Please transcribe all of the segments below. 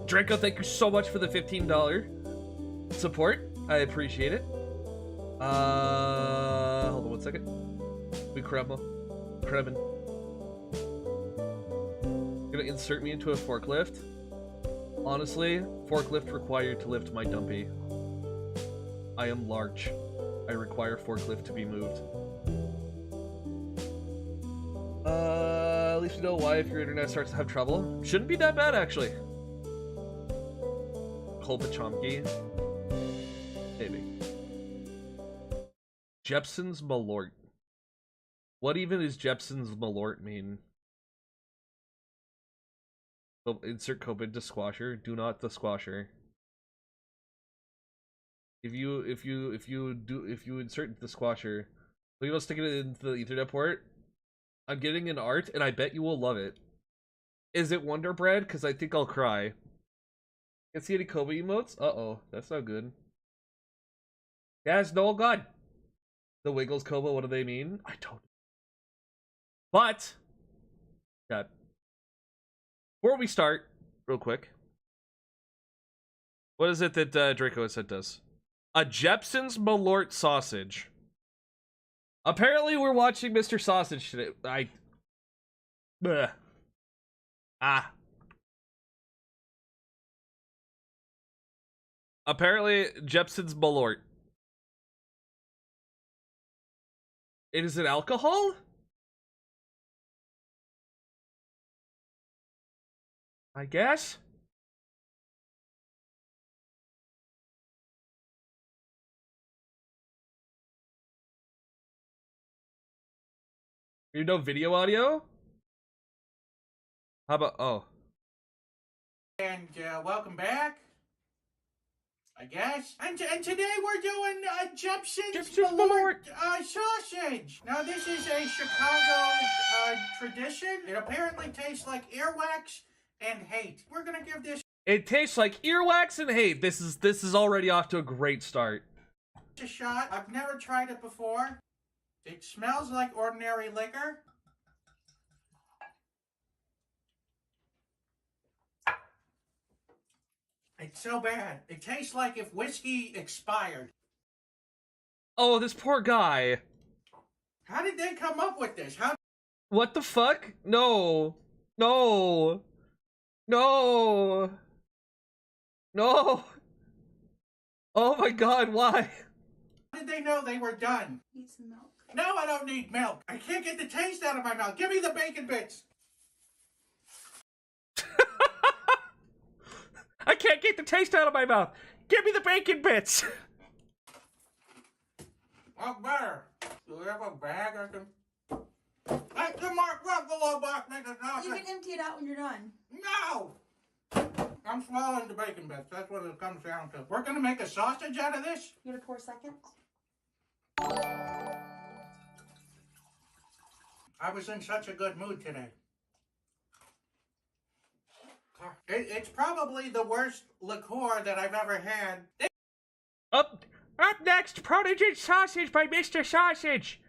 Draco, thank you so much for the $15 support. I appreciate it. Hold on one second. We Kremen. Gonna insert me into a forklift. Honestly, forklift required to lift my dumpy. I am large. I require forklift to be moved. At least you know why if your internet starts to have trouble. Shouldn't be that bad, actually. Kolpachomki. Maybe. Jepson's Malort. What even is Jepson's Malort mean? Oh, insert COVID to squasher. Do not the squasher. If you insert the squasher, you don't stick it into the Ethernet port. I'm getting an art, and I bet you will love it. Is it Wonder Bread? Because I think I'll cry. Can see any Kobe emotes? Uh-oh, that's not good. That's no good. The Wiggles Koba, what do they mean? I don't know. But, yeah. Before we start, real quick. What is it that Draco has sent us? A Jepson's Malort sausage. Apparently, we're watching Mr. Sausage today. Bleh. Apparently, Jepson's Malort. It is an alcohol? I guess? You know video audio? How about, oh. And welcome back, I guess. And today we're doing Jepson's Malort sausage. Now this is a Chicago tradition. It apparently tastes like earwax and hate. We're gonna give this It tastes like earwax and hate. This is already off to a great start. a shot. I've never tried it before. It smells like ordinary liquor. It's so bad. It tastes like if whiskey expired. Oh, this poor guy. How did they come up with this? What the fuck? No. No. No. No. Oh my god, why? How did they know they were done? Need some milk. No, I don't need milk. I can't get the taste out of my mouth. Give me the bacon bits. I can't get the taste out of my mouth. Give me the bacon bits. What better? Do we have a bag I can... Let the Mark Ruffalo box make a sausage. You can empty it out when you're done. No! I'm swallowing the bacon bits. That's what it comes down to. We're gonna make a sausage out of this? You gonna pour seconds? I was in such a good mood today. It's probably the worst liqueur that I've ever had. Up next, Prodigy Sausage by Mr. Sausage.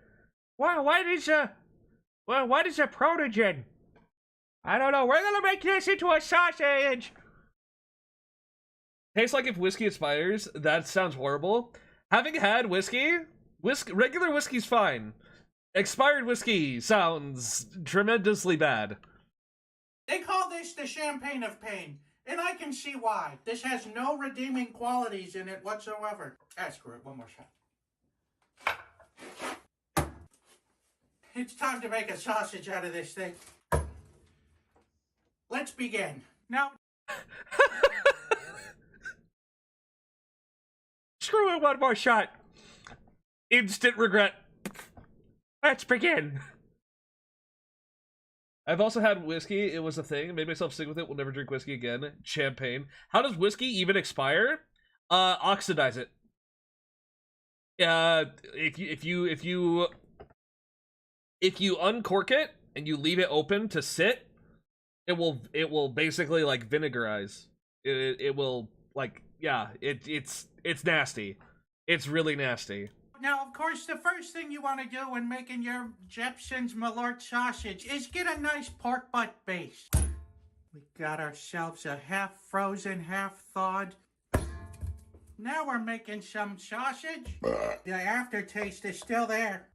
Wow, what is a Prodigen? I don't know. We're gonna make this into a sausage. Tastes like if whiskey expires. That sounds horrible. Having had whiskey, regular whiskey's fine. Expired whiskey sounds tremendously bad. They call this the champagne of pain, and I can see why. This has no redeeming qualities in it whatsoever. Screw it, one more shot. It's time to make a sausage out of this thing. Let's begin. Now... Screw it, one more shot. Instant regret. Let's begin. I've also had whiskey. It was a thing. Made myself sick with it. Will never drink whiskey again. Champagne. How does whiskey even expire? Oxidize it. If you uncork it and you leave it open to sit, it will basically like vinegarize. It will like, yeah. It's nasty. It's really nasty. Now, of course, the first thing you want to do when making your Jepson's Malort sausage is get a nice pork butt base. We got ourselves a half-frozen, half-thawed. Now we're making some sausage. The aftertaste is still there.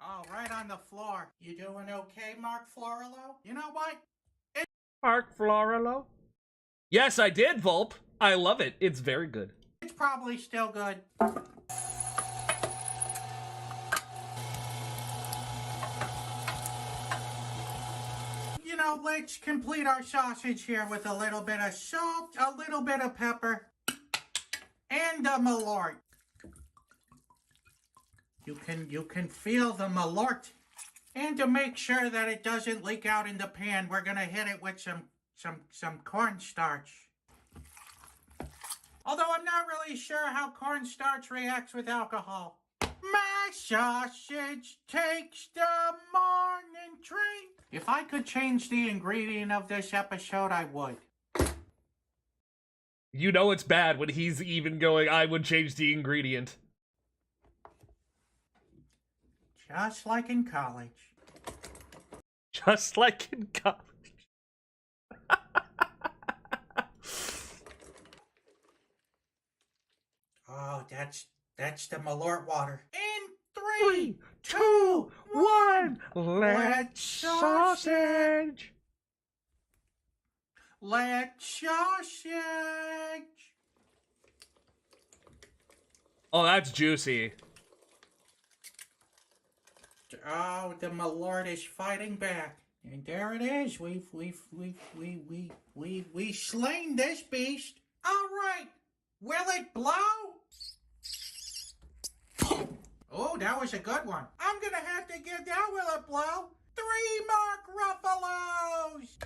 Oh, right on the floor. You doing okay, Mark Florello? You know what? Mark Florello? Yes, I did, Volp. I love it. It's very good. It's probably still good. You know, let's complete our sausage here with a little bit of salt, a little bit of pepper, and a malort. You can feel the malort. And to make sure that it doesn't leak out in the pan, we're gonna hit it with some cornstarch. Although I'm not really sure how cornstarch reacts with alcohol. My sausage takes the morning train. If I could change the ingredient of this episode, I would. You know it's bad when he's even going, I would change the ingredient. Just like in college. Just like in college. Oh, that's the malort water. In 3, 2, 2, 1, 1, let's sausage. Let's sausage. Oh, that's juicy. Oh, the malort is fighting back. And there it is. We slain this beast. All right. Will it blow? Oh, that was a good one. I'm gonna have to give that will it blow 3 Mark Ruffalos.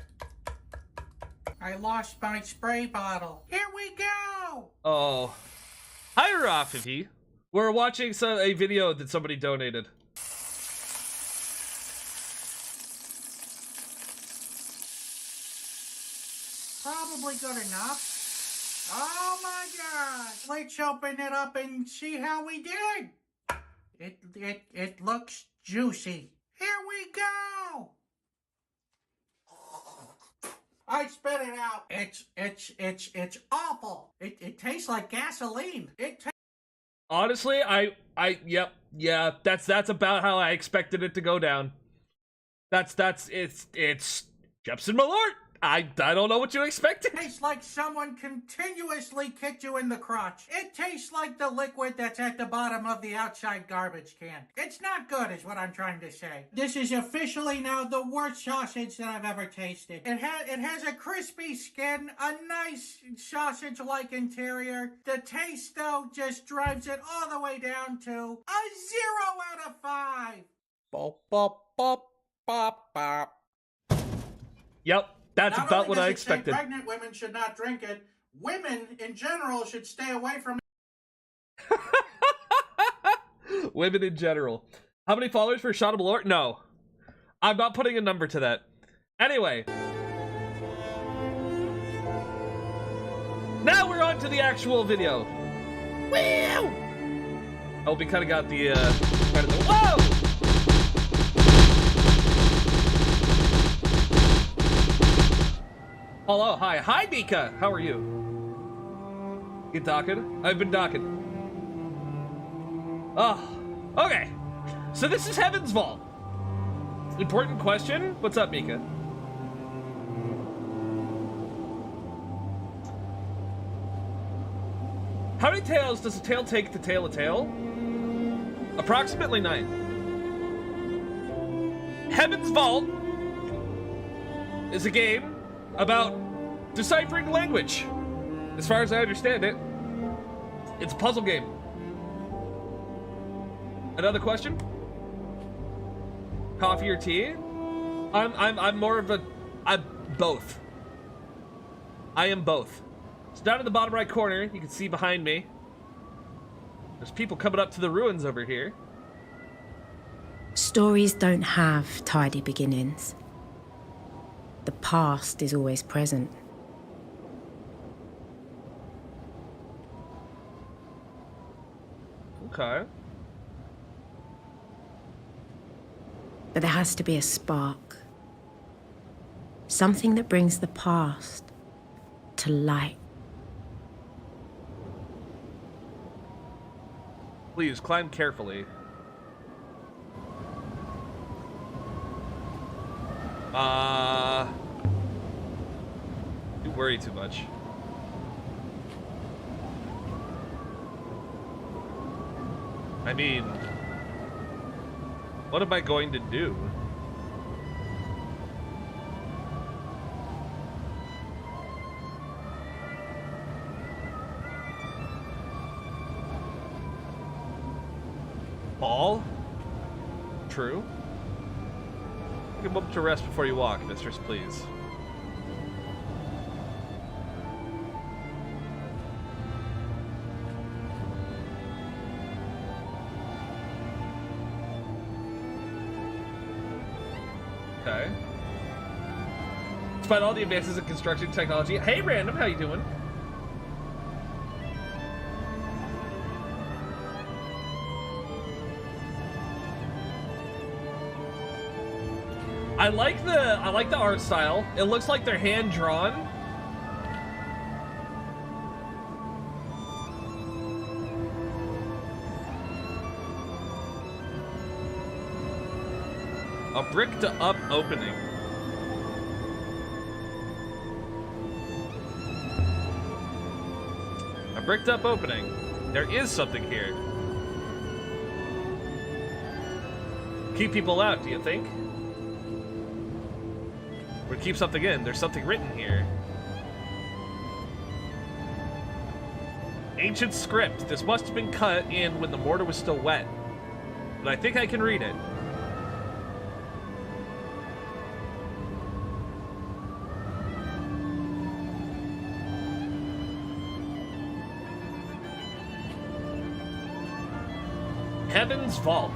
I lost my spray bottle. Here we go. Oh. Hi, Rafifi. We're watching a video that somebody donated. Probably good enough. Oh my god. Let's open it up and see how we did. It looks juicy. Here we go. I spit it out. It's awful. It tastes like gasoline. Honestly, yep, yeah, that's about how I expected it to go down. It's Jepson Malort. I don't know what you expected. It tastes like someone continuously kicked you in the crotch. It tastes like the liquid that's at the bottom of the outside garbage can. It's not good is what I'm trying to say. This is officially now the worst sausage that I've ever tasted. It has a crispy skin, a nice sausage-like interior. The taste, though, just drives it all the way down to a 0 out of 5. Bop, bop, bop, bop, bop. Yep. That's Not about only what does I it expected. say pregnant women should not drink it. Women in general should stay away from it. Women in general. How many followers for Shot of Malort? No. I'm not putting a number to that. Anyway. Now we're on to the actual video. Woo! Oh, we kind of got the, whoa! Hello, hi. Hi, Mika! How are you? You docking? I've been docking. Oh, okay. So this is Heaven's Vault. Important question. What's up, Mika? How many tails does a tail take to tail a tail? Approximately 9. Heaven's Vault is a game about deciphering language. As far as I understand it, it's a puzzle game. Another question? Coffee or tea? I'm more of I'm both. I am both. So down in the bottom right corner, you can see behind me, there's people coming up to the ruins over here. Stories don't have tidy beginnings. The past is always present. Okay. But there has to be a spark. Something that brings the past to light. Please, climb carefully. You worry too much. I mean, what am I going to do? Fall? True. Take a moment to rest before you walk, mistress, please. Okay. Despite all the advances in construction technology. Hey, Random, how you doing? I like the art style. It looks like they're hand drawn. A bricked up opening. A bricked up opening. There is something here. Keep people out, do you think? Or keep something in. There's something written here. Ancient script. This must have been cut in when the mortar was still wet. But I think I can read it. Heaven's Vault.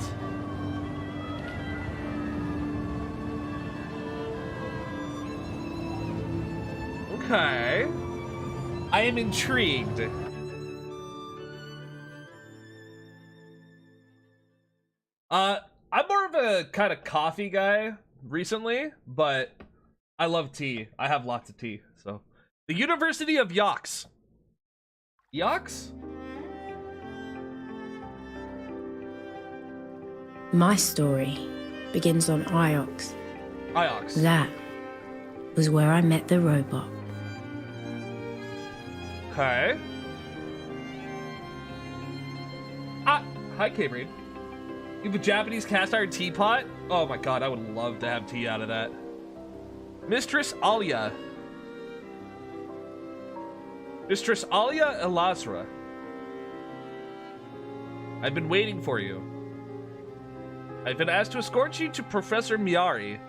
Okay. I am intrigued. I'm more of a kind of coffee guy recently, but I love tea. I have lots of tea, so. The University of Yox. Yox? My story begins on Iox. Iox. That was where I met the robot. Okay. Ah, hi, K-Breed. You have a Japanese cast iron teapot? Oh my god, I would love to have tea out of that. Mistress Alia. Mistress Alia Elasra. I've been waiting for you. I've been asked to escort you to Professor Miyari.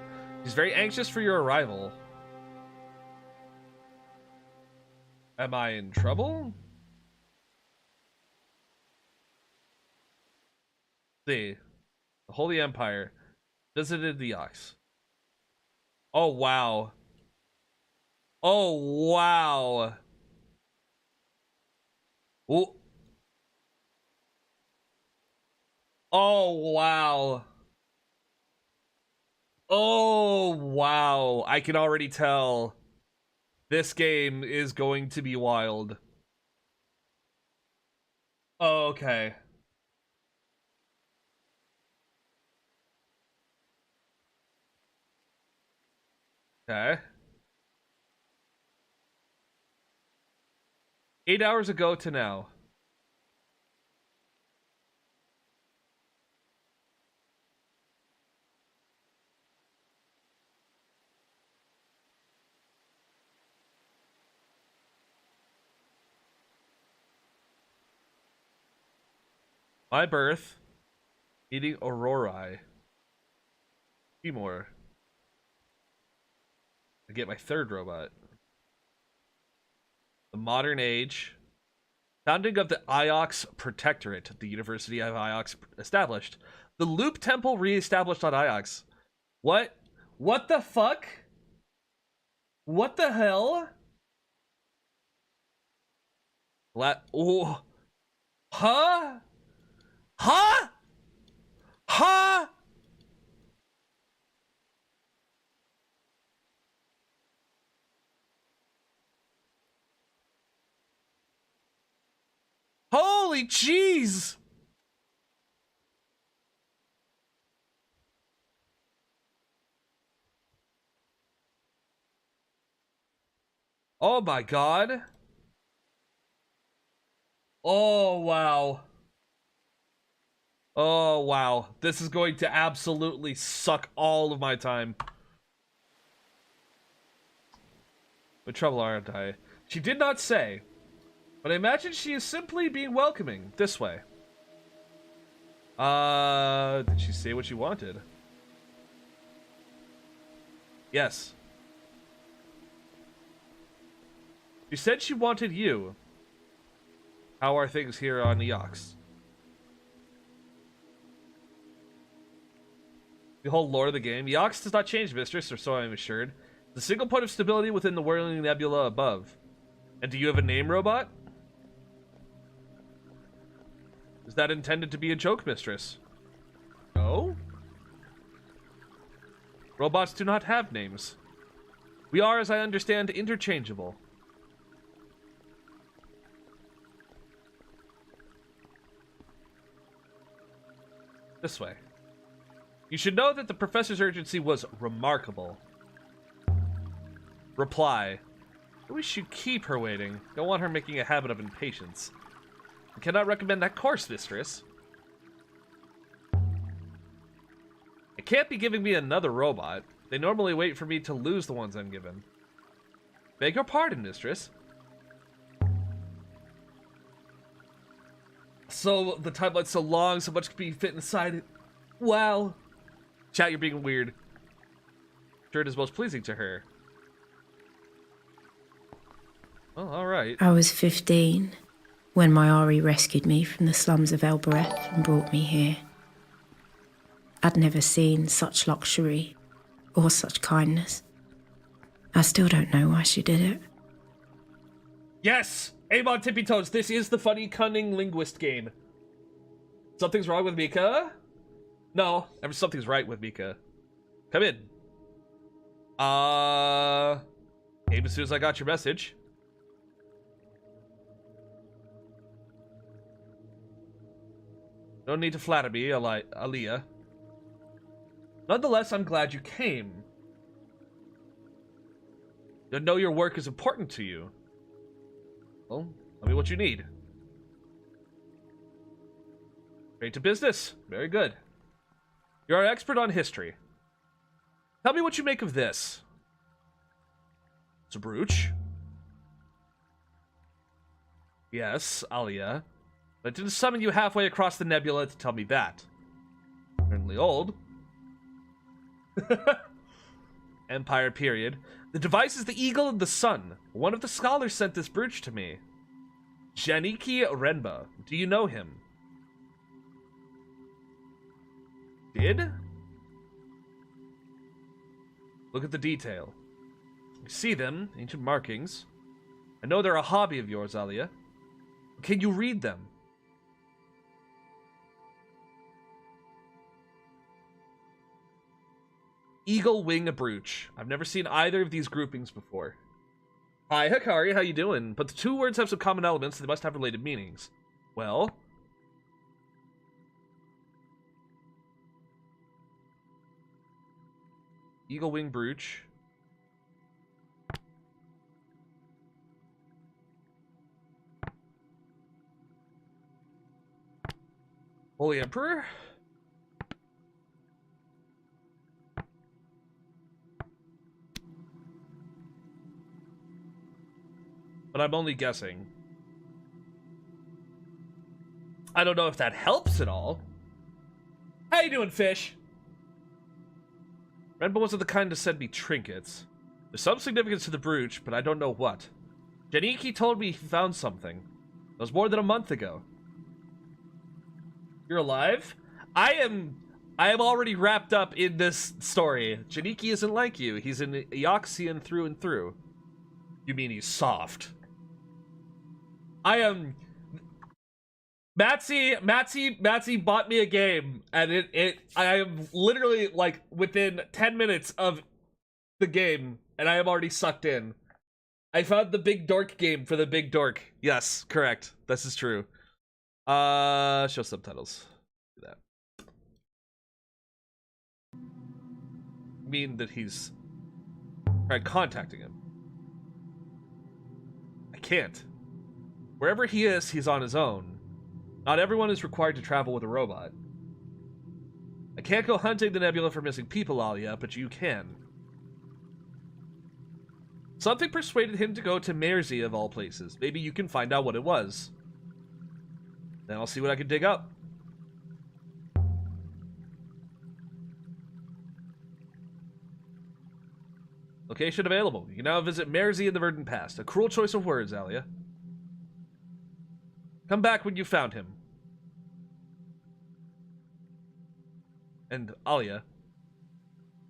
He's very anxious for your arrival. Am I in trouble? See. The Holy Empire visited the Ox. Oh, wow. Oh, wow. Ooh. Oh, wow. Oh, wow. I can already tell this game is going to be wild. Oh, okay. Okay. 8 hours ago to now. My birth. Meeting Aurorai. Timor. I get my third robot. The modern age. Founding of the Iox Protectorate, the University of Iox established. The Loop Temple re-established on Iox. What? What the fuck? What the hell? Oh. Huh? Huh? Huh? Holy jeez! Oh my god. Oh wow. Oh wow. This is going to absolutely suck all of my time. With trouble, aren't I? She did not say, but I imagine she is simply being welcoming. This way. Did she say what she wanted? Yes. She said she wanted you. How are things here on Eox? The whole lore of the game. Eox does not change, mistress, or so I am assured. The single point of stability within the whirling nebula above. And do you have a name, robot? Is that intended to be a joke, mistress? No? Robots do not have names. We are, as I understand, interchangeable. This way. You should know that the professor's urgency was remarkable. Reply. We should keep her waiting. Don't want her making a habit of impatience. I cannot recommend that course, mistress. It can't be giving me another robot. They normally wait for me to lose the ones I'm given. Beg your pardon, mistress. So, the timeline's so long, so much could be fit inside it. Wow. Chat, you're being weird. Sure, it is most pleasing to her. Well, alright. I was 15 when my Ari rescued me from the slums of El Bereth and brought me here. I'd never seen such luxury or such kindness. I still don't know why she did it. Yes! Amon Tippy Toes, this is the funny, cunning linguist game. Something's wrong with Mika? No, something's right with Mika. Come in. Came as soon as I got your message. No need to flatter me, Aliyah. Nonetheless, I'm glad you came. I know your work is important to you. Well, tell me what you need. Straight to business. Very good. You're an expert on history. Tell me what you make of this. It's a brooch. Yes, Alia. But I didn't summon you halfway across the nebula to tell me that. Apparently old. Empire period. The device is the eagle and the sun. One of the scholars sent this brooch to me. Janiki Renba. Do you know him? Did? Look at the detail. You see them, ancient markings. I know they're a hobby of yours, Alia. Can you read them? Eagle wing brooch. I've never seen either of these groupings before. Hi, Hikari, how you doing? But the two words have some common elements, so they must have related meanings. Well... Eagle wing brooch. Holy Emperor? But I'm only guessing. I don't know if that helps at all. How you doing, fish? Renba wasn't the kind to send me trinkets. There's some significance to the brooch, but I don't know what. Janiki told me he found something. It was more than a month ago. You're alive? I am already wrapped up in this story. Janiki isn't like you. He's an Eoxian through and through. You mean he's soft? I am... Matsy bought me a game, and I am literally, like, within 10 minutes of the game, and I am already sucked in. I found the Big Dork game for the Big Dork. Yes, correct. This is true. Show subtitles. Do that. Mean that he's tried contacting him. I can't. Wherever he is, he's on his own. Not everyone is required to travel with a robot. I can't go hunting the nebula for missing people, Alia, but you can. Something persuaded him to go to Mersey, of all places. Maybe you can find out what it was. Then I'll see what I can dig up. Location available. You can now visit Mersey in the Verdant Past. A cruel choice of words, Alia. Come back when you found him. And Alia,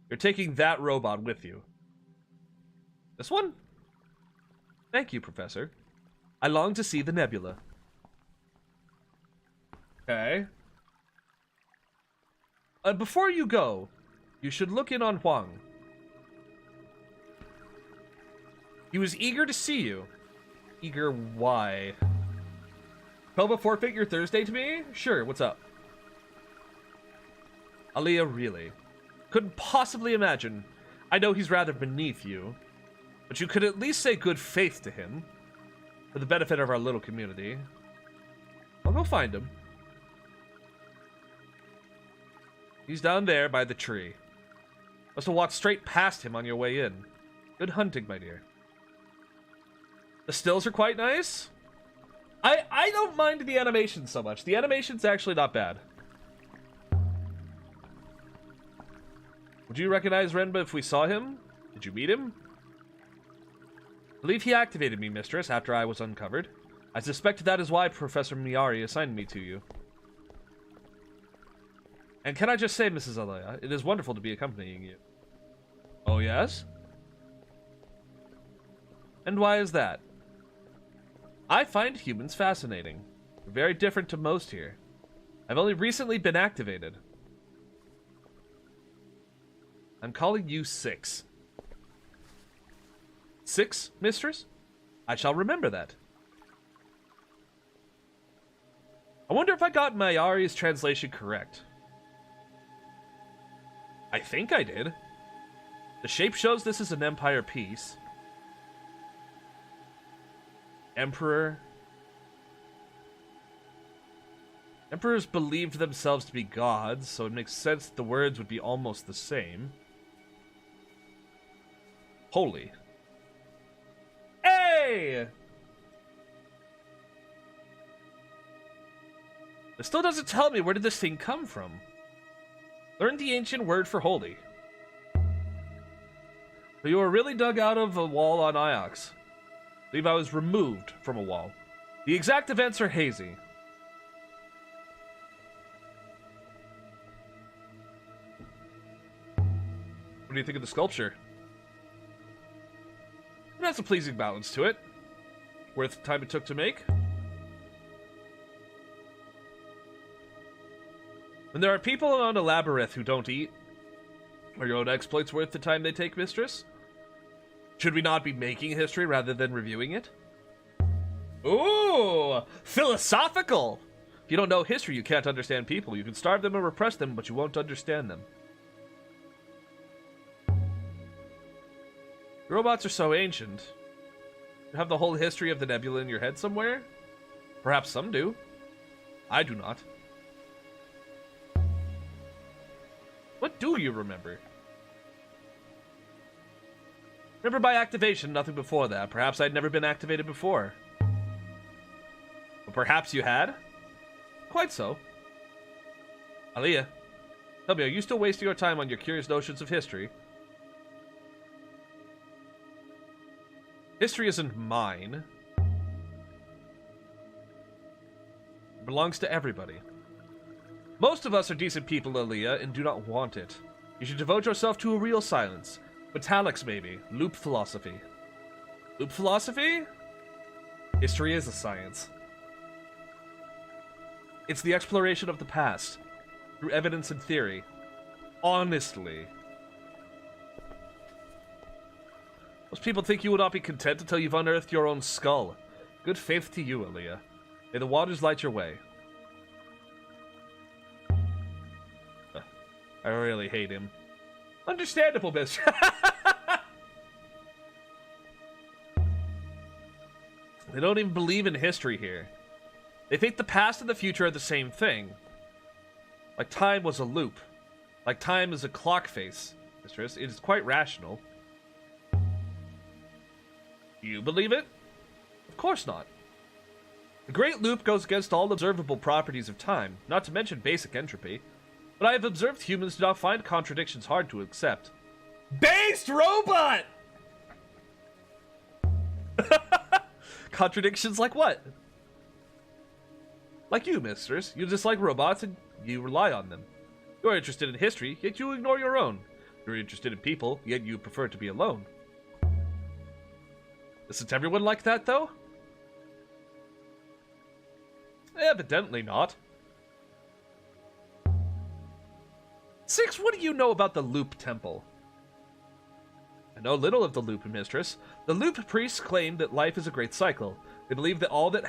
you're taking that robot with you. This one? Thank you, Professor. I long to see the nebula. Okay. Before you go, you should look in on Huang. He was eager to see you. Eager why? Pelba forfeit your Thursday to me? Sure, what's up? Alia, really? Couldn't possibly imagine. I know he's rather beneath you, but you could at least say good faith to him, for the benefit of our little community. I'll go find him. He's down there by the tree. Must have walked straight past him on your way in. Good hunting, my dear. The stills are quite nice. I don't mind the animation so much. The animation's actually not bad. Would you recognize Renba if we saw him? Did you meet him? I believe he activated me, mistress, after I was uncovered. I suspect that is why Professor Miyari assigned me to you. And can I just say, Mrs. Alea, it is wonderful to be accompanying you. Oh, yes? And why is that? I find humans fascinating. We're very different to most here. I've only recently been activated. I'm calling you 6. 6, mistress? I shall remember that. I wonder if I got Mayari's translation correct. I think I did. The shape shows this is an Empire piece. Emperor. Emperors believed themselves to be gods, so it makes sense that the words would be almost the same. Holy. Hey! It still doesn't tell me where did this thing come from. Learn the ancient word for holy. But you were really dug out of a wall on Iox. I believe I was removed from a wall. The exact events are hazy. What do you think of the sculpture? It has a pleasing balance to it. Worth the time it took to make. When there are people on a labyrinth who don't eat, are your own exploits worth the time they take, mistress? Should we not be making history rather than reviewing it? Ooh! Philosophical! If you don't know history, you can't understand people. You can starve them and repress them, but you won't understand them. Robots are so ancient. You have the whole history of the nebula in your head somewhere? Perhaps some do. I do not. What do you remember? Remember by activation, nothing before that. Perhaps I'd never been activated before. But perhaps you had? Quite so. Alia, tell me, are you still wasting your time on your curious notions of history? History isn't mine. It belongs to everybody. Most of us are decent people, Alia, and do not want it. You should devote yourself to a real silence. Metallics, maybe. Loop philosophy. Loop philosophy? History is a science. It's the exploration of the past, through evidence and theory. Honestly. Most people think you will not be content until you've unearthed your own skull. Good faith to you, Alia. May the waters light your way. I really hate him. Understandable, bitch. They don't even believe in history here. They think the past and the future are the same thing. Like time was a loop. Like time is a clock face, mistress. It is quite rational. Do you believe it? Of course not. The Great Loop goes against all observable properties of time, not to mention basic entropy. But I have observed humans do not find contradictions hard to accept. Based robot! Contradictions like what? Like you, mistress. You dislike robots and you rely on them. You're interested in history, yet you ignore your own. You're interested in people, yet you prefer to be alone. Isn't everyone like that, though? Evidently not. 6, what do you know about the Loop Temple? I know little of the Loop, mistress. The Loop priests claim that life is a great cycle. They believe that all that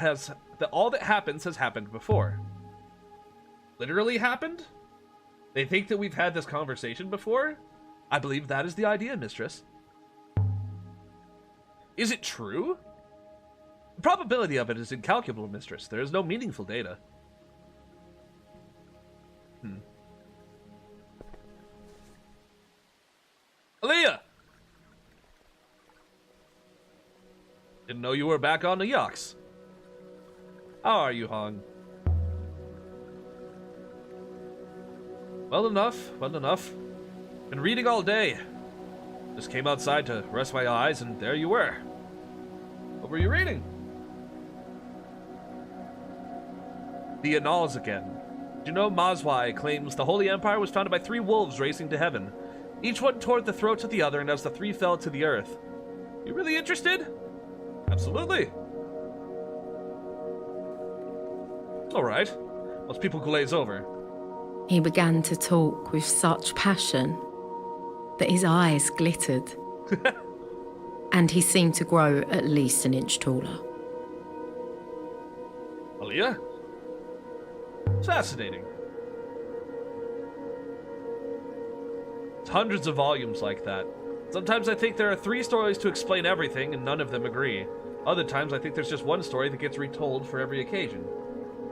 happens has happened before. Literally happened? They think that we've had this conversation before? I believe that is the idea, mistress. Is it true? The probability of it is incalculable, mistress. There is no meaningful data. Aaliyah! Didn't know you were back on the yachts. How are you, Hong? Well enough, well enough. Been reading all day. Just came outside to rest my eyes, and there you were. What were you reading? The Annals again. Did you know Mazwai claims the Holy Empire was founded by 3 wolves racing to heaven? Each one tore at the throats of the other, and as the 3 fell to the earth. You really interested? Absolutely. Alright. Most people glaze over. He began to talk with such passion that his eyes glittered. And he seemed to grow at least an inch taller. Aaliyah? Fascinating. It's hundreds of volumes like that. Sometimes I think there are 3 stories to explain everything and none of them agree. Other times I think there's just one story that gets retold for every occasion.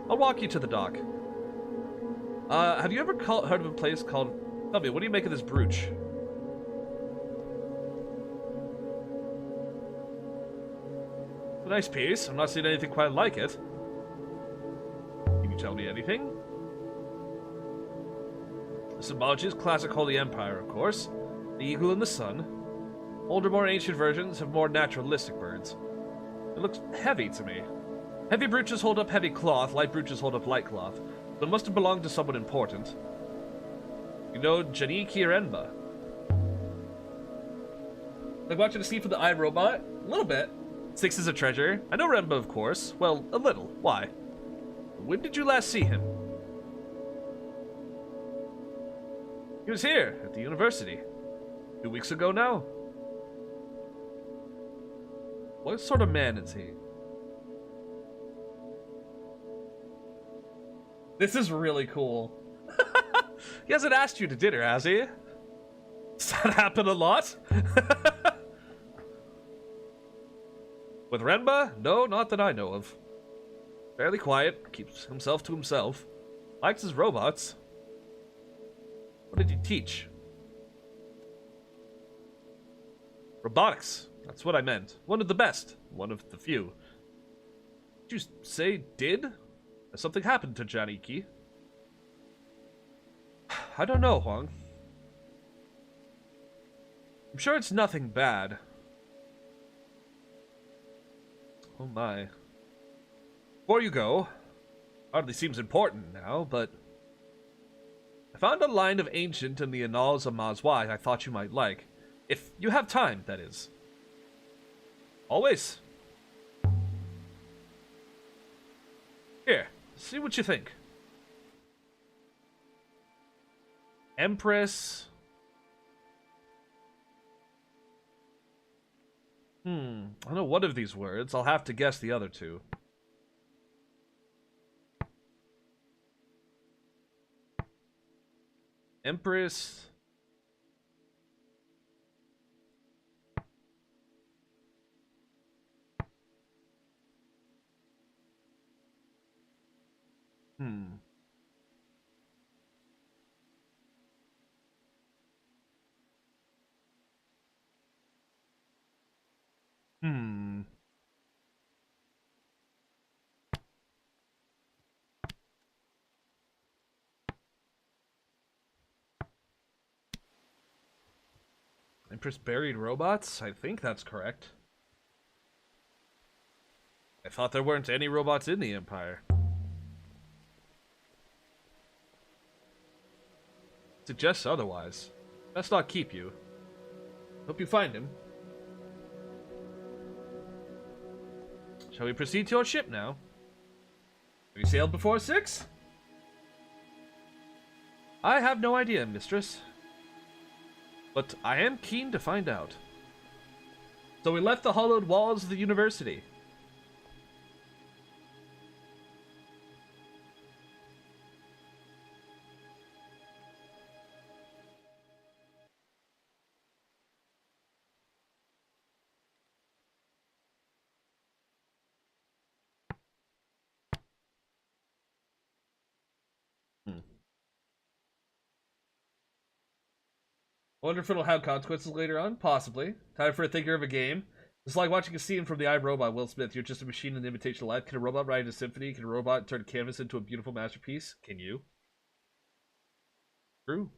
I'll walk you to the dock. Have you ever heard of a place called... Tell me, what do you make of this brooch? A nice piece. I'm not seeing anything quite like it. Can you tell me anything? The symbology is classic Holy Empire, of course. The eagle and the sun. Older, more ancient versions have more naturalistic birds. It looks heavy to me. Heavy brooches hold up heavy cloth, light brooches hold up light cloth. So it must have belonged to someone important. You know Janiki Renba? Like watching a scene from the iRobot? A little bit. 6 is a treasure. I know Renba, of course. Well, a little. Why? When did you last see him? He was here, at the university. 2 weeks ago now. What sort of man is he? This is really cool. He hasn't asked you to dinner, has he? Does that happen a lot? With Renba? No, not that I know of. Fairly quiet, keeps himself to himself. Likes his robots. What did he teach? Robotics. That's what I meant. One of the best. One of the few. Did you say did? Has something happened to Janiki? I don't know, Huang. I'm sure it's nothing bad. Oh my. Before you go, hardly seems important now, but I found a line of ancient in the Annals of Mazwai I thought you might like. If you have time, that is. Always. Here, see what you think. Empress. I know one of these words. I'll have to guess the other 2. Empress. Hmm. Hmm. Empress buried robots? I think that's correct. I thought there weren't any robots in the Empire. Suggests otherwise. Best not keep you. Hope you find him. Shall we proceed to your ship now? Have you sailed before 6? I have no idea, mistress. But I am keen to find out. So we left the hollowed walls of the university. I wonder if it'll have consequences later on? Possibly. Time for a thinker of a game. It's like watching a scene from the I, Robot, Will Smith. You're just a machine in the imitation of life. Can a robot write a symphony? Can a robot turn a canvas into a beautiful masterpiece? Can you? True.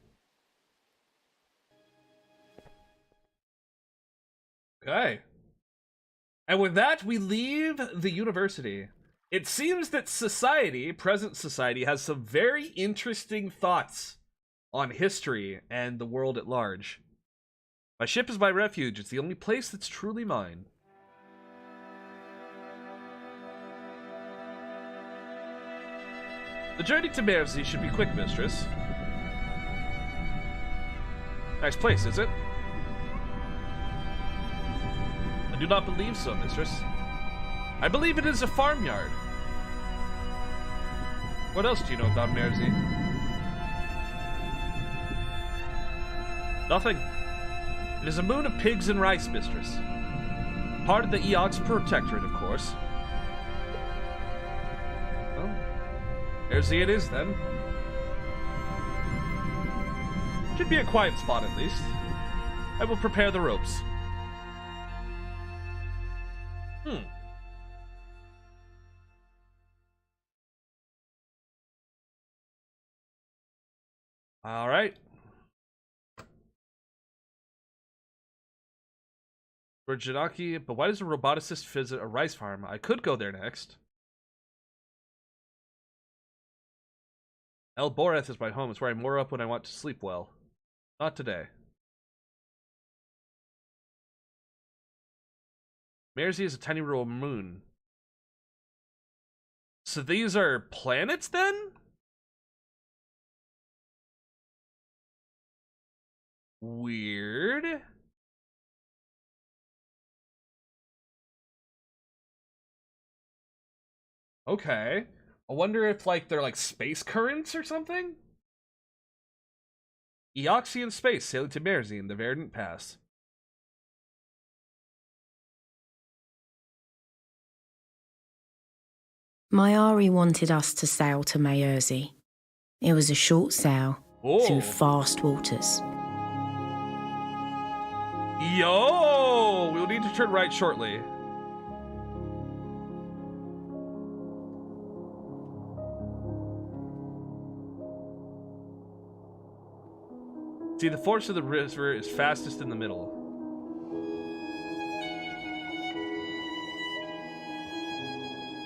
Okay. And with that, we leave the university. It seems that society, present society, has some very interesting thoughts on history and the world at large. My ship is my refuge. It's the only place that's truly mine. The journey to Mersey should be quick, mistress. Nice place, is it? I do not believe so, mistress. I believe it is a farmyard. What else do you know about Mersey? Nothing. It is a moon of pigs and rice, mistress. Part of the Eox Protectorate, of course. Well, Mersey it is, then. Should be a quiet spot, at least. I will prepare the ropes. Alright. Virginaki, but why does a roboticist visit a rice farm? I could go there next. El Boreth is my home. It's where I moor up when I want to sleep well. Not today. Mersey is a tiny rural moon. So these are planets then? Weird. Okay. I wonder if, like, they're like space currents or something? Eoxian space sailing to Mersey in the Verdant Pass. My Ari wanted us to sail to Mersey. It was a short sail through fast waters. Yo! We'll need to turn right shortly. See, the force of the river is fastest in the middle.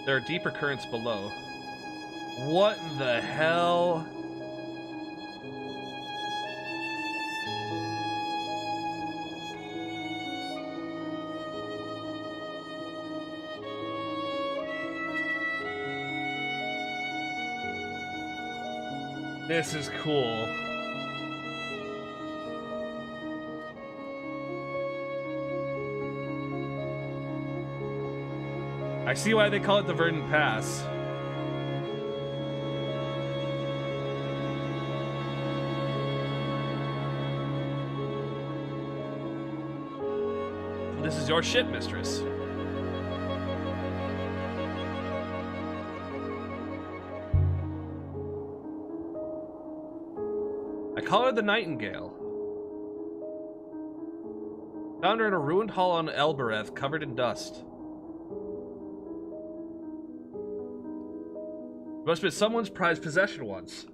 There are deeper currents below. What the hell? This is cool. I see why they call it the Verdant Pass. This is your ship, mistress. I call her the Nightingale. Found her in a ruined hall on Elbereth, covered in dust. Must have been someone's prized possession once.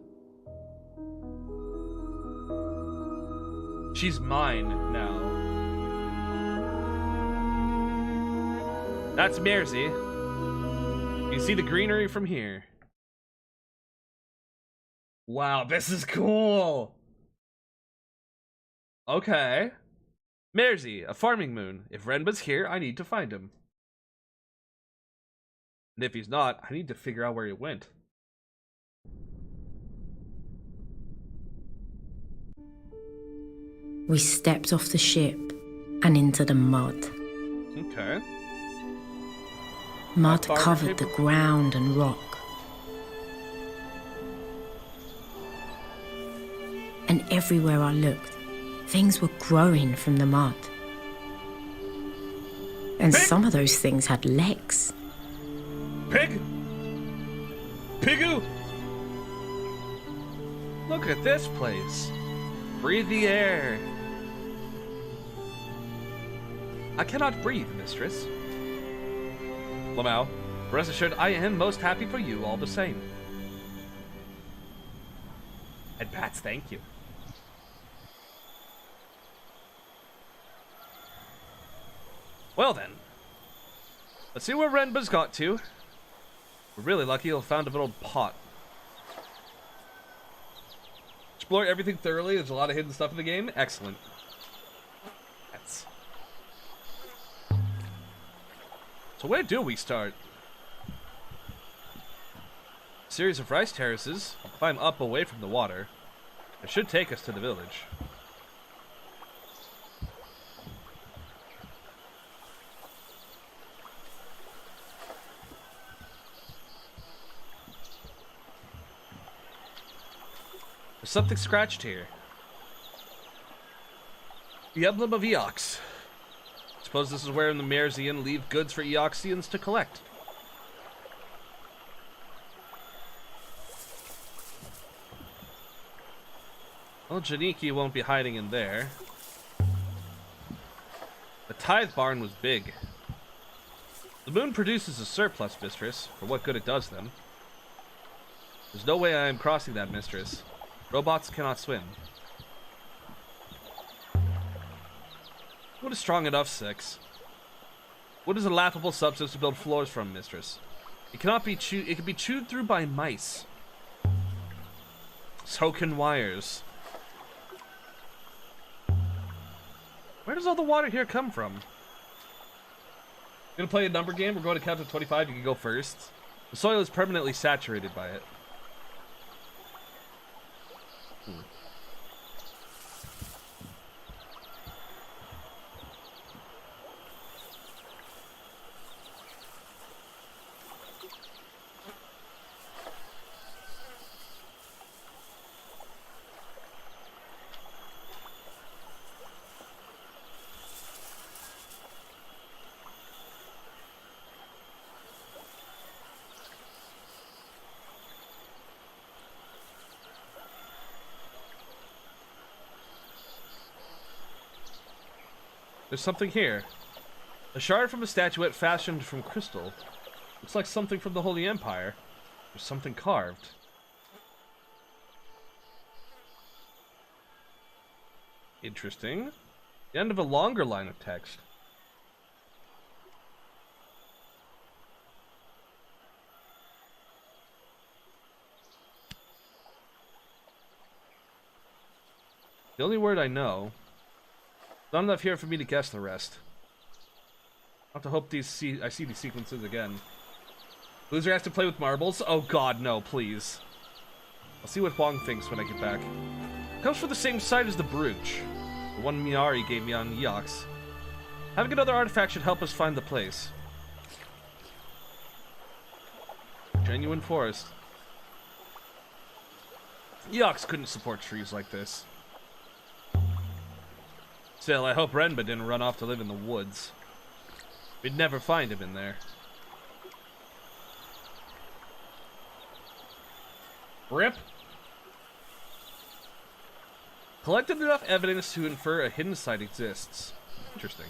She's mine now. That's Mersey. You can see the greenery from here. Wow, this is cool. Okay. Mersey, a farming moon. If Renba's here, I need to find him. And if he's not, I need to figure out where he went. We stepped off the ship and into the mud. Okay. Mud covered the ground and rock. And everywhere I looked, things were growing from the mud. And some of those things had legs. Pig! Pigoo! Look at this place. Breathe the air. I cannot breathe, mistress. Lamau, rest assured I am most happy for you all the same. And Pats, thank you. Well then, let's see where Renba's got to. We're really lucky he'll found a little pot. Explore everything thoroughly. There's a lot of hidden stuff in the game. Excellent. That's... So where do we start? A series of rice terraces. We'll climb up away from the water. It should take us to the village. There's something scratched here. The emblem of Eox. Suppose this is where the Merzian leave goods for Eoxians to collect. Well, Janiki won't be hiding in there. The tithe barn was big. The moon produces a surplus, mistress, for what good it does them. There's no way I am crossing that, mistress. Robots cannot swim. What is strong enough, 6? What is a laughable substance to build floors from, mistress? It cannot be chewed. It can be chewed through by mice. So can wires. Where does all the water here come from? Gonna play a number game. We're going to count to 25. You can go first. The soil is permanently saturated by it. There's something here. A shard from a statuette fashioned from crystal. Looks like something from the Holy Empire. There's something carved. Interesting. The end of a longer line of text. The only word I know. Not enough here for me to guess the rest. I'll have to hope I see these sequences again. Loser has to play with marbles? Oh god, no, please. I'll see what Wong thinks when I get back. Comes from the same site as the brooch. The one Miari gave me on Eox. Having another artifact should help us find the place. Genuine forest. Eox couldn't support trees like this. Still, I hope Renba didn't run off to live in the woods. We'd never find him in there. Rip. Collected enough evidence to infer a hidden site exists. Interesting.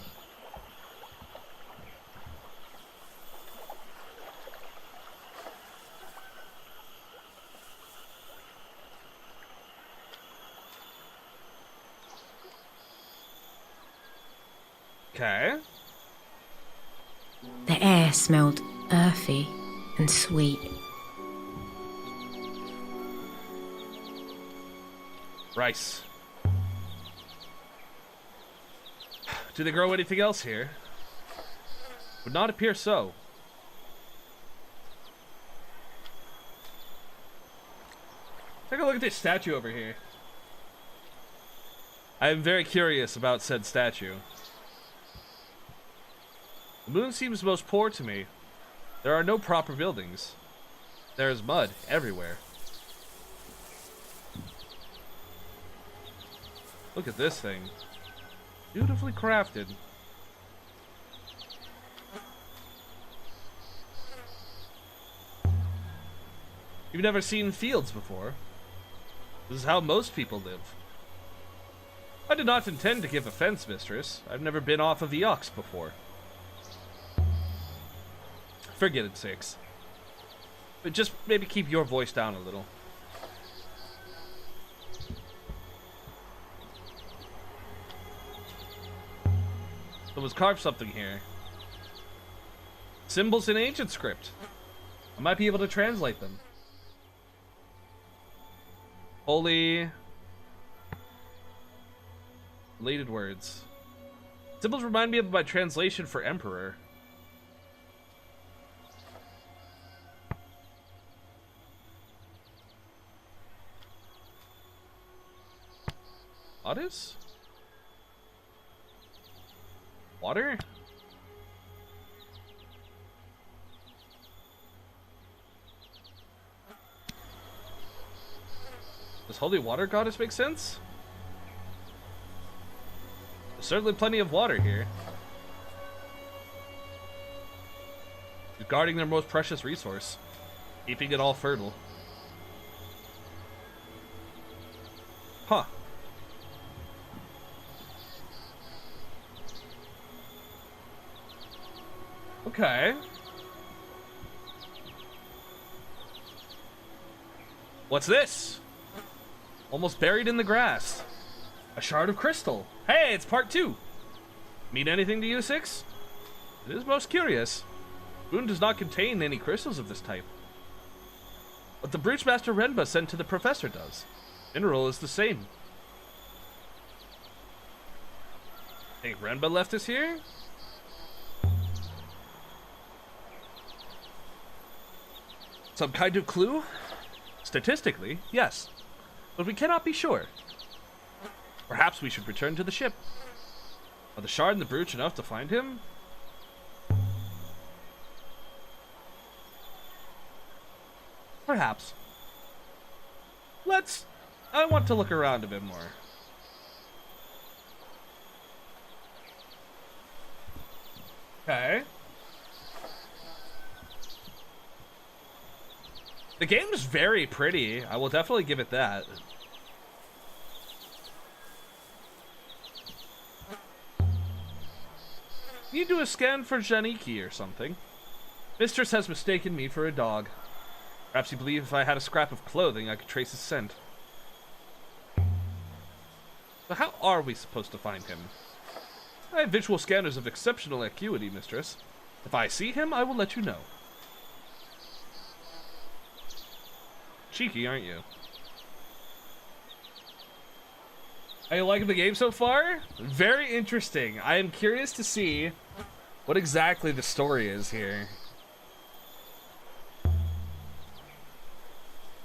Okay. The air smelled earthy and sweet. Rice. Do they grow anything else here? Would not appear so. Take a look at this statue over here. I am very curious about said statue. The moon seems most poor to me. There are no proper buildings. There is mud everywhere. Look at this thing. Beautifully crafted. You've never seen fields before. This is how most people live. I did not intend to give offense, mistress. I've never been off of the ox before. For goodness sakes. But just maybe keep your voice down a little. Someone's carved something here. Symbols in ancient script. I might be able to translate them. Holy... related words. Symbols remind me of my translation for emperor. What is? Water? Does holy water goddess make sense? There's certainly plenty of water here. She's guarding their most precious resource, keeping it all fertile. Huh. Okay. What's this? Almost buried in the grass. A shard of crystal. Hey, it's part 2. Mean anything to you, Six? It is most curious. Boone does not contain any crystals of this type. What the Broochmaster Renba sent to the professor does. Mineral is the same. Think Renba left us here? Some kind of clue? Statistically, yes. But we cannot be sure. Perhaps we should return to the ship. Are the shard and the brooch enough to find him? Perhaps. I want to look around a bit more. Okay. The game's very pretty. I will definitely give it that. You do a scan for Janiki or something. Mistress has mistaken me for a dog. Perhaps you believe if I had a scrap of clothing, I could trace his scent. So how are we supposed to find him? I have visual scanners of exceptional acuity, mistress. If I see him, I will let you know. Cheeky, aren't you? Are you liking the game so far? Very interesting. I am curious to see what exactly the story is here.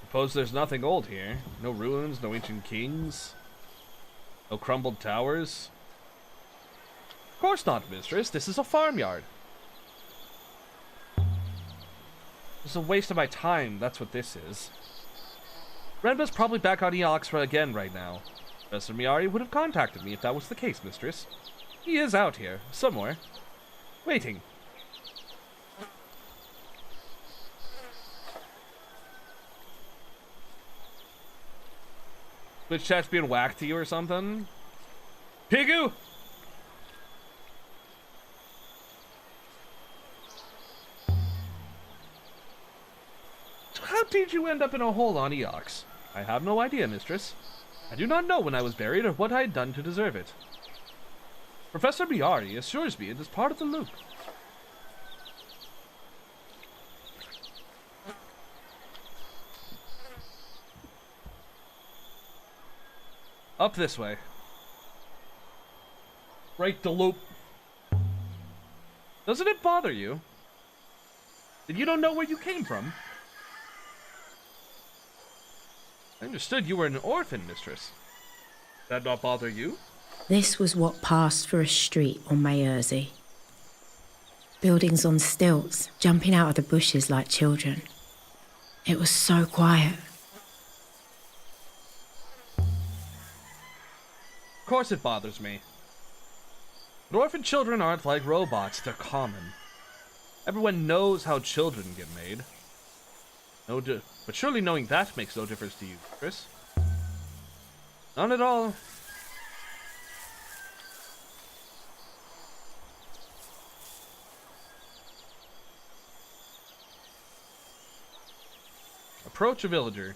Suppose there's nothing old here. No ruins, no ancient kings, no crumbled towers. Of course not, mistress. This is a farmyard. It's a waste of my time, that's what this is. Renba's probably back on Eox again right now. Professor Miyari would have contacted me if that was the case, mistress. He is out here, somewhere. Waiting. Twitch chat's being whacked to you or something? Pigu! How did you end up in a hole on Eox? I have no idea, mistress. I do not know when I was buried or what I had done to deserve it. Professor Biari assures me it is part of the loop. Up this way. Right the loop. Doesn't it bother you? That you don't know where you came from? I understood you were an orphan, mistress. That not bother you? This was what passed for a street on Mayersey. Buildings on stilts, jumping out of the bushes like children. It was so quiet. Of course it bothers me. But orphan children aren't like robots, they're common. Everyone knows how children get made. But surely knowing that makes no difference to you, Chris. None at all. Approach a villager.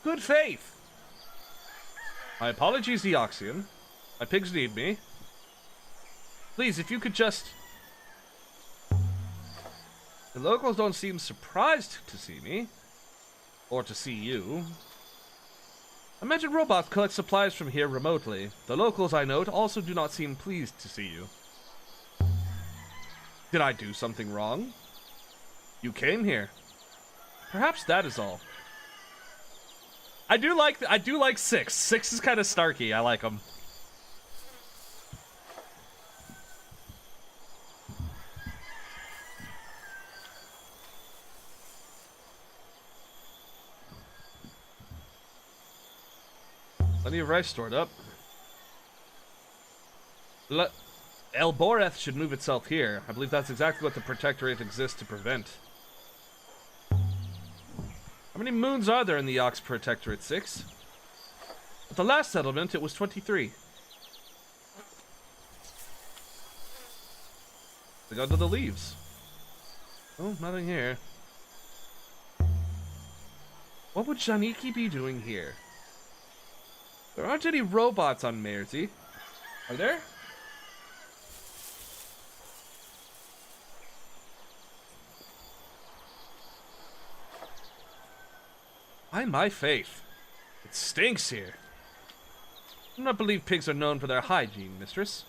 Good faith. My apologies, Eoxian. My pigs need me. Please, if you could just... The locals don't seem surprised to see me. Or to see you. I imagine robots collect supplies from here remotely. The locals, I note, also do not seem pleased to see you. Did I do something wrong? You came here. Perhaps that is all. I do like 6. 6 is kind of snarky. I like him. Plenty of rice stored up. Elboreth should move itself here. I believe that's exactly what the Protectorate exists to prevent. How many moons are there in the Ox Protectorate? 6? At the last settlement, it was 23. They got to the leaves. Oh, nothing here. What would Janiki be doing here? There aren't any robots on Mayersey. Are there? By my faith, it stinks here. I do not believe pigs are known for their hygiene, mistress.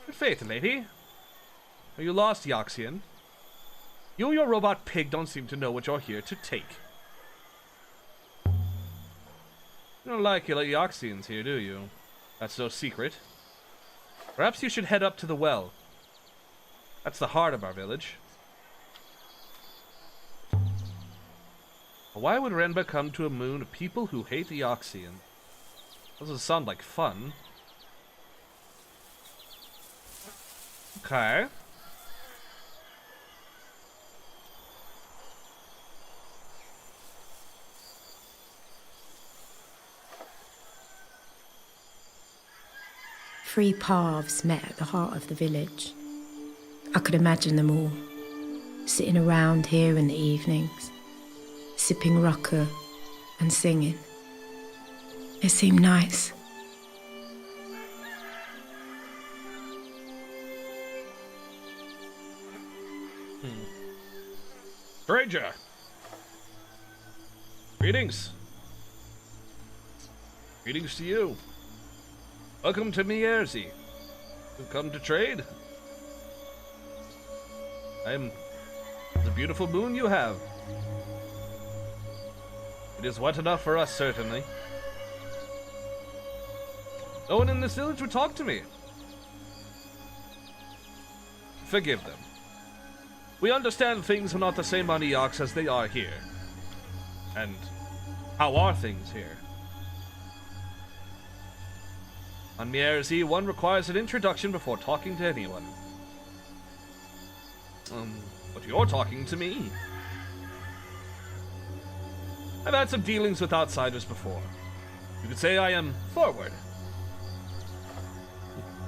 Good faith, lady. Are you lost, Eoxian? You and your robot pig don't seem to know what you're here to take. You don't like Eoxians here, do you? That's no secret. Perhaps you should head up to the well. That's the heart of our village. Why would Renba come to a moon of people who hate the Eoxian? Doesn't sound like fun. Okay. Three paths met at the heart of the village. I could imagine them all, sitting around here in the evenings, sipping rucker and singing. It seemed nice. Stranger! Greetings. Greetings to you. Welcome to Mayersey. You've come to trade? The beautiful moon you have. It is wet enough for us, certainly. No one in this village would talk to me. Forgive them. We understand things are not the same on Eox as they are here. And how are things here? On Mayersey, one requires an introduction before talking to anyone. But you're talking to me. I've had some dealings with outsiders before. You could say I am forward.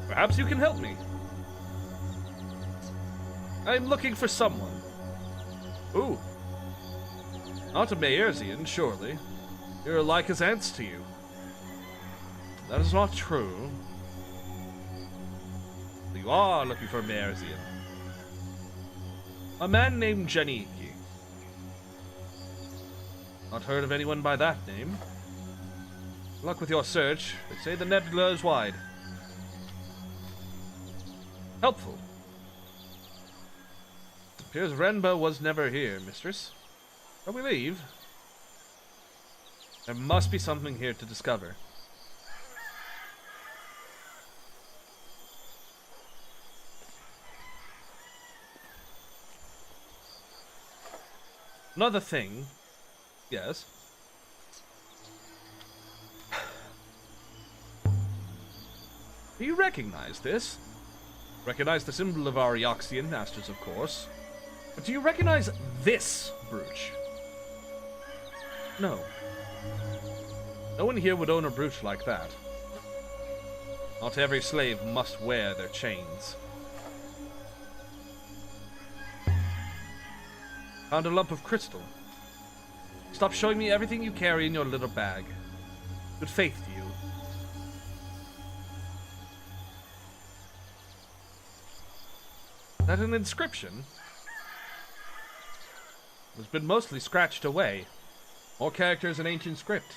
Perhaps you can help me. I'm looking for someone. Ooh. Not a Mayersian, surely. You're like his aunts to you. That is not true. You are looking for a Mayersian. A man named Janiki. Not heard of anyone by that name. Good luck with your search. They say the nebula is wide. Helpful. Appears Renba was never here, mistress. Shall we leave? There must be something here to discover. Another thing. Yes. Do you recognize this? Recognize the symbol of our Eoxian masters, of course. But do you recognize this brooch? No. No one here would own a brooch like that. Not every slave must wear their chains. Found a lump of crystal. Stop showing me everything you carry in your little bag. Good faith to you. Is that an inscription? It's been mostly scratched away. More characters in ancient script.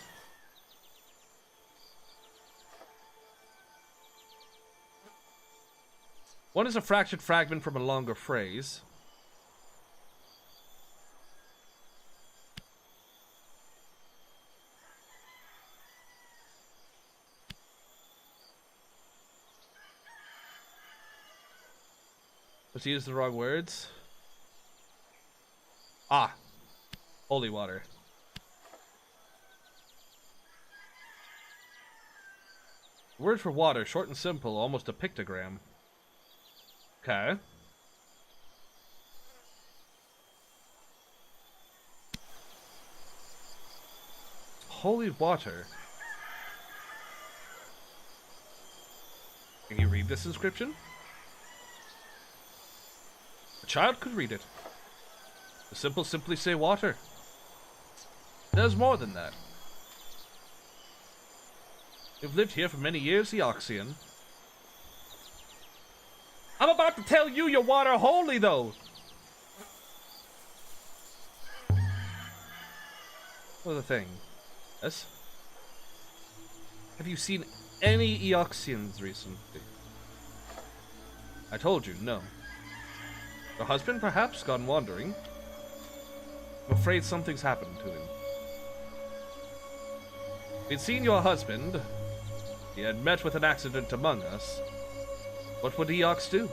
One is a fractured fragment from a longer phrase. Let's use the wrong words. Ah. Holy water. Word for water, short and simple, almost a pictogram. Okay. Holy water. Can you read this inscription? A child could read it. The simple simply say water. There's more than that. You've lived here for many years, Eoxian. I'm about to tell you your water holy, though! Another thing. Yes? Have you seen any Eoxians recently? I told you, no. Your husband, perhaps, gone wandering. I'm afraid something's happened to him. If you'd seen your husband, he had met with an accident among us, what would Eox do?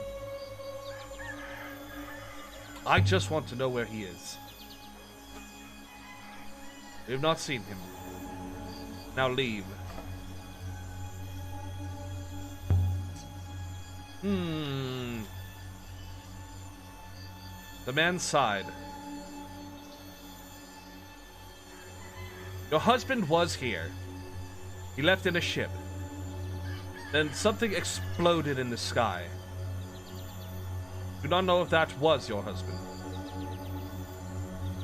I just want to know where he is. We have not seen him. Now leave. The man sighed. Your husband was here. He left in a ship. Then something exploded in the sky. Do not know if that was your husband.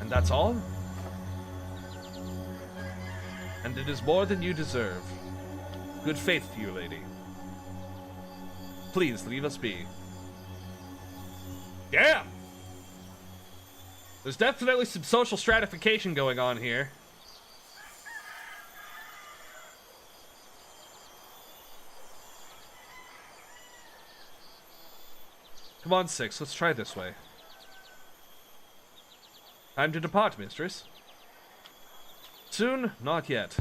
And that's all? And it is more than you deserve. Good faith to you, lady. Please leave us be. Yeah! There's definitely some social stratification going on here. Come on, 6, let's try this way. Time to depart, mistress. Soon? Not yet.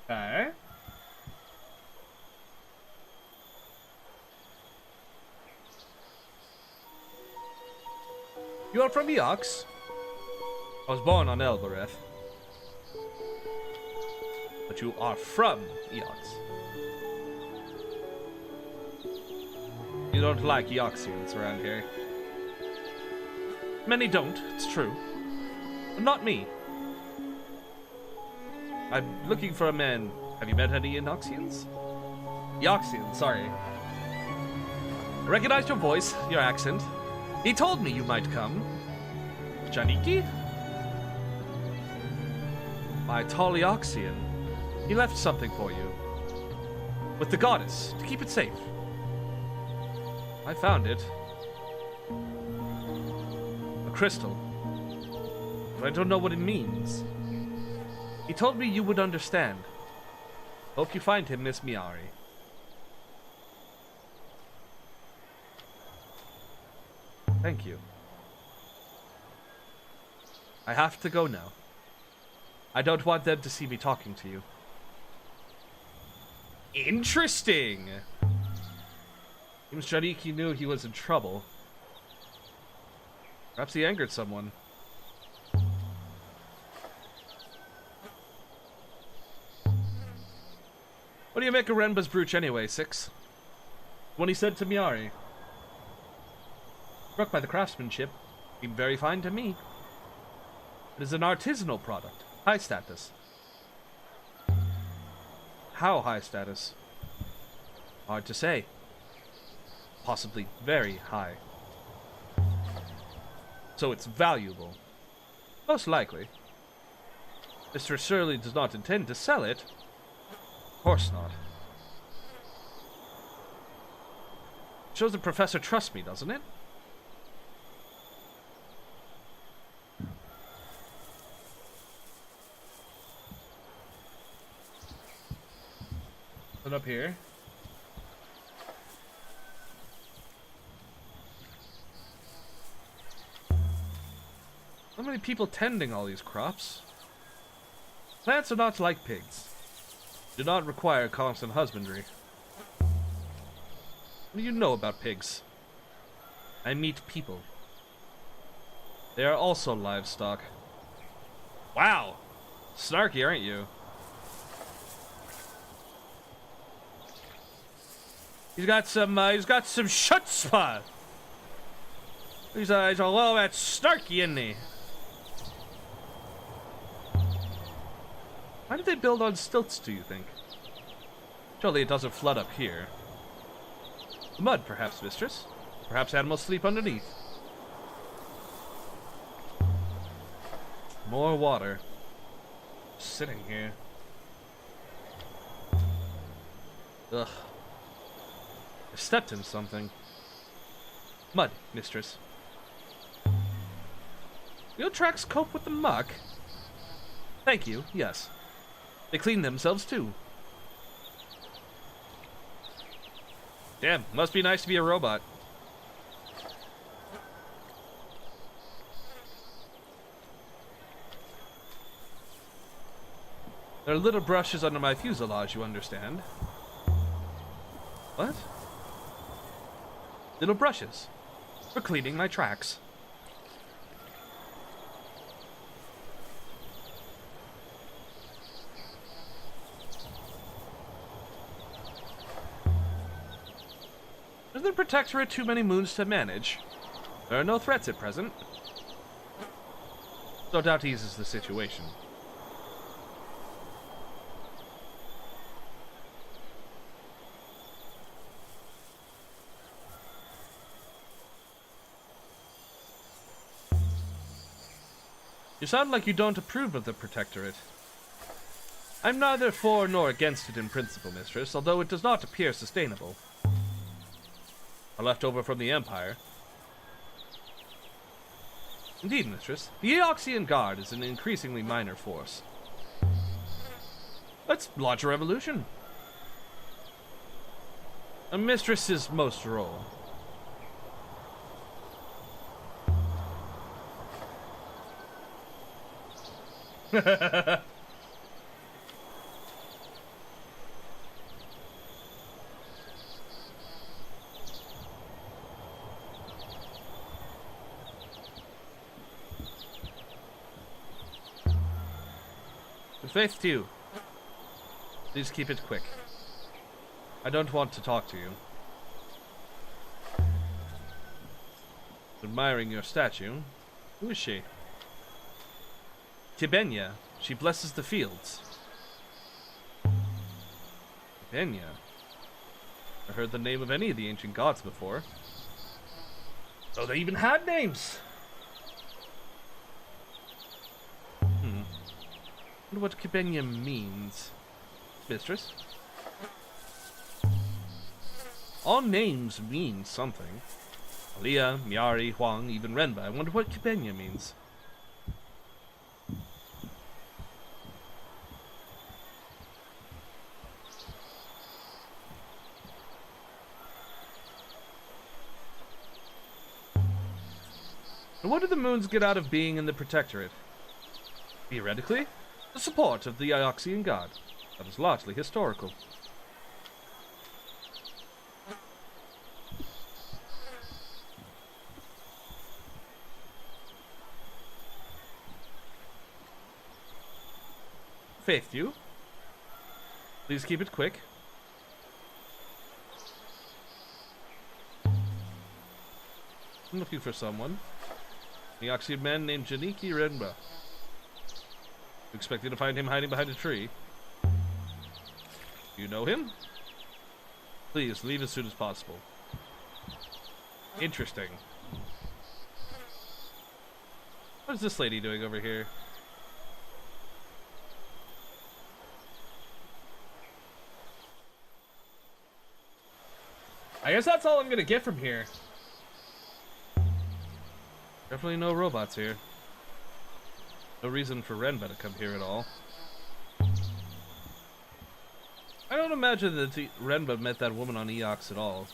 Okay. You are from Eox? I was born on Elbereth. But you are from Eox. You don't like Eoxians around here. Many don't, it's true. But not me. I'm looking for a man. Have you met any Eoxians? Eoxians, sorry. I recognized your voice, your accent. He told me you might come. Janiki? My tall Eoxian. He left something for you. With the goddess, to keep it safe. I found it. A crystal. But I don't know what it means. He told me you would understand. Hope you find him, Miss Miari. Thank you. I have to go now. I don't want them to see me talking to you. Interesting! Seems Janiki knew he was in trouble. Perhaps he angered someone. What do you make of Renba's brooch anyway, Six? When he said to Miari. Struck by the craftsmanship, seemed very fine to me. It is an artisanal product, high status. How high status? Hard to say. Possibly very high. So it's valuable. Most likely. Mr. Shirley does not intend to sell it. Of course not. Shows the professor trusts me, doesn't it? Put up here. How many people tending all these crops? Plants are not like pigs. Do not require constant husbandry. What do you know about pigs? I meet people. They are also livestock. Wow! Snarky, aren't you? He's got some chutzpah. He's a little bit snarky, isn't he? Why did they build on stilts, do you think? Surely it doesn't flood up here. Mud, perhaps, mistress? Perhaps animals sleep underneath. More water. Just sitting here. Ugh. I stepped in something. Mud, mistress. Your tracks cope with the muck? Thank you, yes. They clean themselves too. Damn, must be nice to be a robot. There are little brushes under my fuselage, you understand. What? Little brushes. For cleaning my tracks. Is the Protectorate too many moons to manage? There are no threats at present. No doubt eases the situation. You sound like you don't approve of the Protectorate. I'm neither for nor against it in principle, mistress, although it does not appear sustainable. Are left over from the Empire. Indeed, mistress. The Eoxian Guard is an increasingly minor force. Let's launch a revolution. A mistress's most role. With faith to you. Please keep it quick. I don't want to talk to you. Admiring your statue. Who is she? Tibenya. She blesses the fields. Tibenya. I heard the name of any of the ancient gods before. Oh, they even had names! I wonder what Kibenya means. Mistress? All names mean something. Alia, Miari, Huang, even Renba. I wonder what Kibenya means. And what do the moons get out of being in the Protectorate? Theoretically, the support of the Ioxian god. That is largely historical. Faith you. Please keep it quick. I'm looking for someone. The Ioxian man named Janiki Renba. Expecting to find him hiding behind a tree. You know him? Please, leave as soon as possible. Interesting. What is this lady doing over here? I guess that's all I'm gonna get from here. Definitely no robots here. No reason for Renba to come here at all. I don't imagine that Renba met that woman on Eox at all.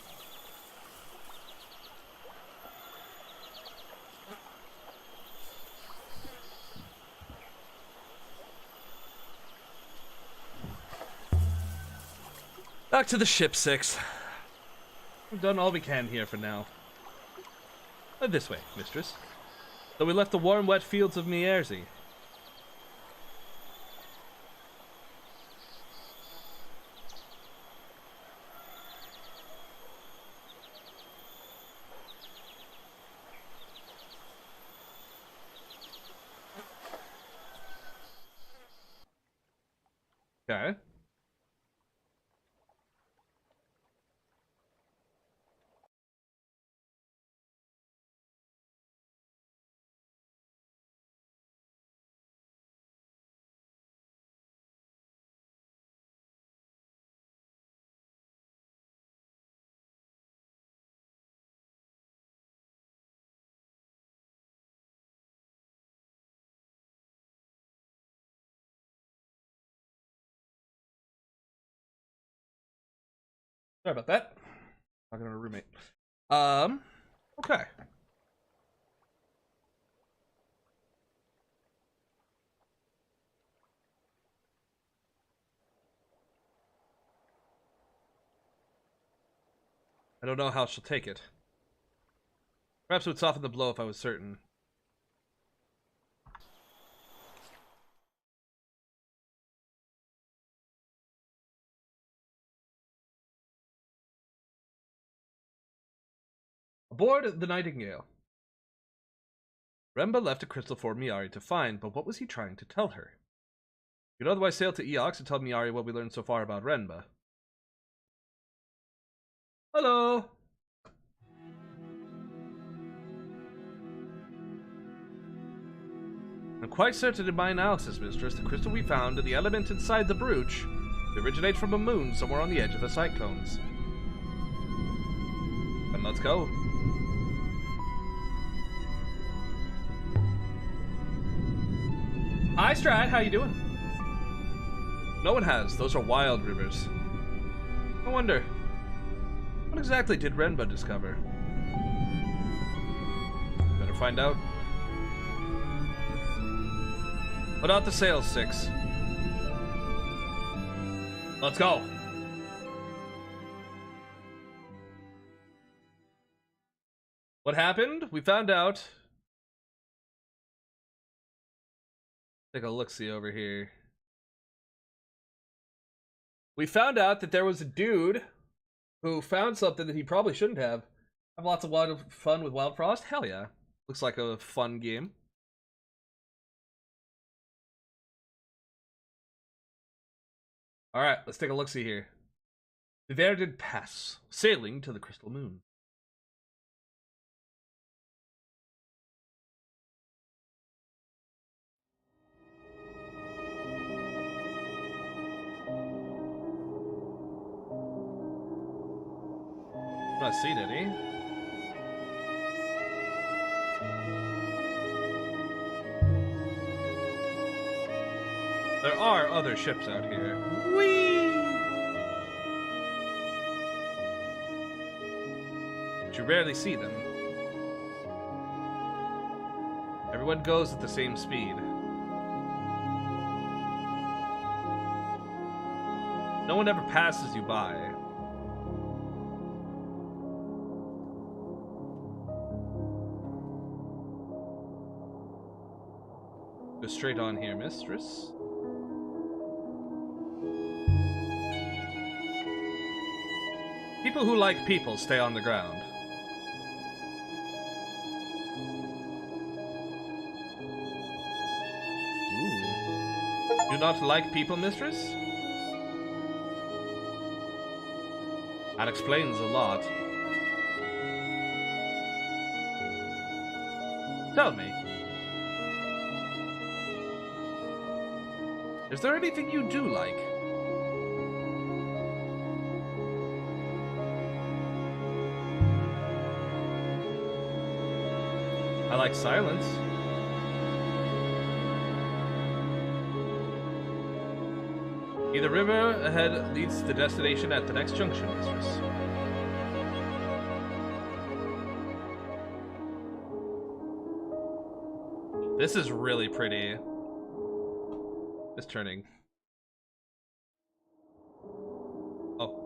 Back to the ship, 6. We've done all we can here for now. This way, mistress. So we left the warm, wet fields of Mierzi. Okay. Sorry about that. Talking to a roommate. Okay. I don't know how she'll take it. Perhaps it would soften the blow if I was certain. Aboard the Nightingale. Remba left a crystal for Miari to find, but what was he trying to tell her? We could otherwise sail to Eox and tell Miari what we learned so far about Renba. Hello! I'm quite certain in my analysis, mistress, the crystal we found and the element inside the brooch originate from a moon somewhere on the edge of the cyclones. Then let's go. Hi, Strat. How you doing? No one has. Those are wild rumors. I wonder, what exactly did Renba discover? Better find out. Put out the sails, 6. Let's go. What happened? We found out. Take a look-see over here. We found out that there was a dude who found something that he probably shouldn't have Have lots of fun with Wild Frost? Hell yeah. Looks like a fun game. Alright, let's take a look-see here. The Verdant Pass, sailing to the Crystal Moon. I'm not seeing any. There are other ships out here. Whee! But you rarely see them. Everyone goes at the same speed. No one ever passes you by. Go straight on here, mistress. People who like people stay on the ground. Ooh. Do not like people, mistress? That explains a lot. Tell me. Is there anything you do like? I like silence. Either river ahead leads to the destination at the next junction, mistress. This is really pretty. Just turning. Oh.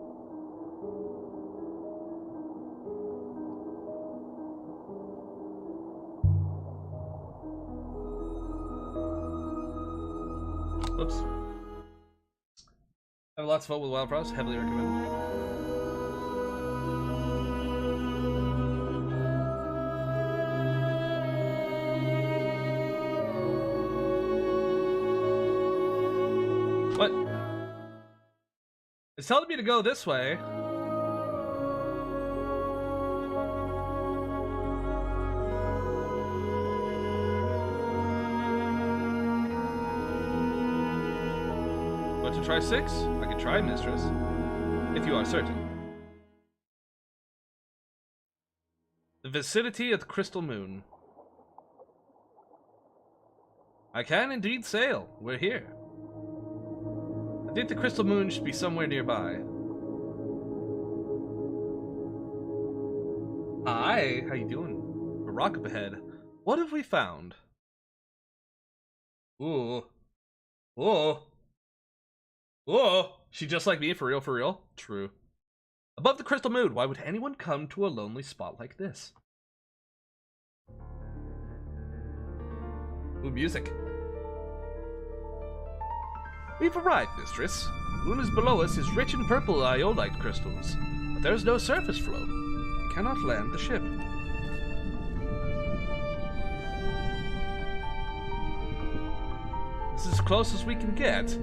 Oops. Have lots of fun with Wild Frost. Heavily recommend. What? It's telling me to go this way. Want to try 6? I can try, mistress. If you are certain. The vicinity of the Crystal Moon. I can indeed sail. We're here. I think the Crystal Moon should be somewhere nearby. Hi, how you doing? A rock up ahead. What have we found? Ooh. Ooh. Ooh. She just like me, for real, for real? True. Above the Crystal Moon, why would anyone come to a lonely spot like this? Ooh, music. We've arrived, mistress. The moon is below us is rich in purple iolite crystals, but there is no surface flow. We cannot land the ship. This is as close as we can get.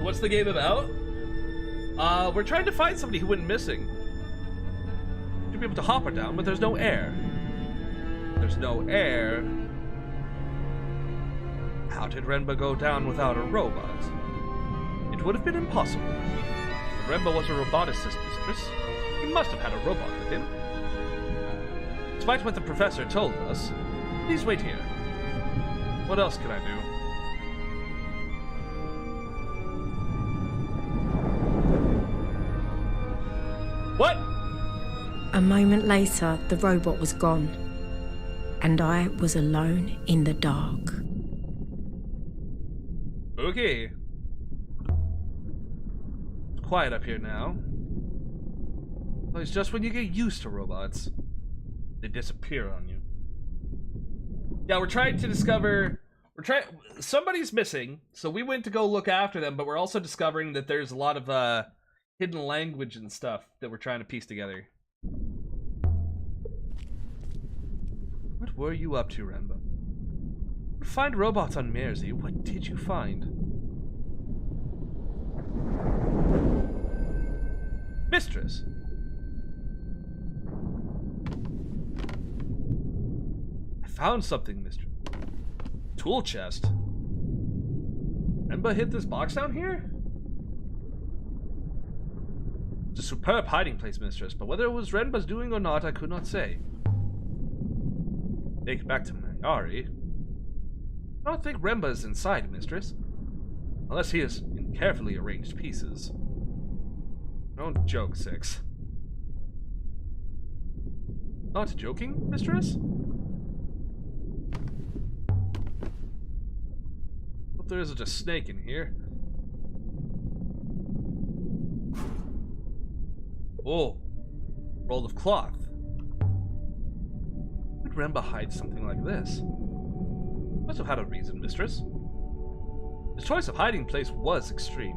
What's the game about? We're trying to find somebody who went missing. Should be able to hop her down, but there's no air. There's no air. How did Renba go down without a robot? It would have been impossible. If Renba was a roboticist mistress, he must have had a robot with him. Despite what the professor told us, please wait here. What else can I do? What? A moment later, the robot was gone, and I was alone in the dark. Okay. It's quiet up here now. Well, it's just when you get used to robots, they disappear on you. Yeah, we're trying to discover... Somebody's missing, so we went to go look after them, but we're also discovering that there's a lot of, hidden language and stuff that we're trying to piece together. What were you up to, Remba? Find robots on Mersey. What did you find? Mistress! I found something, mistress. Tool chest. Remba hid this box down here? It's a superb hiding place, mistress, but whether it was Renba's doing or not, I could not say. Take it back to Mayari. I don't think Remba is inside, mistress. Unless he is in carefully arranged pieces. Don't joke, Six. Not joking, mistress? Hope there isn't a snake in here. Oh, roll of cloth. Why would Remba hide something like this? Must have had a reason, mistress. His choice of hiding place was extreme.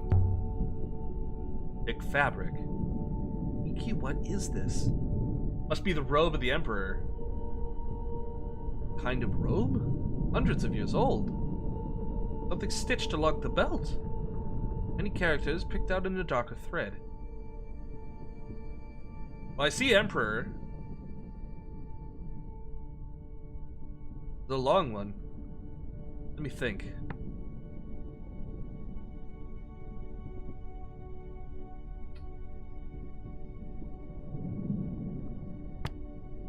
Thick fabric. Iki, what is this? Must be the robe of the Emperor. Kind of robe? Hundreds of years old. Something stitched along the belt. Many characters picked out in a darker thread. Well, I see Emperor. The long one. Let me think.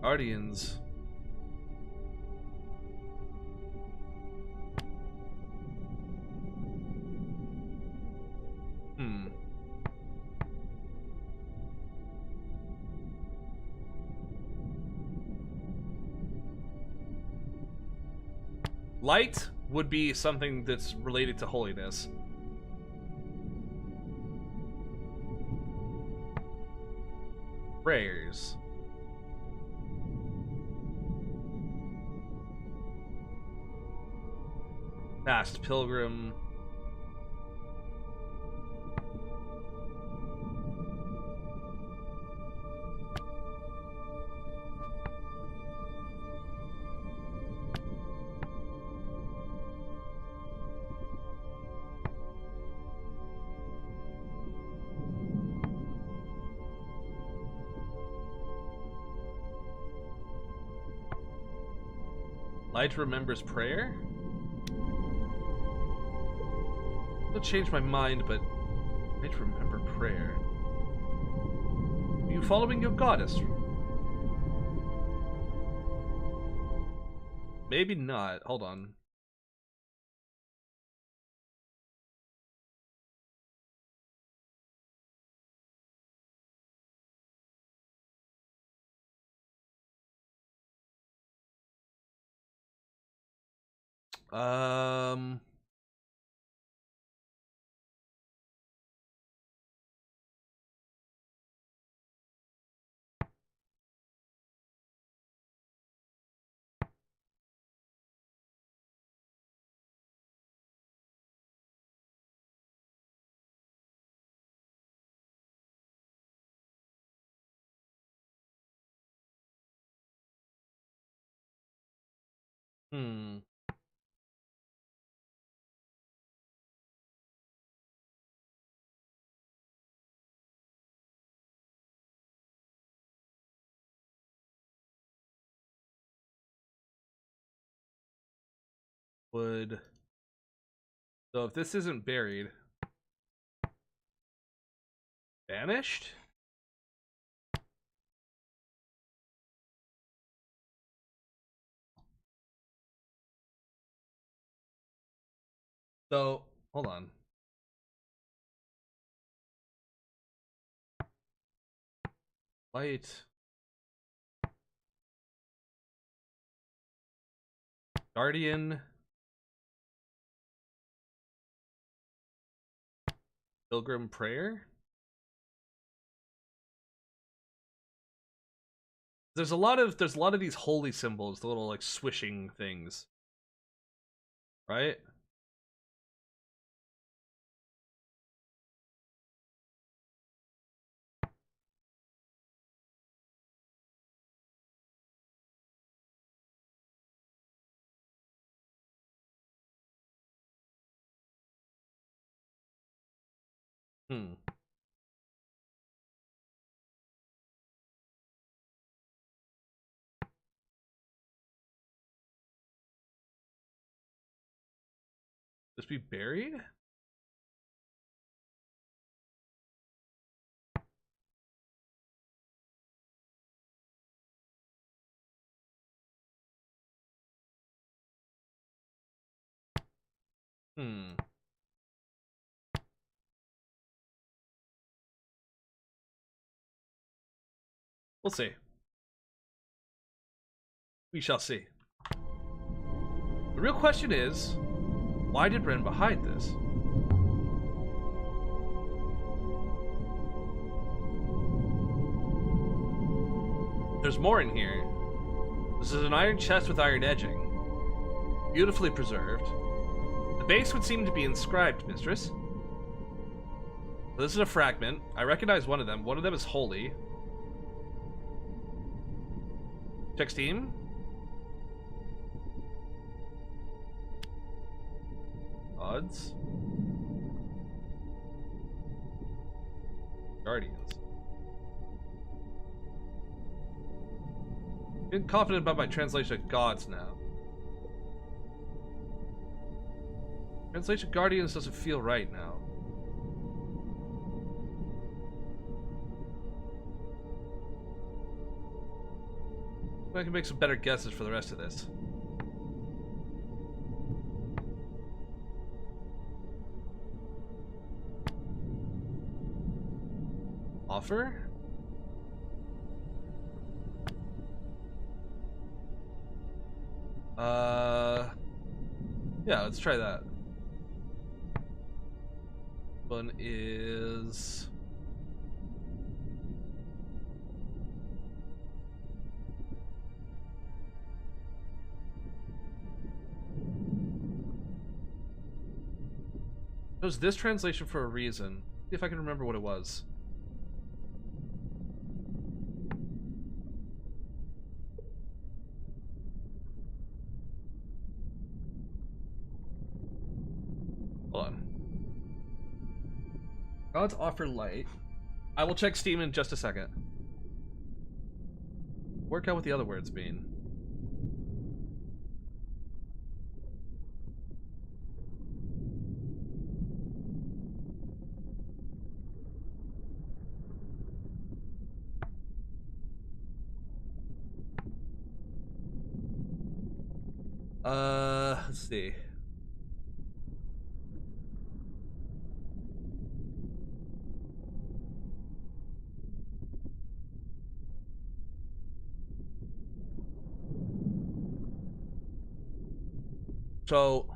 Guardians. Light would be something that's related to holiness. Prayers. Past pilgrim. Light remembers prayer? I'll change my mind, but Light remember prayer. Are you following your goddess? Maybe not. Hold on. Would... So if this isn't buried... Vanished? So, hold on. Light. Guardian. Pilgrim prayer? There's a lot of these holy symbols, the little like swishing things. Right? Hmm. Just be buried? Hmm. We'll see. We shall see. The real question is, why did Ren hide this? There's more in here. This is an iron chest with iron edging. Beautifully preserved. The base would seem to be inscribed, mistress. This is a fragment. I recognize one of them. One of them is holy. Check Steam. Odds. Guardians. I'm confident about my translation of gods now. Translation Guardians doesn't feel right now. I can make some better guesses for the rest of this. Offer? Yeah, let's try that. One is... It was this translation for a reason. See if I can remember what it was. Hold on. Gods offer light. I will check Steam in just a second. Work out what the other words mean. Let's see. So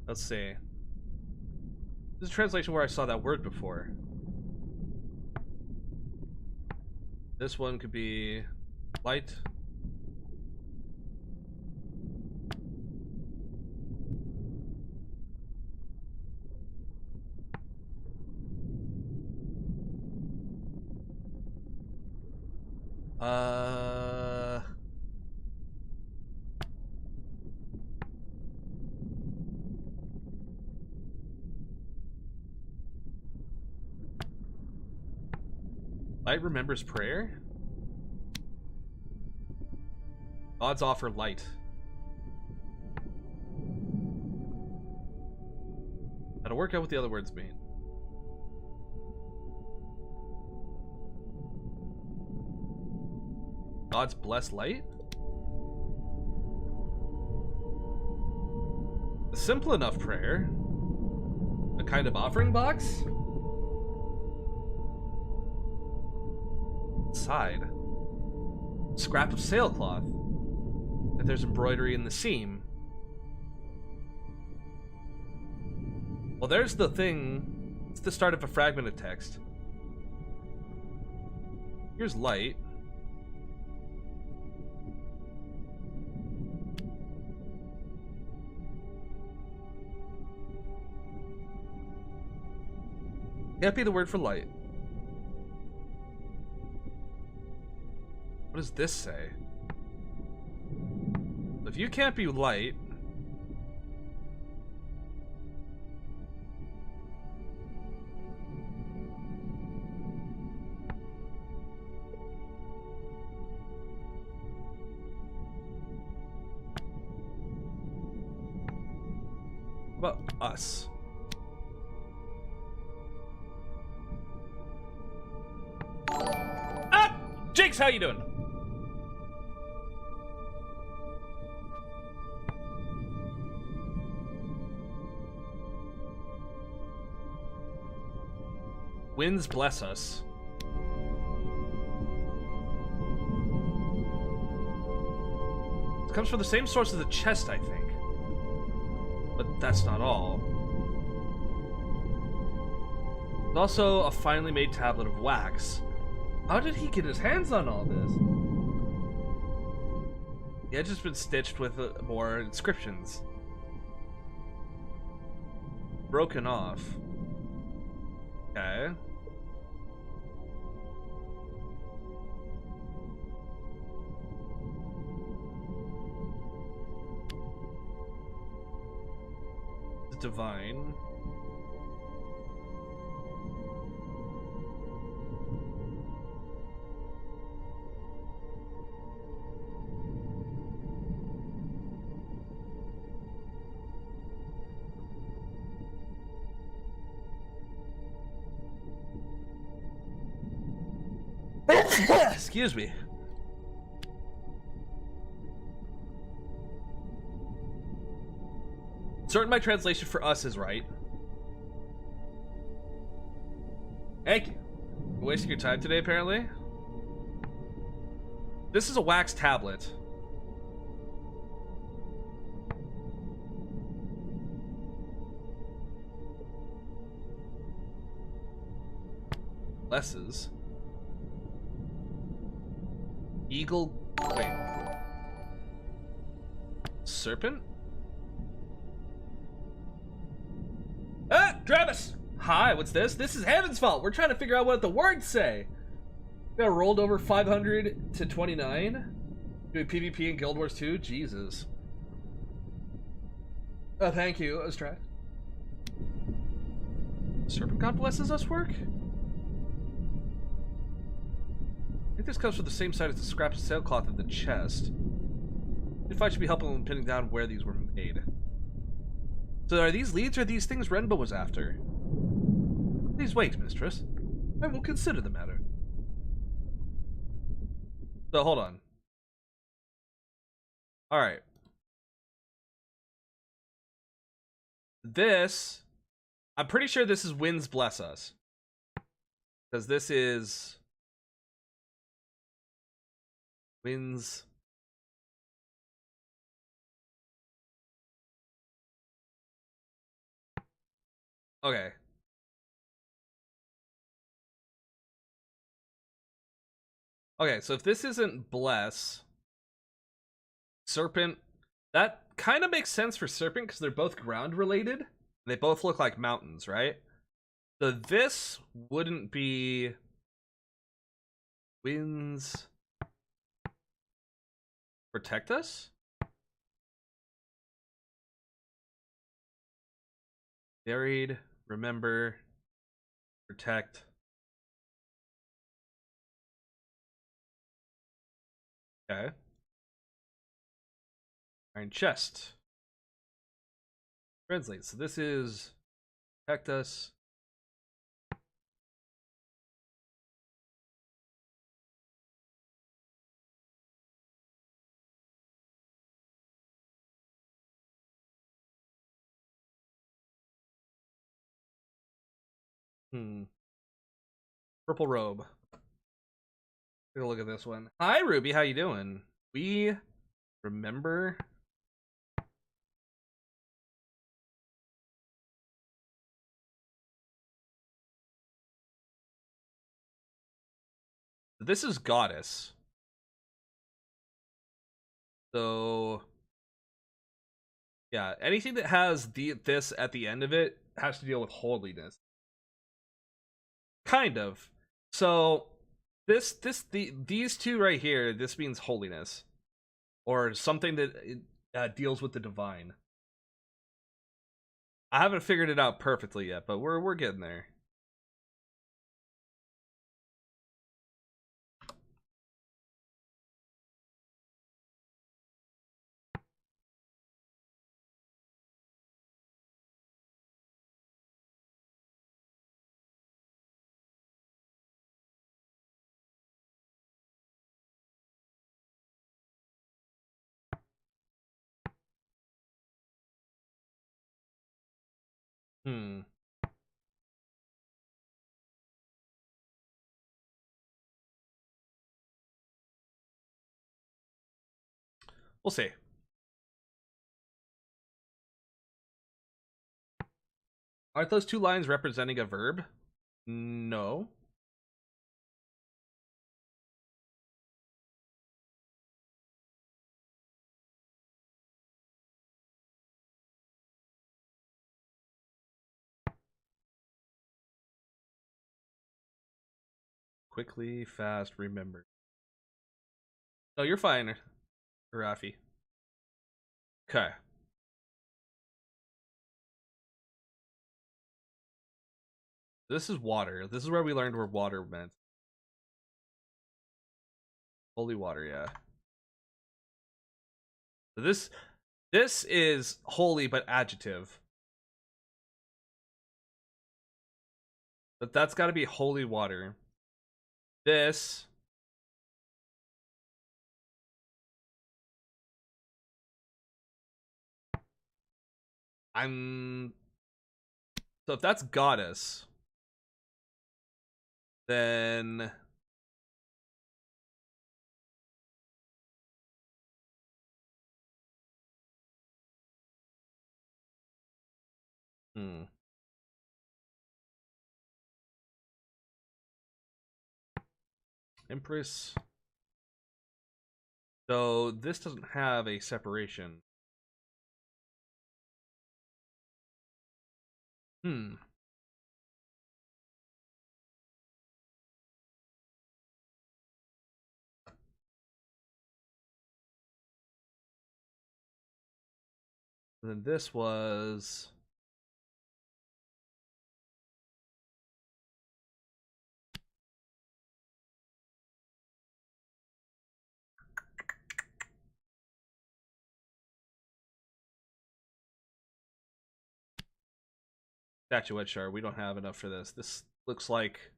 let's see. This is a translation where I saw that word before. This one could be light. Light remembers prayer? Gods offer light. How to work out what the other words mean. Gods bless light? A simple enough prayer. A kind of offering box? Side. Scrap of sailcloth. If there's embroidery in the seam. Well, there's the thing. It's the start of a fragment of text. Here's light. Can't be the word for light. What does this say? If you can't be light... What about us? Ah! Jinx, how you doing? Winds bless us. It comes from the same source as the chest, I think. But that's not all. There's also a finely made tablet of wax. How did he get his hands on all this? The edge has been stitched with more inscriptions. Broken off. Okay. Divine. Excuse me. Certain my translation for us is right. Thank you. You're wasting your time today, apparently. This is a wax tablet. Blesses. Eagle. Wait. Serpent? Ah! Travis! Hi, what's this? This is Heaven's fault. We're trying to figure out what the words say. We got rolled over 500 to 29. Doing PvP in Guild Wars 2? Jesus. Oh, thank you. I was trying. Serpent God blesses us work? I think this comes from the same side as the scrap sailcloth in the chest. If I should be helping them pinning down where these were made. So are these leads or these things Renbo was after? Please wait, mistress. I will consider the matter. So hold on. Alright. This, I'm pretty sure this is Winds Bless Us. Because this is Winds. Okay. Okay, so if this isn't Bless, Serpent, that kind of makes sense for Serpent because they're both ground related. They both look like mountains, right? So this wouldn't be Winds Protect Us? Buried, remember, protect. Okay. Iron chest. Translate. So this is protect us. Purple robe. Take a look at this one. Hi, Ruby. How you doing? We remember. This is goddess. So yeah, anything that has this at the end of it has to deal with holiness. Kind of. So these two right here, this means holiness. Or something that deals with the divine. I haven't figured it out perfectly yet, but we're getting there. Hmm. We'll see. Aren't those two lines representing a verb? No. Quickly, fast, remember. No, you're fine, Rafi. Okay. This is water. This is where we learned where water meant. Holy water, yeah. This is holy but adjective. But that's got to be holy water. This so if that's goddess, then Empress. So this doesn't have a separation. And then this was statuette shard. We don't have enough for this. This looks like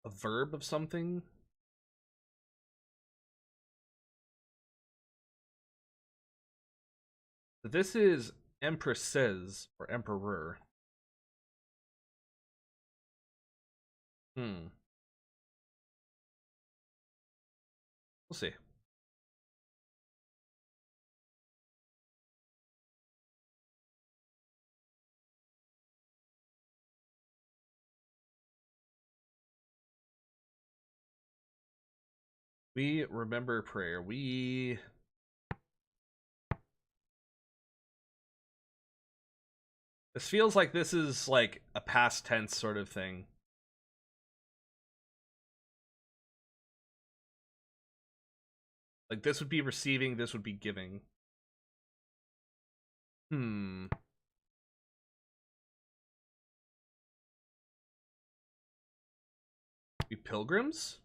a verb of something. This is empresses or emperor. We'll see. We remember prayer. This feels like this is like a past tense sort of thing. Like this would be receiving, this would be giving. Be pilgrims?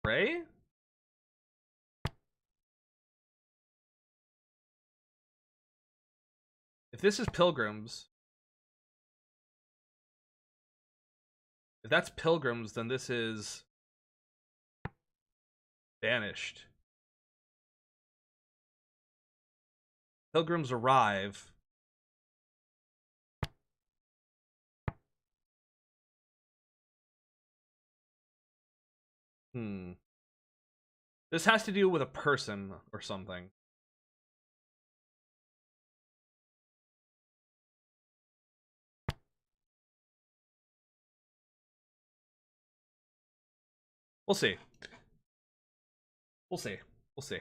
Pray? If this is pilgrims, if that's pilgrims, then this is banished. Pilgrims arrive. This has to do with a person or something. We'll see. We'll see. We'll see.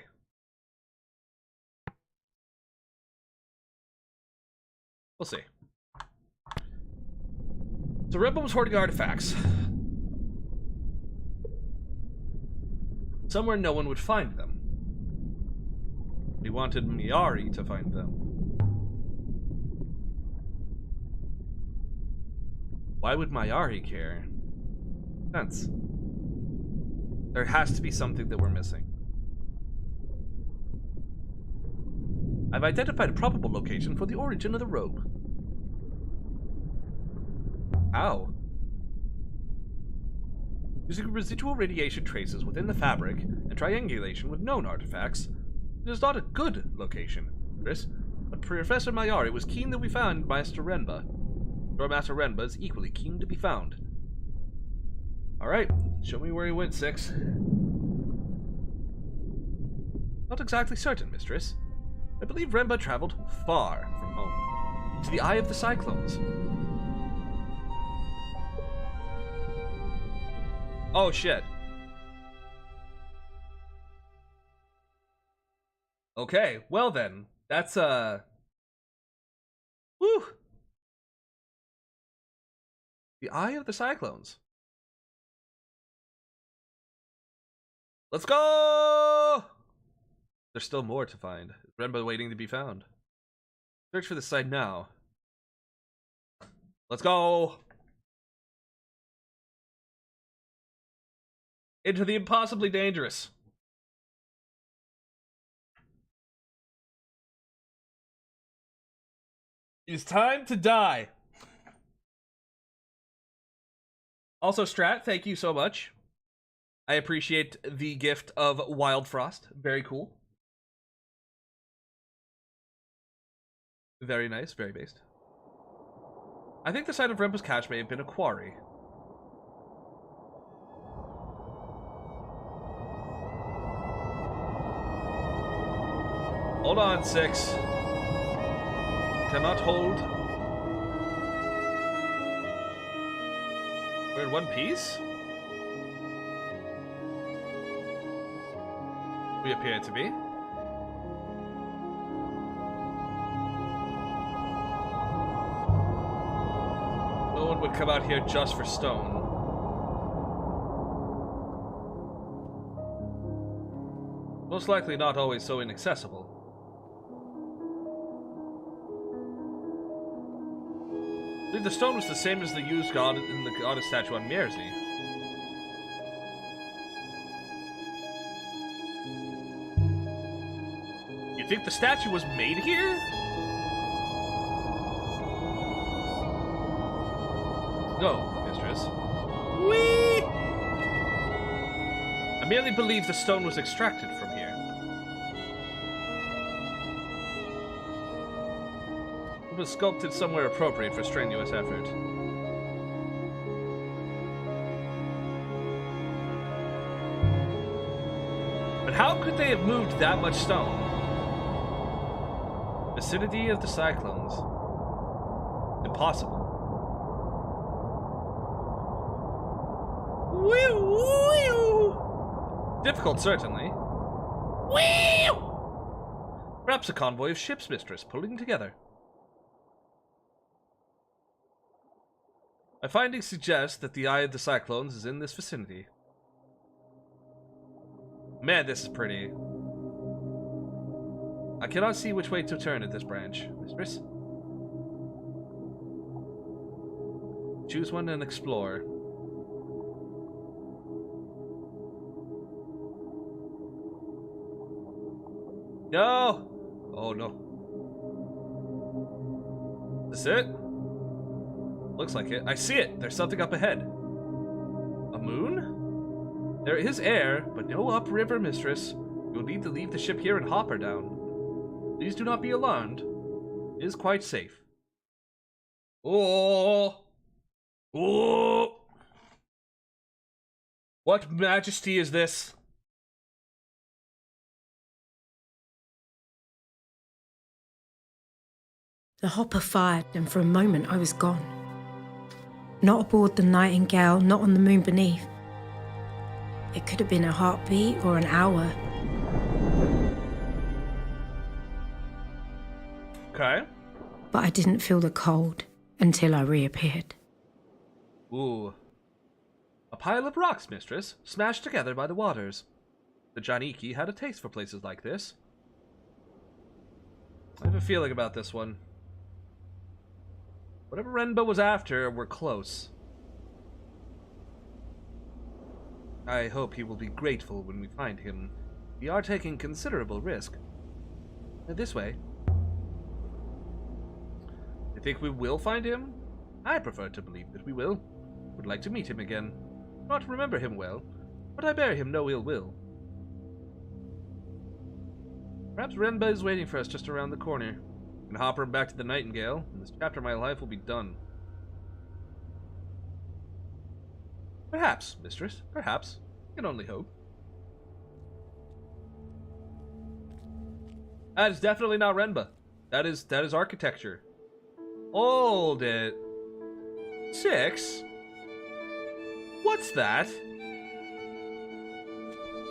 We'll see. So Red Bull was hoarding artifacts. Somewhere no one would find them. We wanted Miari to find them. Why would Miari care? Sense. There has to be something that we're missing. I've identified a probable location for the origin of the robe. How? Using residual radiation traces within the fabric and triangulation with known artifacts, it is not a good location, Chris, but Professor Mayari was keen that we found Master Renba. Or Master Renba is equally keen to be found. Alright, show me where he went, 6. Not exactly certain, mistress. I believe Renba traveled far from home, to the eye of the cyclones. Oh shit. Okay, well then, that's woo! The eye of the cyclones. Let's go! There's still more to find. Renba waiting to be found. Search for the site now. Let's go! Into the impossibly dangerous. It's time to die. Also, Strat, thank you so much. I appreciate the gift of Wild Frost. Very cool. Very nice, very based. I think the site of Renba's cache may have been a quarry. Hold on, 6. Cannot hold. We're in one piece? We appear to be. No one would come out here just for stone. Most likely not always so inaccessible. I believe the stone was the same as the used god in the goddess statue on Mierzy. You think the statue was made here? No, mistress. Whee! I merely believe the stone was extracted from here. It was sculpted somewhere appropriate for strenuous effort. But how could they have moved that much stone? Vicinity of the cyclones. Impossible. Difficult, certainly. Perhaps a convoy of ships, mistress, pulling together. My findings suggest that the Eye of the Cyclones is in this vicinity. Man, this is pretty. I cannot see which way to turn at this branch, mistress. Choose one and explore. No! Oh no. Is this it? Looks like it. I see it! There's something up ahead. A moon? There is air, but no upriver, mistress. You'll need to leave the ship here and hop her down. Please do not be alarmed. It is quite safe. Oh! Oh! What majesty is this? The hopper fired, and for a moment I was gone. Not aboard the Nightingale, not on the moon beneath. It could have been a heartbeat or an hour. Okay. But I didn't feel the cold until I reappeared. Ooh. A pile of rocks, mistress, smashed together by the waters. The Janiki had a taste for places like this. I have a feeling about this one. Whatever Renba was after, we're close. I hope he will be grateful when we find him. We are taking considerable risk. This way. I think we will find him? I prefer to believe that we will. Would like to meet him again. Not remember him well, but I bear him no ill will. Perhaps Renba is waiting for us just around the corner. I can hop her back to the Nightingale, and this chapter of my life will be done. Perhaps, mistress, perhaps. I can only hope. That is definitely not Renba. That is architecture. Hold it. 6? What's that?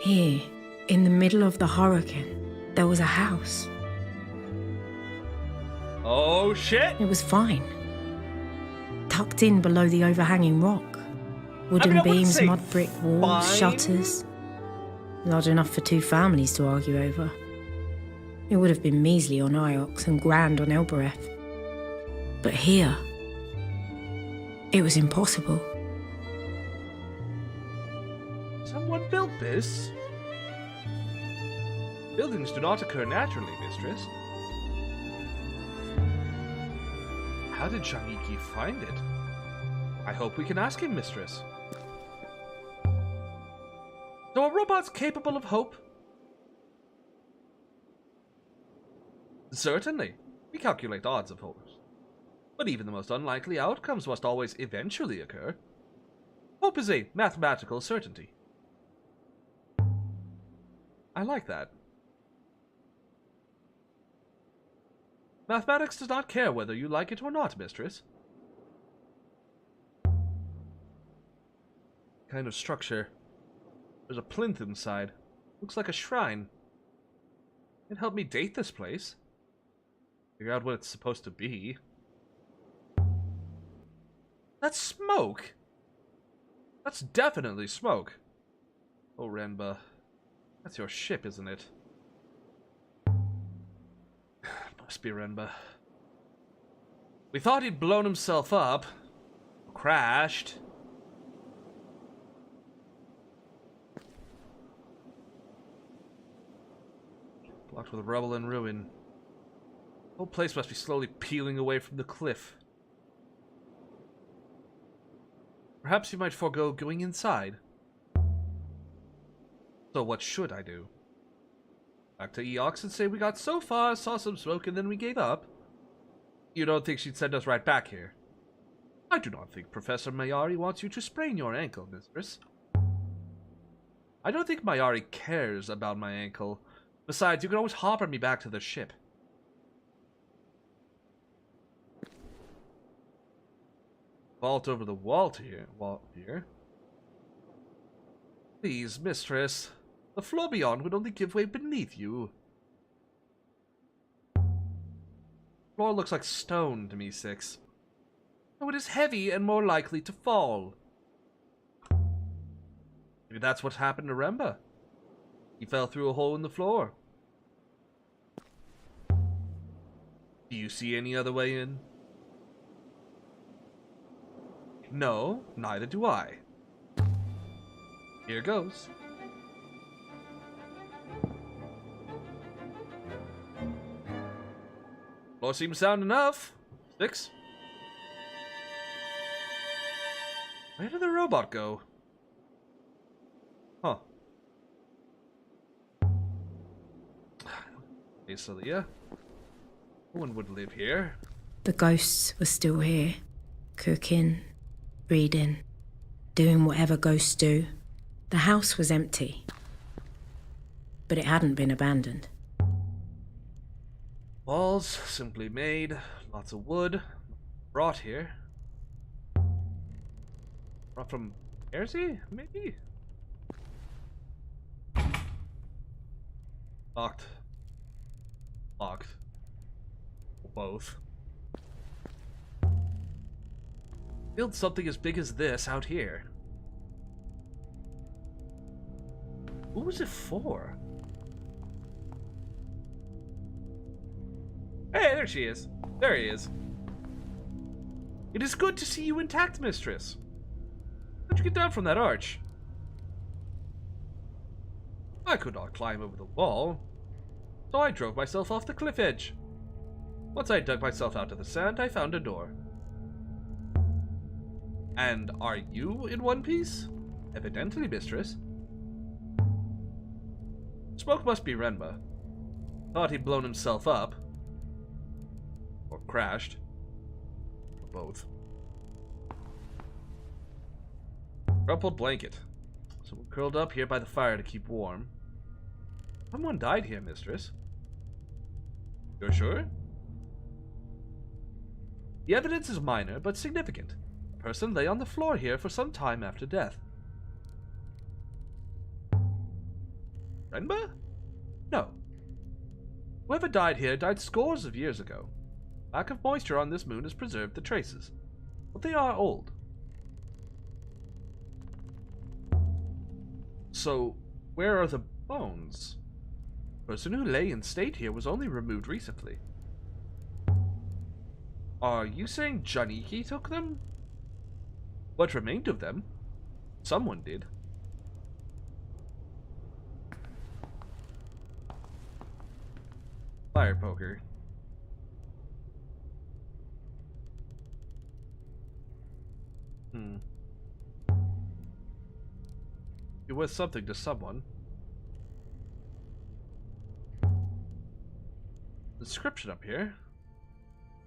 Here, in the middle of the hurricane, there was a house. Oh shit! It was fine. Tucked in below the overhanging rock. Wooden I wouldn't beams, say mud brick walls, fine. shutters. Large enough for 2 families to argue over. It would have been measly on Iox and grand on Elbereth. But here, it was impossible. Someone built this? Buildings do not occur naturally, mistress. How did Shangiki find it? I hope we can ask him, mistress. So are robots capable of hope? Certainly. We calculate odds, of course. But even the most unlikely outcomes must always eventually occur. Hope is a mathematical certainty. I like that. Mathematics does not care whether you like it or not, mistress. Kind of structure. There's a plinth inside. Looks like a shrine. It helped me date this place. Figure out what it's supposed to be. That's smoke! That's definitely smoke. Oh, Renba. That's your ship, isn't it? Must be Renba. We thought he'd blown himself up. Crashed. Blocked with rubble and ruin. The whole place must be slowly peeling away from the cliff. Perhaps you might forego going inside. So what should I do? Back to Eox and say we got so far, saw some smoke, and then we gave up? You don't think she'd send us right back here? I do not think Professor Mayari wants you to sprain your ankle, mistress. I don't think Mayari cares about my ankle. Besides, you can always hopper me back to the ship. Vault over the wall here. Please, mistress. The floor beyond would only give way beneath you. Floor looks like stone to me, 6. So it is heavy and more likely to fall. Maybe that's what happened to Remba. He fell through a hole in the floor. Do you see any other way in? No, neither do I. Here goes. Floor seems sound enough. 6. Where did the robot go? Huh. Hey, Celia. No one would live here. The ghosts were still here, cooking, reading, doing whatever ghosts do. The house was empty, but it hadn't been abandoned. Walls simply made, lots of wood, brought here. Brought from Jersey, maybe? Locked. Locked. Both. Build something as big as this out here. Who was it for? Hey, there she is. There he is. It is good to see you intact, mistress. How'd you get down from that arch? I could not climb over the wall, so I drove myself off the cliff edge. Once I dug myself out of the sand, I found a door. And are you in one piece? Evidently, mistress. Smoke must be Renba. Thought he'd blown himself up. Or crashed. Or both. Rumpled blanket. Someone curled up here by the fire to keep warm. Someone died here, mistress. You're sure? The evidence is minor, but significant. A person lay on the floor here for some time after death. Renba? No. Whoever died here died scores of years ago. Lack of moisture on this moon has preserved the traces, but they are old. So, where are the bones? The person who lay in state here was only removed recently. Are you saying Janiki took them? What remained of them? Someone did. Fire poker. It was something to someone. Inscription up here.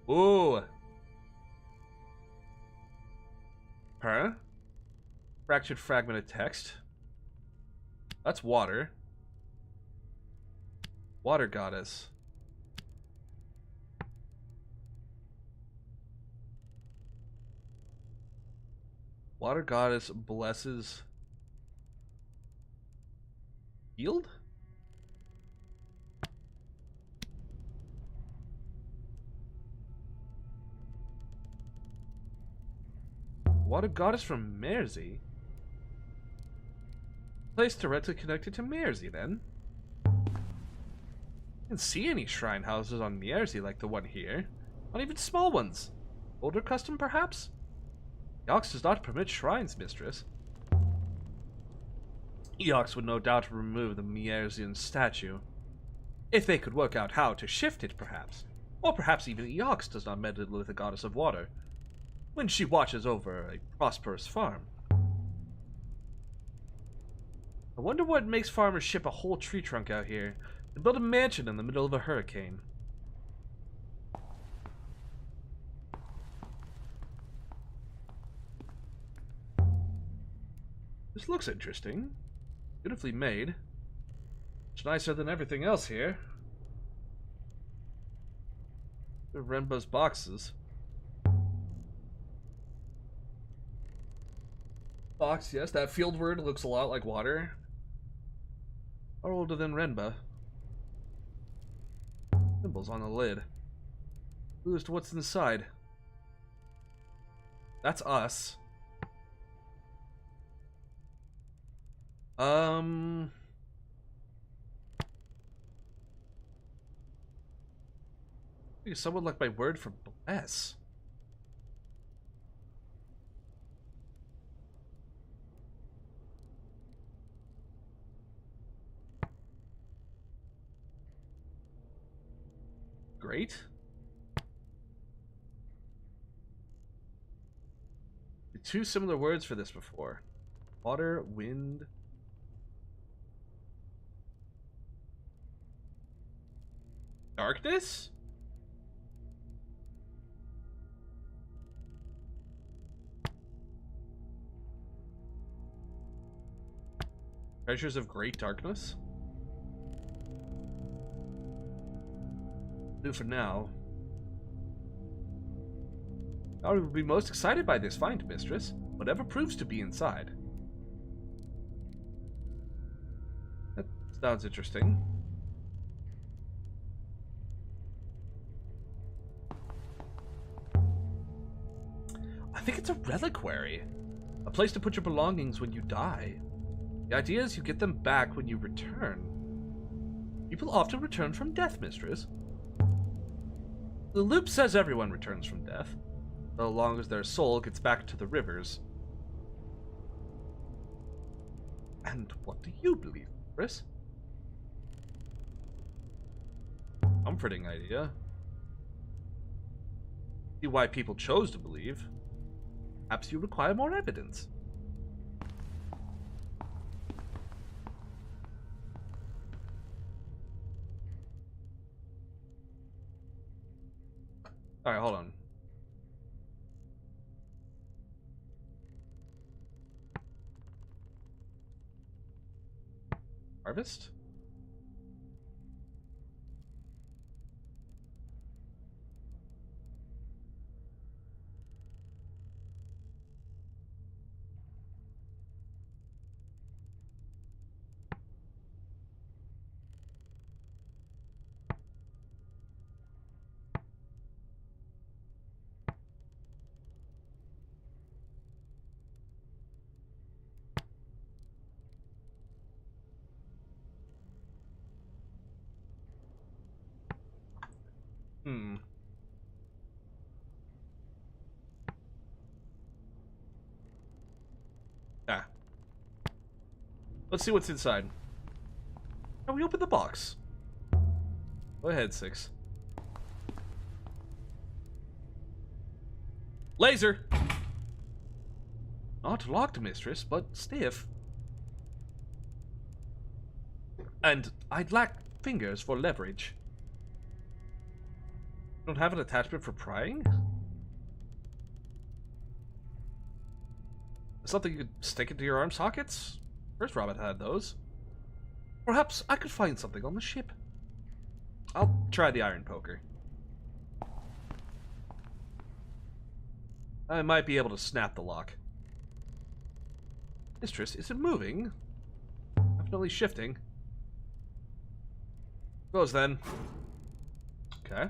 Ooh. Huh? Fractured fragment of text. That's water. Water goddess. Water goddess blesses field? Water goddess from Mersey? Place directly connected to Mersey, then? I didn't see any shrine houses on Mersey like the one here. Not even small ones. Older custom, perhaps? Eox does not permit shrines, mistress. Eox would no doubt remove the Mierzian statue. If they could work out how to shift it, perhaps. Or perhaps even Eox does not meddle with the goddess of water, when she watches over a prosperous farm. I wonder what makes farmers ship a whole tree trunk out here to build a mansion in the middle of a hurricane. This looks interesting. Beautifully made. Much nicer than everything else here. The Renba's boxes. Box, yes, that field word looks a lot like water. Far older than Renba. Symbols on the lid. Clues to what's inside. That's us. Someone like my word for bless. Great. Two similar words for this before. Water, wind. Darkness? Treasures of Great Darkness? Do for now. I would be most excited by this find, mistress. Whatever proves to be inside. That sounds interesting. I think it's a reliquary. A place to put your belongings when you die. The idea is you get them back when you return. People often return from death, mistress. The loop says everyone returns from death, so long as their soul gets back to the rivers. And what do you believe, Chris? Comforting idea. See why people chose to believe. Perhaps you require more evidence. Alright, hold on. Harvest? Hmm. Ah. Let's see what's inside. Now we open the box. Go ahead, 6. Laser! Not locked, mistress, but stiff. And I'd lack fingers for leverage. Don't have an attachment for prying? Something you could stick into your arm sockets? First Robin had those. Perhaps I could find something on the ship. I'll try the iron poker. I might be able to snap the lock. Mistress, is it moving? Definitely shifting. Goes then. Okay.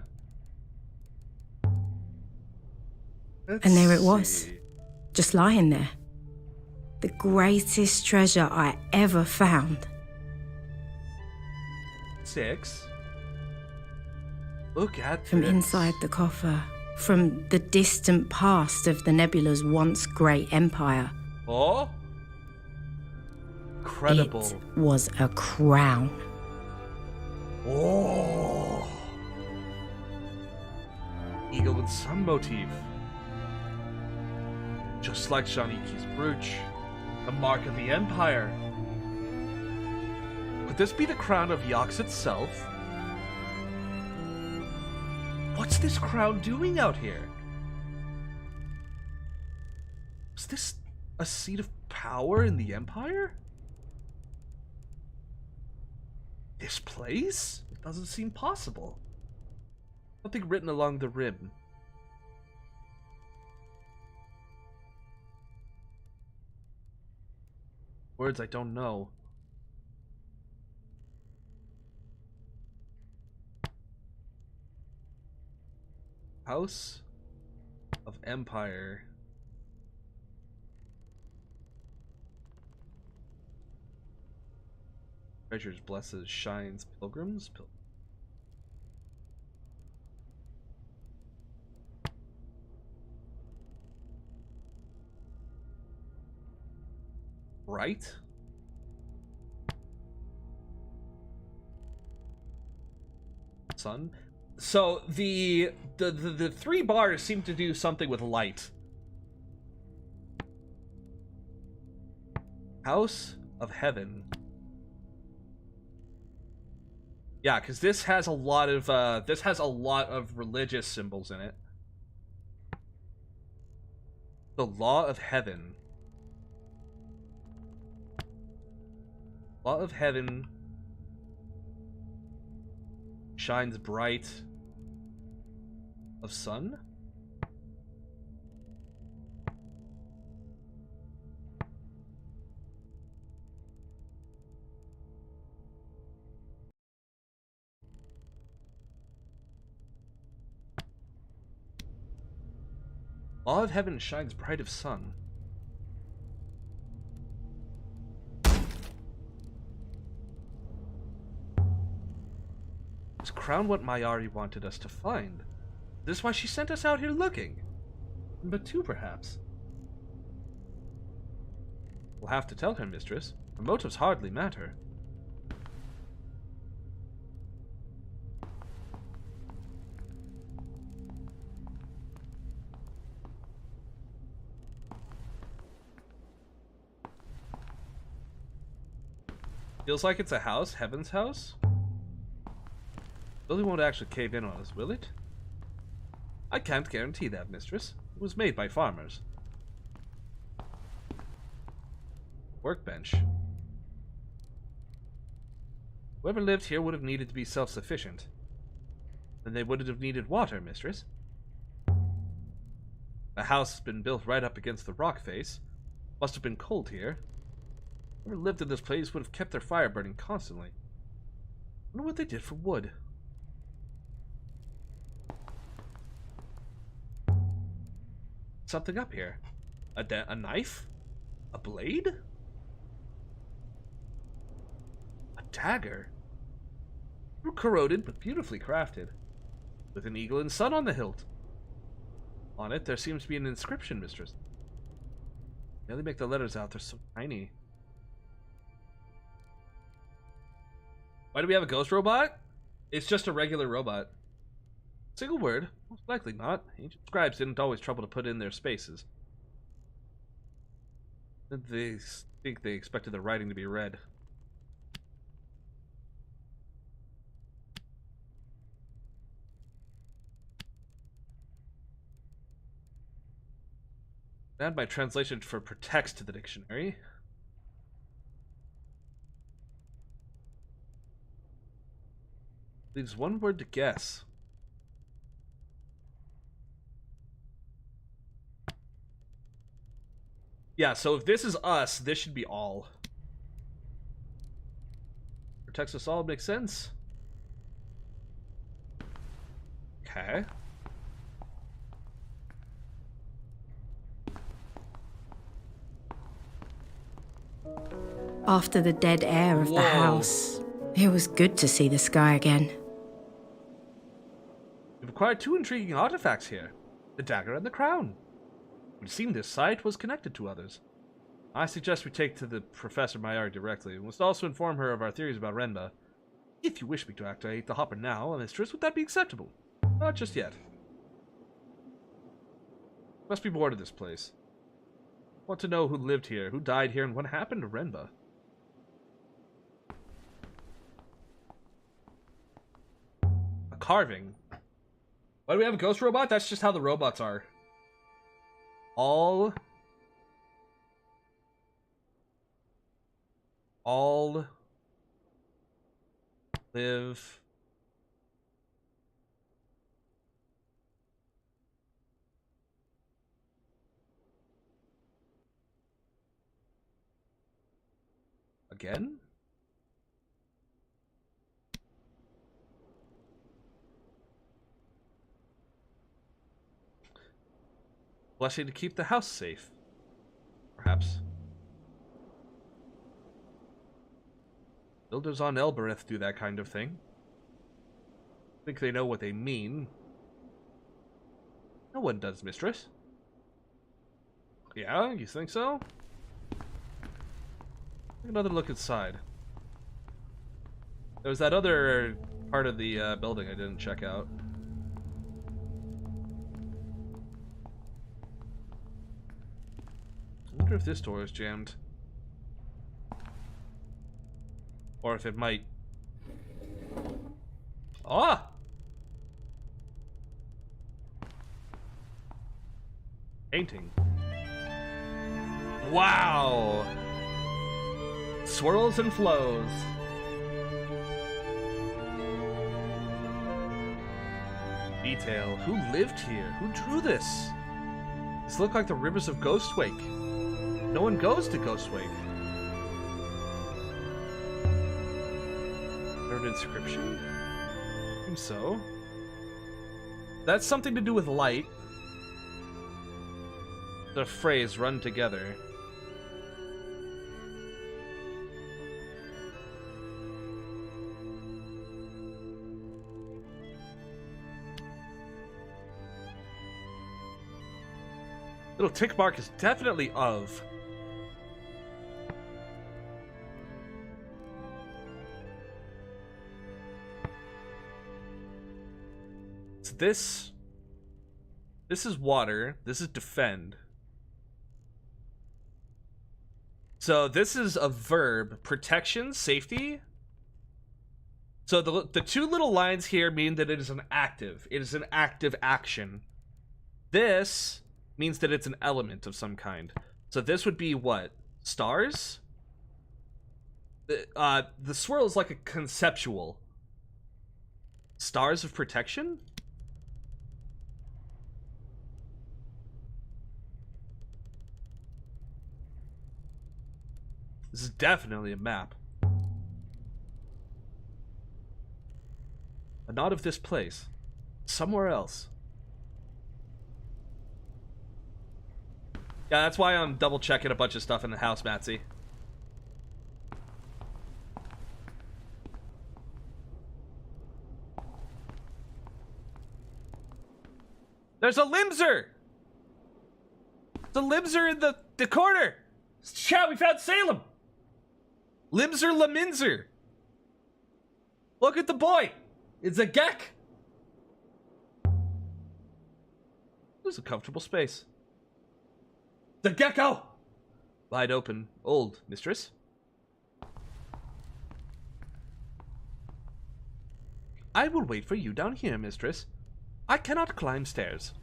And there it was, just lying there. The greatest treasure I ever found. 6. Look at From this. inside the coffer, from the distant past of the nebula's once great empire. Oh? Incredible. It was a crown. Oh. Eagle and sun motif. Just like Shaniki's brooch. The mark of the Empire. Could this be the crown of Yox itself? What's this crown doing out here? Is this a seat of power in the Empire? This place? It doesn't seem possible. Something written along the rim. Words I don't know. House of Empire. Treasures, blesses, shines, pilgrims. Right? Sun. So the 3 bars seem to do something with light. House of Heaven. Yeah, because this has a lot of religious symbols in it. The Law of Heaven. Law of Heaven shines bright of sun. Law of Heaven shines bright of sun. Is crown what Mayari wanted us to find? This is why she sent us out here looking. But two, perhaps. We'll have to tell her, mistress. Her motives hardly matter. Feels like it's a house, Heaven's house. Building won't actually cave in on us, will it? I can't guarantee that, mistress. It was made by farmers. Workbench. Whoever lived here would have needed to be self-sufficient. Then they wouldn't have needed water, mistress. The house has been built right up against the rock face. Must have been cold here. Whoever lived in this place would have kept their fire burning constantly. I wonder what they did for wood. Something up here. A knife? A blade? A dagger? Corroded but beautifully crafted. With an eagle and sun on the hilt. On it there seems to be an inscription, mistress. Barely make the letters out, they're so tiny. Why do we have a ghost robot? It's just a regular robot. Single word? Most likely not. Ancient scribes didn't always trouble to put in their spaces. They think they expected the writing to be read. Add my translation for protects to the dictionary. Leaves one word to guess. Yeah, so if this is us, this should be all. Protects us all, makes sense. Okay. After the dead air of the house, it was good to see the sky again. We've acquired two intriguing artifacts here. The dagger and the crown. It would seem this site was connected to others. I suggest we take to the Professor Maillard directly. We must also inform her of our theories about Renba. If you wish me to activate the hopper now, mistress, would that be acceptable? Not just yet. Must be bored of this place. Want to know who lived here, who died here, and what happened to Renba. A carving. Why do we have a ghost robot? That's just how the robots are. All live again? Blessing to keep the house safe. Perhaps. Builders on Elbereth do that kind of thing. Think they know what they mean. No one does, mistress. Yeah, you think so? Take another look inside. There was that other part of the building I didn't check out. I wonder if this door is jammed. Or if it might... Ah! Painting. Wow! Swirls and flows. Detail. Who lived here? Who drew this? These look like the rivers of Ghostwake. No one goes to Ghostwake. An inscription? Seems so. That's something to do with light. The phrase run together. Little tick mark is definitely of. So this is water. This is defend. So this is a verb. Protection, safety. So the two little lines here mean that it is an active. It is an active action. This means that it's an element of some kind. So this would be what? Stars? The swirl is like a conceptual. Stars of protection? This is definitely a map. But not of this place. Somewhere else. Yeah, that's why I'm double checking a bunch of stuff in the house, Matsy. There's a Limser! The Limser in the corner! Chat, we found Salem! Limser Laminzer! Look at the boy! It's a Gek! This is a comfortable space. The gecko! Wide open. Old, mistress. I will wait for you down here, mistress. I cannot climb stairs.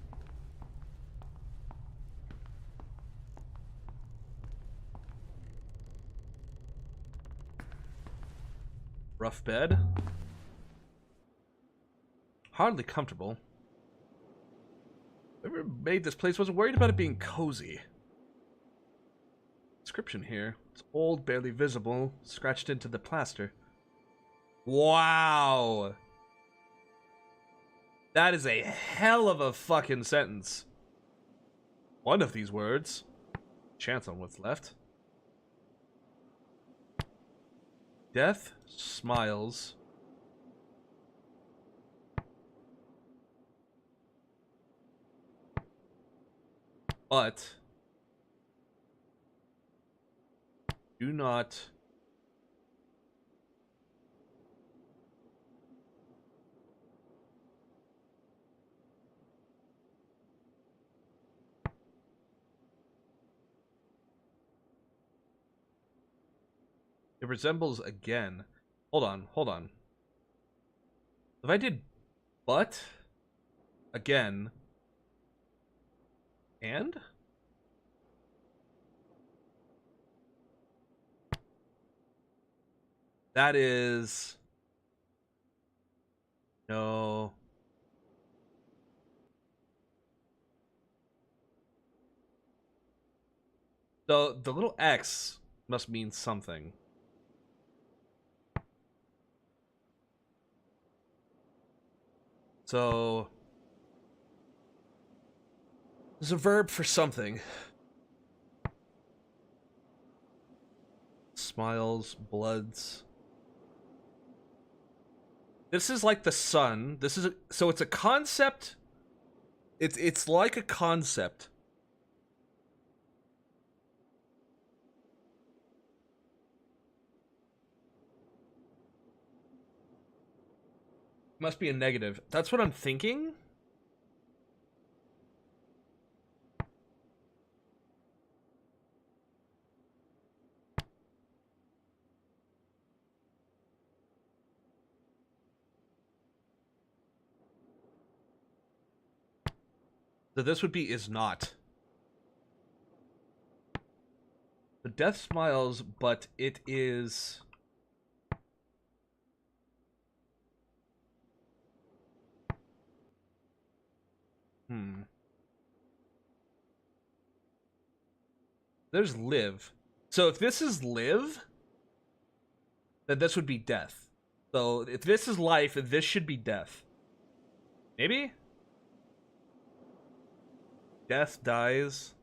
Rough bed. Hardly comfortable. Whoever made this place wasn't worried about it being cozy. Inscription here. It's old, barely visible, scratched into the plaster. Wow! That is a hell of a fucking sentence. One of these words. Chance on what's left. Death smiles. But do not it resembles again. Hold on. If I did but again and that is no. So the little X must mean something. So there's a verb for something. Smiles, bloods. This is like the sun. This is so it's a concept. It's like a concept. Must be a negative. That's what I'm thinking. So this would be is not. The death smiles, but it is. There's live. So if this is live, then this would be death. So if this is life, this should be death. Maybe? Death dies.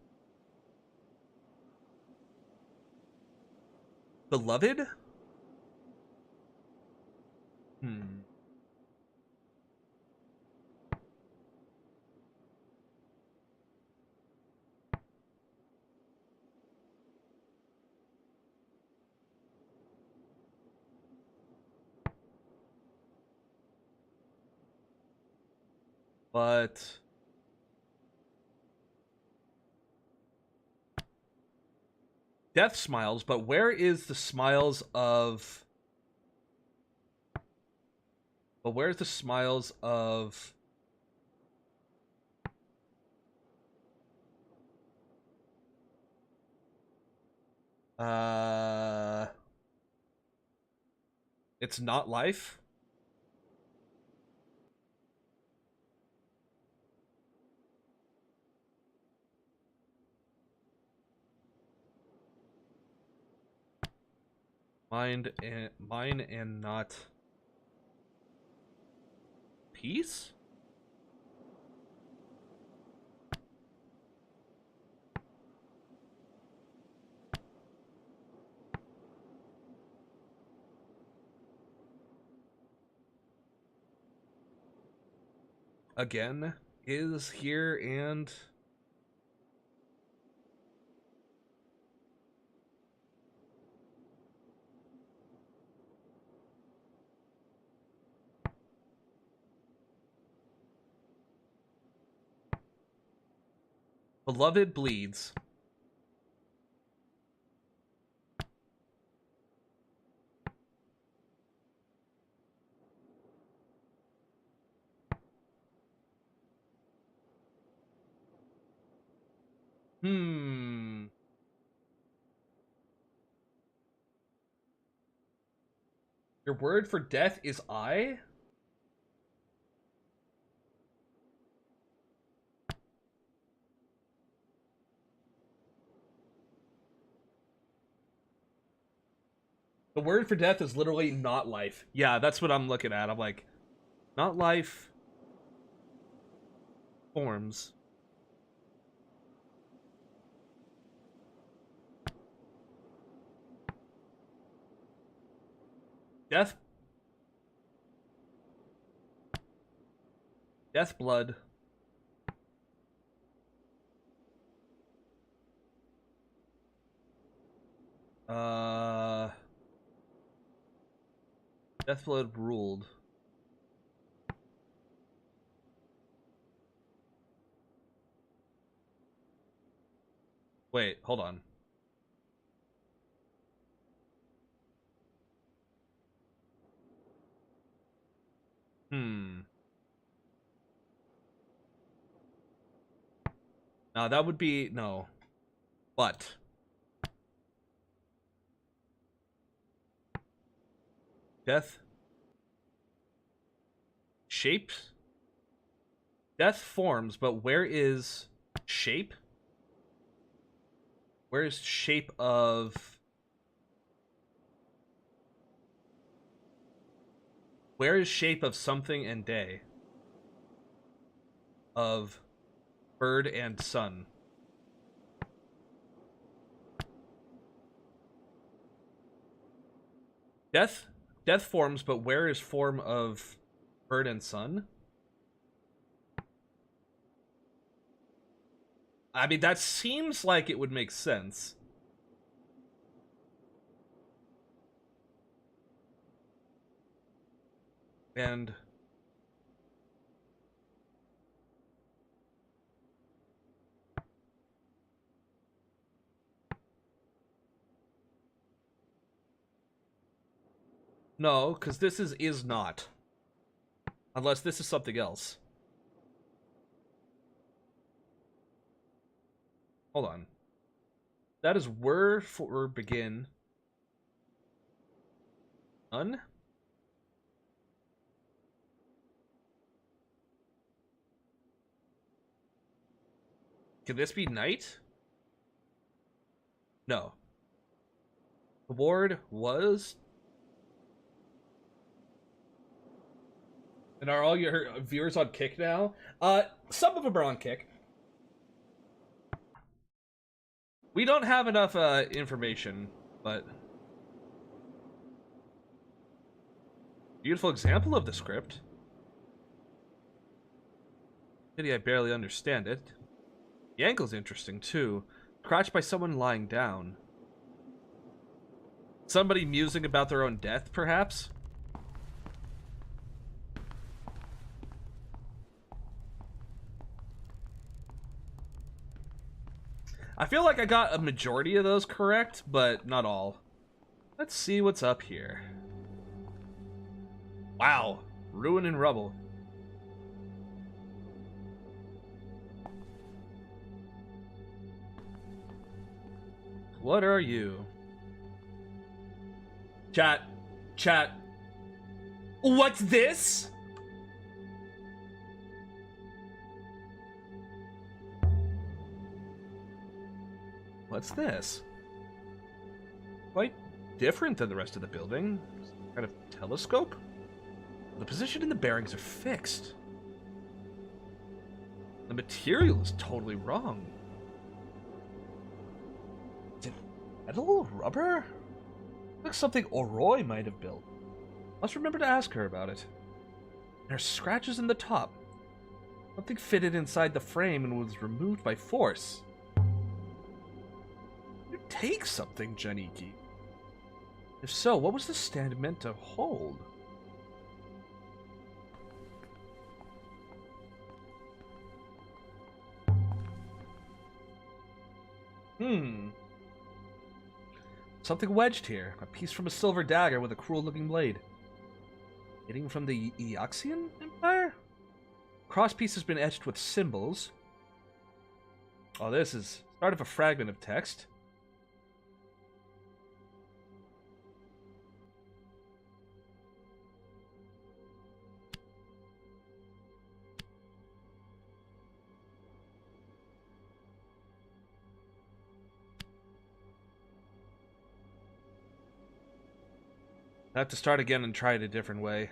Beloved? But death smiles, but where is the smiles of... But where's the smiles of... It's not life? Mine and not peace? Again is here and beloved bleeds. Your word for death is I? The word for death is literally not life. Yeah, that's what I'm looking at. I'm like, not life forms. Death. Death blood. Death blood ruled. Wait, hold on. No, that would be no. But death shapes. Death forms, but where is shape? Where is shape of... Where is shape of something and day? Of bird and sun. Death forms, but where is form of bird and sun? I mean, that seems like it would make sense. And no, because this is not. Unless this is something else. Hold on. That is word for begin. None? Can this be night? No. The ward was... And are all your viewers on Kick now? Some of them are on Kick. We don't have enough information, but... Beautiful example of the script. Pity I barely understand it. The angle's interesting, too. Crouched by someone lying down. Somebody musing about their own death, perhaps? I feel like I got a majority of those correct, but not all. Let's see what's up here. Wow, ruin and rubble. What are you? Chat. What's this? What's this? Quite different than the rest of the building. Some kind of telescope? The position and the bearings are fixed. The material is totally wrong. Is it metal? Rubber? Looks something Oroi might have built. Must remember to ask her about it. There's scratches in the top. Something fitted inside the frame and was removed by force. You take something, Janiki. If so, what was the stand meant to hold? Something wedged here. A piece from a silver dagger with a cruel-looking blade. Dating from the Eoxian Empire? Crosspiece has been etched with symbols. Oh, this is start of a fragment of text. I have to start again and try it a different way.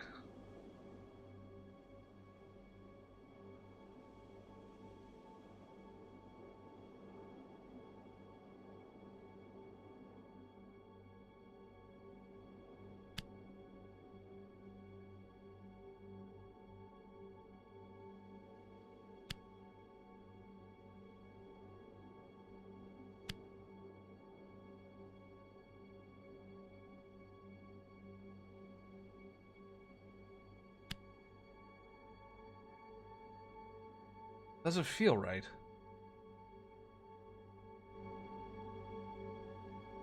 Doesn't feel right.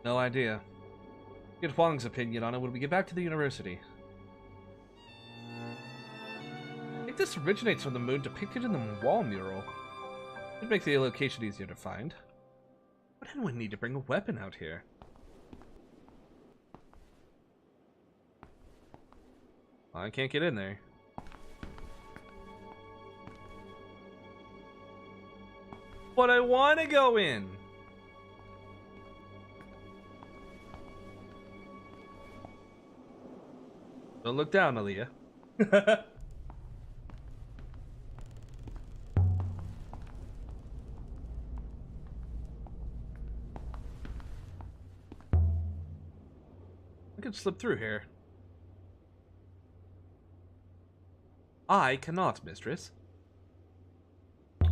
No idea. Get Huang's opinion on it when we get back to the university. I think this originates from the moon depicted in the wall mural. It'd make the location easier to find. Would anyone need to bring a weapon out here? I can't get in there. But I want to go in. Don't look down, Aaliyah. I could slip through here. I cannot, mistress.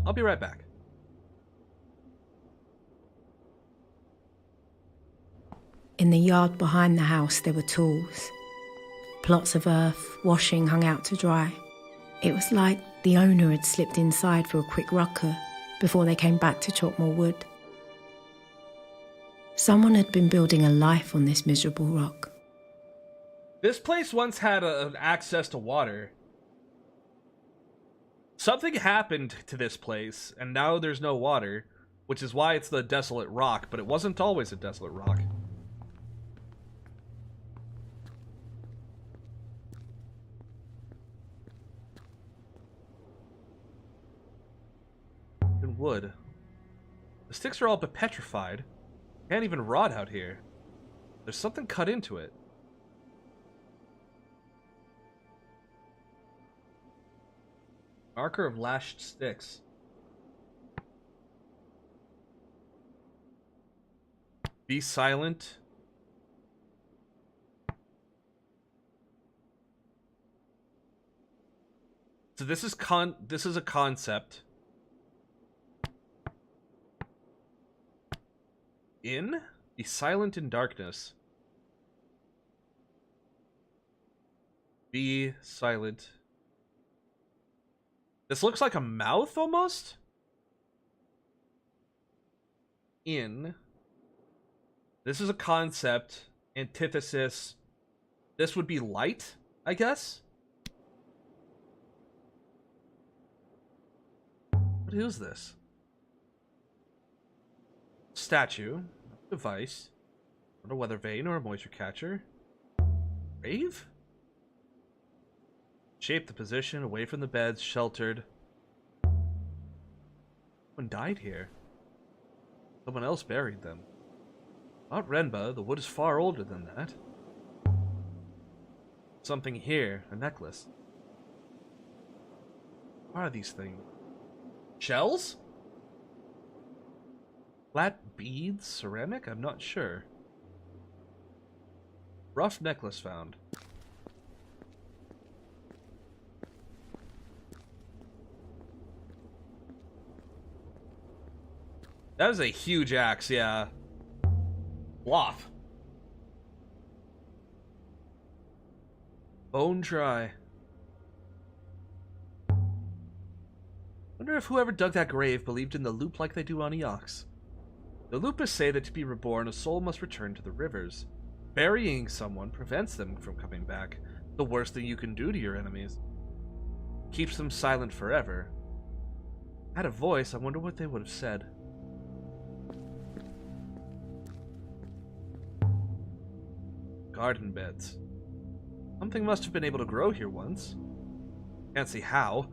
I'll be right back. In the yard behind the house, there were tools. Plots of earth, washing hung out to dry. It was like the owner had slipped inside for a quick rucker before they came back to chop more wood. Someone had been building a life on this miserable rock. This place once had an access to water. Something happened to this place, and now there's no water, which is why it's the desolate rock, but it wasn't always a desolate rock. And wood. The sticks are all but petrified. Can't even rot out here. There's something cut into it. Marker of lashed sticks. Be silent. So this is a concept. Be silent in darkness. Be silent. This looks like a mouth almost. in. This is a concept. Antithesis. This would be light, I guess? What is this? Statue. Device. Not a weather vane or a moisture catcher. Grave? Shape the position, away from the beds, sheltered. Someone died here. Someone else buried them. Not Renba, the wood is far older than that. Something here, a necklace. What are these things? Shells? Flat beads? Ceramic? I'm not sure. Rough necklace found. That is a huge axe, yeah. Bluff. Bone dry. Wonder if whoever dug that grave believed in the loop like they do on Eox. The Lupus say that to be reborn, a soul must return to the rivers. Burying someone prevents them from coming back. The worst thing you can do to your enemies. Keeps them silent forever. Had a voice, I wonder what they would have said. Garden beds. Something must have been able to grow here once. Can't see how.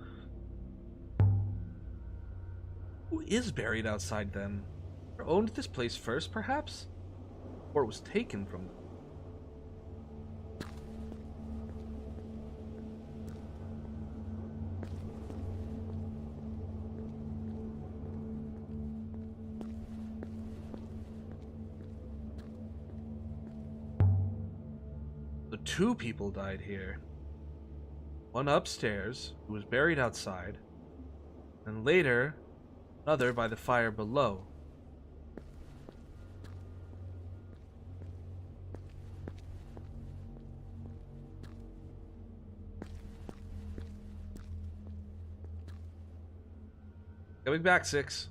Who is buried outside then? Or owned this place first, perhaps? Or it was taken from them? So 2 people died here. One upstairs, who was buried outside, and later, another by the fire below. Coming back, 6.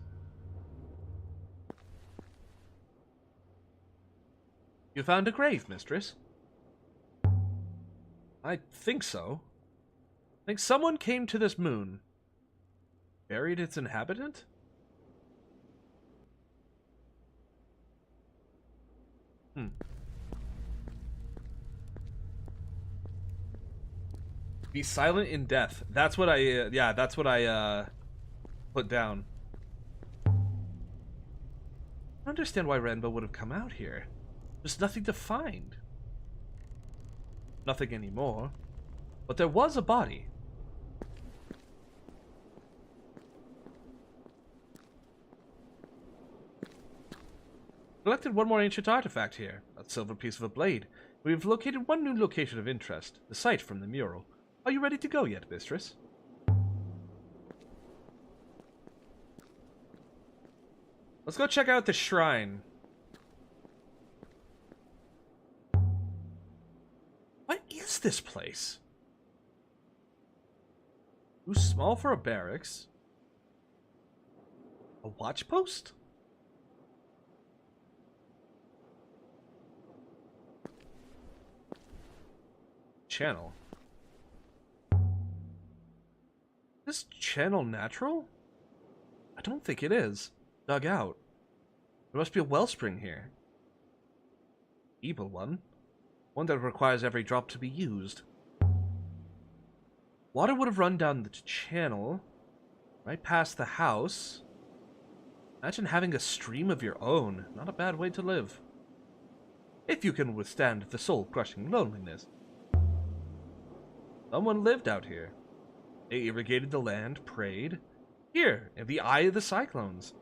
You found a grave, mistress? I think so. I think someone came to this moon. Buried its inhabitant? Be silent in death. That's what I, yeah, that's what I, put down. I don't understand why Renba would have come out here. There's nothing to find. Nothing anymore. But there was a body. Collected one more ancient artifact here, a silver piece of a blade. We've located one new location of interest, the site from the mural. Are you ready to go yet, mistress? Let's go check out the shrine. What is this place? Too small for a barracks. A watch post? Channel. Is this channel natural? I don't think it is. Dug out. There must be a wellspring here. Evil one. One that requires every drop to be used. Water would have run down the channel, right past the house. Imagine having a stream of your own. Not a bad way to live. If you can withstand the soul-crushing loneliness. Someone lived out here. They irrigated the land, prayed. Here, in the eye of the cyclones.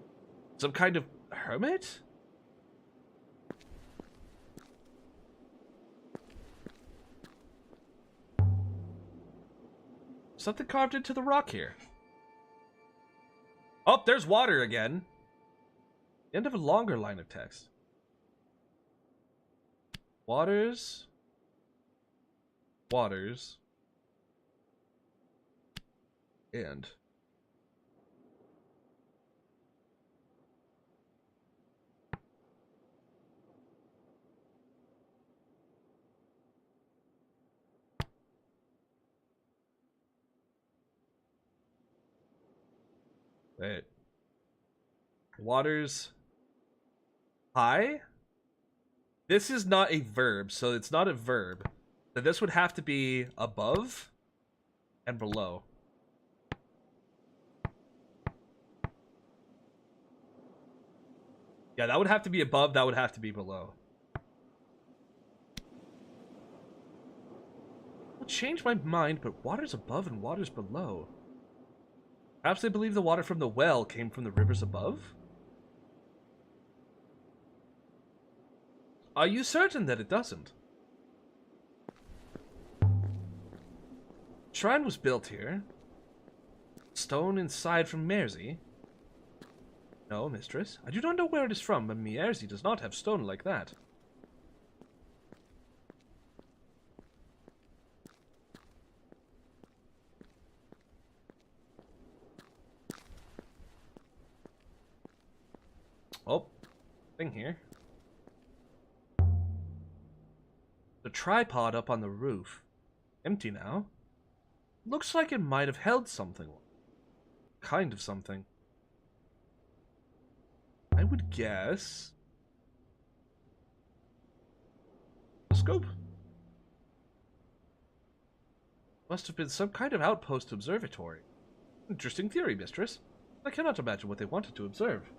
Some kind of hermit? Something carved into the rock here. Oh, there's water again. The end of a longer line of text. Waters. Waters. And Wait. Water's high? This is not a verb, so it's not a verb. So this would have to be above and below. Yeah, that would have to be above, that would have to be below. I'll change my mind, but water's above and water's below. Perhaps they believe the water from the well came from the rivers above? Are you certain that it doesn't? Shrine was built here. Stone inside from Mersey. No, mistress. I do not know where it is from, but Mersey does not have stone like that. Oh, thing here. The tripod up on the roof. Empty now. Looks like it might have held something. Kind of something. I would guess... a scope. Must have been some kind of outpost observatory. Interesting theory, mistress. I cannot imagine what they wanted to observe.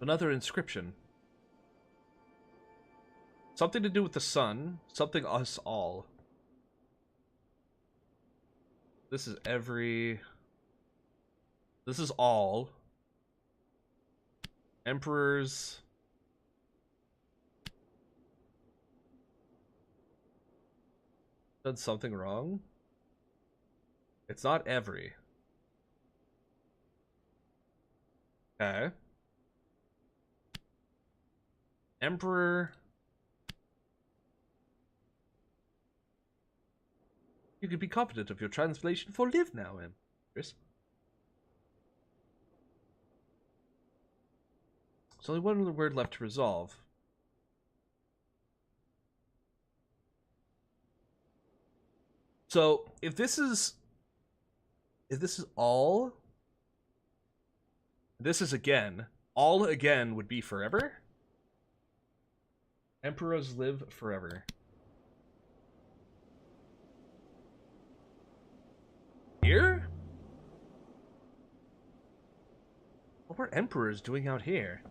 Another inscription. Something to do with the sun. Something us all. This is every... This is all. Emperors. Done something wrong? It's not every. Okay. Emperor. You can be confident of your translation for live now, Empress. There's only one other word left to resolve. So, if this is all, this is again, all again would be forever. Emperors live forever. Here? What were emperors doing out here?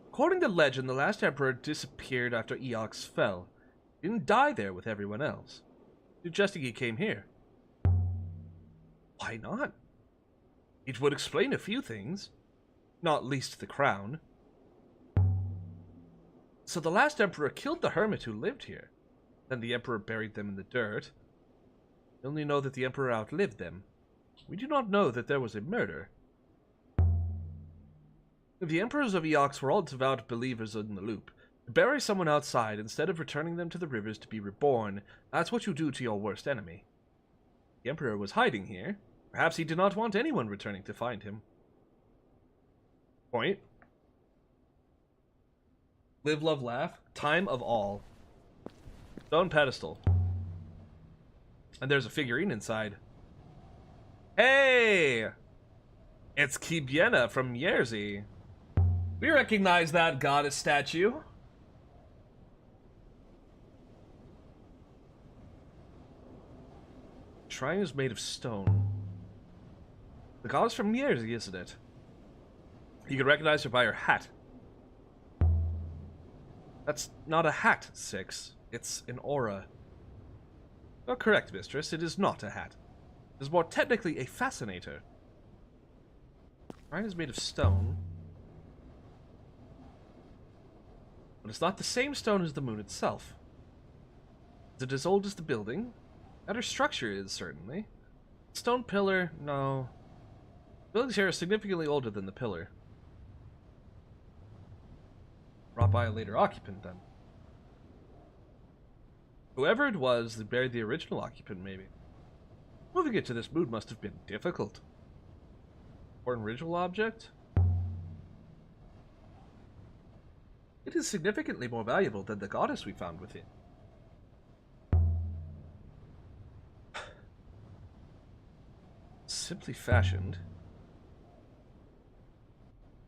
According to legend, the last emperor disappeared after Eox fell. He didn't die there with everyone else, suggesting he came here. Why not? It would explain a few things, not least the crown. So the last emperor killed the hermit who lived here. Then the emperor buried them in the dirt. We only know that the emperor outlived them. We do not know that there was a murder. If the emperors of Eox were all devout believers in the loop, to bury someone outside instead of returning them to the rivers to be reborn, that's what you do to your worst enemy. The emperor was hiding here. Perhaps he did not want anyone returning to find him. Point. Live, love, laugh. Time of all. Stone pedestal. And there's a figurine inside. Hey! It's Kibiena from Yerzy. We recognize that goddess statue. Shrine is made of stone. The goddess from Yerzy, isn't it? You can recognize her by her hat. That's not a hat, Six. It's an aura. Oh, correct, mistress. It is not a hat. It is more technically a fascinator. Shrine is made of stone. But it's not the same stone as the moon itself. Is it as old as the building? And her structure is, certainly. Stone pillar, no. The buildings here are significantly older than the pillar. Brought by a later occupant, then. Whoever it was that buried the original occupant, maybe. Moving it to this mood must have been difficult. Important ritual object? It is significantly more valuable than the goddess we found within. Simply fashioned.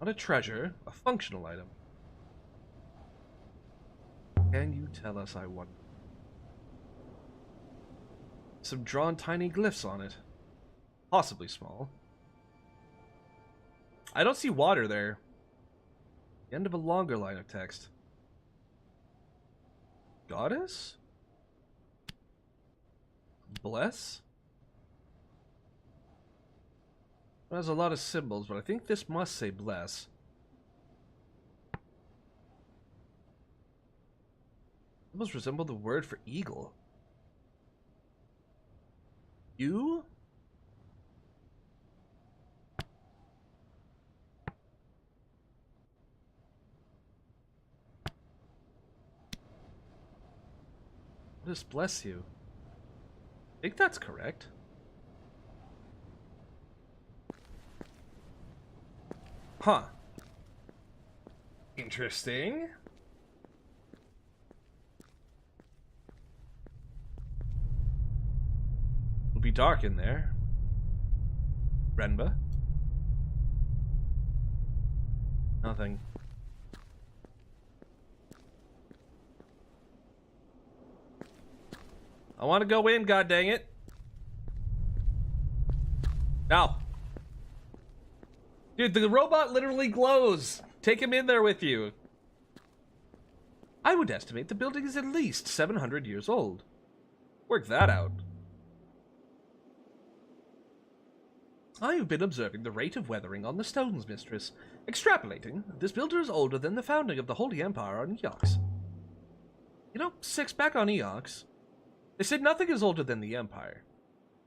Not a treasure, a functional item. Can you tell us, I wonder? Some drawn tiny glyphs on it. Possibly small. I don't see water there. The end of a longer line of text. Goddess? Bless? It has a lot of symbols, but I think this must say bless. Symbols resemble the word for eagle. You? What does bless you? I think that's correct. Huh. Interesting. It'll be dark in there. Renba? Nothing. I want to go in, god dang it. Now. Dude, the robot literally glows. Take him in there with you. I would estimate the building is at least 700 years old. Work that out. I have been observing the rate of weathering on the stones, mistress. Extrapolating, this builder is older than the founding of the Holy Empire on Eox. You know, Six, back on Eox, they said nothing is older than the Empire.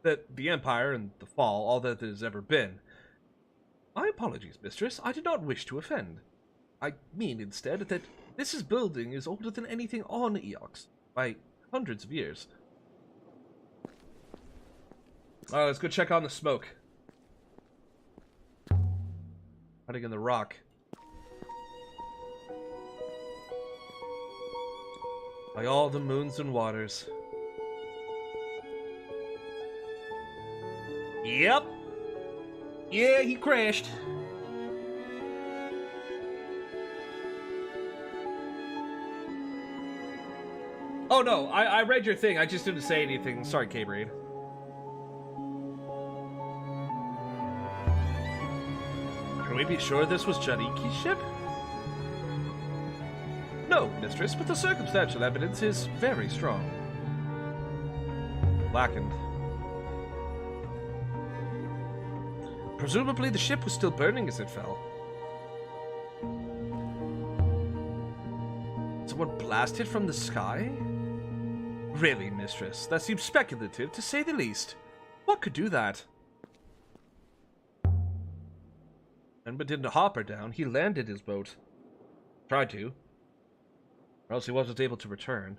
That the Empire and the fall, all that has ever been. My apologies, mistress. I did not wish to offend. I mean, instead, that this building is older than anything on Eox, by hundreds of years. Let's go check on the smoke. Hiding in the rock. By all the moons and waters. Yep. Yeah, he crashed. Oh no, I read your thing. I just didn't say anything. Sorry, K-Braid. Can we be sure this was Janiki's ship? No, mistress, but the circumstantial evidence is very strong. Blackened. Presumably the ship was still burning as it fell. Someone blasted from the sky? Really, mistress, that seems speculative to say the least. What could do that? But didn't hop her down, he landed his boat. Tried to. Or else he wasn't able to return.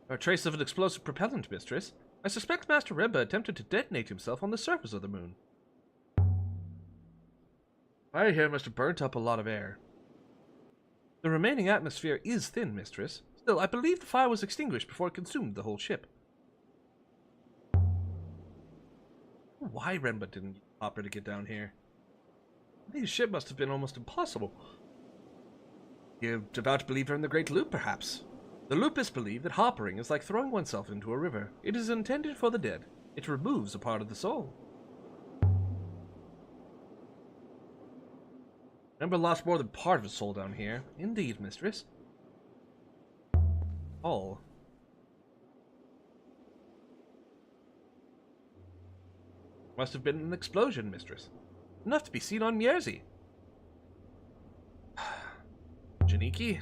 A trace of an explosive propellant, mistress. I suspect Master Remba attempted to detonate himself on the surface of the moon. Fire here must have burnt up a lot of air. The remaining atmosphere is thin, mistress. Still, I believe the fire was extinguished before it consumed the whole ship. Why Remba didn't hop her to get down here? I think his ship must have been almost impossible. You devout believer in the Great Loop, perhaps? The Loopists believe that hoppering is like throwing oneself into a river. It is intended for the dead. It removes a part of the soul. Remember lost more than part of his soul down here. Indeed, mistress. All. Must have been an explosion, mistress. Enough to be seen on Yerzy. Janiki?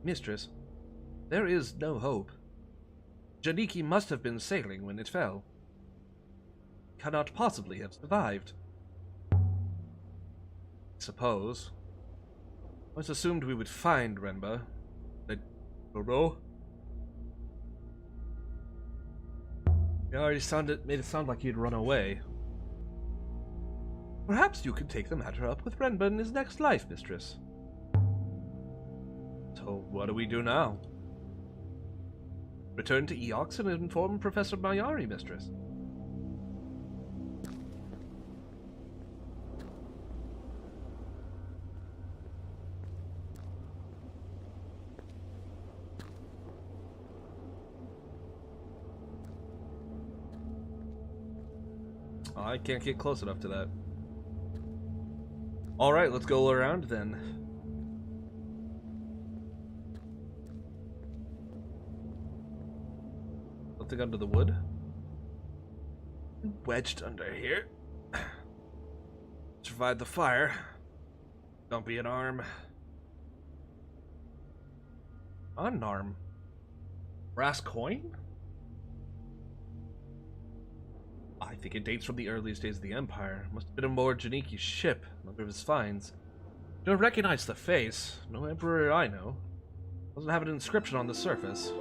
Mistress, there is no hope. Janiki must have been sailing when it fell. Cannot possibly have survived. Suppose. I was assumed we would find Renba. Bro? You already made it sound like he'd run away. Perhaps you could take the matter up with Renba in his next life, mistress. So, what do we do now? Return to Eox and inform Professor Mayari, mistress. Oh, I can't get close enough to that. Alright, let's go around then. Something under the wood. Wedged under here. Survive the fire. Don't be an arm. An arm. Brass coin? I think it dates from the earliest days of the Empire. Must have been aboard Janiki's ship, under his finds. Don't recognize the face. No emperor I know. Doesn't have an inscription on the surface.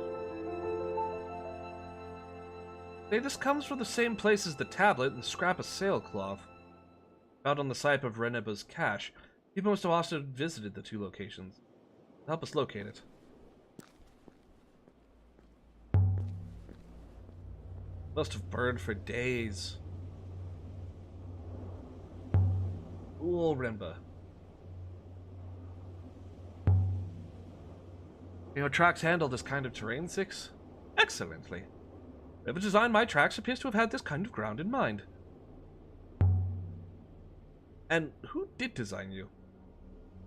Say this comes from the same place as the tablet and scrap of sailcloth. Found on the site of Reneba's cache. People must have also visited the two locations. Help us locate it. Must have burned for days. Ooh, Renba. Your tracks handle this kind of terrain, Six? Excellently. Whoever designed my tracks appears to have had this kind of ground in mind. And who did design you?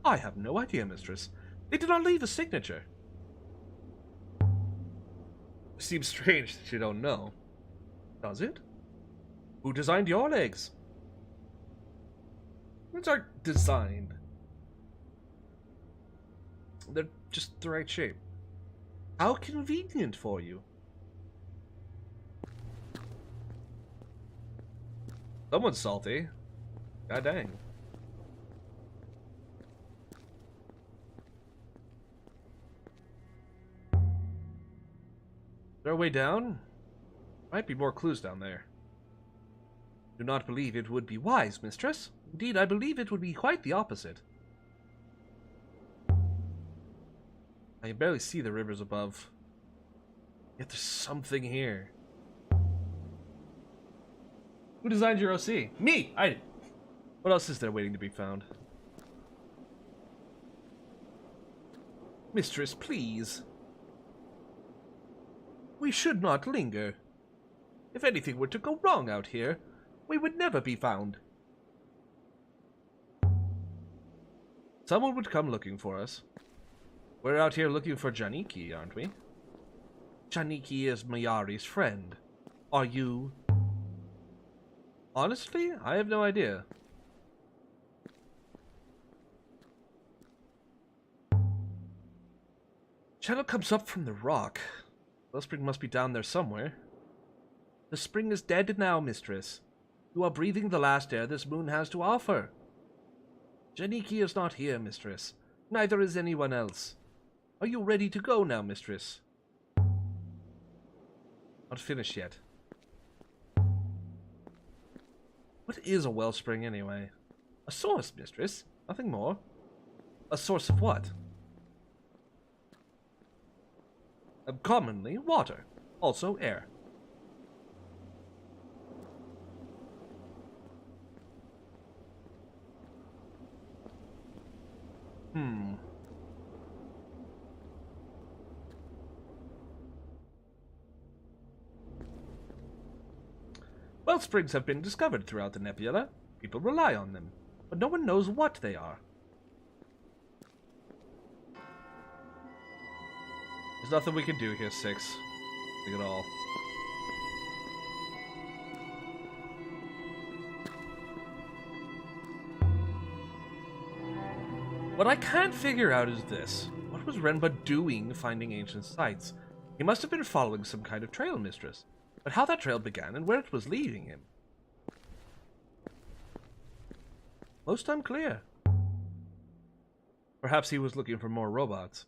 I have no idea, mistress. They did not leave a signature. Seems strange that you don't know. Does it? Who designed your legs? Words aren't designed. They're just the right shape. How convenient for you. Someone's salty. God dang. Is there a way down? Might be more clues down there. Do not believe it would be wise, mistress. Indeed, I believe it would be quite the opposite. I can barely see the rivers above. Yet there's something here. Who designed your OC? Me! I did. What else is there waiting to be found? Mistress, please. We should not linger. If anything were to go wrong out here, we would never be found. Someone would come looking for us. We're out here looking for Janiki, aren't we? Janiki is Mayari's friend. Are you? Honestly, I have no idea. Channel comes up from the rock. Wellspring must be down there somewhere. The spring is dead now, mistress. You are breathing the last air this moon has to offer. Janiki is not here, mistress. Neither is anyone else. Are you ready to go now, mistress? Not finished yet. What is a wellspring, anyway? A source, mistress. Nothing more. A source of what? Commonly, water. Also, air. Wellsprings have been discovered throughout the nebula. People rely on them, but no one knows what they are. There's nothing we can do here, Six. Nothing at all. What I can't figure out is this. What was Renba doing finding ancient sites? He must have been following some kind of trail, mistress. But how that trail began and where it was leading him? Most unclear. Perhaps he was looking for more robots.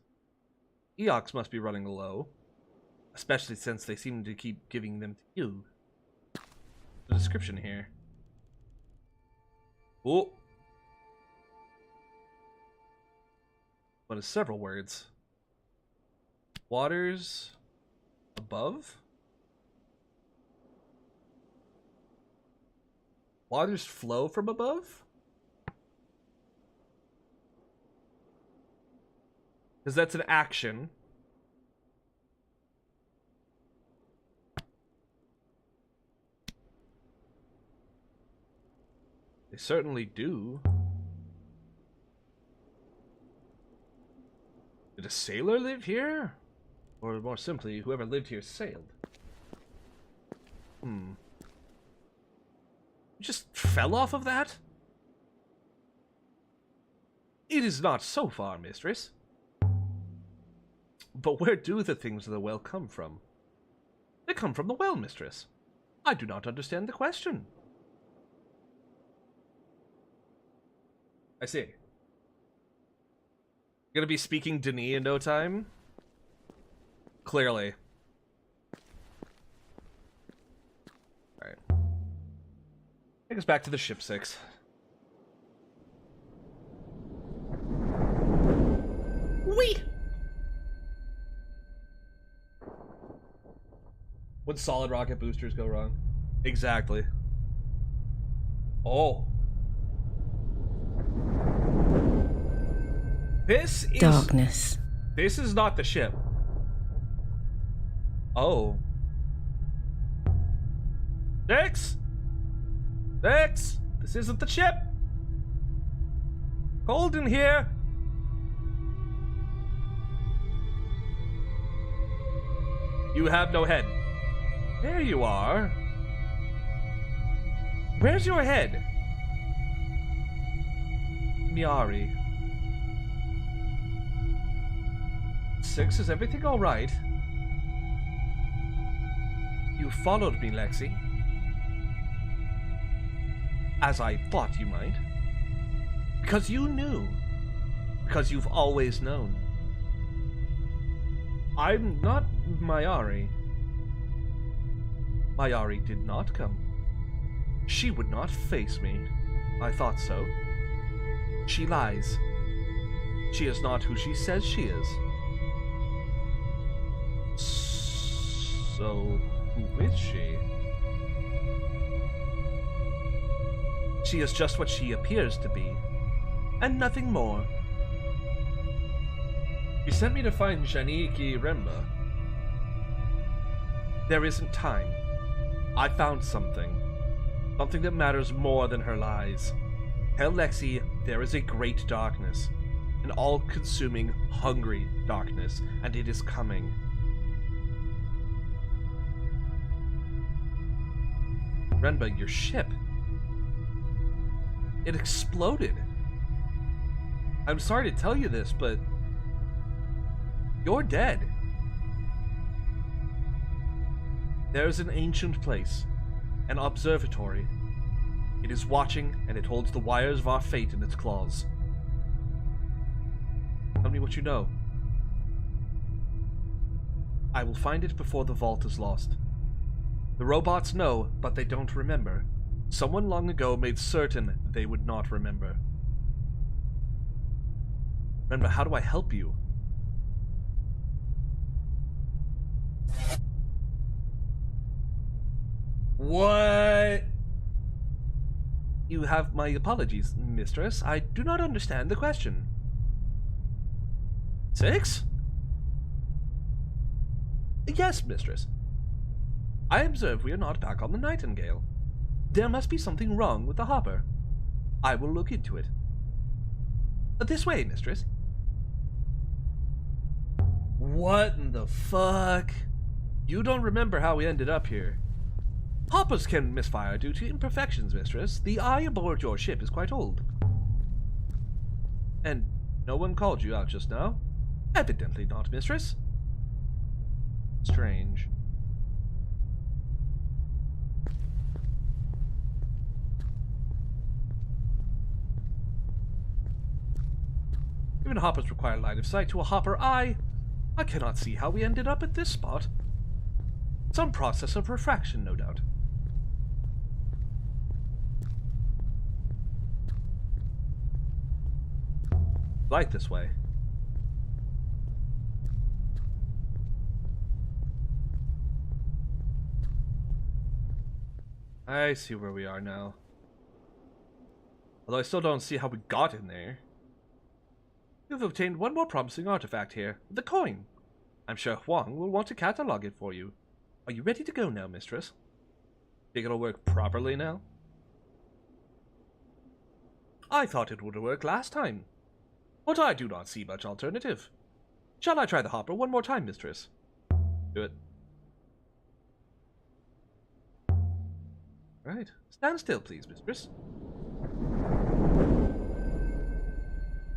Eox must be running low. Especially since they seem to keep giving them to you. The description here. Oh! But it's several words. Waters above? Waters flow from above? Because that's an action. They certainly do. Did a sailor live here? Or more simply, whoever lived here sailed. You just fell off of that? It is not so far, mistress. But where do the things of the well come from? They come from the well, mistress. I do not understand the question. I see. You're gonna be speaking Denis in no time? Clearly. Alright. Take us back to the ship 6. Whee! When solid rocket boosters go wrong. Exactly. Oh. This is... Darkness. This is not the ship. Oh. Nix! Nix! This isn't the ship! Cold in here! You have no head. There you are. Where's your head? Miari. 6, is everything alright? You followed me, Lexi. As I thought you might. Because you knew. Because you've always known. I'm not Mayari. Mayari did not come. She would not face me. I thought so. She lies. She is not who she says she is. So, who is she? She is just what she appears to be, and nothing more. You sent me to find Janiki Remba. There isn't time. I found something. Something that matters more than her lies. Tell Lexi there is a great darkness. An all-consuming, hungry darkness, and it is coming. Renba, your ship. It exploded. I'm sorry to tell you this, but you're dead. There's an ancient place, an observatory. It is watching, and it holds the wires of our fate in its claws. Tell me what you know. I will find it before the vault is lost. The robots know, but they don't remember. Someone long ago made certain they would not remember. Remember, how do I help you? What? You have my apologies, mistress. I do not understand the question. 6? Yes, mistress. I observe we are not back on the Nightingale. There must be something wrong with the hopper. I will look into it. This way, mistress. What in the fuck? You don't remember how we ended up here. Hoppers can misfire due to imperfections, mistress. The eye aboard your ship is quite old. And no one called you out just now? Evidently not, mistress. Strange. Even hoppers require line of sight. To a hopper eye, I cannot see how we ended up at this spot. Some process of refraction, no doubt. Light this way. I see where we are now. Although I still don't see how we got in there. You've obtained one more promising artifact here, the coin. I'm sure Huang will want to catalog it for you. Are you ready to go now, mistress? Think it'll work properly now? I thought it would work last time, but I do not see much alternative. Shall I try the hopper one more time, mistress? Do it. Right. Stand still, please, mistress.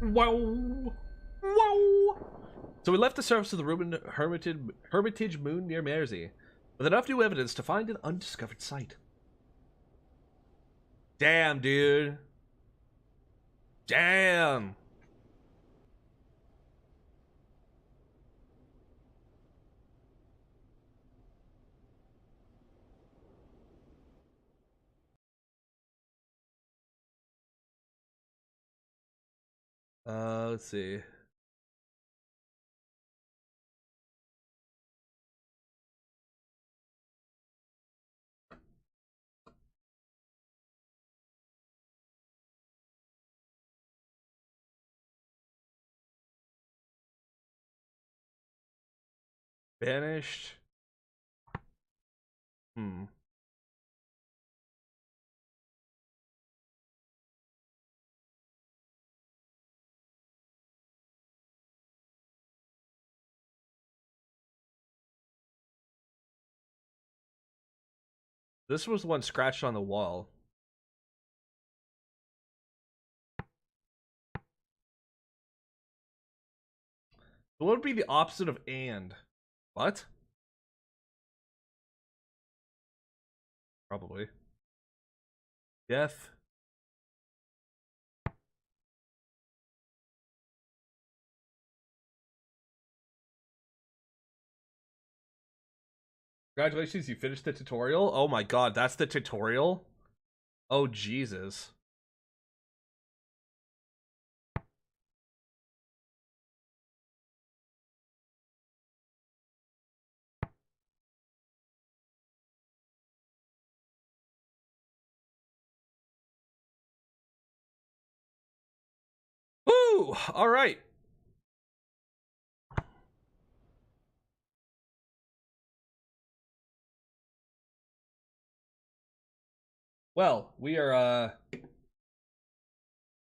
Wow! Wow! So we left the surface of the ruined Hermitage Moon near Mersey, with enough new evidence to find an undiscovered site. Damn, dude. Damn! Let's see. Banished. This was the one scratched on the wall. What would be the opposite of and? What? Probably. Death. Congratulations, you finished the tutorial? Oh my god, that's the tutorial? Oh, Jesus. Woo! Alright. Well, we are,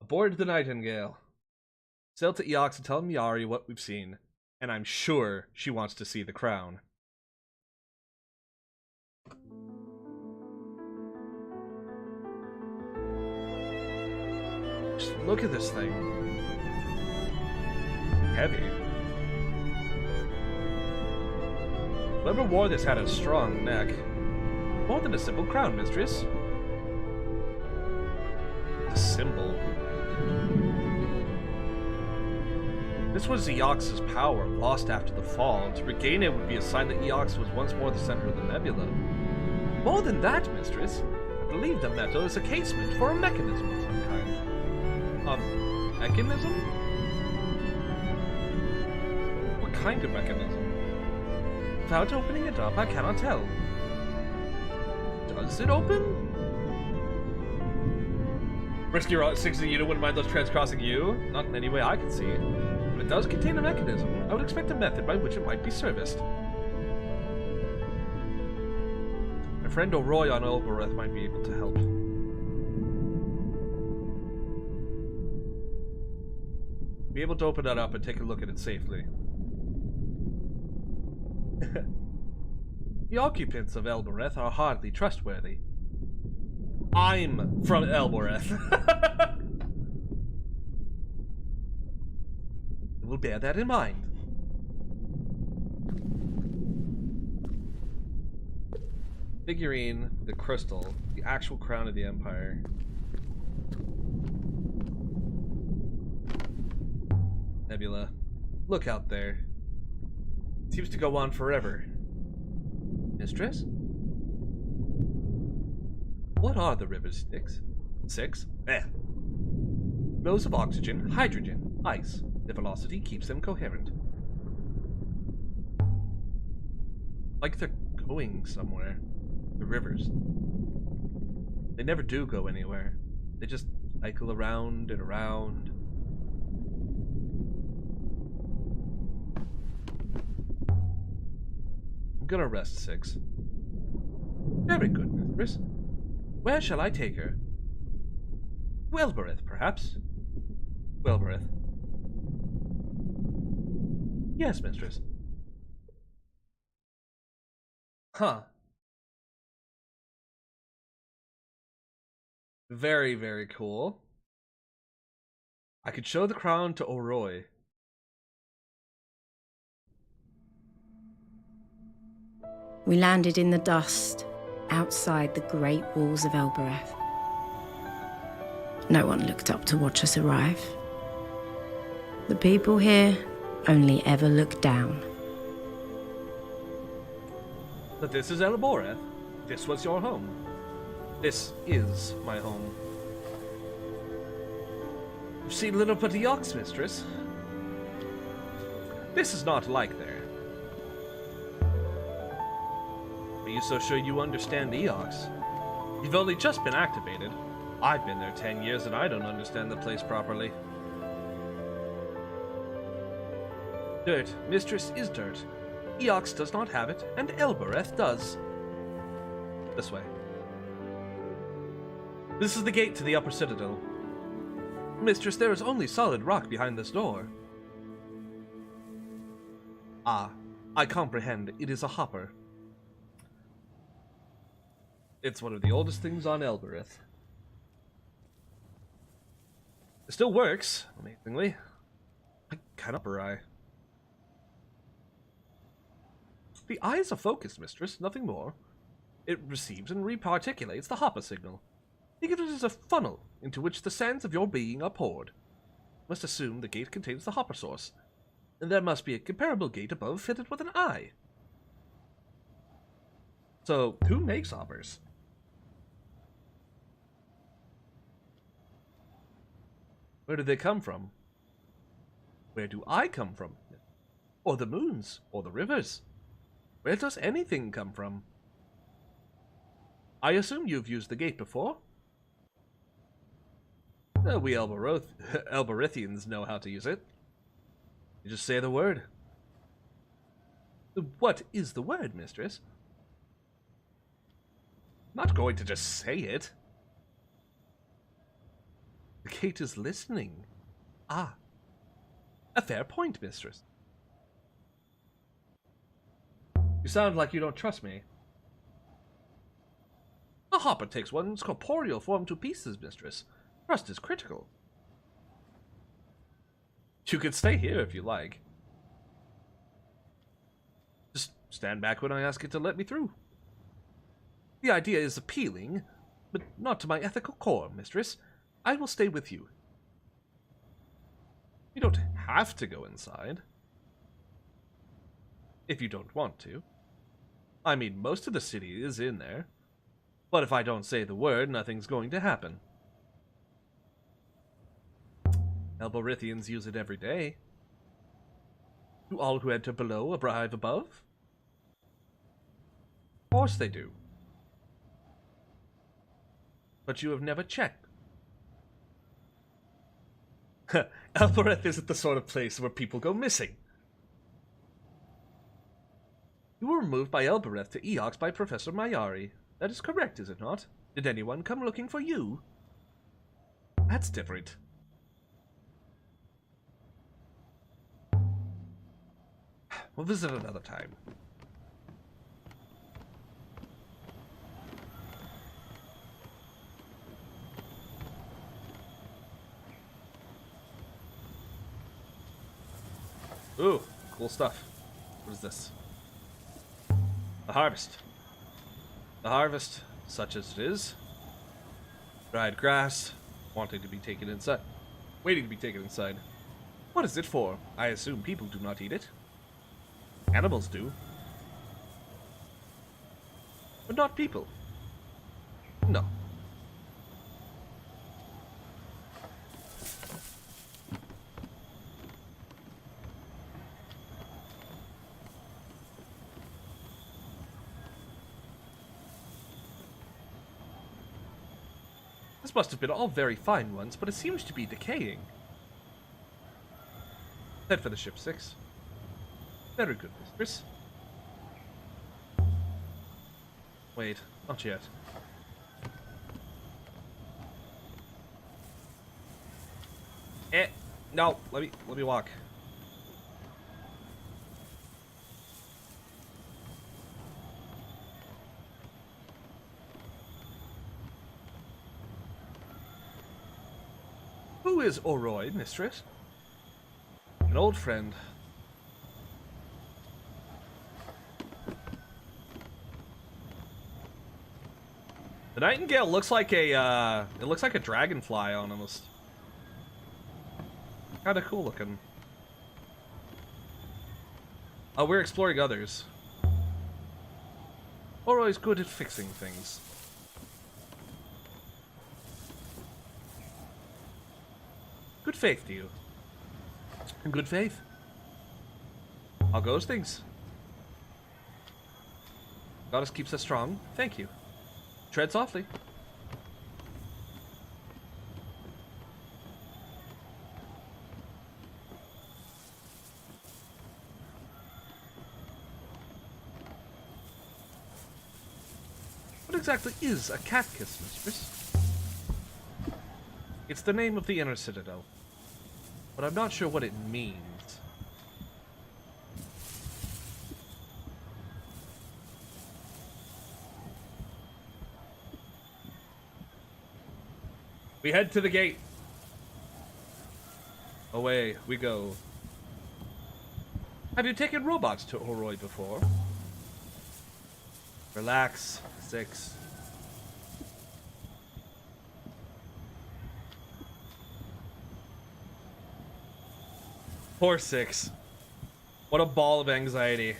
aboard the Nightingale. Sail to Eox and tell Miari what we've seen. And I'm sure she wants to see the crown. Just look at this thing. Heavy. Whoever wore this had a strong neck. More than a simple crown, mistress. The symbol. This was Eox's power, lost after the fall, and to regain it would be a sign that Eox was once more the center of the nebula. More than that, mistress, I believe the metal is a casement for a mechanism of some kind. A mechanism? What kind of mechanism? Without opening it up, I cannot tell. Does it open? Risky Route 60 unit wouldn't mind those trans crossing you. Not in any way I can see. But it does contain a mechanism. I would expect a method by which it might be serviced. My friend O'Roy on Elbereth might be able to help. Be able to open that up and take a look at it safely. The occupants of Elbereth are hardly trustworthy. I'm from Elbereth. We'll bear that in mind. Figurine, the crystal, the actual crown of the Empire. Nebula. Look out there. Seems to go on forever. Mistress? What are the river Styx? Six? Flows of oxygen, hydrogen, ice. The velocity keeps them coherent. Like they're going somewhere. The rivers. They never do go anywhere. They just cycle around and around. I'm gonna rest 6. Very good, mistress. Where shall I take her? Welbereth, perhaps? Welbereth. Yes, mistress. Huh. Very, very cool. I could show the crown to Oroi. We landed in the dust, outside the great walls of Elbereth. No one looked up to watch us arrive. The people here only ever look down. But this is Elboreth. This was your home. This is my home. You've seen little putty ox, mistress. This is not like there. Are you so sure you understand Eox? You've only just been activated. I've been there 10 years and I don't understand the place properly. Dirt, mistress, is dirt. Eox does not have it, and Elbereth does. This way. This is the gate to the upper citadel. Mistress, there is only solid rock behind this door. Ah, I comprehend. It is a hopper. It's one of the oldest things on Elbereth. It still works, amazingly. I cannot eye. The eye is a focus, mistress, nothing more. It receives and reparticulates the hopper signal. Think of it as a funnel into which the sands of your being are poured. You must assume the gate contains the hopper source, and there must be a comparable gate above fitted with an eye. So, who makes hoppers? Where do they come from? Where do I come from? Or the moons? Or the rivers? Where does anything come from? I assume you've used the gate before? We Elberethians know how to use it. You just say the word. What is the word, mistress? I'm not going to just say it. The gate is listening. Ah. A fair point, mistress. You sound like you don't trust me. A hopper takes one's corporeal form to pieces, mistress. Trust is critical. You could stay here if you like. Just stand back when I ask you to let me through. The idea is appealing, but not to my ethical core, mistress. I will stay with you. You don't have to go inside. If you don't want to. I mean, most of the city is in there. But if I don't say the word, nothing's going to happen. Elberethians use it every day. Do all who enter below arrive above? Of course they do. But you have never checked. Elbereth isn't the sort of place where people go missing. You were removed by Elbereth to Eox by Professor Mayari. That is correct, is it not? Did anyone come looking for you? That's different. We'll visit another time. Ooh, cool stuff. What is this? A harvest. The harvest, such as it is. Dried grass, wanting to be taken inside. Waiting to be taken inside. What is it for? I assume people do not eat it. Animals do. But not people. No. This must have been all very fine once, but it seems to be decaying. Head for the ship, 6. Very good, mistress. Wait, not yet. No, let me walk. Who is Oroi, mistress? An old friend. The nightingale looks like a, it looks like a dragonfly almost. Kinda cool looking. Oh, we're exploring others. Oroi's good at fixing things. Good faith to you. In good faith. How goes things? Goddess keeps us strong. Thank you. Tread softly. What exactly is a catkiss, mistress? It's the name of the inner citadel, but I'm not sure what it means. We head to the gate. Away we go. Have you taken robots to Oroi before? Relax, 6. Poor 6. What a ball of anxiety.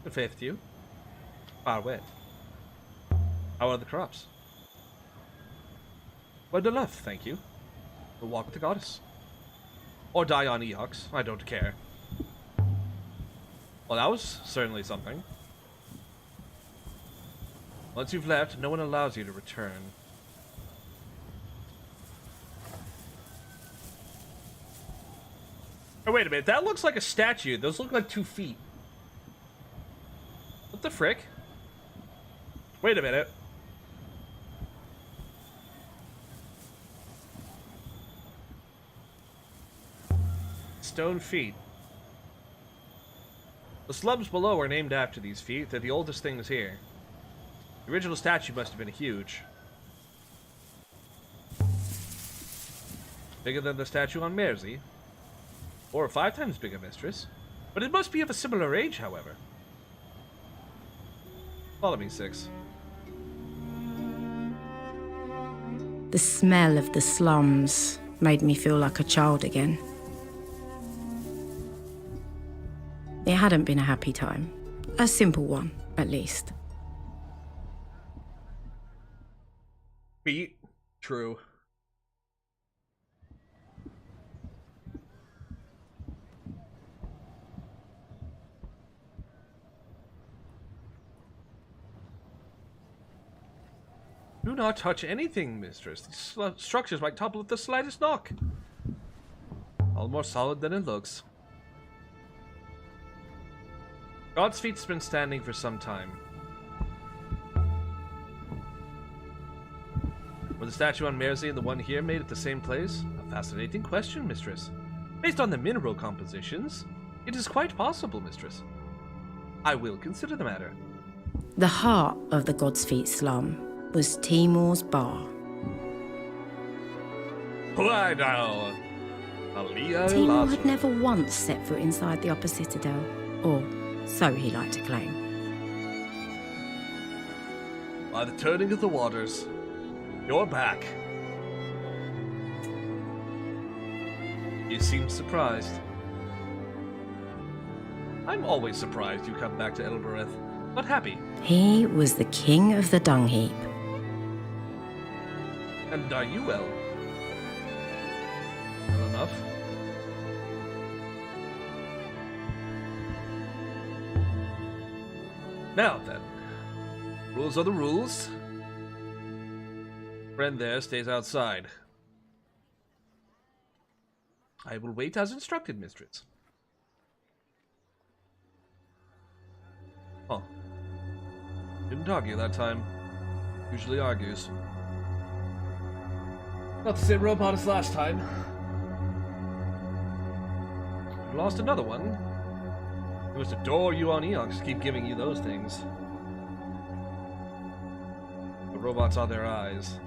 Good faith to you. Far away. How are the crops? Well enough, thank you. We'll walk with the goddess. Or die on Eox, I don't care. Well, that was certainly something. Once you've left, no one allows you to return. Oh, wait a minute, that looks like a statue. Those look like 2 feet. What the frick? Wait a minute. Stone feet. The slums below are named after these feet. They're the oldest things here. The original statue must have been huge. Bigger than the statue on Mersey. 4 or 5 times bigger, mistress. But it must be of a similar age, however. Follow me, 6. The smell of the slums made me feel like a child again. It hadn't been a happy time. A simple one, at least. Feet? True. Do not touch anything, mistress. These structures might topple at the slightest knock. All more solid than it looks. God's feet's been standing for some time. Were the statue on Mersey and the one here made at the same place? A fascinating question, mistress. Based on the mineral compositions, it is quite possible, mistress. I will consider the matter. The heart of the God's Feet slum was Timor's bar. Why now? Timor had never once set foot inside the upper citadel, or so he liked to claim. By the turning of the waters, you're back. You seem surprised. I'm always surprised you come back to Elbereth, but happy. He was the king of the dung heap. And are you well? Well enough. Now then, rules are the rules. Friend there stays outside. I will wait as instructed, mistress. Huh. Didn't argue that time. Usually argues. Not the same robot as last time. You lost another one. It was to adore you on Eox to keep giving you those things. The robots are their eyes.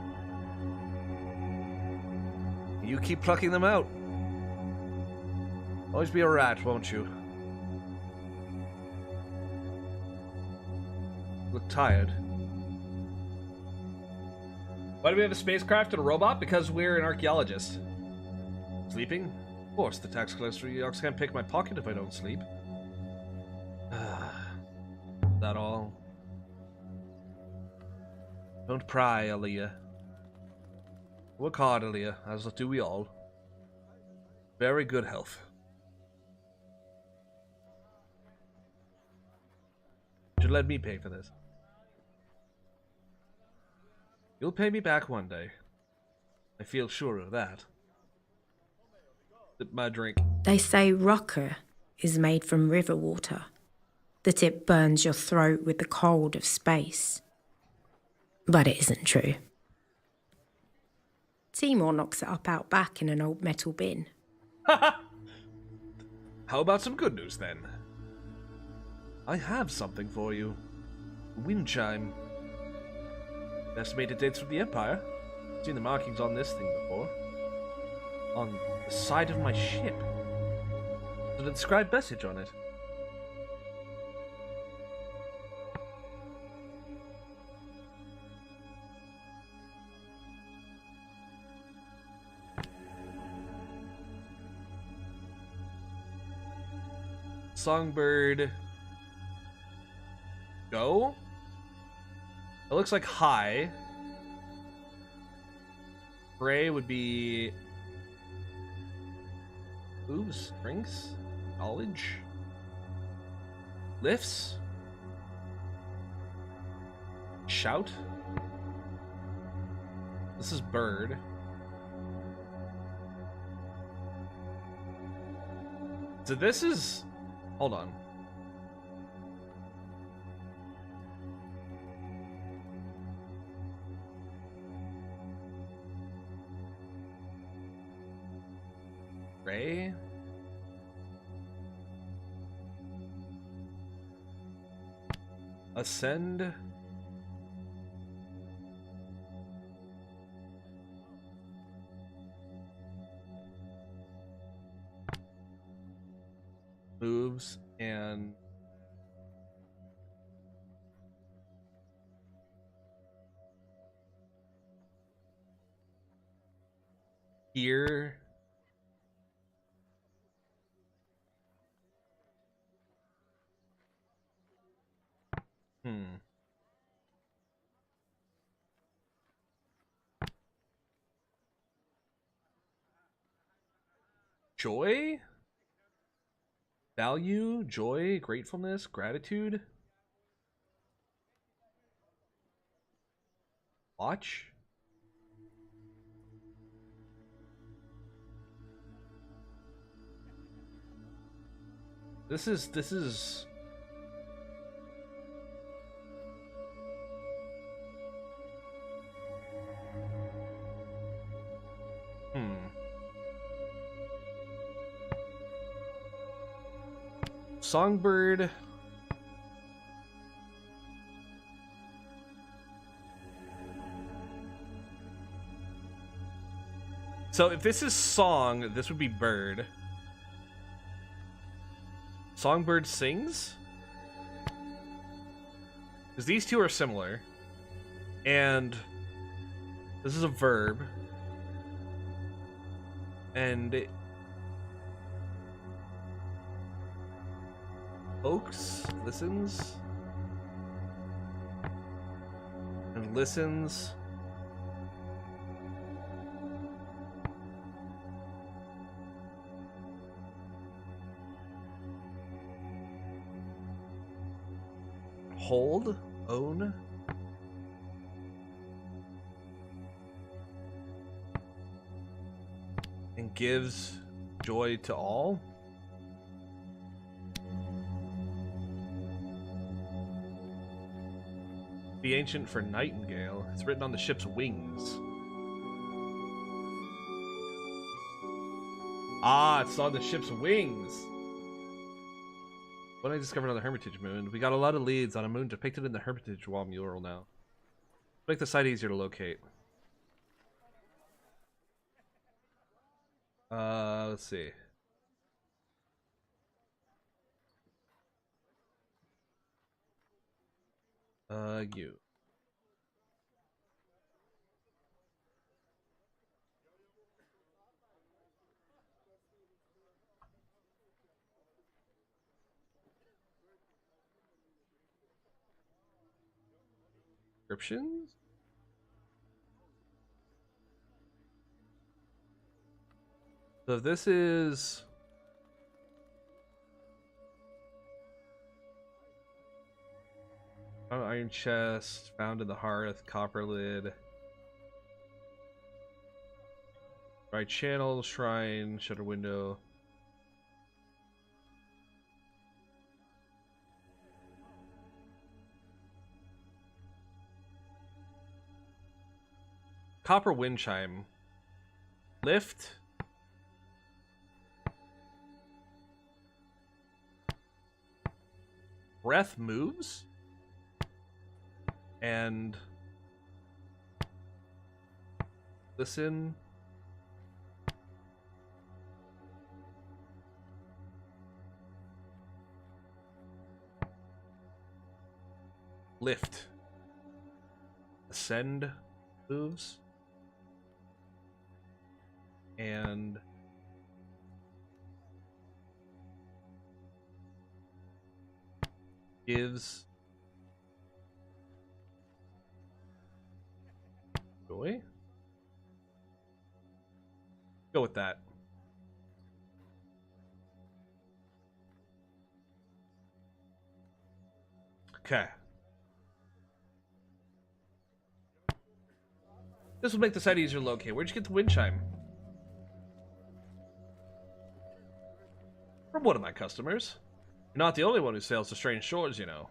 You keep plucking them out. Always be a rat, won't you? Look tired. Why do we have a spacecraft and a robot? Because we're an archaeologist. Sleeping? Of course, the tax collector Eox can't pick my pocket if I don't sleep. That all? Don't pry, Aaliyah. Work hard, Aaliyah, as do we all. Very good health. Should let me pay for this. You'll pay me back one day. I feel sure of that. Sip my drink. They say rocker is made from river water, that it burns your throat with the cold of space. But it isn't true. Timor knocks it up out back in an old metal bin. How about some good news then? I have something for you. A wind chime. Estimated dates from the Empire. I've seen the markings on this thing before. On the side of my ship. There's an inscribed message on it. Songbird. Go? It looks like high. Gray would be... Oops, drinks? Knowledge? Lifts? Shout? This is bird. So this is... Hold on. Ray? Ascend? Moves and here. Joy? Value, joy, gratefulness, gratitude. Watch. This is Songbird. So if this is song, this would be bird. Songbird sings? Because these two are similar. And this is a verb. And it pokes, listens, and listens. hold, own. And gives joy to all. The ancient for nightingale. It's written on the ship's wings. Ah, it's on the ship's wings. What I discovered on the Hermitage moon. We got a lot of leads on a moon depicted in the Hermitage wall mural now. Make the site easier to locate. Let's see. You. Descriptions? So this is... Iron chest, found in the hearth, copper lid. Right channel, shrine, shutter window. Copper wind chime. Lift. Breath moves. And listen. Lift. Ascend moves. And gives joy. Go with that. Okay. This will make the site easier to locate. Where'd you get the wind chime? From one of my customers. You're not the only one who sails to strange shores, you know.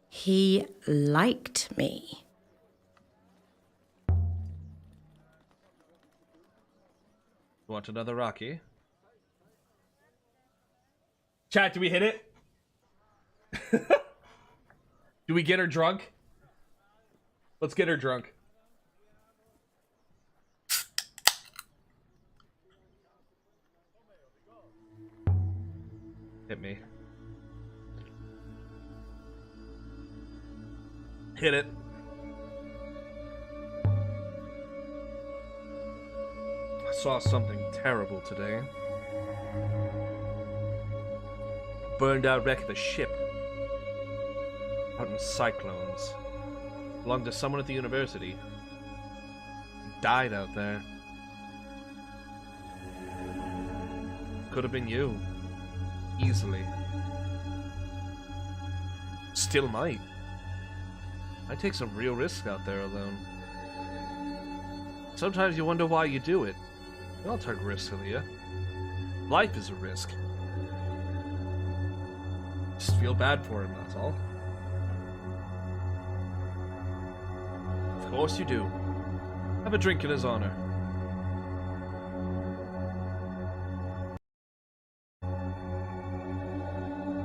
He liked me. Want another Rocky? Chat, do we hit it? Do we get her drunk? Let's get her drunk. Hit me. Hit it. I saw something terrible today. Burned out wreck of a ship. Out in cyclones. Belonged to someone at the university. Died out there. Could have been you. Easily. Still might. I take some real risks out there alone. Sometimes you wonder why you do it. We all take risks, Aaliyah. Life is a risk. Just feel bad for him, that's all. Of course you do. Have a drink in his honor.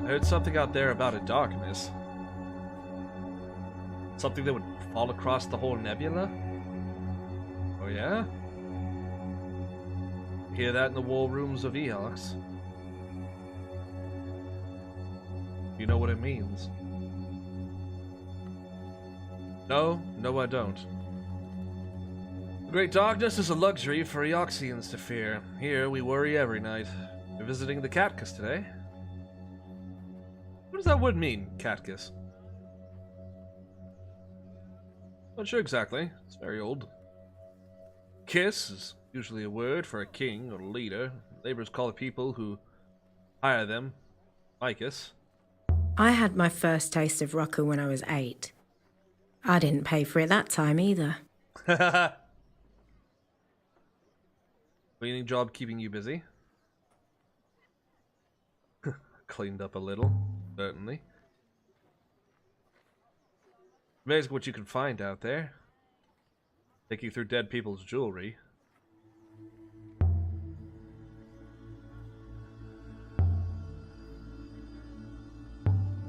I heard something out there about a darkness. Something that would fall across the whole nebula? Oh yeah? Hear that in the war rooms of Eox. You know what it means? No, I don't. The Great Darkness is a luxury for Eoxians to fear. Here, we worry every night. You're visiting the Catkiss today? What does that word mean, Catkiss? Not sure exactly. It's very old. Kiss is usually a word for a king or leader. Laborers call the people who hire them Micus. I had my first taste of rocker when I was 8. I didn't pay for it that time either. Cleaning job keeping you busy? Cleaned up a little, certainly. Amazing what you can find out there. Taking through dead people's jewelry.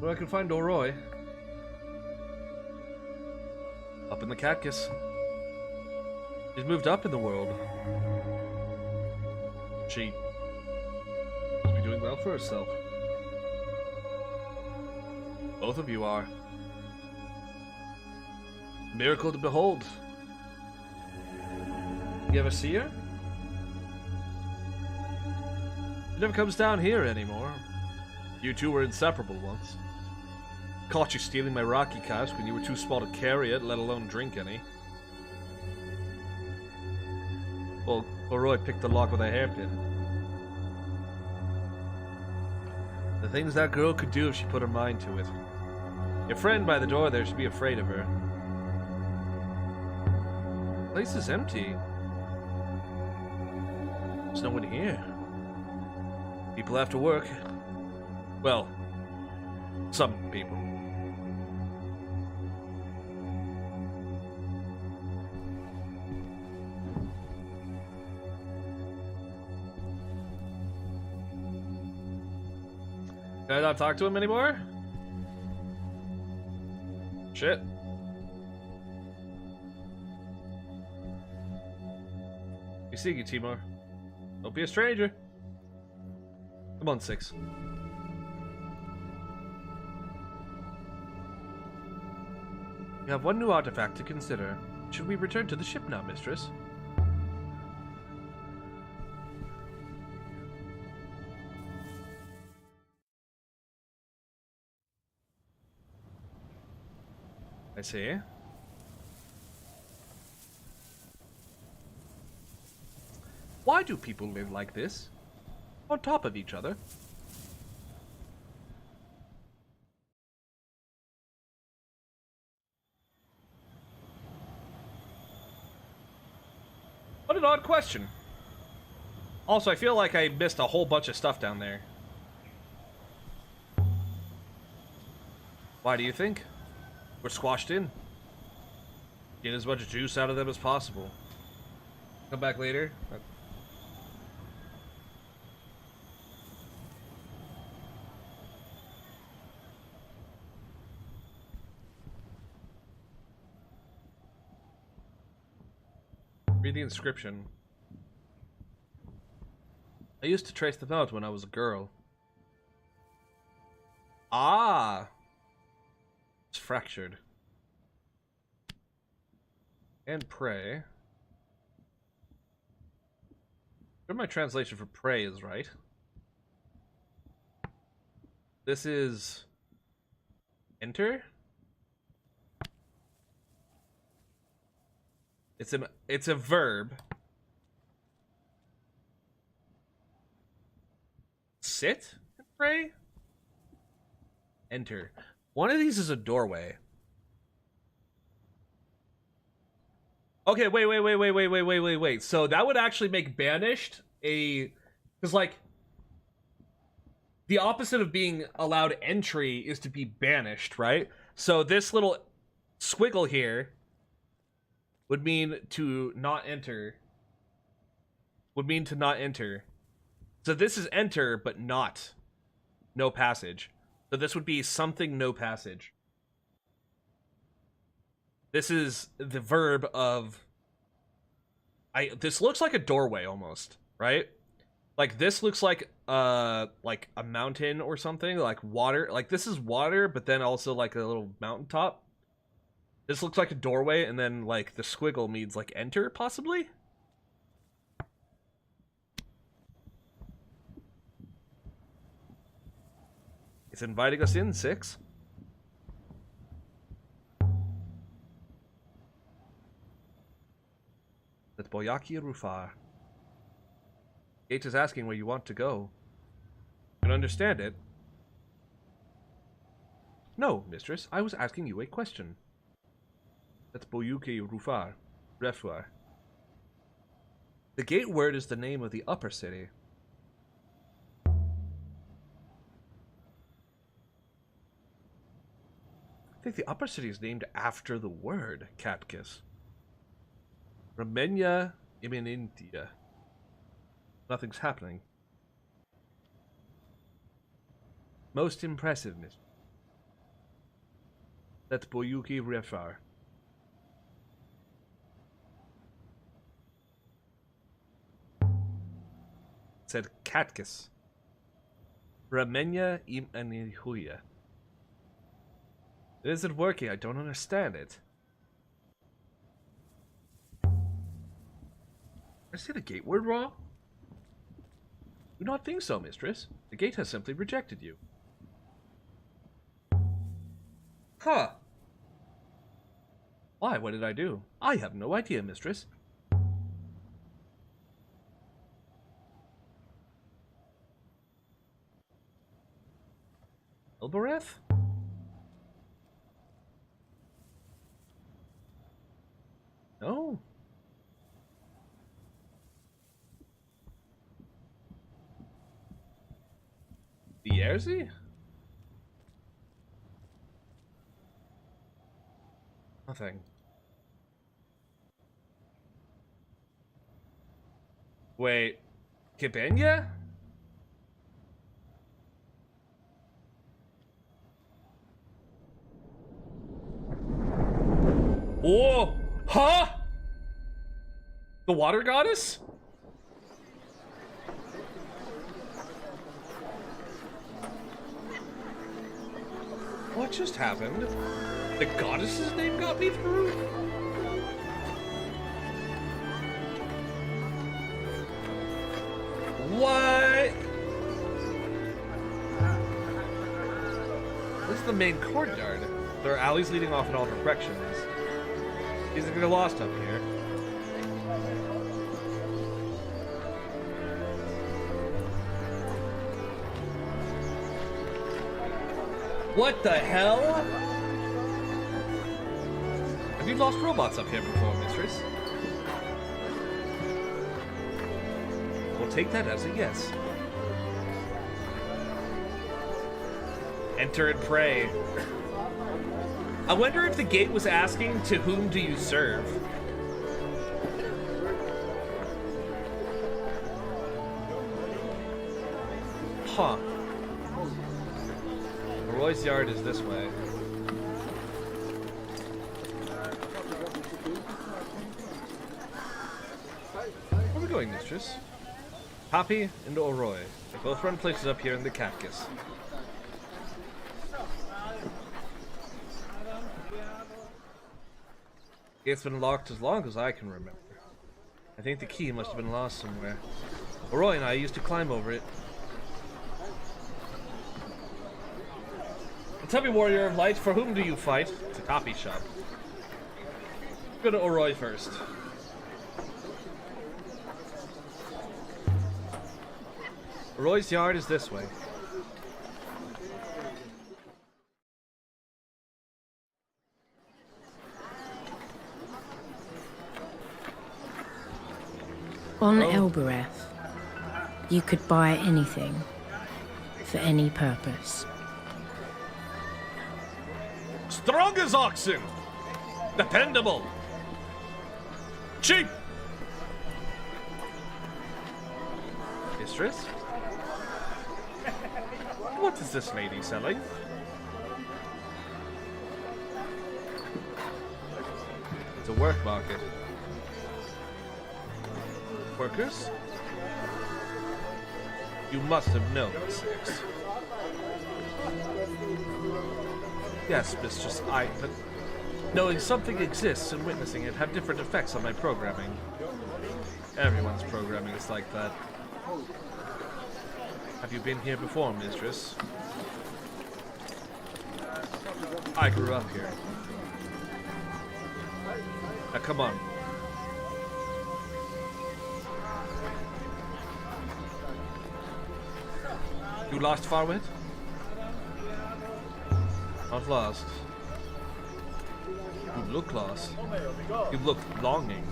Well, I can find Oroi. Up in the Catkiss. She's moved up in the world. She must be doing well for herself. Both of you are. Miracle to behold. You ever see her? She never comes down here anymore. You two were inseparable once. Caught you stealing my Rocky cask when you were too small to carry it, let alone drink any. Well, Roy picked the lock with a hairpin. The things that girl could do if she put her mind to it. Your friend by the door there should be afraid of her. The place is empty. There's no one here. People have to work. Well, some people. Can I not talk to him anymore? Shit. We see you, Timur. Don't be a stranger. Come on, 6. We have one new artifact to consider. Should we return to the ship now, mistress? I see. Why do people live like this? On top of each other? What an odd question. Also, I feel like I missed a whole bunch of stuff down there. Why do you think? We're squashed in. Get as much juice out of them as possible. Come back later. Read the inscription. I used to trace them out when I was a girl. Ah! It's fractured. And pray. Sure my translation for pray is right. This is... enter? It's a verb. Sit and pray? Enter. One of these is a doorway. Okay, wait. So that would actually make banished a... Because, like, the opposite of being allowed entry is to be banished, right? So this little squiggle here would mean to not enter. Would mean to not enter. So this is enter, but not. No passage. So this would be something no passage. This is the verb of... This looks like a doorway almost, right? Like this looks like a mountain or something, like water. Like this is water, but then also like a little mountaintop. This looks like a doorway, and then like the squiggle means like enter, possibly? It's inviting us in, 6. That's Boyaki Rufar. Gate is asking where you want to go. You can understand it. No, mistress, I was asking you a question. That's Boyuki Rufar. Refuar. The gate word is the name of the upper city. I think the upper city is named after the word, Catkiss. Ramenya Iminintia. Nothing's happening. Most impressive, miss. That's Boyuki Refar. Said Catkiss. Ramenya Imanihuya. It isn't working, I don't understand it. I say the gate word wrong? Do not think so, mistress. The gate has simply rejected you. Huh. Why? What did I do? I have no idea, mistress. Elbereth? No. Bierzi? Nothing. Wait. Kibenya? Whoa! Huh? The water goddess? What just happened? The goddess's name got me through? What? This is the main courtyard. There are alleys leading off in all directions. Easy to get lost up here. What the hell? Have you lost robots up here before, mistress? We'll take that as a yes. Enter and pray. I wonder if the gate was asking, to whom do you serve? Huh. Roy's yard is this way. Where are we going, mistress? Poppy and Oroy. They both run places up here in the Catkiss. It's been locked as long as I can remember. I think the key must have been lost somewhere. Oroy and I used to climb over it. Tell me, warrior of light, for whom do you fight? It's a copy shop. Go to Oroy first. Oroy's yard is this way. On Elbereth, you could buy anything for any purpose. Strong as oxen! Dependable! Cheap! Mistress? What is this lady selling? It's a work market. Workers? You must have known the sex. Yes, Mistress, but knowing something exists and witnessing it have different effects on my programming. Everyone's programming is like that. Have you been here before, Mistress? I grew up here. Now come on. You lost Farwit? Not lost. You look lost. You look longing.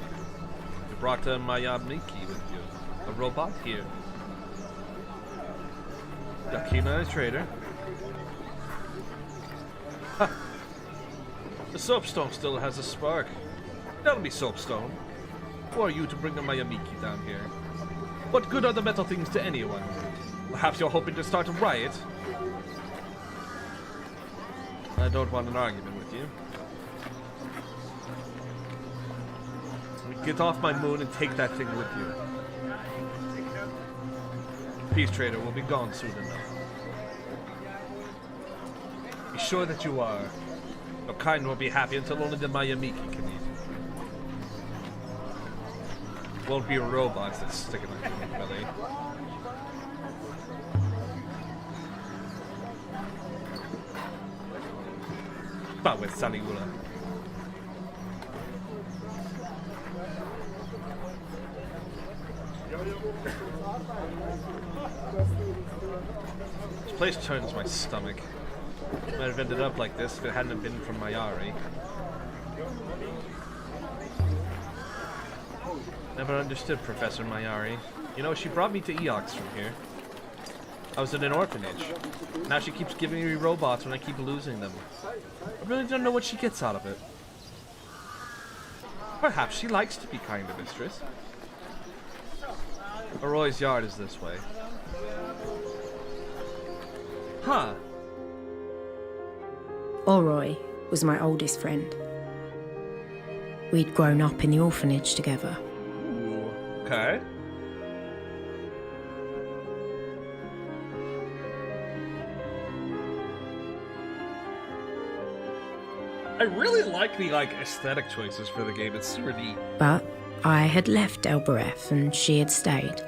You brought Maya Miki with you. A robot here. Yakina trader. Ha! The soapstone still has a spark. Tell me, soapstone. Who are you to bring the Maya Miki down here? What good are the metal things to anyone? Perhaps you're hoping to start a riot? I don't want an argument with you. Get off my moon and take that thing with you. Peace trader will be gone soon enough. Be sure that you are. Your kind won't be happy until only the Maya Miki can eat. Won't be robots that stick in my belly. But with Saliula. This place turns my stomach. Might have ended up like this if it hadn't been for Mayari. Never understood Professor Mayari. You know, she brought me to Eox from here. I was in an orphanage. Now she keeps giving me robots when I keep losing them. I really don't know what she gets out of it. Perhaps she likes to be kind of mistress. Roy's yard is this way. Huh. Oroy was my oldest friend. We'd grown up in the orphanage together. Ooh, okay. I really like the aesthetic choices for the game. It's super neat. But I had left Elbereth and she had stayed.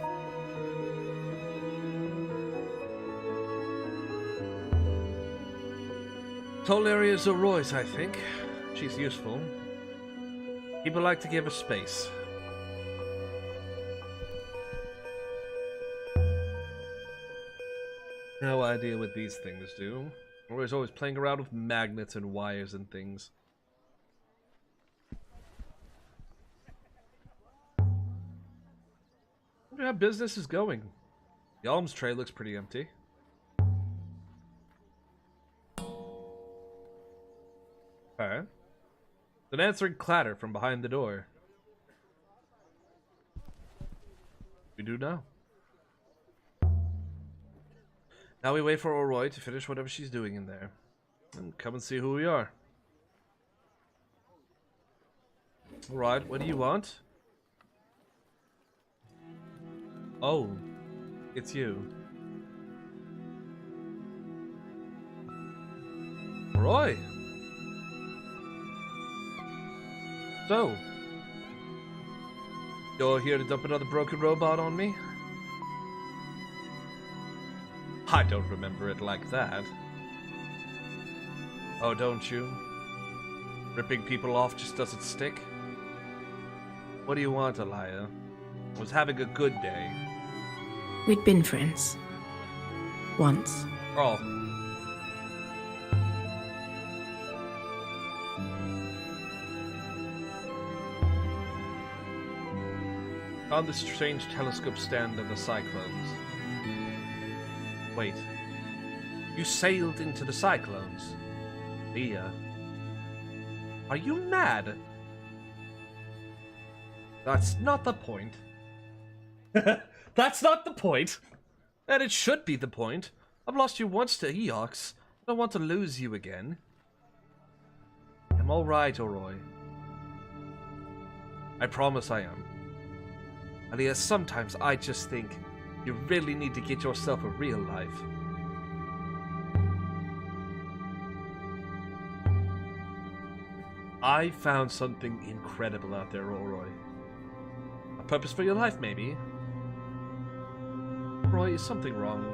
Whole area is Roy's, I think. She's useful. People like to give her space. No idea what these things do. Roy's always playing around with magnets and wires and things. Wonder how business is going. The alms tray looks pretty empty. Okay. An answering clatter from behind the door. We do now. Now we wait for Oroy to finish whatever she's doing in there. And come and see who we are. Alright, what do you want? Oh, it's you. Roy! So, you're here to dump another broken robot on me? I don't remember it like that. Oh, don't you? Ripping people off just doesn't stick? What do you want, Elia? I was having a good day. We'd been friends. Once. Oh. Found this strange telescope stand in the cyclones. Wait. You sailed into the cyclones? Leah. Are you mad? That's not the point. That's not the point! And it should be the point. I've lost you once to Eox. I don't want to lose you again. I'm alright, Oroy. I promise I am. Aliyah, sometimes I just think you really need to get yourself a real life. I found something incredible out there, Oroy. A purpose for your life, maybe? Roy, is something wrong?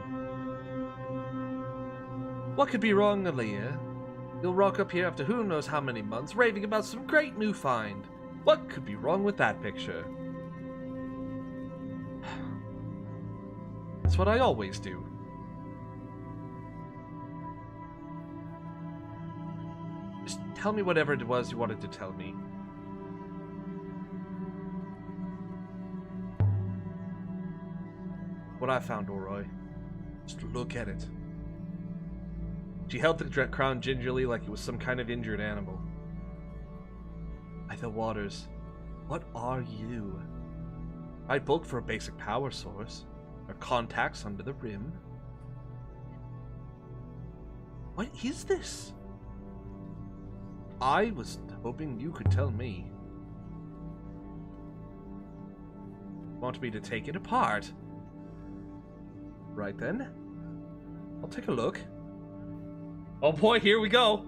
What could be wrong, Aliyah? You'll rock up here after who knows how many months, raving about some great new find. What could be wrong with that picture? That's what I always do. tell me whatever it was you wanted to tell me. What I found, Oroy. Just look at it. She held the crown gingerly like it was some kind of injured animal. By the waters, what are you? I'd bulk for a basic power source, or contacts under the rim. What is this? I was hoping you could tell me. Want me to take it apart? Right then. I'll take a look. Oh boy, here we go.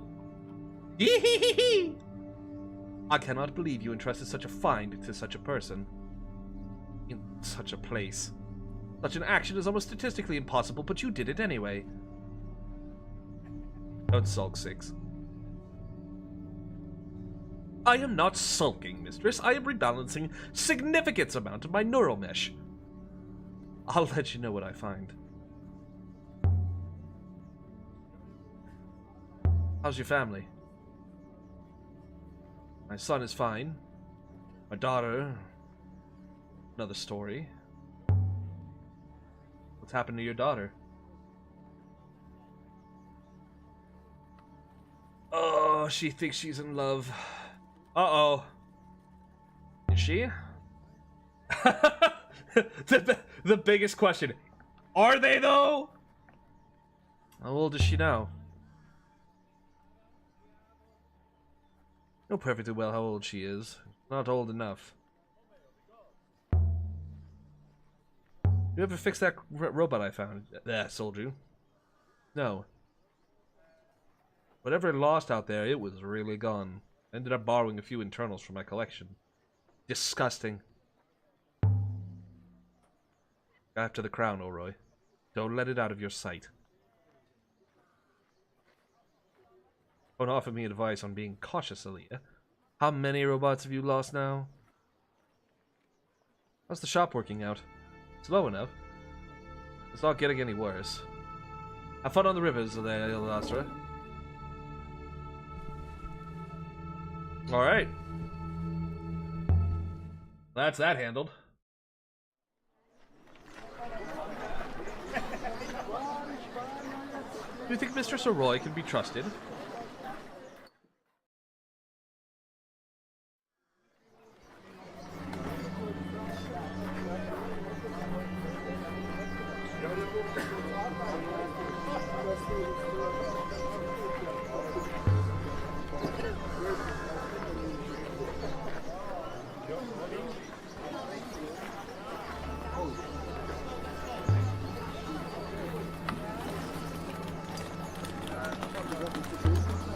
I cannot believe you entrusted such a find to such a person. In such a place. Such an action is almost statistically impossible, but you did it anyway. Don't sulk, Six. I am not sulking, mistress. I am rebalancing significant amount of my neural mesh. I'll let you know what I find. How's your family? My son is fine. My daughter... Another story. What's happened to your daughter? Oh, she thinks she's in love. Uh-oh. Is she? the biggest question. Are they, though? How old is she now? I know perfectly well how old she is. Not old enough. You ever fix that robot I found? Soldier. No. Whatever lost out there, it was really gone. Ended up borrowing a few internals from my collection. Disgusting. After the crown, Oroy. Don't let it out of your sight. Don't offer me advice on being cautious, Aaliyah. How many robots have you lost now? How's the shop working out? Slow enough. It's not getting any worse. Have fun on the rivers, Lastra. Alright. That's that handled. Do you think Mistress Oroy can be trusted?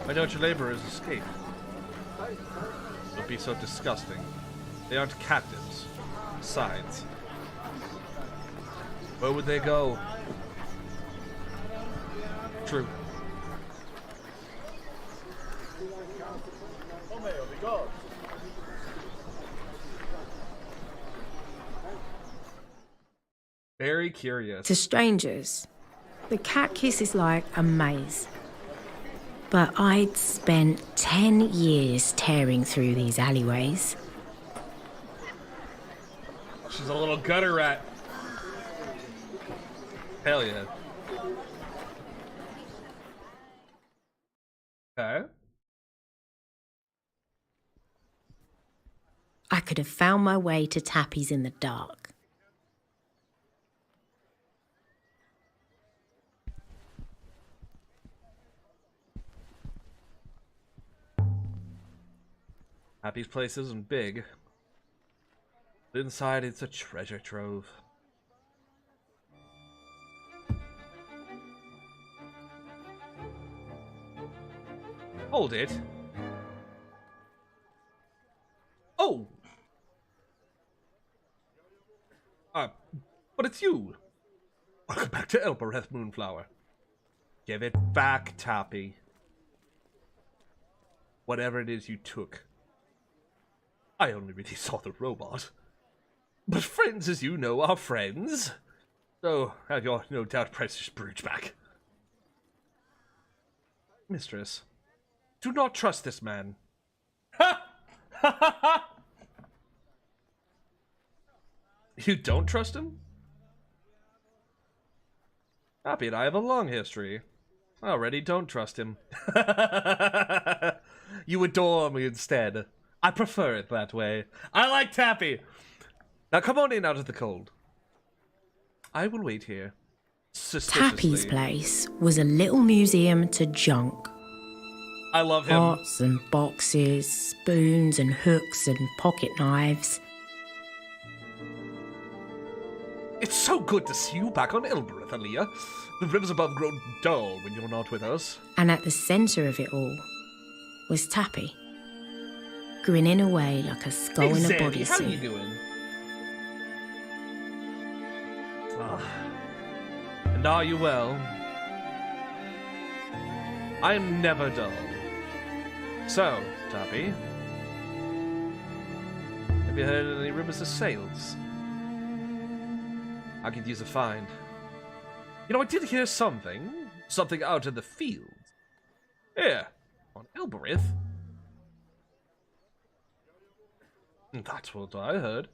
Why don't your laborers escape? It would be so disgusting. They aren't captives. Besides, where would they go? True. Very curious. To strangers, the cat kiss is like a maze. But I'd spent 10 years tearing through these alleyways. She's a little gutter rat. Hell yeah. Okay. I could have found my way to Tappy's in the dark. Happy's place isn't big. But inside, it's a treasure trove. Hold it. Oh! But it's you! Welcome back to Elbereth, Moonflower. Give it back, Tappy. Whatever it is you took. I only really saw the robot. But friends, as you know, are friends. So, have your no doubt precious brooch back. Mistress, Do not trust this man. Ha! Ha ha ha! You don't trust him? Happy and I have a long history. I already don't trust him. You adore me instead. I prefer it that way. I like Tappy. Now come on in out of the cold. I will wait here. Tappy's place was a little museum to junk. I love him. Pots and boxes, spoons and hooks and pocket knives. It's so good to see you back on Elbereth, Aaliyah. The rivers above grow dull when you're not with us. And at the centre of it all was Tappy, grinning away like a skull in a Zandy, how are you bodysuit. doing? And are you well? I am never dull. So, Tappy, have you heard of any rumors of sales? I could use a find. You know, I did hear something out in the field. Here, on Elbereth. That's what I heard.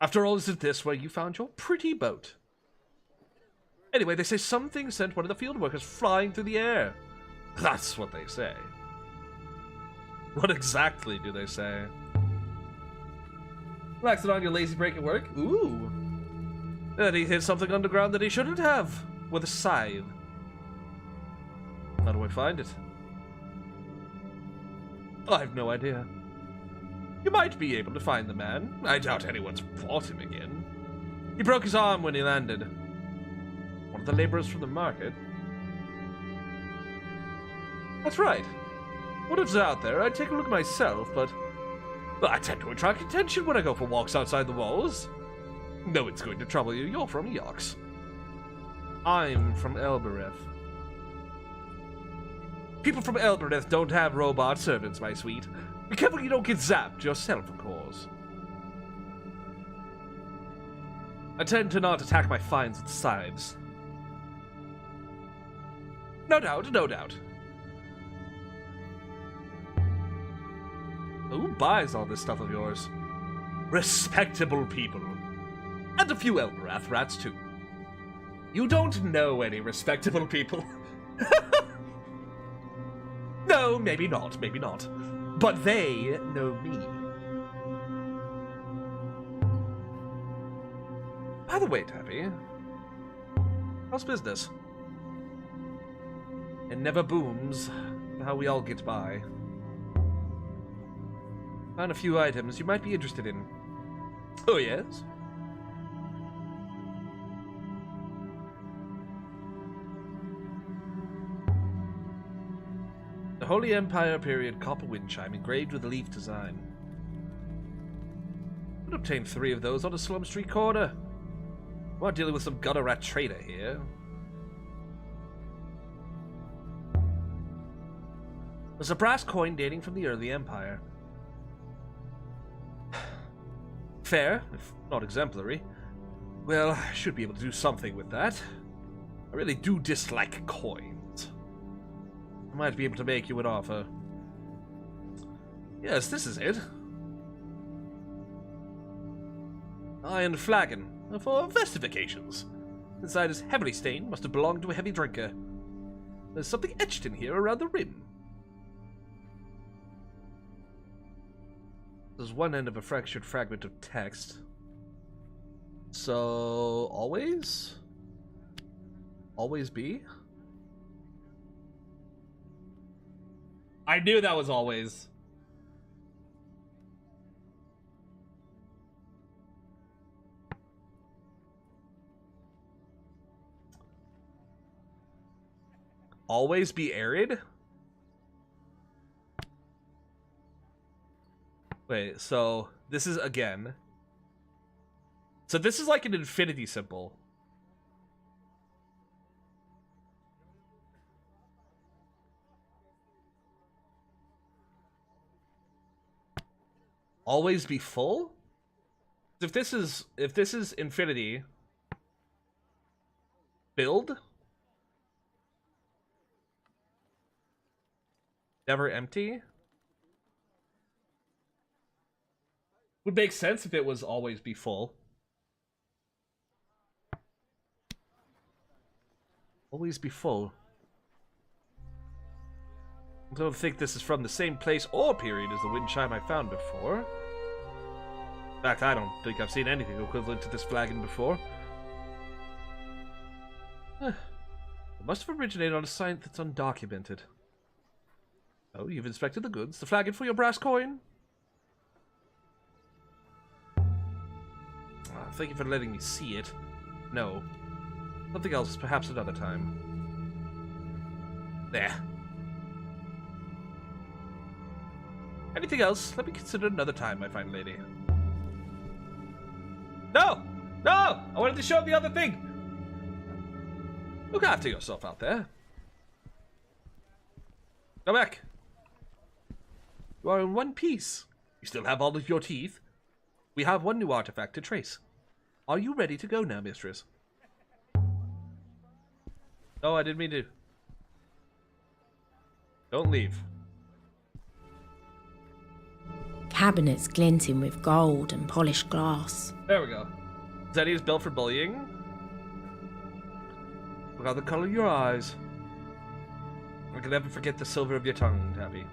After all, isn't this where you found your pretty boat? Anyway, they say something sent one of the field workers flying through the air. That's what they say. What exactly do they say? Relaxing on your lazy break at work? Ooh. Then he hit something underground that he shouldn't have, with a scythe. How do I find it? I have no idea. You might be able to find the man. I doubt anyone's fought him again. He broke his arm when he landed. One of the laborers from the market. That's right. What if it's out there? I'd take a look myself, but well, I tend to attract attention when I go for walks outside the walls. No one's going to trouble you. You're from Yox. I'm from Elbereth. People from Elbereth don't have robot servants, my sweet. Be careful you don't get zapped yourself, of course. I tend to not attack my finds with scythes. No doubt, no doubt. Who buys all this stuff of yours? Respectable people. And a few Elberath rats, too. You don't know any respectable people. No, maybe not, maybe not. But they know me. By the way, Tappy, how's business? It never booms, but how we all get by. Found a few items you might be interested in. Oh, yes? The Holy Empire period copper wind chime engraved with a leaf design. Could obtain 3 of those on a Slum Street corner. We're not dealing with some gutter rat trader here. There's a brass coin dating from the early Empire. Fair, if not exemplary. Well, I should be able to do something with that. I really do dislike coins. I might be able to make you an offer. Yes, this is it. Iron flagon for festive occasions. Inside is heavily stained, must have belonged to a heavy drinker. There's something etched in here around the rim. There's one end of a fractured fragment of text. So, always? Always be? I knew that was always. Always be arid? Wait, so this is again. So this is like an infinity symbol. Always be full? If this is infinity, build? Never empty? Would make sense if it was always be full. Always be full. I don't think this is from the same place or period as the wind chime I found before. In fact, I don't think I've seen anything equivalent to this flagon before. It must have originated on a site that's undocumented. Oh, you've inspected the goods. The flagon for your brass coin? Thank you for letting me see it. No. Something else, perhaps another time. There. Anything else? Let me consider another time, my fine lady. No! No! I wanted to show the other thing! Look after yourself out there. Go back. You are in one piece. You still have all of your teeth. We have one new artifact to trace. Are you ready to go now, mistress? No, I didn't mean to. Don't leave. Cabinets glinting with gold and polished glass. There we go. Zeddy's built for bullying. Look at the color of your eyes. I can never forget the silver of your tongue, Tabby.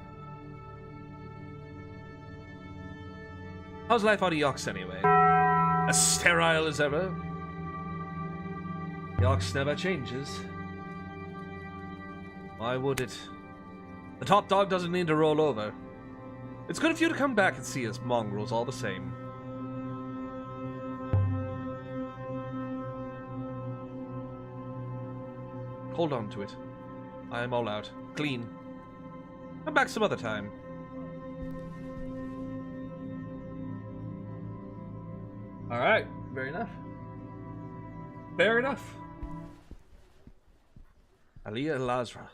How's life on Eox anyway? As sterile as ever? Eox never changes. Why would it? The top dog doesn't need to roll over. It's good of you to come back and see us mongrels all the same. Hold on to it. I am all out. Clean. Come back some other time. Alright, fair enough. Fair enough. Aliyah Lazra.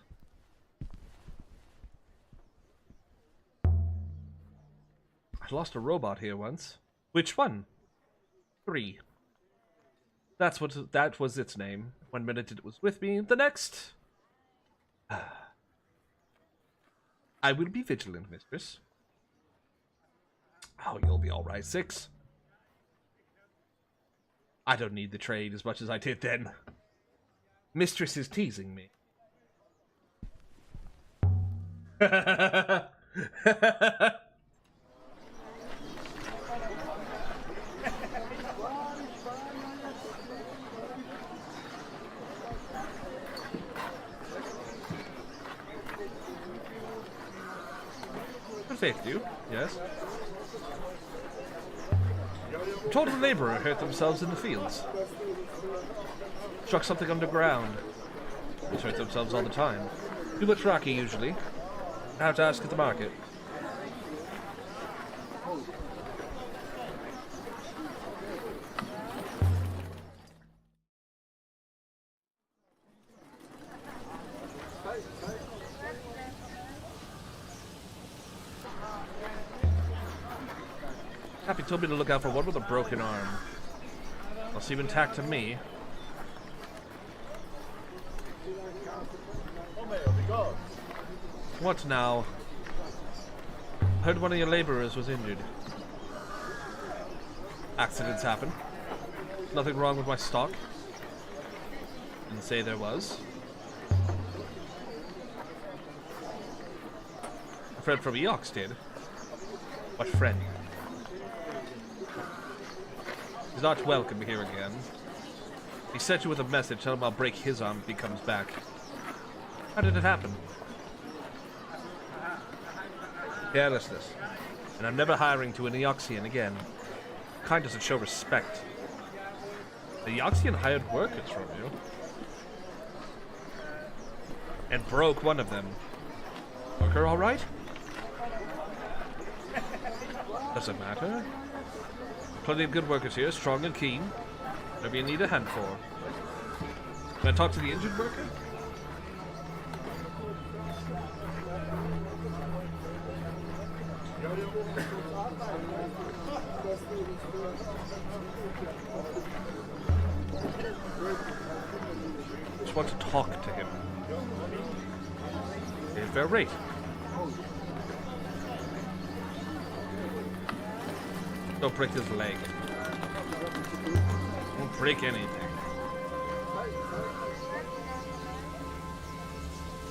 I lost a robot here once. Which one? 3. That was its name. 1 minute it was with me, the next... I will be vigilant, mistress. Oh, you'll be alright, 6. I don't need the trade as much as I did then. Mistress is teasing me. Good faith, you, yes. I'm told a laborer hurt themselves in the fields. Struck something underground. They hurt themselves all the time. Too much rocky, usually. I have to ask at the market. Happy told me to look out for one with a broken arm. I'll seem intact to me. What now? Heard one of your laborers was injured. Accidents happen. Nothing wrong with my stock. Didn't say there was. A friend from Eox did. What friend? He's not welcome here again. He sent you with a message, tell him I'll break his arm if he comes back. How did it happen? Carelessness. And I'm never hiring to an Eoxian again. Kind doesn't show respect. The Eoxian hired workers from you. And broke one of them. Worker alright? Doesn't matter. Plenty of good workers here, strong and keen. Whatever you need a hand for. Can I talk to the injured worker? Just want to talk to him. A fair rate. Don't break his leg. Don't break anything.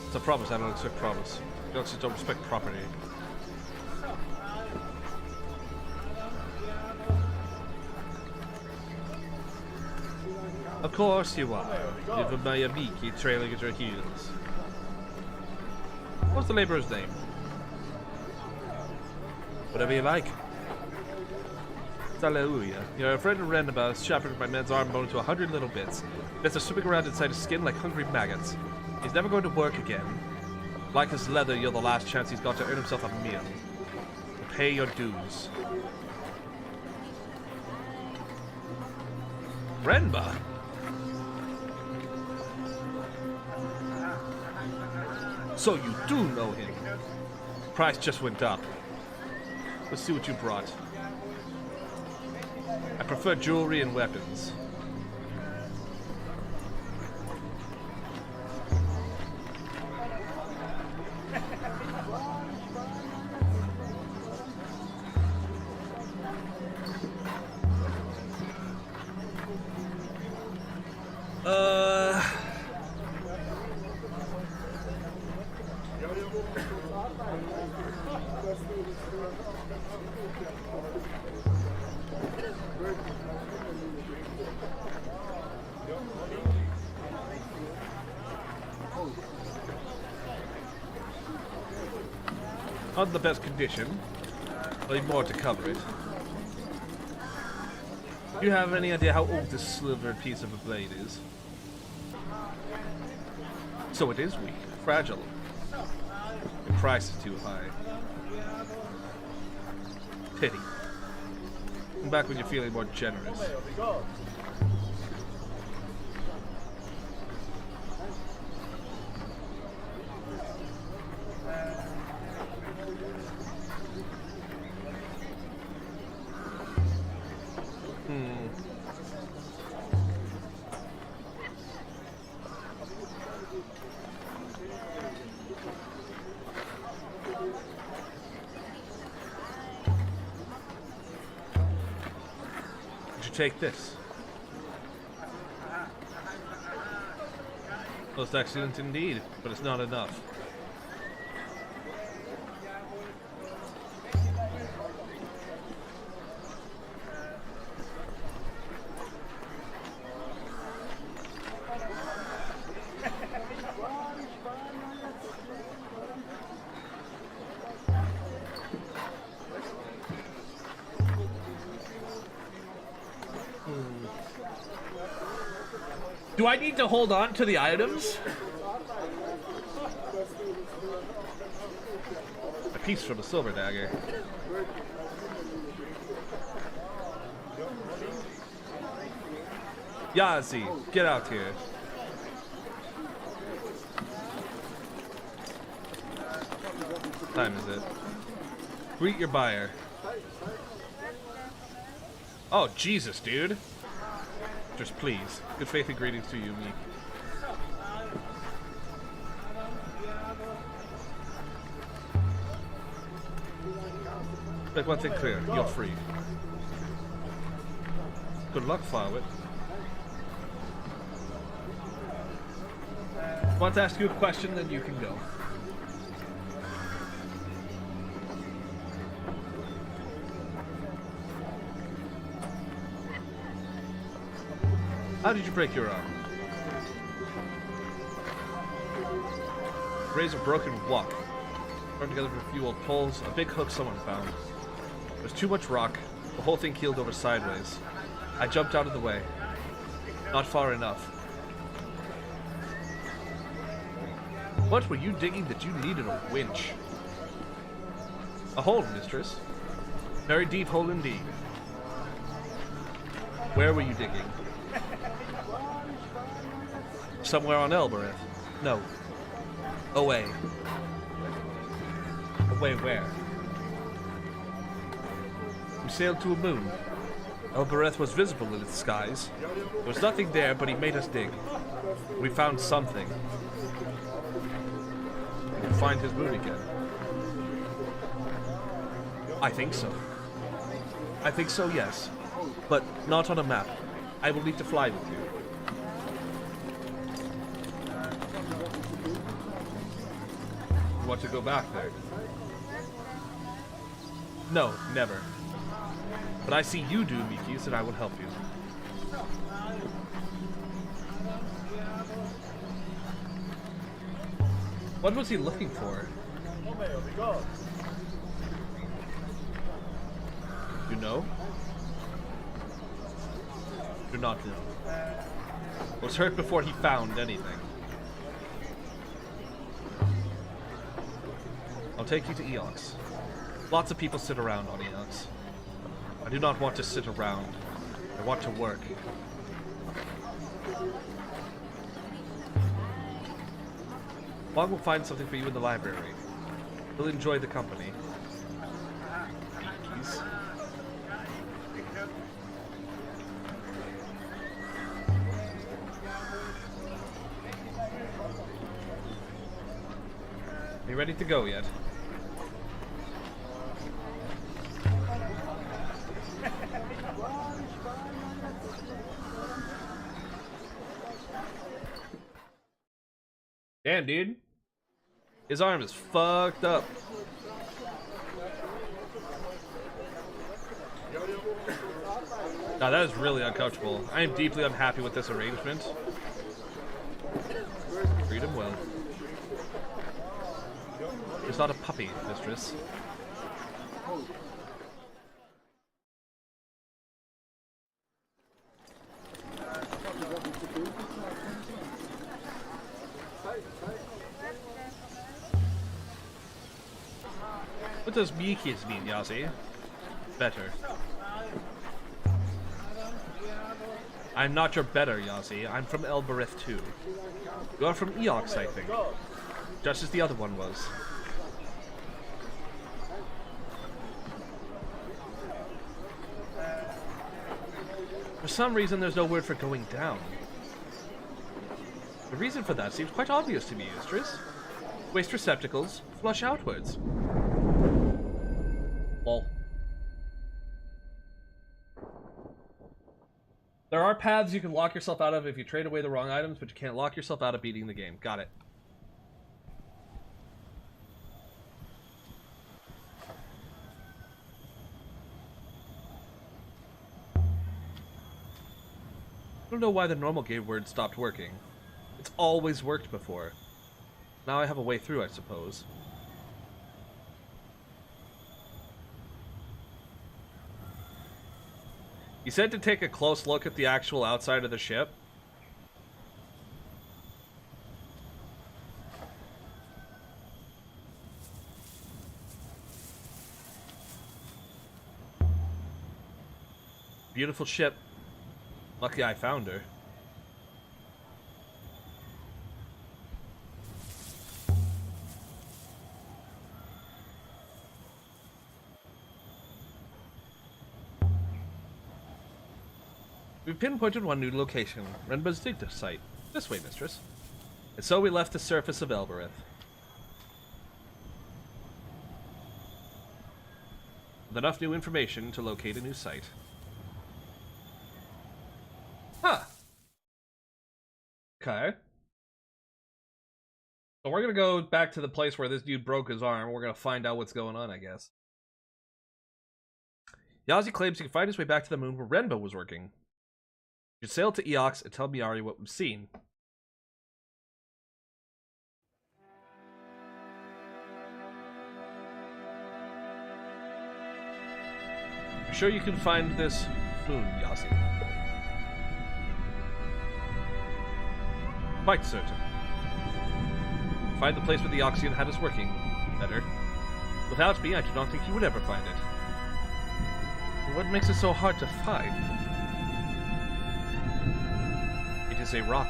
It's a promise, I don't expect promise. You don't respect property. Of course you are. With my amici trailing at your heels. What's the laborer's name? Whatever you like. Hallelujah. You're a friend of Rendabout, shattered my man's arm bone into 100 little bits. Bits are swimming around inside his skin like hungry maggots. He's never going to work again. Like his leather, you're the last chance he's got to earn himself a meal. Pay your dues. Renba? So you do know him. Price just went up. Let's see what you brought. I prefer jewelry and weapons. Not the best condition. I'll need more to cover it. Do you have any idea how old this slivered piece of a blade is? So it is weak, fragile. The price is too high. Pity. Come back when you're feeling more generous. Take this. Most excellent indeed, but it's not enough. Do I need to hold on to the items? A piece from a silver dagger. Yazi, get out here. What time is it? Greet your buyer. Oh, Jesus, dude. Just please. Good faith and greetings to you, Meek. Make one thing clear, you're free. Good luck, Farwit. Want to ask you a question, then you can go. How did you break your arm? Razor broken with what? Thrown together with a few old poles, a big hook someone found. There's too much rock. The whole thing keeled over sideways. I jumped out of the way. Not far enough. What were you digging that you needed a winch? A hole, mistress. Very deep hole indeed. Where were you digging? Somewhere on Elbereth. No. Away. Away where? We sailed to a moon. Elbereth was visible in its skies. There was nothing there, but he made us dig. We found something. We'll find his moon again. I think so. I think so, yes. But not on a map. I will need to fly with you. You want to go back there? No, never. But I see you do, Mikis, and I will help you. What was he looking for? You know? Do not know. Was hurt before he found anything. I'll take you to Eox. Lots of people sit around on Eox. I do not want to sit around. I want to work. Juan will find something for you in the library. He'll enjoy the company. Please. Are you ready to go yet? Damn, dude. His arm is fucked up. Now that is really uncomfortable. I am deeply unhappy with this arrangement. Treat him well. He's not a puppy, mistress. What does Mikis mean, Yazi? Better. I'm not your better, Yazi. I'm from Elbereth too. You are from Eox, I think. Just as the other one was. For some reason, there's no word for going down. The reason for that seems quite obvious to me, mistress. Waste receptacles, flush outwards. Lol. There are paths you can lock yourself out of if you trade away the wrong items, but you can't lock yourself out of beating the game. Got it. I don't know why the normal game word stopped working. It's always worked before. Now I have a way through, I suppose. You said to take a close look at the actual outside of the ship. Beautiful ship. Lucky I found her. We've pinpointed one new location, Renba's dig site. This way, mistress. And so we left the surface of Elbereth. With enough new information to locate a new site. Huh. Okay. So we're gonna go back to the place where this dude broke his arm. We're gonna find out what's going on, I guess. Yazi claims he can find his way back to the moon where Renba was working. You should sail to Eox and tell Miari what we've seen. I'm sure you can find this moon, Yazi. Quite certain. Find the place where the Oxygen hat is working. Better. Without me, I do not think you would ever find it. But what makes it so hard to find? It is a rock.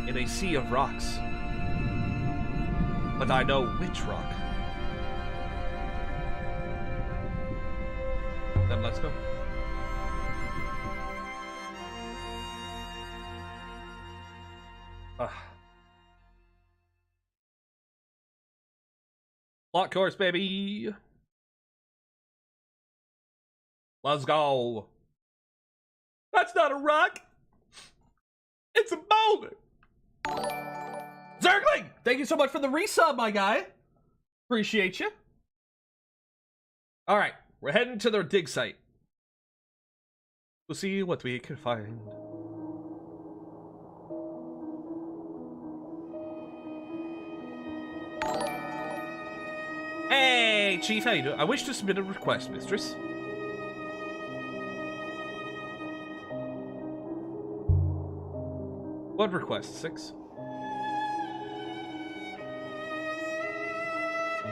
In a sea of rocks. But I know which rock. Then let's go. Plot course, baby! Let's go. That's not a rock. It's a boulder. Zergling, thank you so much for the resub, my guy. Appreciate you. All right, we're heading to their dig site. We'll see what we can find. Hey, Chief, how you doing? I wish to submit a request, mistress. What request, 6?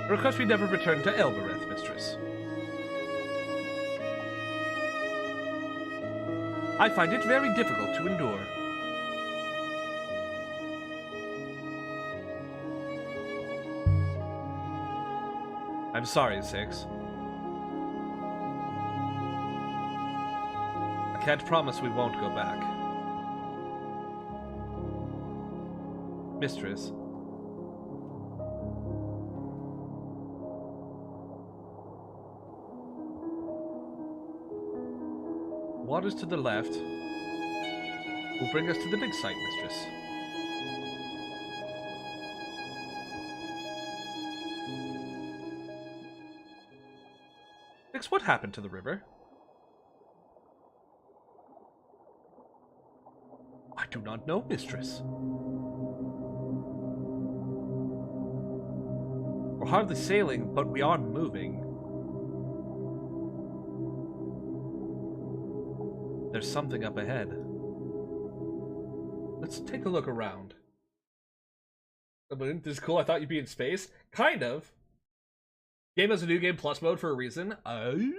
Request we never return to Elbereth, mistress. I find it very difficult to endure. I'm sorry, 6. I can't promise we won't go back. Mistress. Waters to the left will bring us to the dig site, mistress. Six, what happened to the river? I do not know, mistress. We're hardly sailing, but we are moving. There's something up ahead. Let's take a look around. The moon, this is cool. I thought you'd be in space. Kind of. Game has a new game plus mode for a reason. Oh.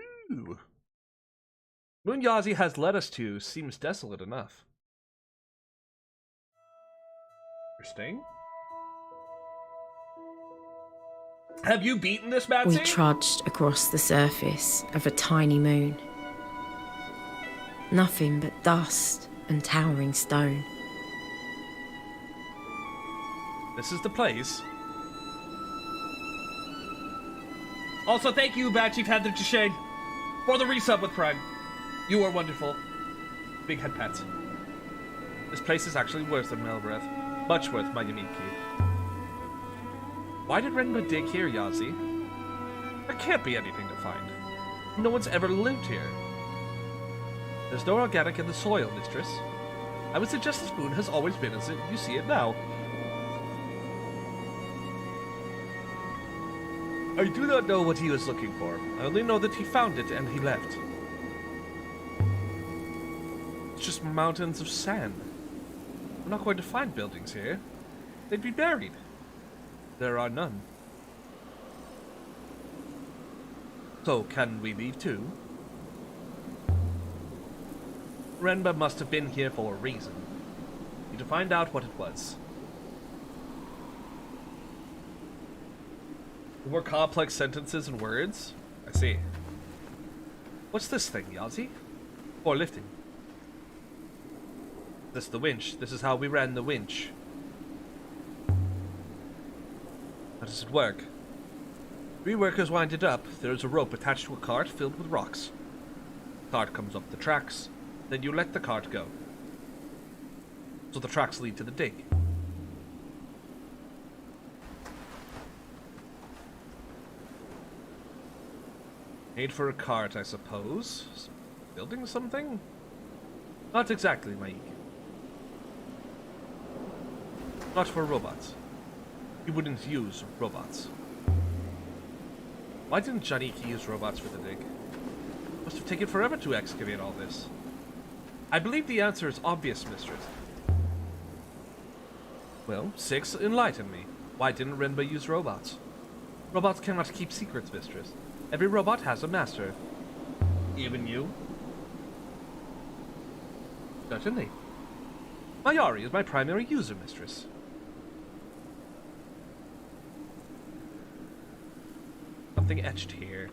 Moon Yazi has led us to seems desolate enough. Interesting. Have you beaten this, Matsy? We trudged across the surface of a tiny moon. Nothing but dust and towering stone. This is the place. Also, thank you, Bad Chief Heather Chishane, for the resub with Prime. You are wonderful. Big head pats. This place is actually worse than Melbreth. Much worth my unique key. Why did Renma dig here, Yazi? There can't be anything to find. No one's ever lived here. There's no organic in the soil, mistress. I would suggest this moon has always been as you see it now. I do not know what he was looking for. I only know that he found it and he left. It's just mountains of sand. We're not going to find buildings here. They'd be buried. There are none. So, can we leave too? Renba must have been here for a reason. Need to find out what it was. More complex sentences and words? I see. What's this thing, Yazi? For lifting. This is the winch. This is how we ran the winch. How does it work? 3 workers wind it up. There is a rope attached to a cart filled with rocks. The cart comes up the tracks. Then you let the cart go. So the tracks lead to the dig. Made for a cart, I suppose. Building something? Not exactly, Maik. Not for robots. You wouldn't use robots. Why didn't Janiki use robots for the dig? Must have taken forever to excavate all this. I believe the answer is obvious, mistress. Well, 6, enlighten me. Why didn't Renba use robots? Robots cannot keep secrets, mistress. Every robot has a master. Even you? Certainly. Mayari is my primary user, mistress. Something etched here.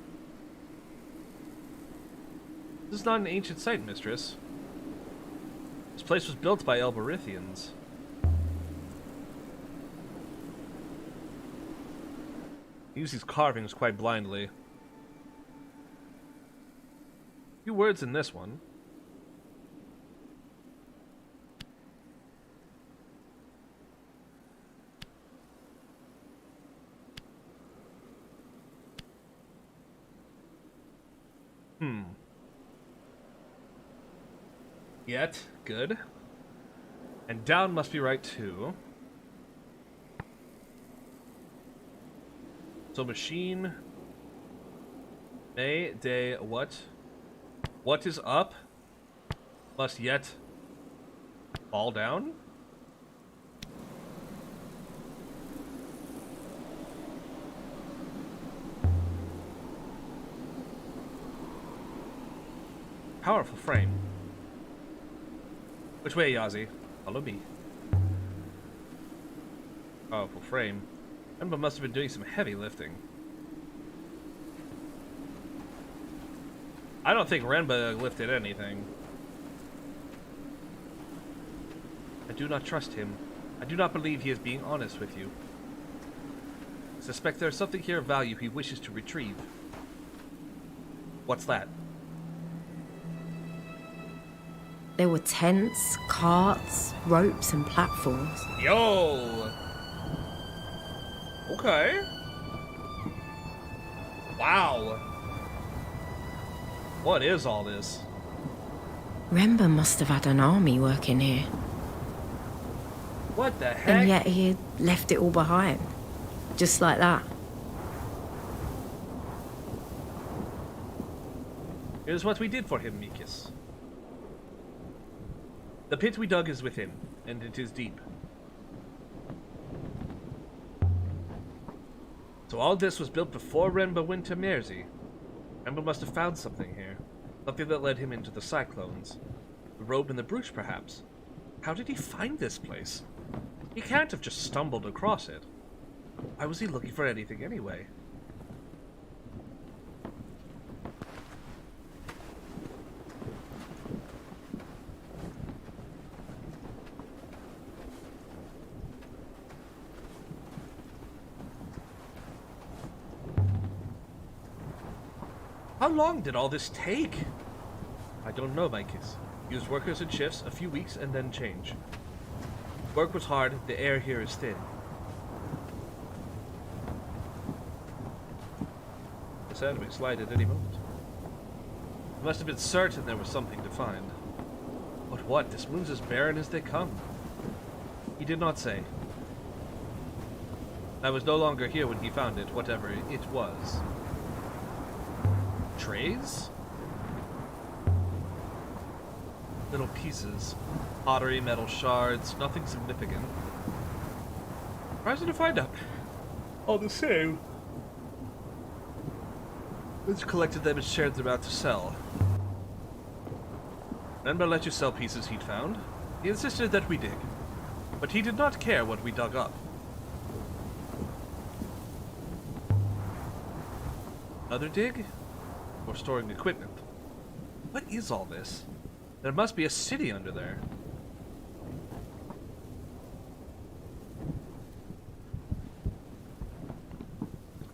This is not an ancient site, mistress. This place was built by Elberithians. Use these carvings quite blindly. few words in this one. Yet, good. And down must be right too. So machine. May, day, what? What is up? Must yet fall down? Powerful frame. Which way, Yazi? Follow me. Powerful frame. Emma must have been doing some heavy lifting. I don't think Renba lifted anything. I do not trust him. I do not believe he is being honest with you. I suspect there is something here of value he wishes to retrieve. What's that? There were tents, carts, ropes, and platforms. Yo! Okay. Wow. What is all this? Remba must have had an army working here. What the heck? And yet he had left it all behind. Just like that. Here's what we did for him, Mikis. The pit we dug is with him, and it is deep. So all this was built before Renba went to Mersey. Renba must have found something here. Something that led him into the cyclones. The robe and the brooch, perhaps. How did he find this place? He can't have just stumbled across it. Why was he looking for anything anyway? How long did all this take? I don't know, Mikis. Used workers in shifts, a few weeks, and then change. Work was hard, the air here is thin. The sand may slide at any moment. I must have been certain there was something to find. But what? This moon's as barren as they come. He did not say. I was no longer here when he found it, whatever it was. Trays? Little pieces. Pottery, metal shards, nothing significant. Surprising to find out. All the same. Let's collected them and shared them out to sell. Renba let you sell pieces he'd found. He insisted that we dig. But he did not care what we dug up. Another dig? Or storing equipment? What is all this? There must be a city under there.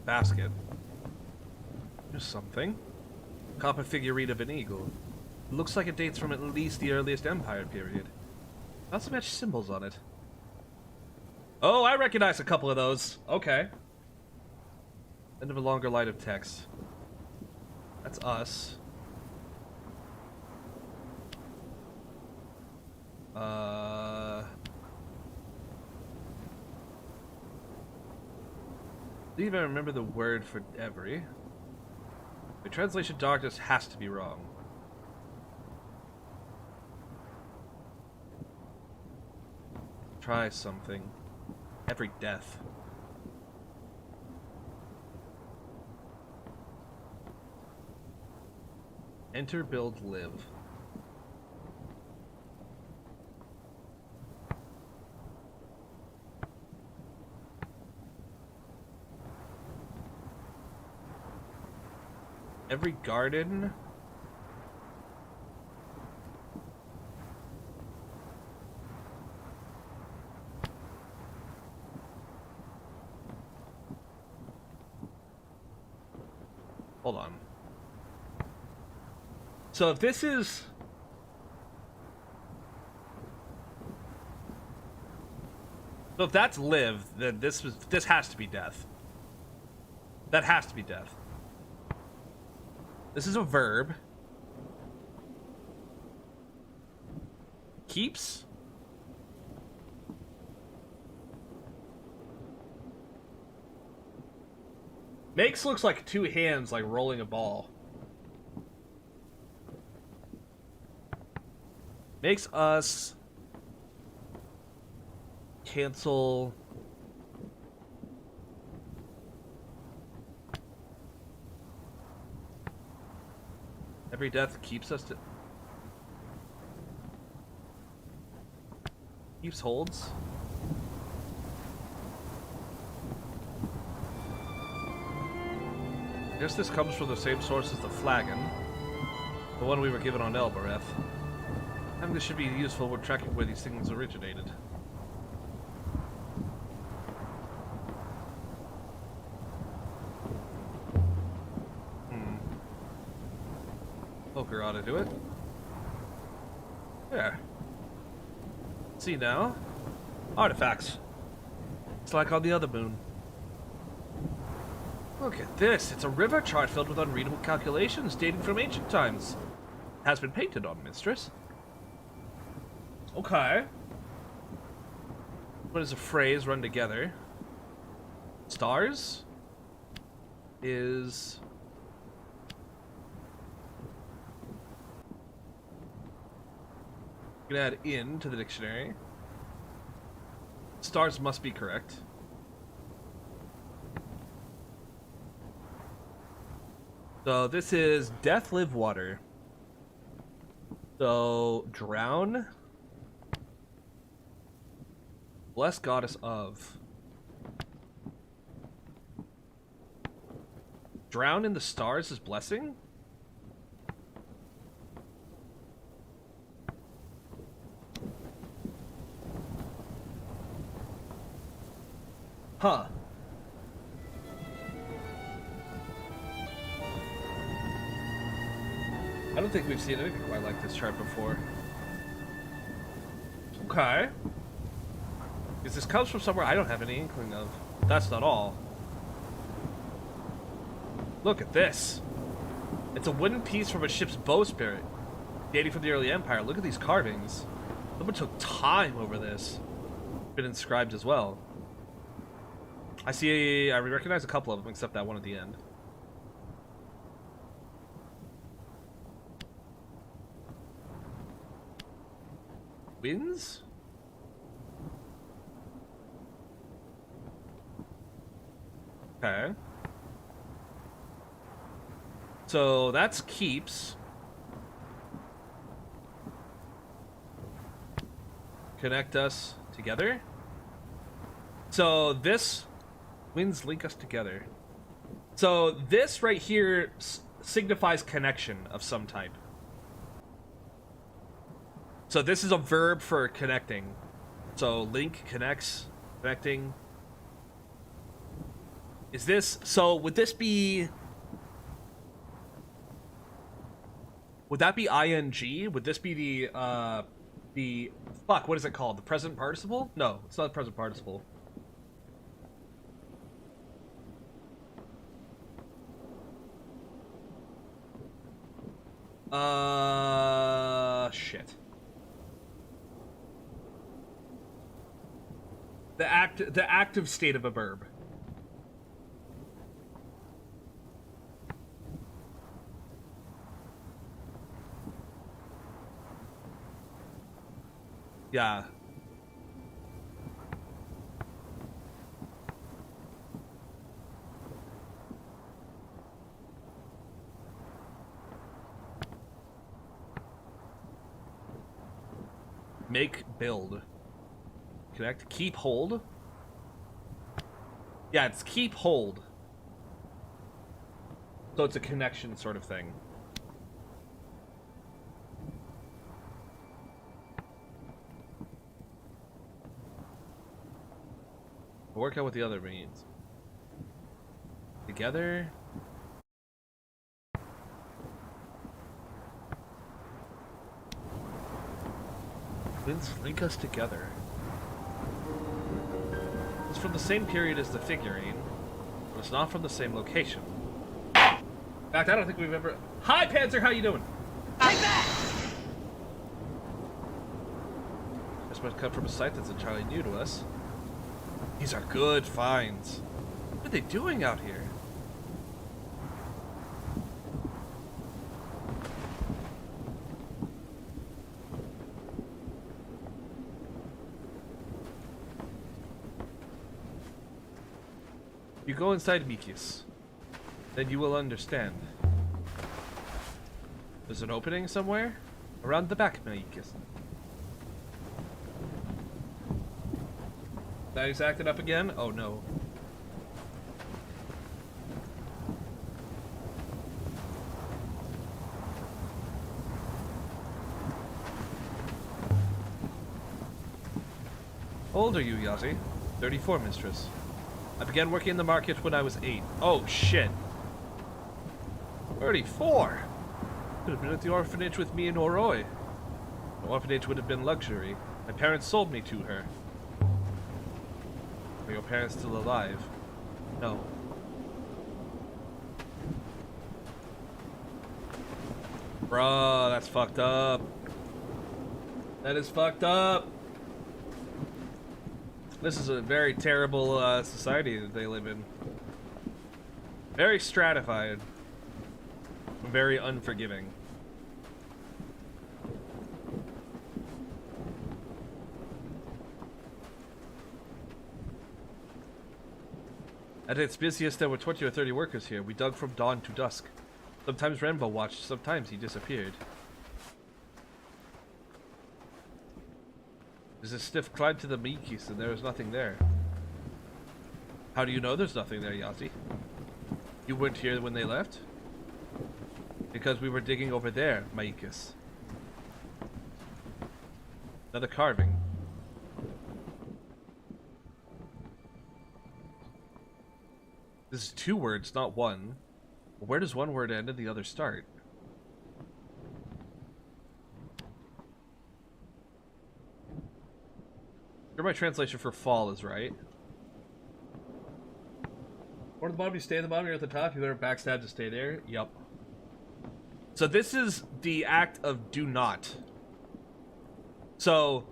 Basket. There's something. Copper figurine of an eagle. It looks like it dates from at least the earliest Empire period. Lots of match symbols on it. Oh, I recognize a couple of those. Okay. End of a longer line of text. That's us. I don't even remember the word for every. The translation darkness has to be wrong. Try something. Every death. Enter, build, live. Every garden. Hold on. So if this is... So if that's live, then this has to be death. That has to be death. This is a verb. Keeps. Makes looks like two hands like rolling a ball. Makes us cancel. Every death keeps us to... Keeps holds. I guess this comes from the same source as the flagon. The one we were given on Elbereth. I think this should be useful when tracking where these things originated. Poker ought to do it. There. See now? Artifacts. It's like on the other moon. Look at this. It's a river chart filled with unreadable calculations dating from ancient times. Has been painted on, mistress. Okay. What is a phrase run together? Stars is... I'm gonna add in to the dictionary. Stars must be correct. So this is death, live, water. So drown. Bless goddess of. Drown in the stars is blessing? Huh. I don't think we've seen anything quite like this chart before. Okay. Because this comes from somewhere I don't have any inkling of. That's not all. Look at this. It's a wooden piece from a ship's bowsprit, dating from the early empire. Look at these carvings. Someone took time over this. Been inscribed as well. I recognize a couple of them, except that one at the end. Winds? Okay. So that's keeps. Connect us together. So this winds link us together. So this right here signifies connection of some type. So this is a verb for connecting. So link, connects, connecting. Is this, so would this be, would that be ing? Would this be the, fuck, what is it called? The present participle? No, it's not the present participle. Shit. The active state of a verb. Yeah. Make, build. Connect, keep, hold. Yeah, it's keep, hold. So it's a connection sort of thing. We'll work out what the other means. Together. Twins link us together. It's from the same period as the figurine, but it's not from the same location. In fact, I don't think we've ever... Hi, Panzer! How you doing? Take that! This must come from a site that's entirely new to us. These are good finds. What are they doing out here? You go inside Mikis. Then you will understand. There's an opening somewhere? Around the back, Mikis. That he's acted up again? Oh no. How old are you, Yazi? 34, mistress. I began working in the market when I was 8. Oh, shit. 34? Could have been at the orphanage with me in Oroi. The orphanage would have been luxury. My parents sold me to her. Are your parents still alive? No. Bruh, that's fucked up. That is fucked up. This is a very terrible society that they live in. Very stratified. Very unforgiving. At its busiest, there were 20 or 30 workers here. We dug from dawn to dusk. Sometimes Rainbow watched, sometimes he disappeared. There's a stiff climb to the Mikis, and there was nothing there. How do you know there's nothing there, Yazi? You weren't here when they left? Because we were digging over there, Mikis. Another carving. This is 2 words, not 1. Where does one word end and the other start? Sure, my translation for fall is right. Or the bottom, you stay at the bottom, you're at the top, you better backstab to stay there. Yup. So this is the act of do not. So,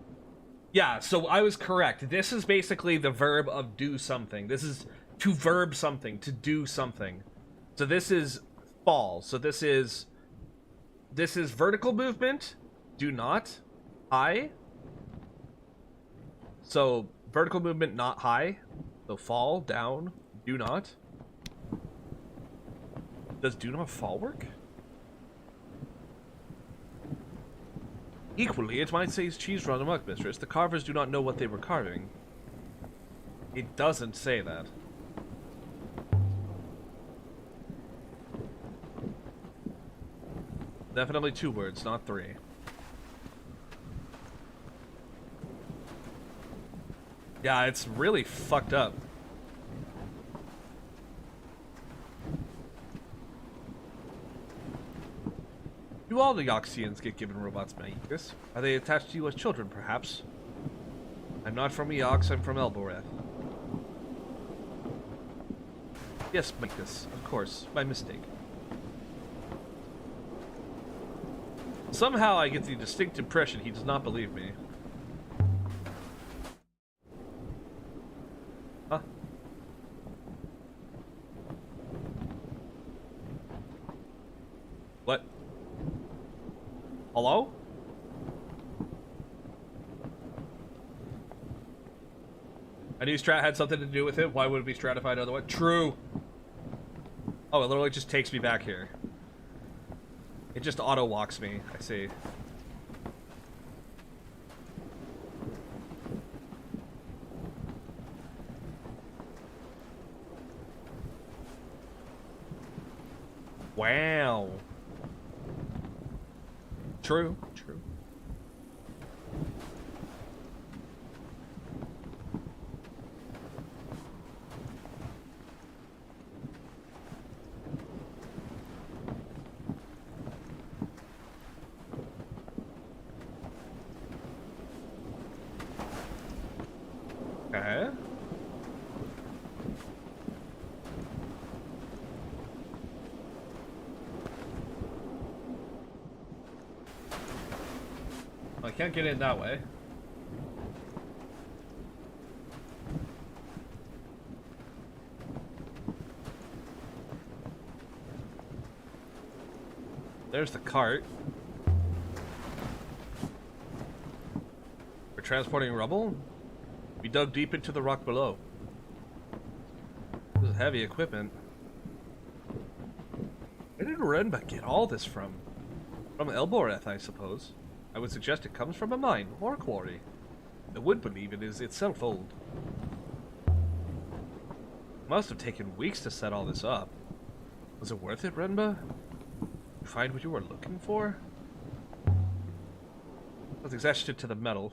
yeah, so I was correct. This is basically the verb of do something. This is to verb something, to do something. So this is fall. So this is vertical movement, do not, high. So vertical movement, not high. So fall, down, do not. Does do not fall work? Equally, it might say cheese run amok, mistress. The carvers do not know what they were carving. It doesn't say that. Definitely 2 words, not 3. Yeah, it's really fucked up. Do all the Yoxians get given robots, Maikis? Are they attached to you as children, perhaps? I'm not from Eox, I'm from Elboreth. Yes, Maikis, of course, by mistake. Somehow I get the distinct impression he does not believe me. Huh? What? Hello? I knew Strat had something to do with it. Why would it be stratified otherwise? True. Oh, it literally just takes me back here. It just auto-walks me. I see. Wow. True. True. can't get in that way. There's the cart. We're transporting rubble? We dug deep into the rock below. This is heavy equipment. Where did Renba get all this from? From Elboreth, I suppose. I would suggest it comes from a mine or a quarry. I would believe it is itself old. Must have taken weeks to set all this up. Was it worth it, Renba? You find what you were looking for? Let's attach it to the metal.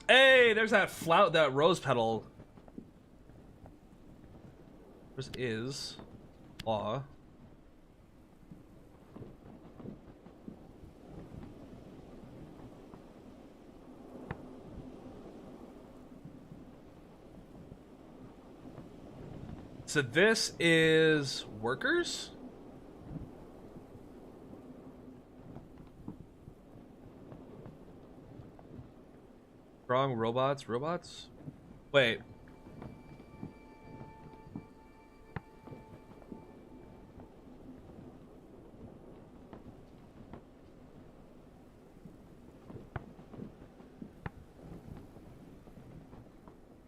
Hey, there's that rose petal. This is law. So this is workers? Strong robots? Wait.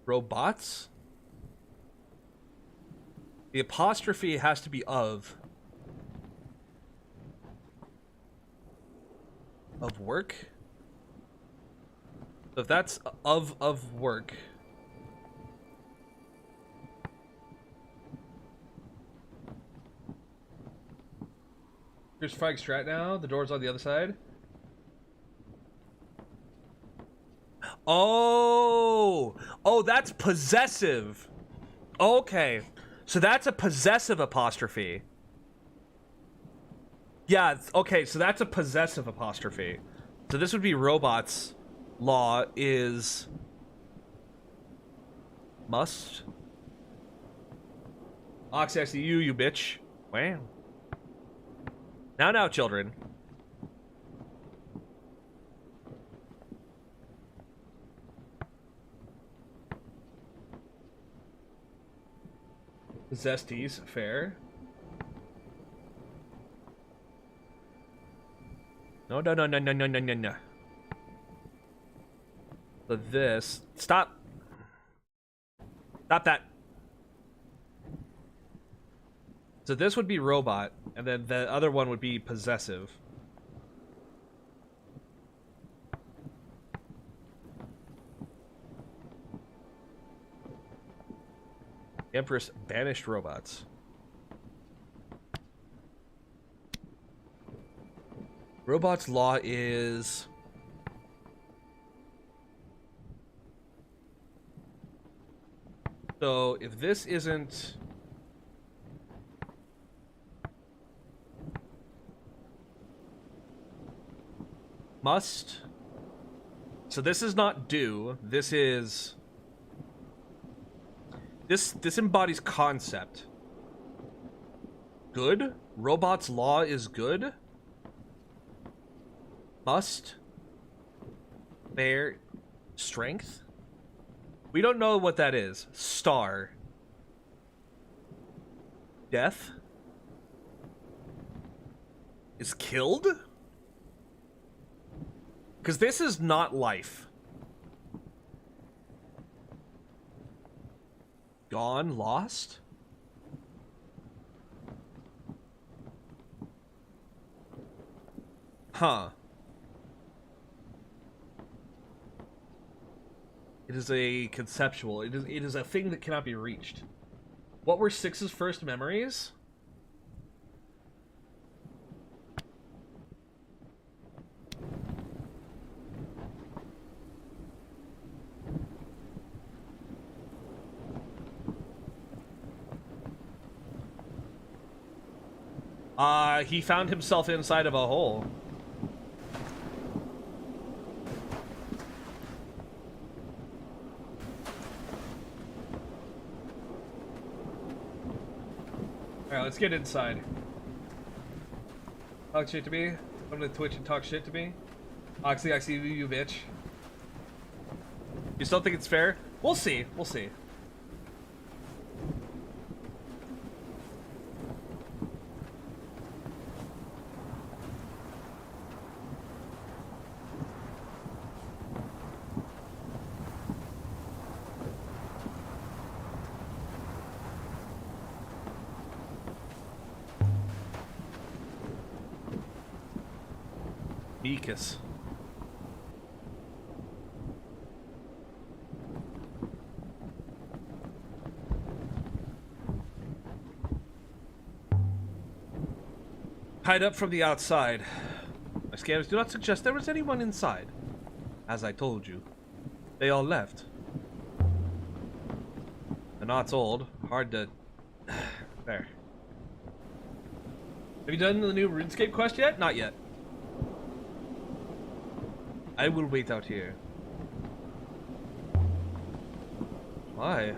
Robots? The apostrophe has to be of. Of work? So if that's of work. Here's Frag Strat now. The door's on the other side. Oh! Oh, that's possessive. Okay. So that's a possessive apostrophe. Yeah, okay, so that's a possessive apostrophe. So this would be robots. Law is must. Ox, I see you, you bitch. Wow. Now, children. Zesties, fair. No. So this... Stop that. So this would be robot, and then the other one would be possessive. Empress banished robots. Robots' law is... So, if this isn't... Must. So this is not do. This is... This embodies concept. Good? Robot's law is good? Must. Bear. Strength? We don't know what that is. Star. Death? Is killed? Because this is not life. Gone? Lost? Huh. It is a conceptual. It is a thing that cannot be reached. What were Six's first memories? He found himself inside of a hole. Alright, let's get inside. Talk shit to me? Come to Twitch and talk shit to me? Oxy, I see you, bitch. You still think it's fair? We'll see. We'll see. Meekus. Tied up from the outside. My scanners do not suggest there was anyone inside. As I told you, they all left. The knot's old, hard to... There. Have you done the new RuneScape quest yet? Not yet. I will wait out here. Why?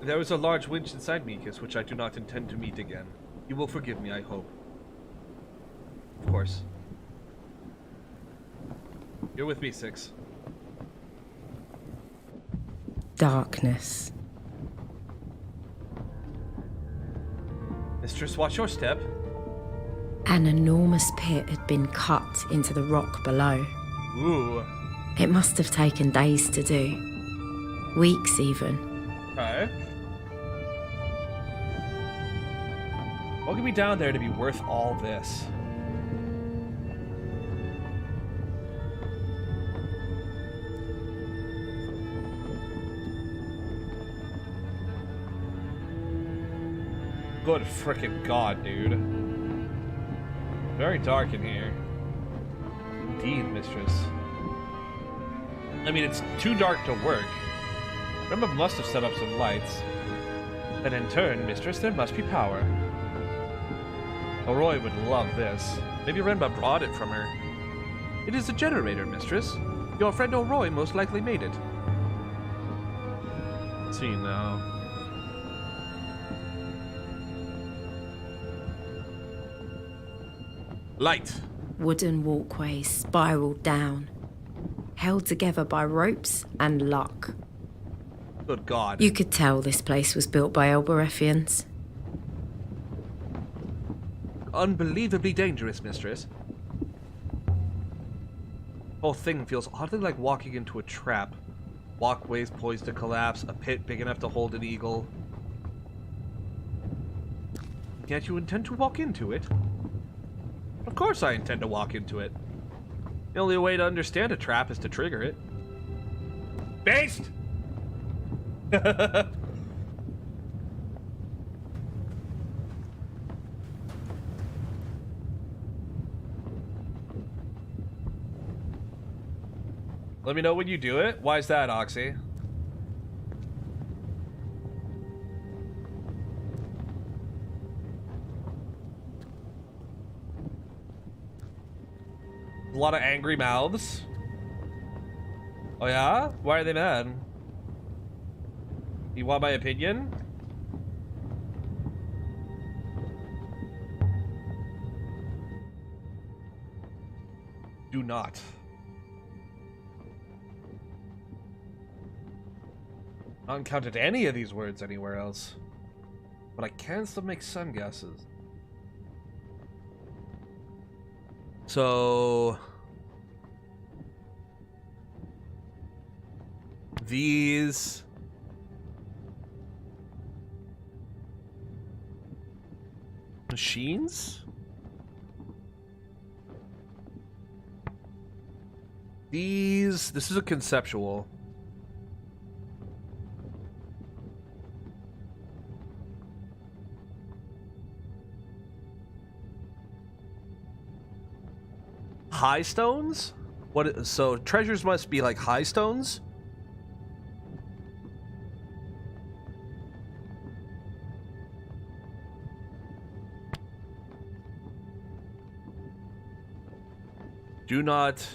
There was a large winch inside Meekus, which I do not intend to meet again. You will forgive me, I hope. Of course. You're with me, Six. Darkness. Mistress, watch your step. An enormous pit had been cut into the rock below. Ooh. It must have taken days to do. Weeks, even. Okay. What could be down there to be worth all this? Good frickin' god, dude. Very dark in here. Indeed, mistress. I mean, it's too dark to work. Remba must have set up some lights. Then in turn, mistress, there must be power. Roy would love this. Maybe Renba brought it from her. It is a generator, mistress. Your friend O'Roy most likely made it. Let's see now. Light. Wooden walkways spiraled down, held together by ropes and luck. Good God. You could tell this place was built by Elberethians. Unbelievably dangerous, mistress. Whole thing feels oddly like walking into a trap. Walkways poised to collapse, a pit big enough to hold an eagle. Yet you intend to walk into it? Of course I intend to walk into it. The only way to understand a trap is to trigger it. Based! Let me know when you do it. Why is that, Oxy? A lot of angry mouths. Oh yeah? Why are they mad? You want my opinion? Do not. Not encountered any of these words anywhere else. But I can still make some guesses. So... these... machines? These... this is a conceptual. High stones? What? So treasures must be like high stones? Do not.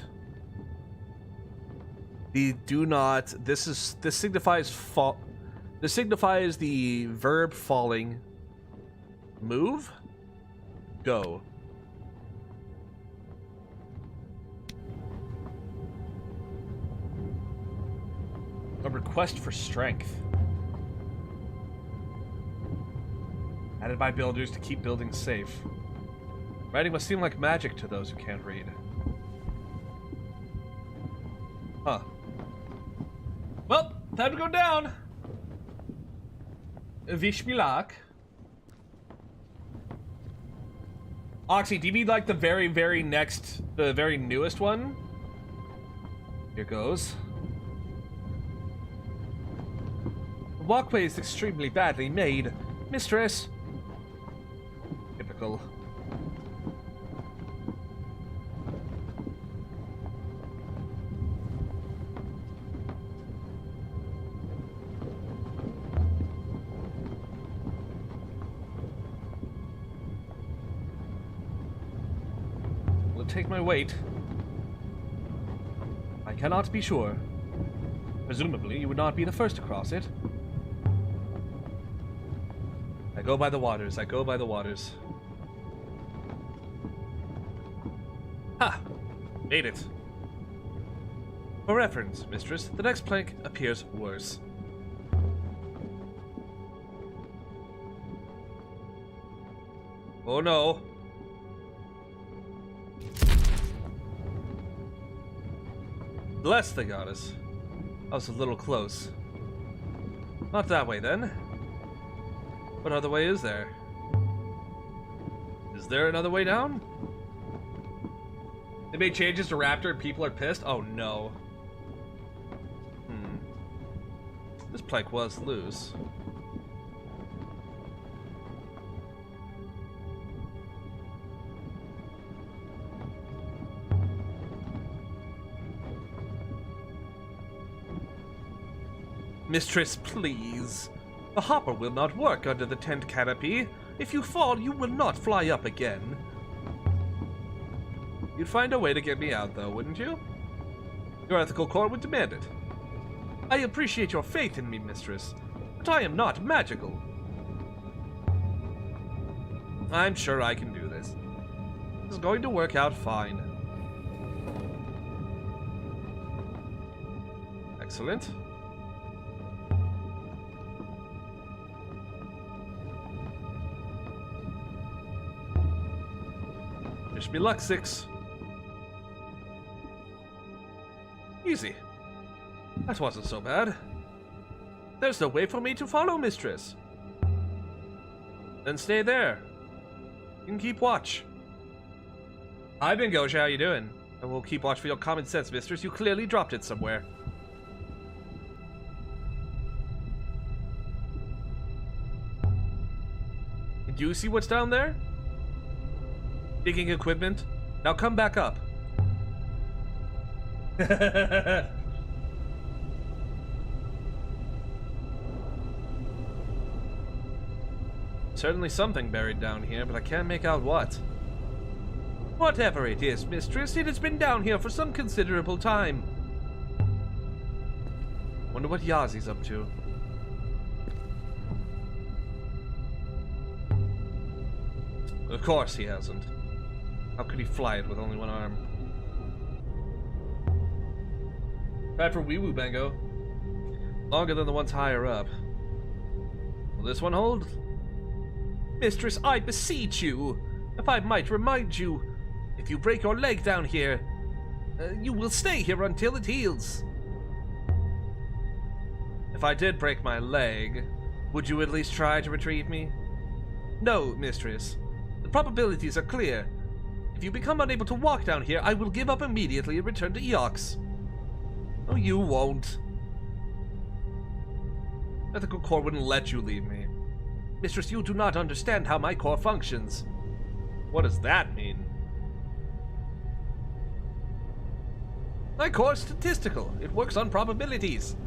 This signifies fall. This signifies the verb falling. Move. Go. A request for strength. Added by builders to keep buildings safe. Writing must seem like magic to those who can't read. Huh. Well, time to go down. Wish me luck. Oxy, do you mean like the very, very next, the very newest one? Here goes. The walkway is extremely badly made, mistress. Typical. Take my weight. I cannot be sure. Presumably, you would not be the first to cross it. I go by the waters. I go by the waters. Ha! Made it. For reference, mistress, the next plank appears worse. Oh no. Bless the goddess. I was a little close. Not that way, then. What other way is there? Is there another way down? They made changes to Raptor and people are pissed? Oh no. This plank was loose. Mistress, please. The hopper will not work under the tent canopy. If you fall, you will not fly up again. You'd find a way to get me out, though, wouldn't you? Your ethical core would demand it. I appreciate your faith in me, mistress, but I am not magical. I'm sure I can do this. This is going to work out fine. Excellent. Wish me luck, 6. Easy. That wasn't so bad. There's no way for me to follow, mistress. Then stay there. You can keep watch. Hi, Bingosha, how you doing? I will keep watch for your common sense, mistress. You clearly dropped it somewhere. Do you see what's down there? Digging equipment. Now come back up. Certainly something buried down here, but I can't make out what. Whatever it is, mistress, it has been down here for some considerable time. Wonder what Yazi's up to. Of course he hasn't. How could he fly it with only one arm? Bad for Wee Woo Bango. Longer than the ones higher up. Will this one hold? Mistress, I beseech you. If I might remind you, if you break your leg down here, you will stay here until it heals. If I did break my leg, would you at least try to retrieve me? No, mistress. The probabilities are clear. If you become unable to walk down here, I will give up immediately and return to Eox. No, you won't. Ethical core wouldn't let you leave me. Mistress, you do not understand how my core functions. What does that mean? My core is statistical. It works on probabilities.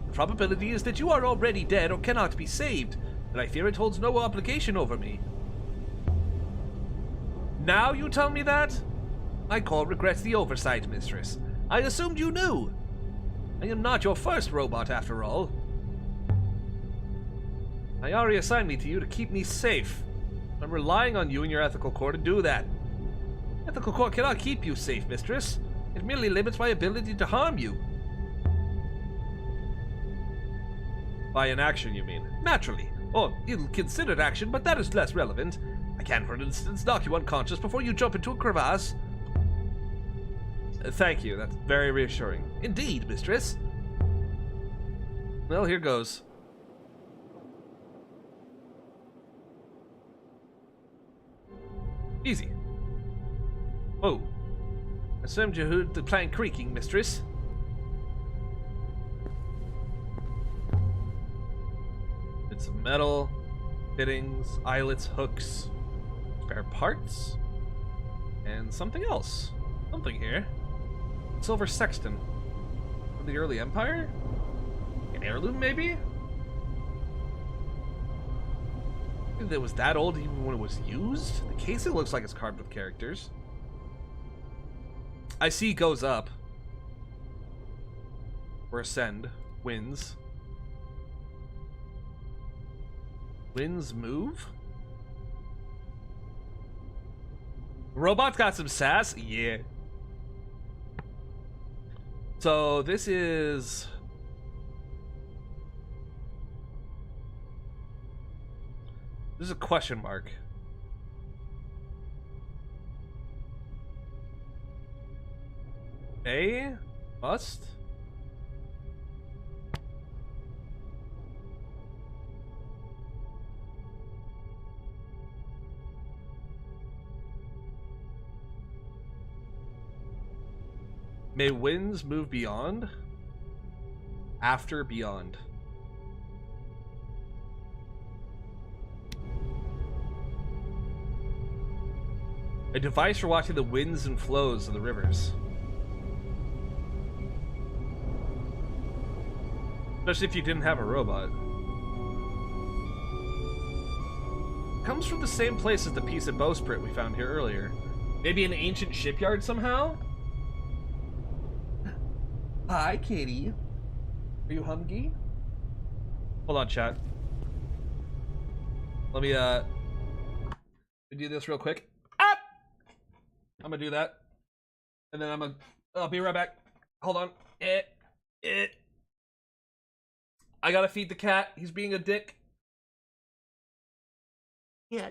The probability is that you are already dead or cannot be saved, and I fear it holds no obligation over me. Now you tell me that? My core regrets the oversight, mistress. I assumed you knew. I am not your first robot, after all. Ayari assigned me to you to keep me safe. I'm relying on you and your ethical core to do that. Ethical core cannot keep you safe, mistress. It merely limits my ability to harm you. By inaction, you mean? Naturally. Or ill-considered action, but that is less relevant. I can, for instance, knock you unconscious before you jump into a crevasse. Thank you, that's very reassuring. Indeed, mistress. Well, here goes. Easy. Whoa. Assumed you heard the plank creaking, mistress. Bits of metal, fittings, eyelets, hooks, spare parts, and something else. Something here. Silver sexton. From the early empire? An heirloom, maybe? It was that old even when it was used? The casing looks like it's carved with characters. I see goes up. Or ascend. Winds. Winds move? Robot's got some sass? Yeah. So this is... This is a question mark. A? Must? May winds move beyond? After beyond. A device for watching the winds and flows of the rivers. Especially if you didn't have a robot. Comes from the same place as the piece of bowsprit we found here earlier. Maybe an ancient shipyard somehow? Hi, kitty. Are you hungry? Hold on, chat. Let me do this real quick. I'm gonna do that, and then I'll be right back. Hold on. I gotta feed the cat. He's being a dick. Yeah.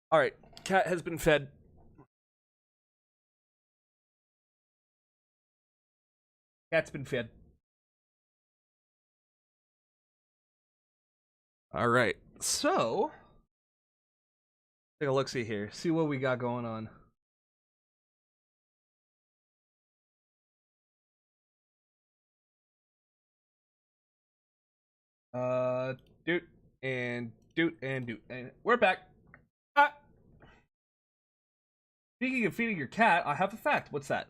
All right, cat has been fed. Cat's been fed. All right, so take a look, see here, see what we got going on. Doot and doot and doot, and we're back. Speaking of feeding your cat, I have a fact. What's that?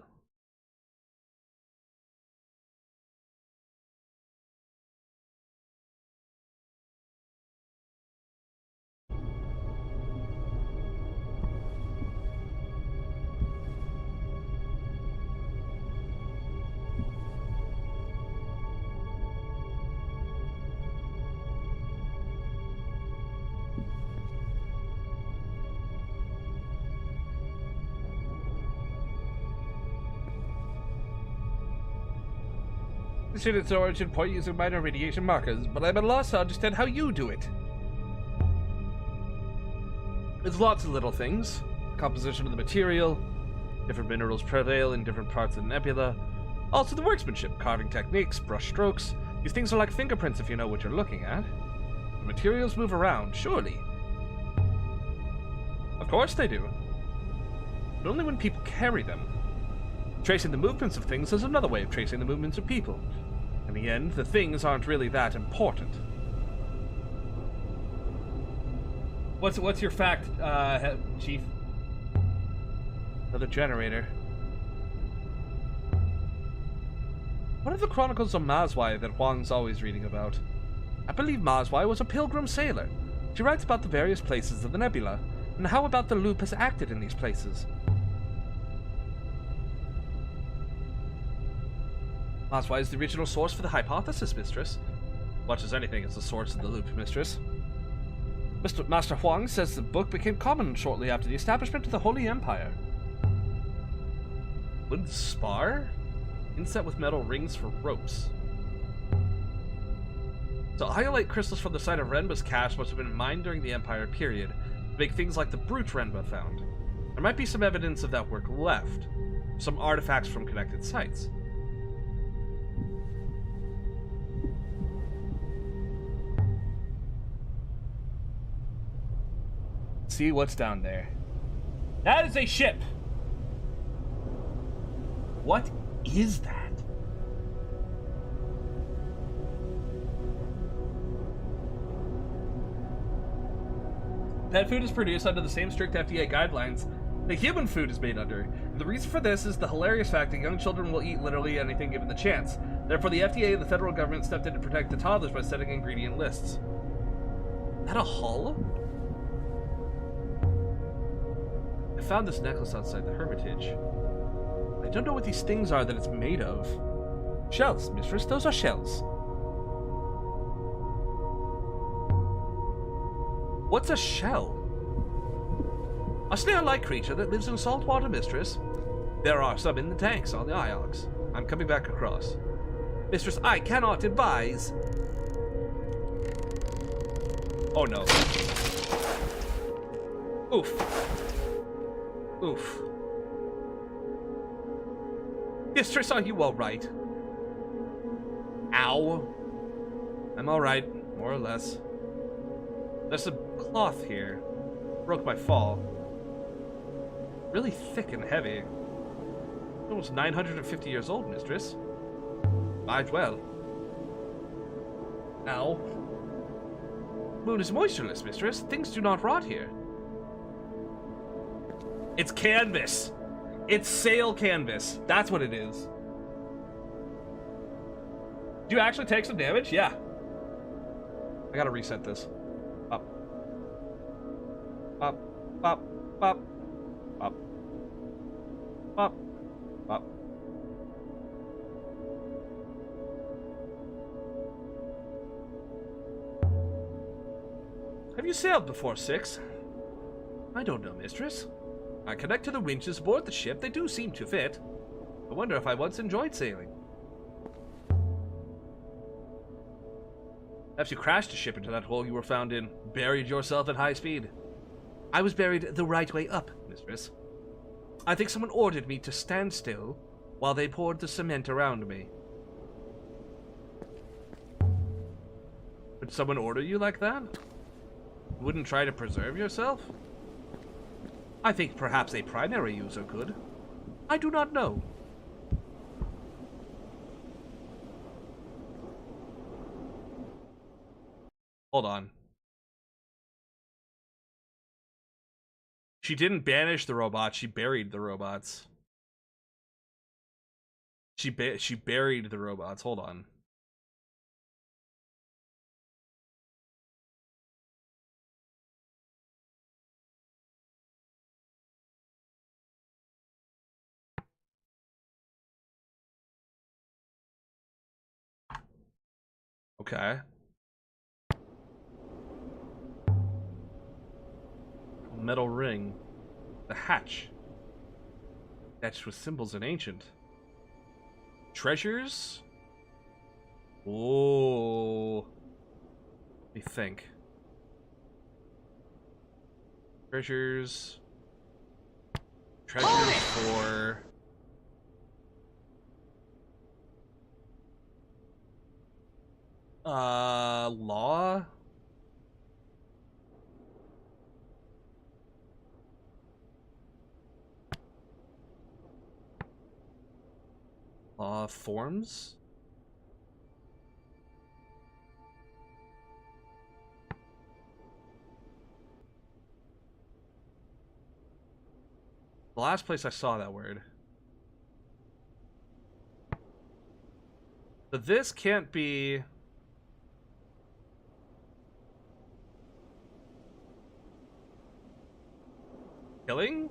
Should its origin point using minor radiation markers, but I'm at a loss to understand how you do it. It's lots of little things. Composition of the material, Different minerals prevail in different parts of the nebula. Also the workmanship, carving techniques, brush strokes. These things are like fingerprints if you know what you're looking at. The materials move around, surely. Of course they do. But only when people carry them. Tracing the movements of things is another way of tracing the movements of people. In the end, the things aren't really that important. What's your fact, Chief? Another generator. What are the chronicles of Mazwai that Huang's always reading about? I believe Mazwai was a pilgrim sailor. She writes about the various places of the nebula, and how about the loop has acted in these places. Mazwai is the original source for the hypothesis, Mistress. Much as anything is the source of the loop, Mistress. Master Huang says the book became common shortly after the establishment of the Holy Empire. Wood spar? Inset with metal rings for ropes. So hyalite crystals from the site of Renba's cache must have been mined during the Empire period to make things like the brooch Renba found. There might be some evidence of that work left. Some artifacts from connected sites. See what's down there. That is a ship! What is that? Pet food is produced under the same strict FDA guidelines that human food is made under. And the reason for this is the hilarious fact that young children will eat literally anything given the chance. Therefore, the FDA and the federal government stepped in to protect the toddlers by setting ingredient lists. Is that a hull? I found this necklace outside the Hermitage. I don't know what these things are that it's made of. Shells, Mistress, those are shells. What's a shell? A snail-like creature that lives in salt water, Mistress. There are some in the tanks on the Iox. I'm coming back across. Mistress, I cannot advise. Oh no. Oof. Oof. Mistress, are you alright? Ow. I'm alright, more or less. There's some cloth here. Broke my fall. Really thick and heavy. Almost 950 years old, Mistress. Might well. Ow. Moon is moistureless, Mistress. Things do not rot here. It's canvas. It's sail canvas. That's what it is. Do you actually take some damage? Yeah. I gotta reset this. Up. Up. Up. Up. Up. Up. Up. Have you sailed before, Six? I don't know, Mistress. I connect to the winches aboard the ship. They do seem to fit. I wonder if I once enjoyed sailing. Perhaps you crashed a ship into that hole you were found in, buried yourself at high speed. I was buried the right way up, Mistress. I think someone ordered me to stand still while they poured the cement around me. Would someone order you like that? You wouldn't try to preserve yourself? I think perhaps a primary user could. I do not know. Hold on. She didn't banish the robots, she buried the robots. She buried the robots. Hold on. Okay. Metal ring. The hatch. Etched with symbols in ancient. Treasures? Oh. Let me think. Treasures. Treasures for... Law? Forms? The last place I saw that word. So this can't be... Killing?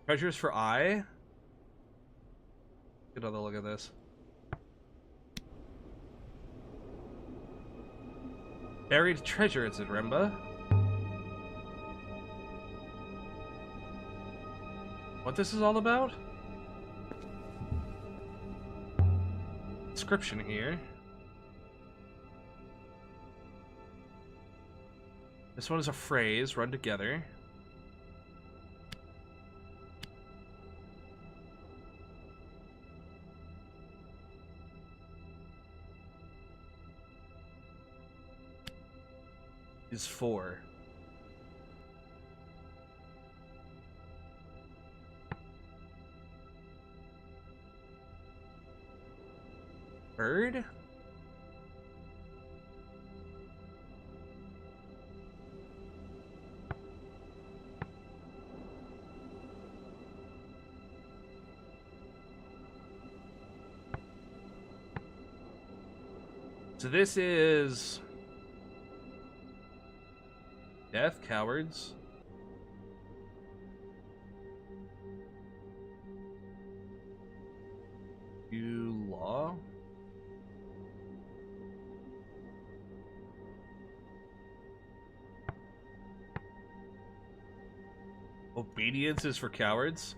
Treasures for I? Get another look at this. Buried treasure, is it, Remba? What this is all about? Inscription here. This one is a phrase run together. Is 4. Bird? So this is... Death, cowards. You law? Obedience is for cowards?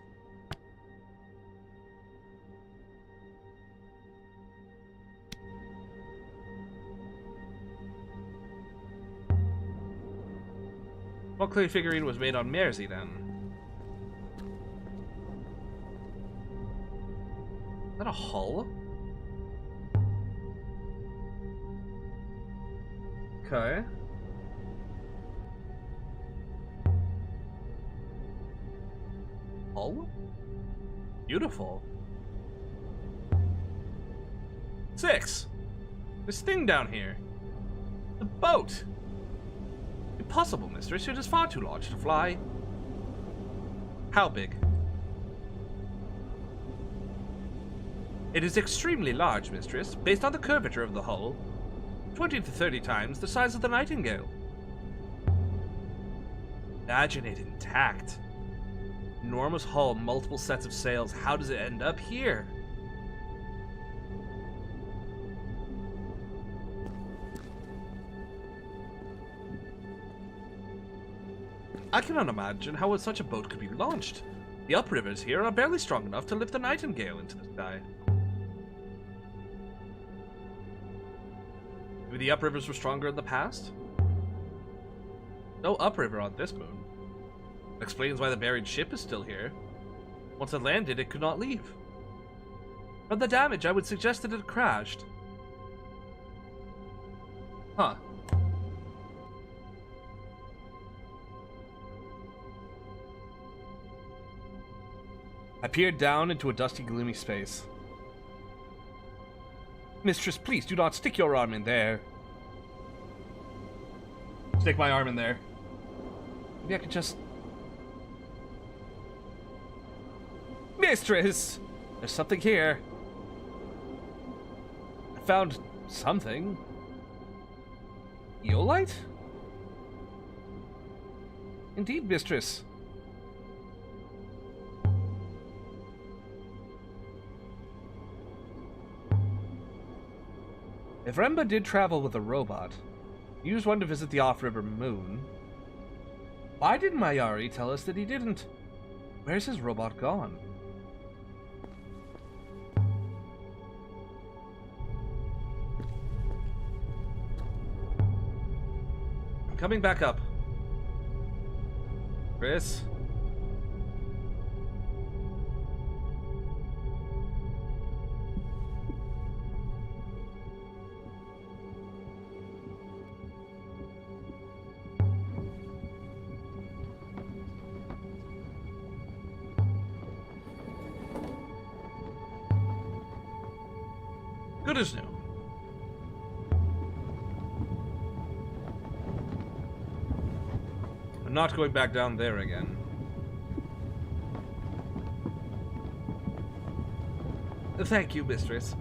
What clay figurine was made on Mersey, then? Is that a hull? Okay. Hull? Beautiful. 6! This thing down here. The boat! Impossible, mistress. It is far too large to fly. How big? It is extremely large, mistress, based on the curvature of the hull. 20 to 30 times the size of the Nightingale. Imagine it intact. Enormous hull, multiple sets of sails. How does it end up here? I cannot imagine how such a boat could be launched. The uprivers here are barely strong enough to lift the Nightingale into the sky. Maybe the uprivers were stronger in the past? No upriver on this moon. That explains why the buried ship is still here. Once it landed, it could not leave. From the damage, I would suggest that it crashed. Huh. I peered down into a dusty, gloomy space. Mistress, please do not stick your arm in there. Stick my arm in there. Maybe I could just... Mistress! There's something here. I found something. Eolite? Indeed, mistress. If Remba did travel with a robot, used one to visit the off-river moon, why didn't Mayari tell us that he didn't? Where's his robot gone? I'm coming back up. Chris? Good as new. I'm not going back down there again. Thank you, mistress.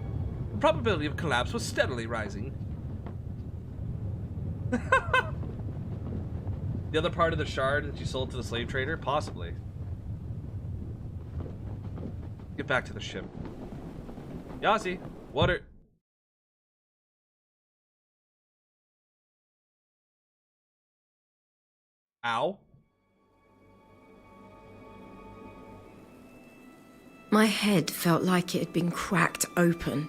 The probability of collapse was steadily rising. The other part of the shard that you sold to the slave trader? Possibly. Get back to the ship. Yasi, what are... Ow. My head felt like it had been cracked open.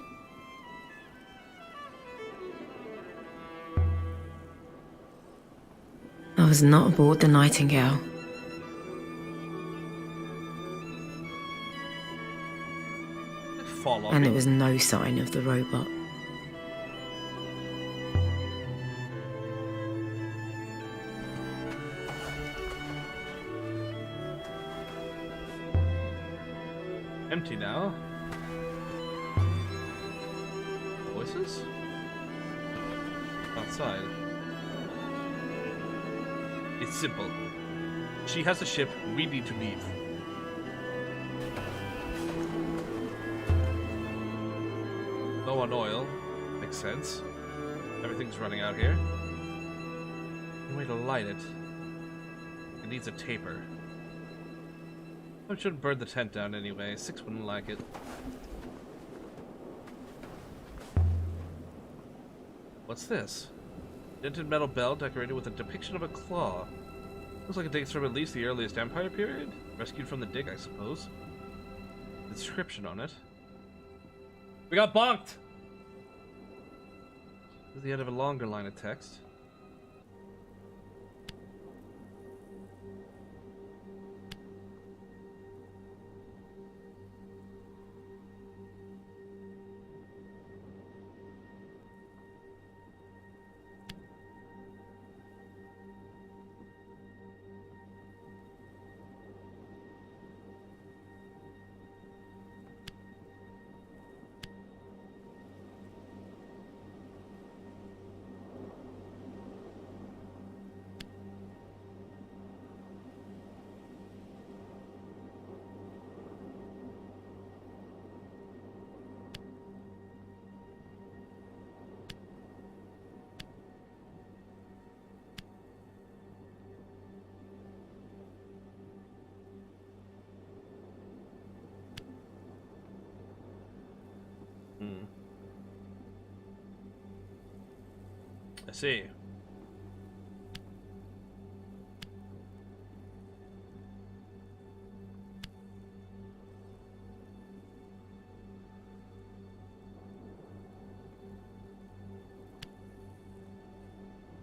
I was not aboard the Nightingale. Fall off. And there was no sign of the robot. Empty now. Voices? Outside. It's simple. She has a ship, we need to leave. Low on oil. Makes sense. Everything's running out here. No way to light it. It needs a taper. I shouldn't burn the tent down anyway. 6 wouldn't like it. What's this? Dented metal bell decorated with a depiction of a claw. Looks like it dates from at least the earliest Empire period. Rescued from the dig, I suppose. Inscription on it. We got bonked! This is the end of a longer line of text. I see.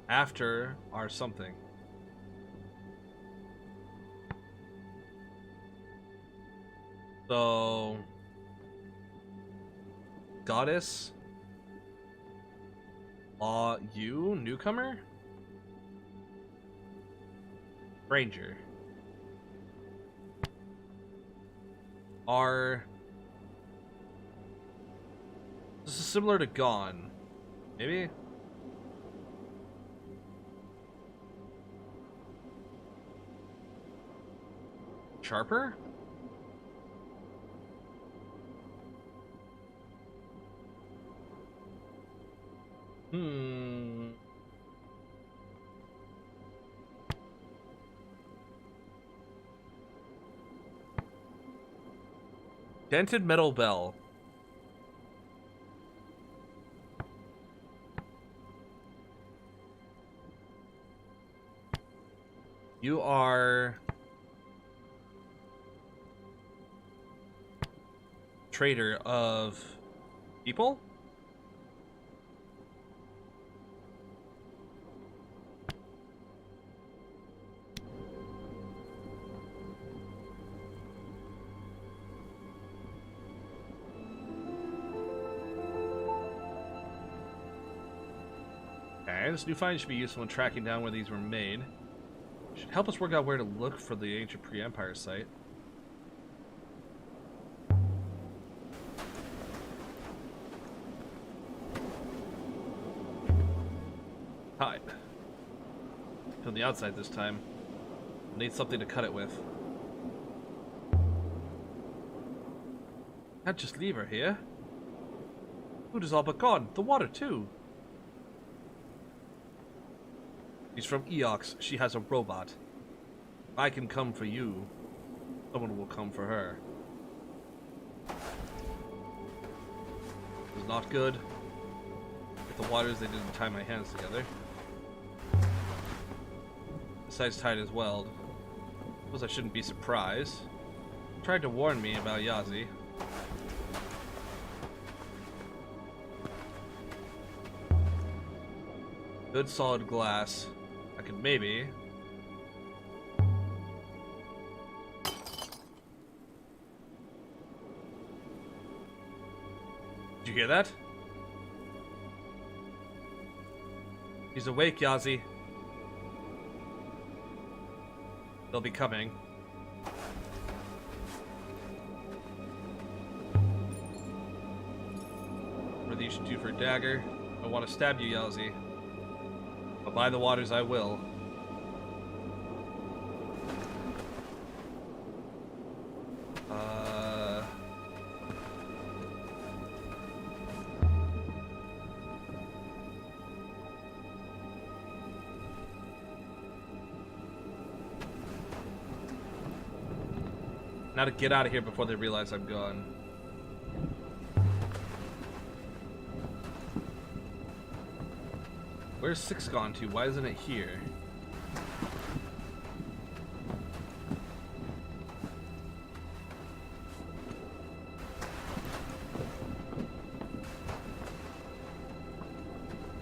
After our something. So... Goddess? You? Newcomer? Ranger. Are... This is similar to Gone. Maybe? Sharper? Dented metal bell. You are... trader of people? Okay, this new find should be useful in tracking down where these were made. Should help us work out where to look for the ancient pre-Empire site. Hi. From the outside this time. I need something to cut it with. Can't just leave her here. Food is all but gone. The water too. She's from Eox. She has a robot. If I can come for you, someone will come for her. It's not good. With the waters, they didn't tie my hands together. Besides, tight as well. Suppose I shouldn't be surprised. Tried to warn me about Yazi. Good solid glass. I could maybe. Did you hear that? He's awake, Yazi. They'll be coming. Whether you should do for a dagger. I want to stab you, Yazi. But by the waters I will. Now to get out of here before they realize I'm gone. Where's 6 gone to? Why isn't it here?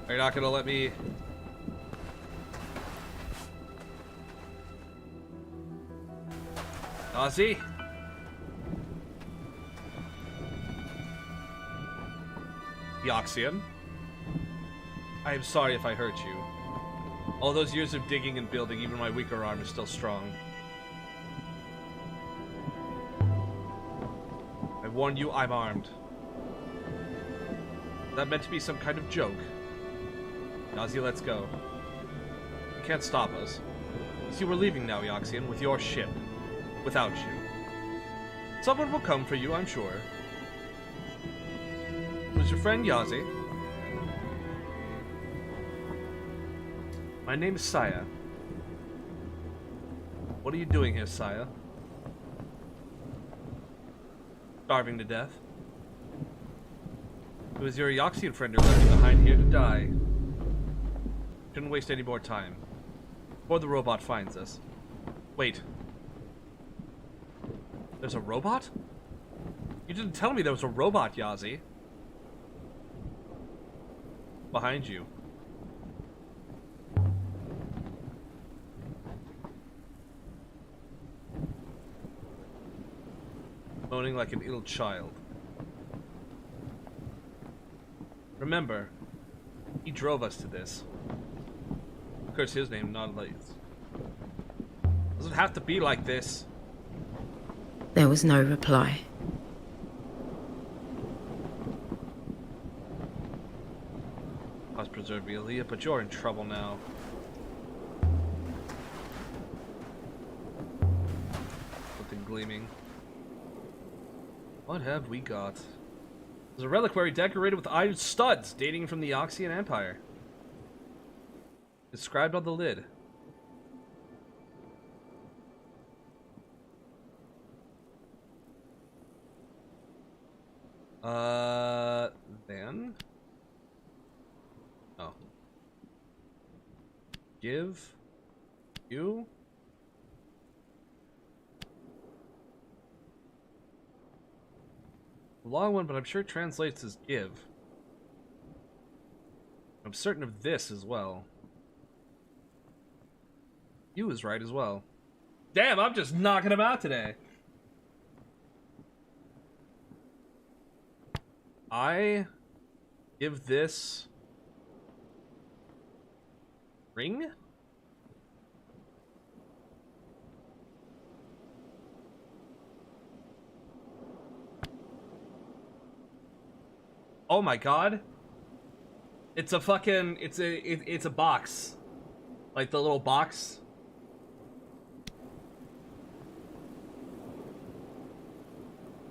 Are you not gonna let me... Ozzy? Eoxian? I am sorry if I hurt you. All those years of digging and building, even my weaker arm is still strong. I warn you, I'm armed. That meant to be some kind of joke. Nazi, let's go. You can't stop us. See, we're leaving now, Eoxian, with your ship. Without you. Someone will come for you, I'm sure. Who's your friend, Yazi? My name is Saya. What are you doing here, Saya? Starving to death? It was your Eoxian friend who left you behind here to die. Shouldn't waste any more time. Before the robot finds us. Wait. There's a robot? You didn't tell me there was a robot, Yazi. Behind you. Moaning like an ill child. Remember, he drove us to this. Of course, his name, not Lights. Doesn't have to be like this. There was no reply. God preserve you, Leah, but you're in trouble now. Something gleaming. What have we got? There's a reliquary decorated with iron studs dating from the Eoxian Empire. Inscribed on the lid. Then? Oh. Give you The long one, but I'm sure it translates as give. I'm certain of this as well. You is right as well. Damn, I'm just knocking them out today. I give this ring? Oh my god. It's a fucking it's a box. Like the little box.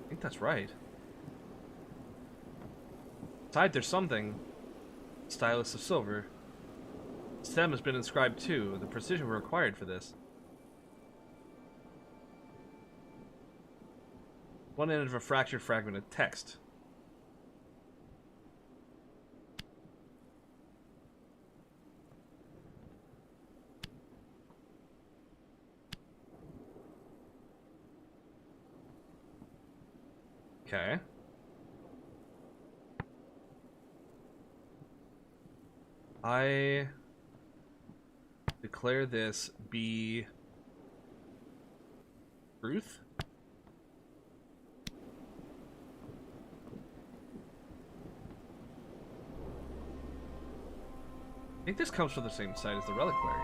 I think that's right. Inside there's something. Stylus of silver. Stem has been inscribed too. The precision required for this. One end of a fractured fragment of text. Okay. I declare this be truth. I think this comes from the same site as the reliquary.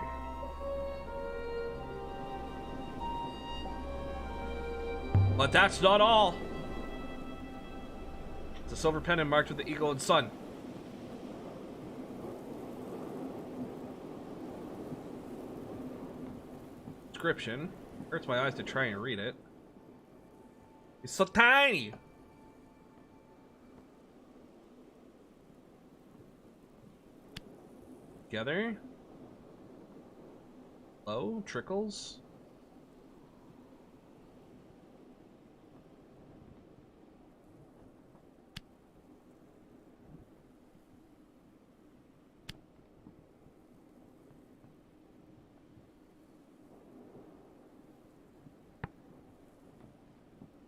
But that's not all. It's a silver pendant marked with the eagle and sun. Description. Hurts my eyes to try and read it. It's so tiny. Together. Low trickles.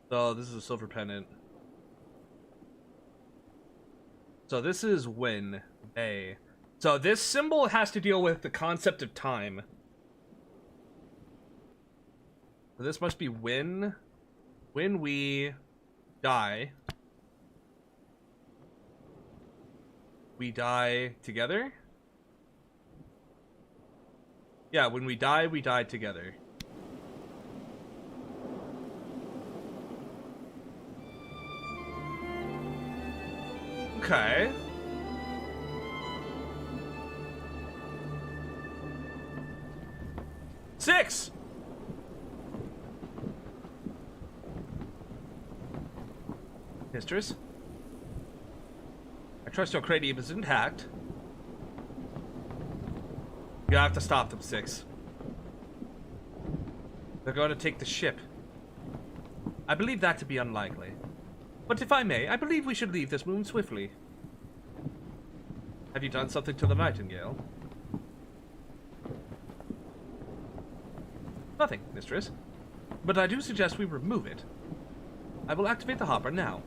So this is a silver pendant. So this is when they. So this symbol has to deal with the concept of time. So this must be when we die. We die together? Yeah, when we die together. Okay. Six! Mistress? I trust your cranium is intact. You have to stop them, Six. They're going to take the ship. I believe that to be unlikely. But if I may, I believe we should leave this moon swiftly. Have you done something to the Nightingale? Nothing, Mistress. But I do suggest we remove it. I will activate the hopper now.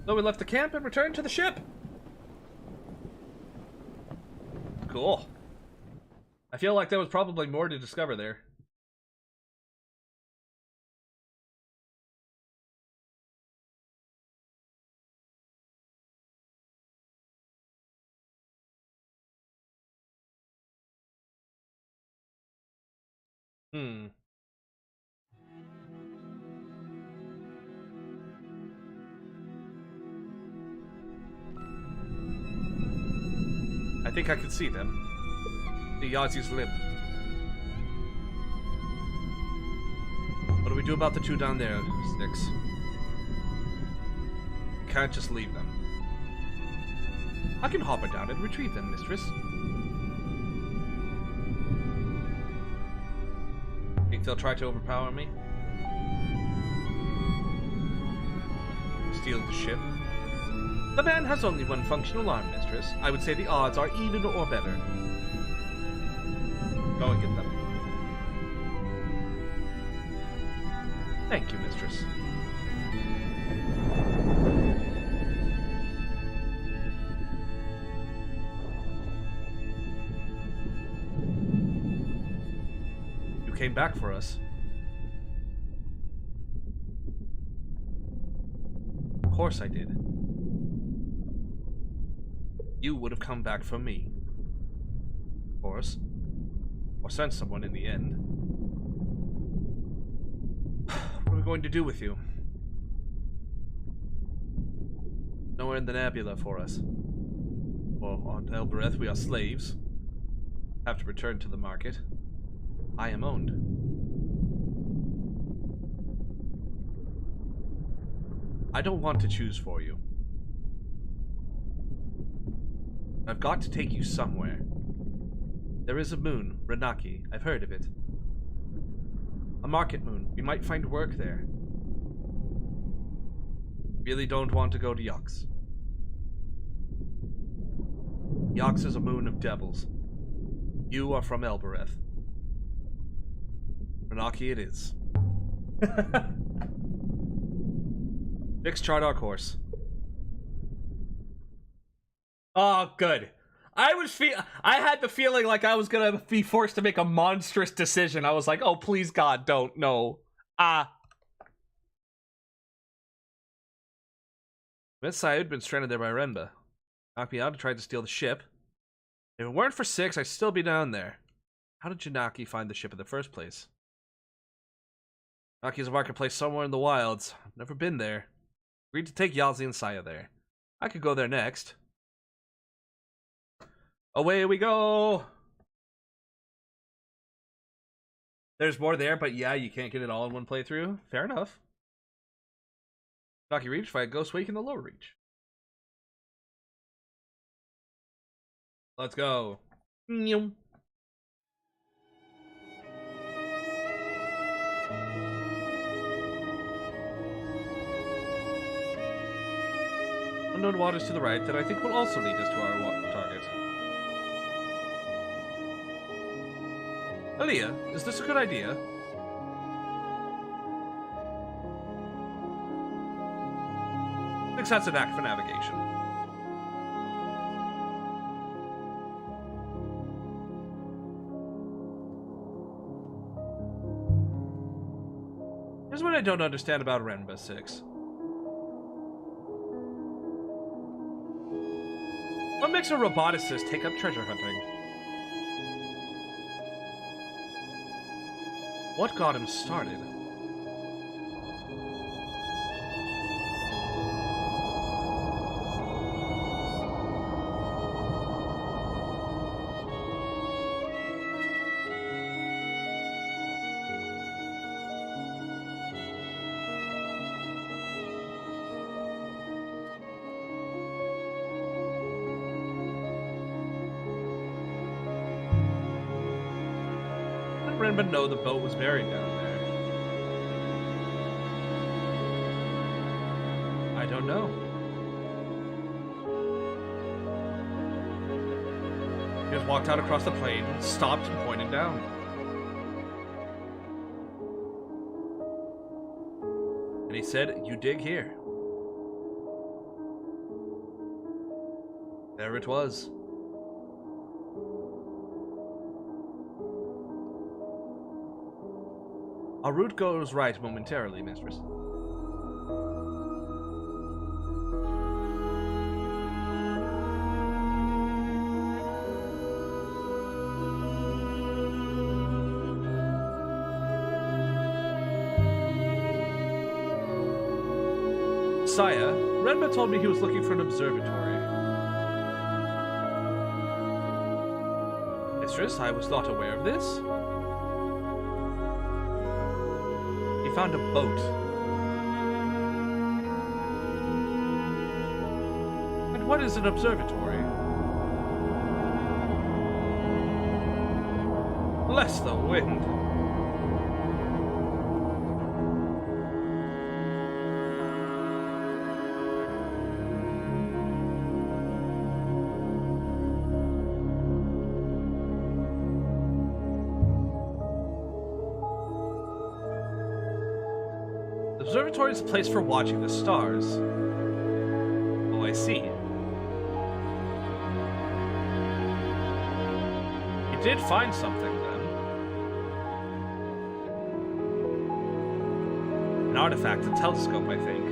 So we left the camp and returned to the ship. Cool. I feel like there was probably more to discover there. I think I can see them. The Yazi's limp. What do we do about the two down there, Six? We can't just leave them. I can hop her down and retrieve them, Mistress. Think they'll try to overpower me? Steal the ship? The man has only one functional arm, Mistress. I would say the odds are even or better. Go and get them. Thank you, mistress. You came back for us. Of course I did. You would have come back for me. Of course. Or sent someone in the end. What are we going to do with you? Nowhere in the nebula for us. Well, on Elbereth we are slaves. Have to return to the market. I am owned. I don't want to choose for you. I've got to take you somewhere. There is a moon, Renaki. I've heard of it. A market moon. We might find work there. Really don't want to go to Yox. Yox is a moon of devils. You are from Elbereth. Renaki it is. Fix chart our course. Oh, good. I had the feeling like I was gonna be forced to make a monstrous decision. I was like, oh, please God, don't, no. Miss I had been stranded there by Renba. Knocked me out and tried to steal the ship. If it weren't for Six, I'd still be down there. How did Janaki find the ship in the first place? Naki's a marketplace somewhere in the wilds. I've never been there. Agreed to take Yalzi and Saya there. I could go there next. Away we go! There's more there, but yeah, you can't get it all in one playthrough. Fair enough. Naki Reach, fight Ghost Wake in the lower reach. Let's go. Unknown waters to the right that I think will also lead us to our target. Aaliyah, is this a good idea? Six has an act for navigation. Here's what I don't understand about Renba 6. What makes a roboticist take up treasure hunting? What got him started? But no, the boat was buried down there. I don't know. He just walked out across the plain, stopped and pointed down. And he said, "You dig here." There it was. Our route goes right momentarily, mistress. Saya, Renba told me he was looking for an observatory. Mistress, I was not aware of this. He found a boat. And what is an observatory? Bless the wind. Observatory is a place for watching the stars. Oh, I see. You did find something, then. An artifact, a telescope, I think.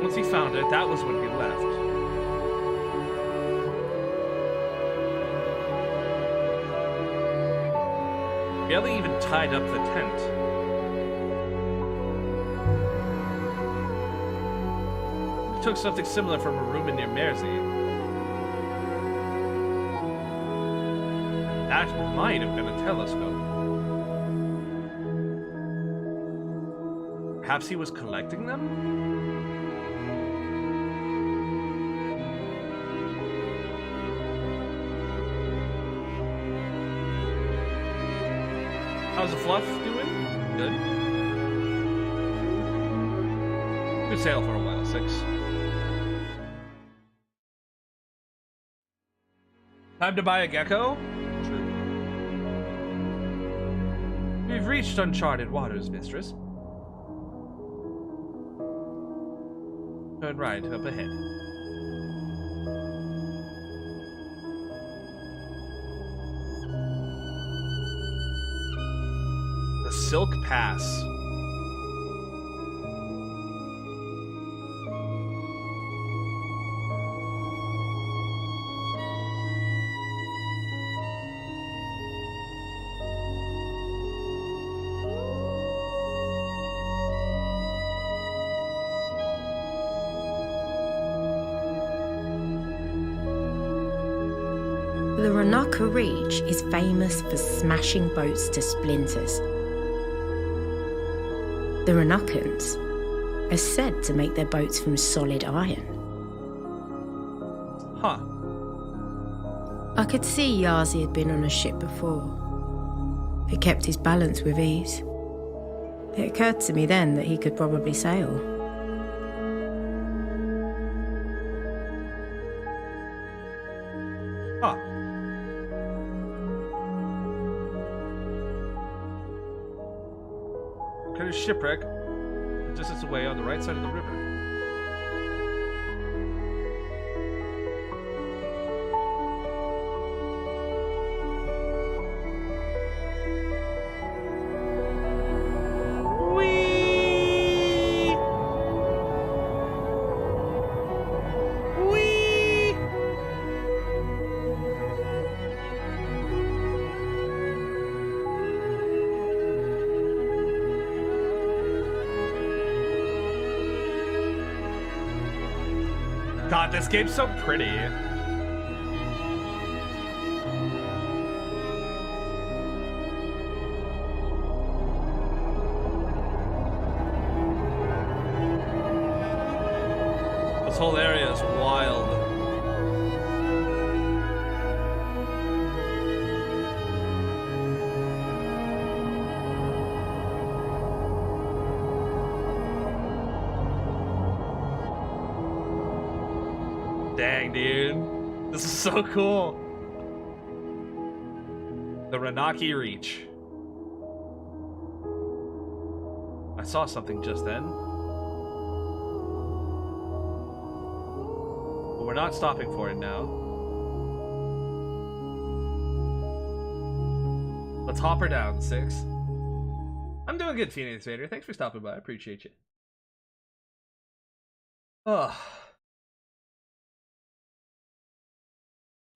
Once he found it, that was when he left. Barely even tied up the tent. He took something similar from a room near Mersey. That might have been a telescope. Perhaps he was collecting them? How's the fluff doing? Good. Good sail for a while, 6. Time to buy a gecko? True. We've reached uncharted waters, mistress. Turn right, up ahead. The Silk Pass. The Ranaka Reach is famous for smashing boats to splinters. The Ranakans are said to make their boats from solid iron. Huh. I could see Yazi had been on a ship before. He kept his balance with ease. It occurred to me then that he could probably sail. Huh. Kind of shipwreck. Just its away on the right side of the river. Whee! Whee! God, this game's so pretty. This whole area is wild. Dang, dude. This is so cool. The Ranaki Reach. I saw something just then. But we're not stopping for it now. Let's hop her down, 6. I'm doing good, Phoenix Vader. Thanks for stopping by. I appreciate you. Ugh.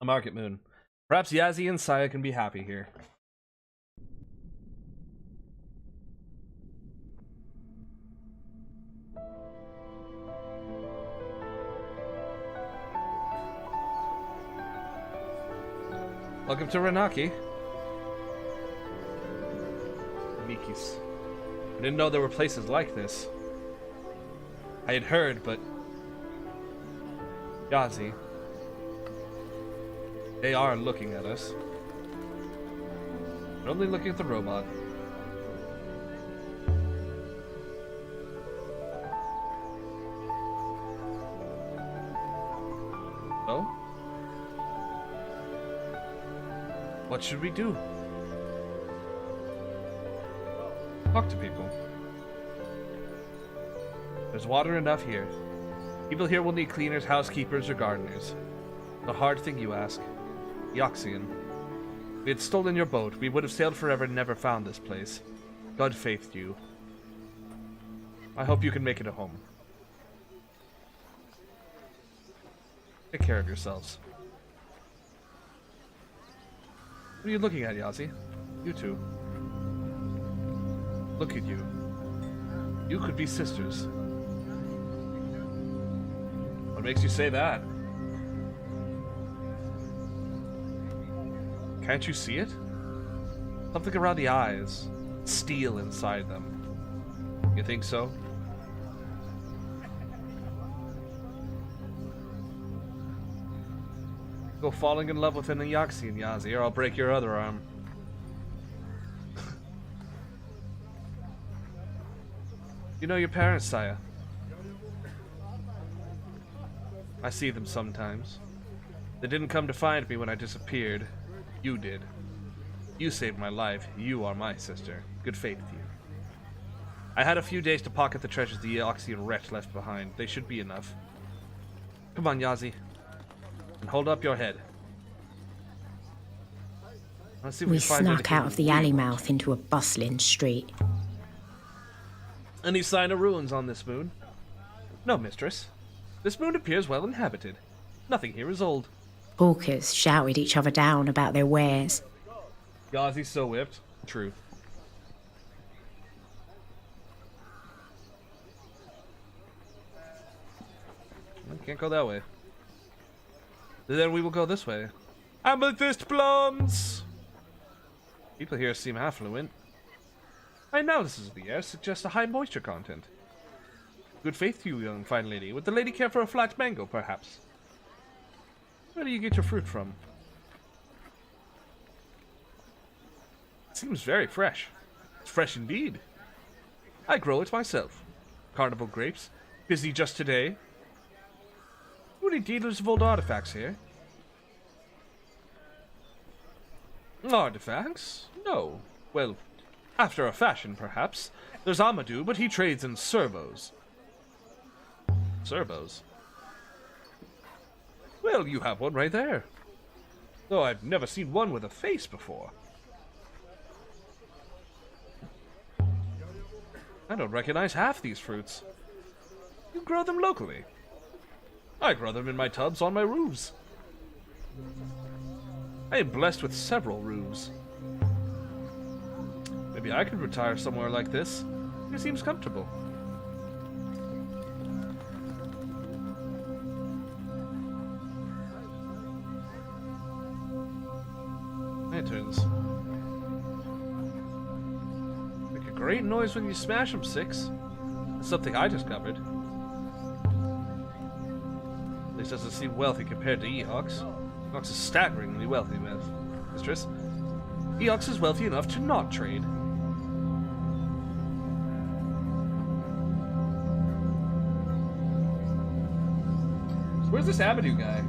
A market moon. Perhaps Yazi and Saya can be happy here. Welcome to Ranaki. Mikis. I didn't know there were places like this. I had heard, but Yazi. They are looking at us. They're only looking at the robot. So? What should we do? Talk to people. There's water enough here. People here will need cleaners, housekeepers, or gardeners. The hard thing you ask. The Oxian. We had stolen your boat. We would have sailed forever and never found this place. God faithed you. I hope you can make it a home. Take care of yourselves. What are you looking at, Yazi? You two. Look at you. You could be sisters. What makes you say that? Can't you see it? Something around the eyes. Steel inside them. You think so? Go falling in love with an Eoxian, Yazi, or I'll break your other arm. You know your parents, Saya? I see them sometimes. They didn't come to find me when I disappeared. You did. You saved my life. You are my sister. Good faith to you. I had a few days to pocket the treasures the Eoxian wretch left behind. They should be enough. Come on, Yazi. And hold up your head. Let's see if We find snuck anything out of the alley mouth into a bustling street. Any sign of ruins on this moon? No, mistress. This moon appears well inhabited. Nothing here is old. Hawkers shouted each other down about their wares. Yazi's so whipped. True. I can't go that way. Then we will go this way. Amethyst plums! People here seem affluent. My analysis of the air suggests a high moisture content. Good faith to you, young fine lady. Would the lady care for a flat mango, perhaps? Where do you get your fruit from? It seems very fresh. It's fresh indeed. I grow it myself. Carnival grapes. Busy just today. Any dealers of old artifacts here? Artifacts? No. Well, after a fashion, perhaps. There's Amadou, but he trades in servos. Servos? Well, you have one right there. Though I've never seen one with a face before. I don't recognize half these fruits. You grow them locally. I grow them in my tubs on my roofs. I am blessed with several roofs. Maybe I could retire somewhere like this. It seems comfortable. Lanterns. Make a great noise when you smash them, Six. That's something I discovered. This doesn't seem wealthy compared to Eox. Eox is staggeringly wealthy, mistress. Eox is wealthy enough to not trade. Where's this Amadou guy?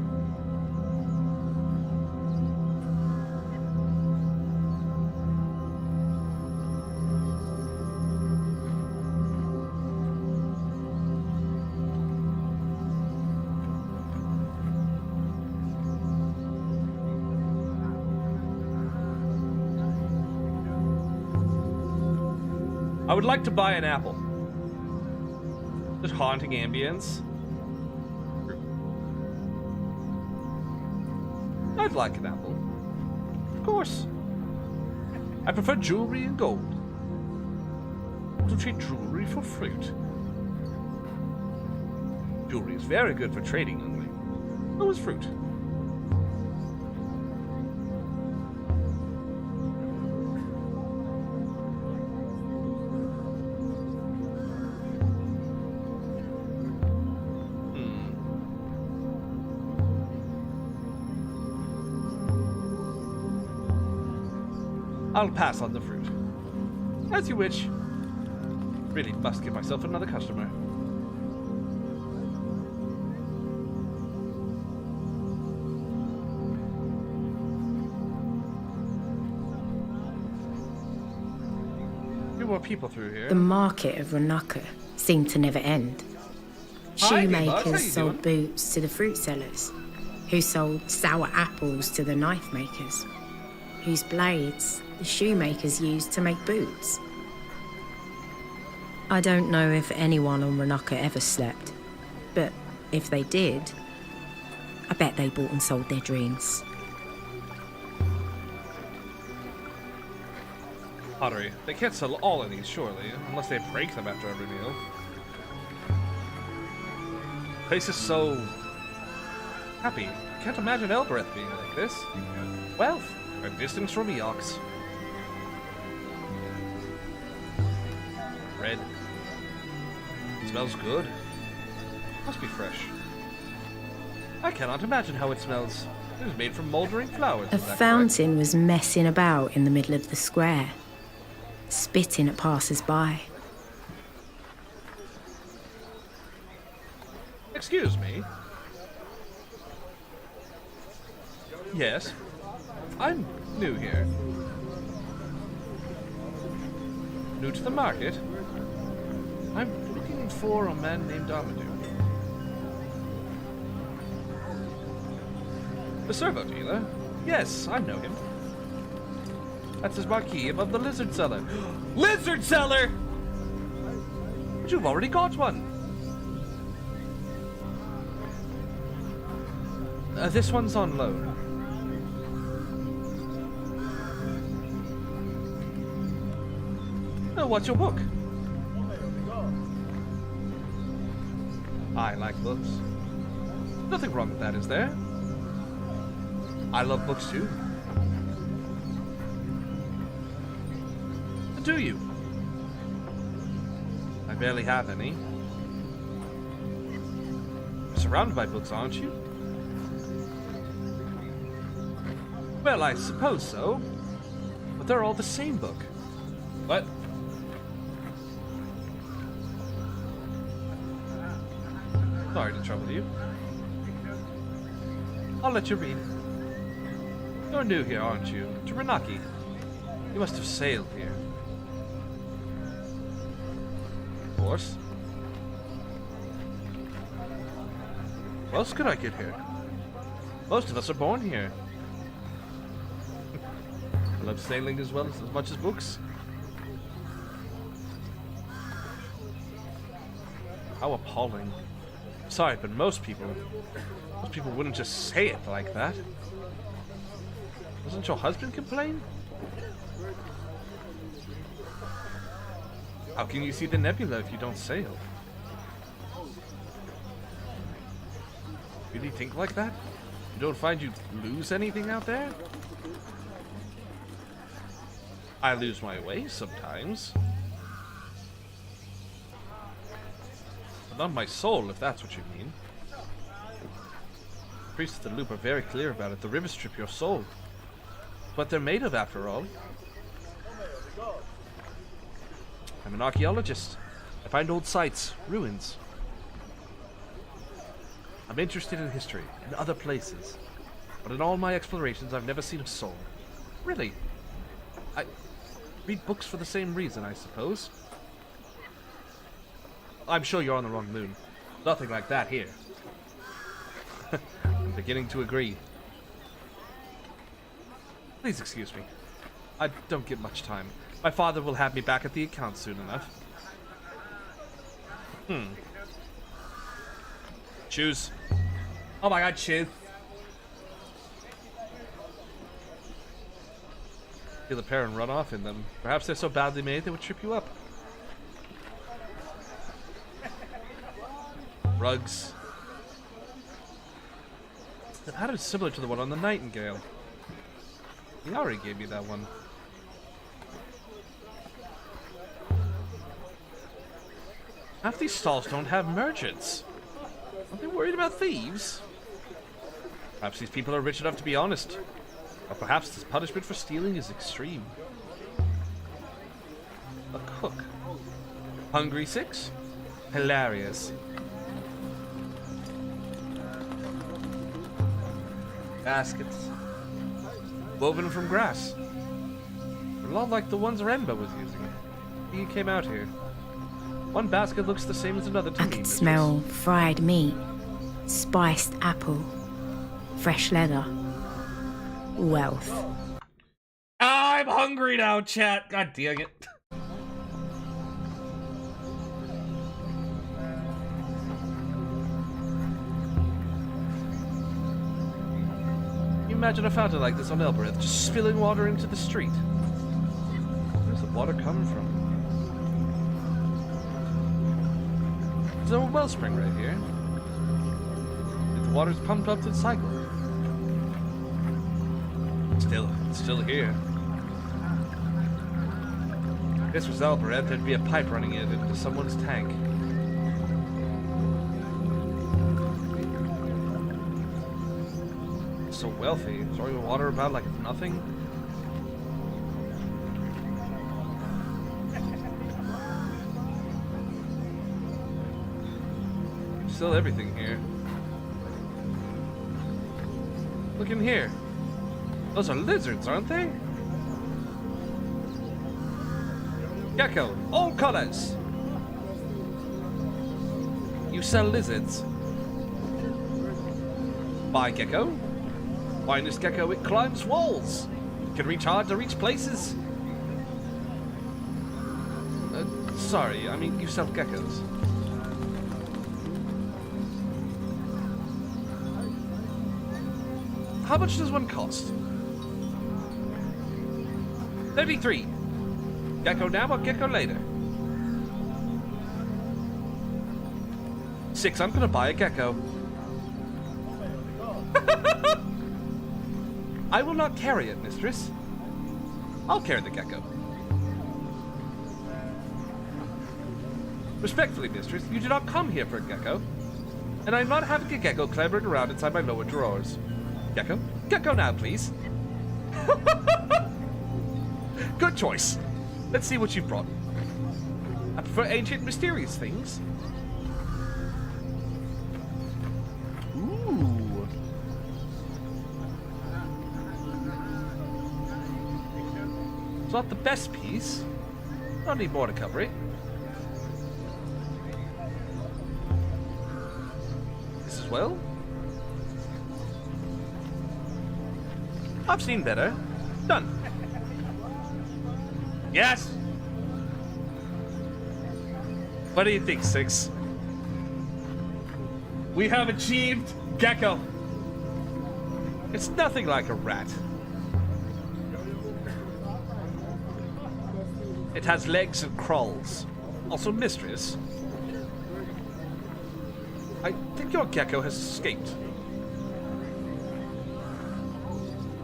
I would like to buy an apple. This haunting ambience. I'd like an apple. Of course. I prefer jewelry and gold. To trade jewelry for fruit. Jewelry is very good for trading only. So is fruit. I'll pass on the fruit. As you wish. Really must give myself another customer. more people through here. The market of Ranaka seemed to never end. Hi, Bebop. How Shoemakers you sold doing? boots to the fruit sellers, who sold sour apples to the knife makers, whose blades the shoemakers used to make boots. I don't know if anyone on Ranaka ever slept, but if they did, I bet they bought and sold their dreams. Pottery. They can't sell all of these, surely, unless they break them after every meal. Place is so happy. Can't imagine Elbereth being like this. Wealth and distance from Eox. Bread. Smells good. Must be fresh. I cannot imagine how it smells. It is made from mouldering flowers. A is that fountain was messing about in the middle of the square, spitting at passers-by. correct? Excuse me. Yes. I'm new here. New to the market. I'm looking for a man named Amadou. The servo dealer? Yes, I know him. That's his marquee above the lizard cellar. Lizard cellar! But you've already got one. This one's on loan. What's your book? I like books. Nothing wrong with that, is there? I love books too. Do you? I barely have any. You're surrounded by books, aren't you? Well, I suppose so. But they're all the same book. What? Sorry to trouble you. I'll let you read. You're new here, aren't you? To Ranaki. You must have sailed here. Of course. How else could I get here? Most of us are born here. I love sailing as much as books. How appalling. Sorry, but most people wouldn't just say it like that. Doesn't your husband complain? How can you see the nebula if you don't sail? Really think like that? You don't find you lose anything out there? I lose my way sometimes. But not my soul, if that's what you mean. The priests at the loop are very clear about it. The rivers strip your soul. What they're made of, after all. I'm an archaeologist. I find old sites, ruins. I'm interested in history, in other places. But in all my explorations, I've never seen a soul. Really. I read books for the same reason, I suppose. I'm sure you're on the wrong moon. Nothing like that here. I'm beginning to agree. Please excuse me. I don't get much time. My father will have me back at the account soon enough. Choose. Oh my god, choose. Feel the pair and run off in them. Perhaps they're so badly made they would trip you up. Rugs. The pattern's similar to the one on the Nightingale. Yari gave me that one. Half these stalls don't have merchants. Aren't they worried about thieves? Perhaps these people are rich enough to be honest. Or perhaps this punishment for stealing is extreme. A cook. Hungry 6? Hilarious. Baskets. Woven from grass. A lot like the ones Renba was using. You came out here. One basket looks the same as another to I me, could mistress. smell fried meat, spiced apple, fresh leather, wealth. I'm hungry now, chat. God dang it. You imagine a fountain like this on Elbereth just spilling water into the street. Where's the water coming from? There's a wellspring right here. If the water's pumped up to the cycle. It's still here. If this was Elbereth, there'd be a pipe running it into someone's tank. So wealthy, throwing water about like nothing. Still everything here. Look in here. Those are lizards, aren't they? Gecko, all colors. You sell lizards. Buy gecko. Finest gecko, it climbs walls. Can reach hard to reach places. Sorry, I mean you sell geckos. How much does one cost? 33. Gecko now or gecko later? 6. I'm gonna buy a gecko. I will not carry it, mistress. I'll carry the gecko. Respectfully, mistress, you did not come here for a gecko. And I'm not having a gecko clambering around inside my lower drawers. Gecko? Gecko now, please. Good choice. Let's see what you've brought. I prefer ancient, mysterious things. Ooh. It's not the best piece. I'll need more to cover it. This as well. I've seen better. Done. Yes! What do you think, 6? We have achieved gecko. It's nothing like a rat. It has legs and crawls. Also, mistress, I think your gecko has escaped.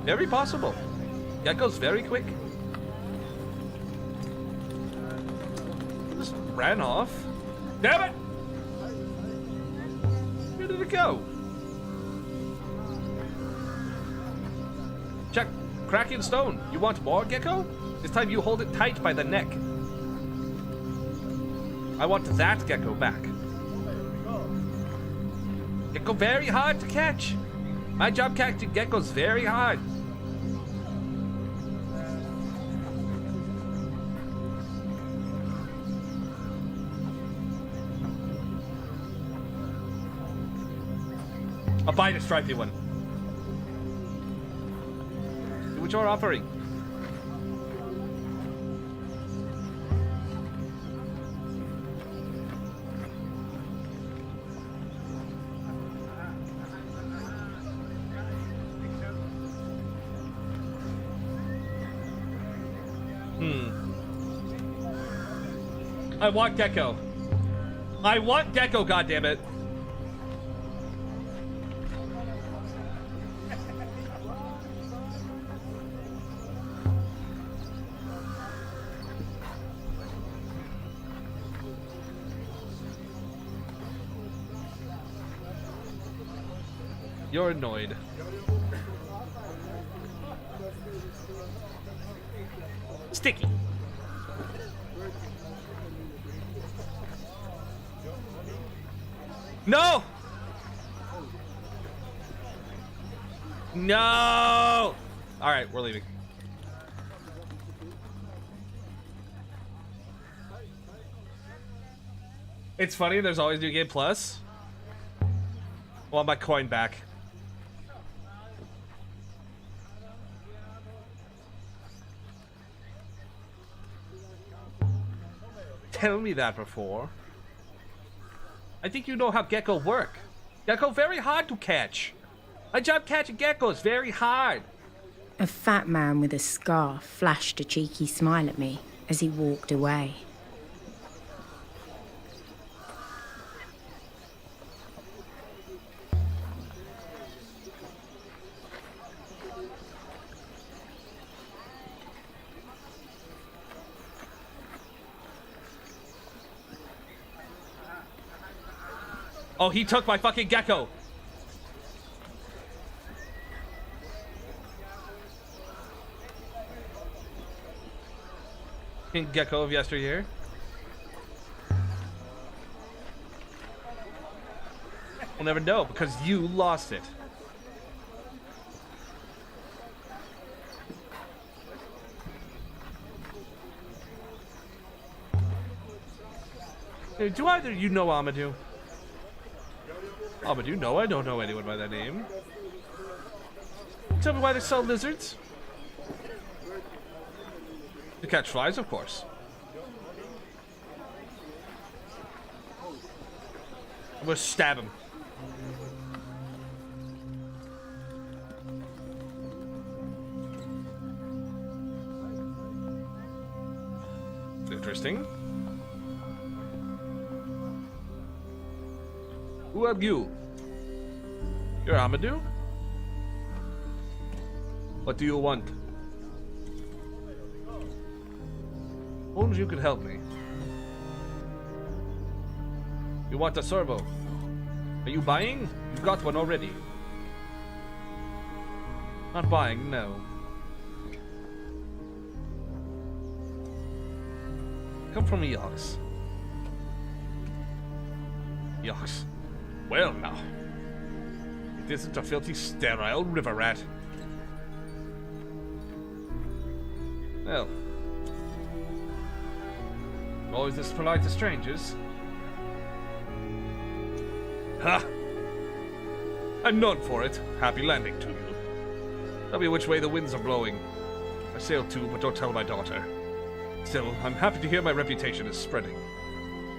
Very possible. Gecko's very quick. Just ran off. Damn it! Where did it go? Check. Cracking stone. You want more, gecko? This time you hold it tight by the neck. I want that gecko back. Gecko very hard to catch. My job catching geckos very hard. I'll buy the stripy one. See what you're offering. I want gecko. I want gecko, goddammit. You're annoyed. Sticky. No! No! Alright, we're leaving. It's funny, there's always New Game Plus. I want my coin back. Tell me that before. I think you know how gecko work. Gecko very hard to catch. My job catching geckos very hard. A fat man with a scar flashed a cheeky smile at me as he walked away. Oh, he took my fucking gecko. King gecko of yesteryear. We'll never know because you lost it. Hey, do either you know Amadou? Amadou? No, I don't know anyone by that name. Tell me why they sell lizards? To catch flies, of course. I'm gonna stab him. Interesting. Who are you? You're Amadou? What do you want? Only you could help me. You want a servo? Are you buying? You've got one already. Not buying, no. Come from Eox. Eox. Well now. It isn't a filthy, sterile river rat. Well. Always this polite to strangers. Ha! I'm known for it. Happy landing to you. Tell me which way the winds are blowing. I sail too, but don't tell my daughter. Still, I'm happy to hear my reputation is spreading.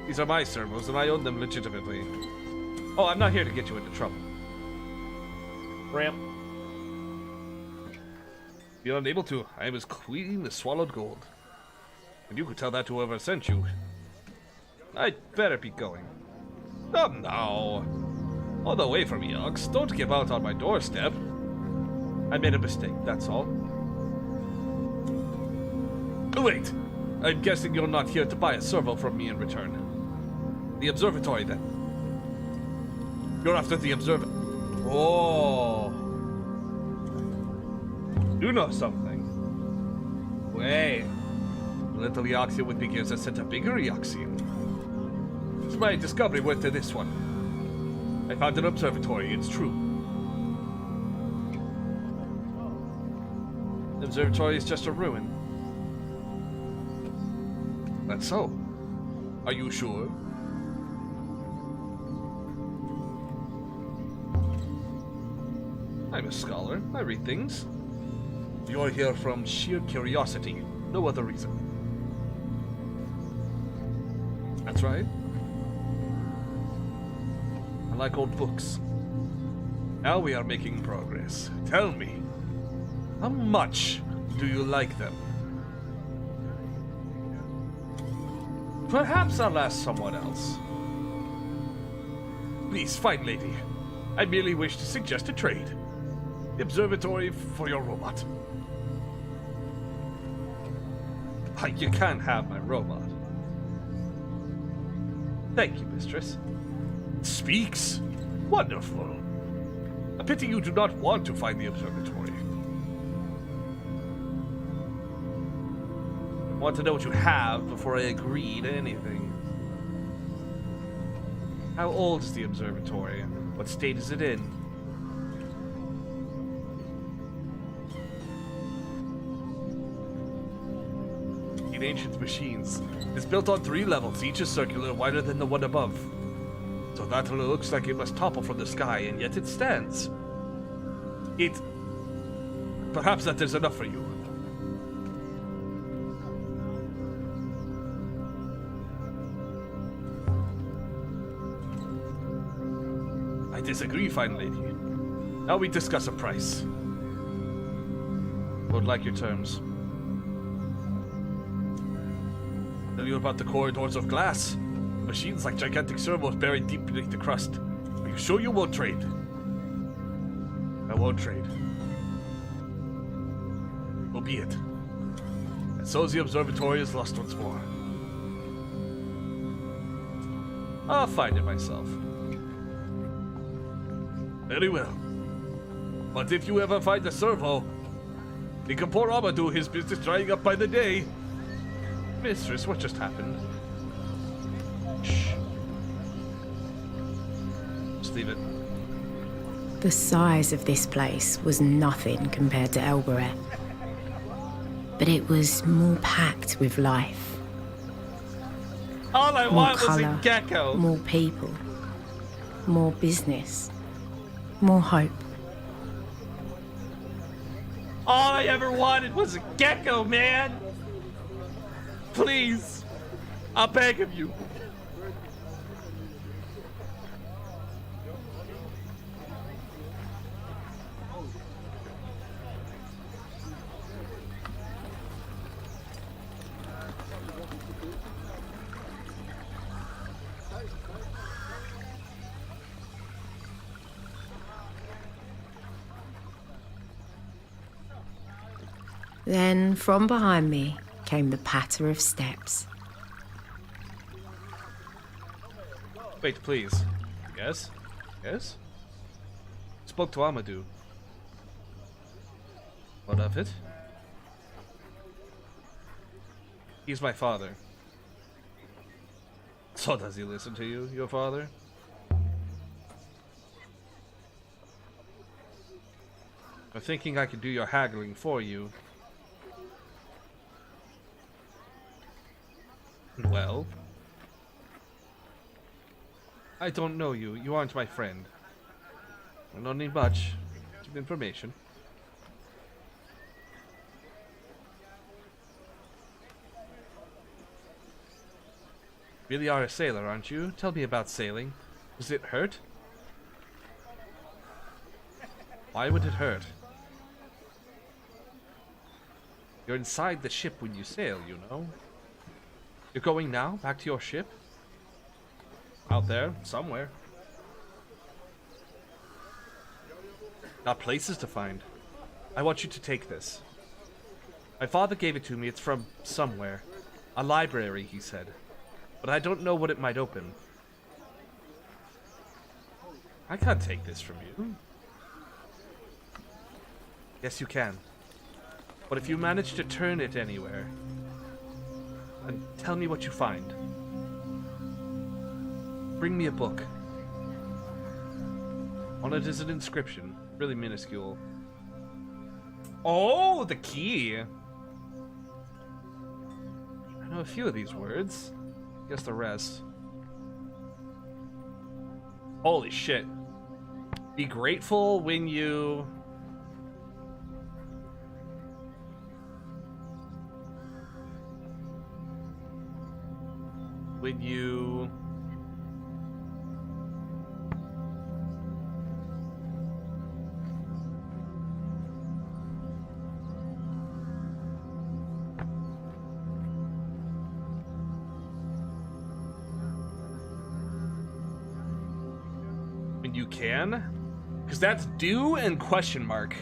These are my servos, and I own them legitimately. Oh, I'm not here to get you into trouble. Ramp. You're unable to. I am as clean as swallowed gold. And you could tell that to whoever sent you. I'd better be going. Oh, no. All the way from Eox. Don't give out on my doorstep. I made a mistake, that's all. Wait. I'm guessing you're not here to buy a servo from me in return. The observatory, then. You're after the observatory. Oh. You know something. Wait. Little Eoxian would be gears that sent a bigger Eoxian. It's my discovery went to this one. I found an observatory, it's true. The observatory is just a ruin. That's so. Are you sure? I'm a scholar. I read things. You're here from sheer curiosity. No other reason. That's right. I like old books. Now we are making progress. Tell me, how much do you like them? Perhaps I'll ask someone else. Please, fine lady. I merely wish to suggest a trade. The observatory for your robot. You can't have my robot. Thank you, mistress. It speaks. Wonderful. A pity you do not want to find the observatory. I want to know what you have before I agree to anything. How old is the observatory? What state is it in? in ancient machines. It's built on 3 levels, each is circular, wider than the one above. So that looks like it must topple from the sky, and yet it stands. Perhaps that is enough for you. I disagree, fine lady. Now we discuss a price. Would like your terms. Tell you about the corridors of glass. Machines like gigantic servos buried deep beneath the crust. Are you sure you won't trade? I won't trade. So be it. And so the observatory is lost once more. I'll find it myself. Very well. But if you ever find a servo, he can poor Abba do his business drying up by the day. Mistress, what just happened? Shh. Just leave it. The size of this place was nothing compared to Elbereth. But it was more packed with life. All I More want was colour, a gecko. more people, more business, more hope. All I ever wanted was a gecko, man. Please. I'll beg of you. Then from behind me came the patter of steps. Wait, please. Yes? Yes? Spoke to Amadou. What of it? He's my father. So does he listen to you, your father? I'm thinking I could do your haggling for you. Well, I don't know you. You aren't my friend. I don't need much information. Really are a sailor, aren't you? Tell me about sailing. Does it hurt? Why would it hurt? You're inside the ship when you sail, you know. You're going now? Back to your ship? Out there, somewhere. Got places to find. I want you to take this. My father gave it to me. It's from somewhere. A library, he said. But I don't know what it might open. I can't take this from you. Yes, you can. But if you manage to turn it anywhere, and tell me what you find. Bring me a book. On it is an inscription, really minuscule. Oh, the key! I know a few of these words. Guess the rest. Holy shit. Be grateful when you... When you... When you can? Because that's do and question mark.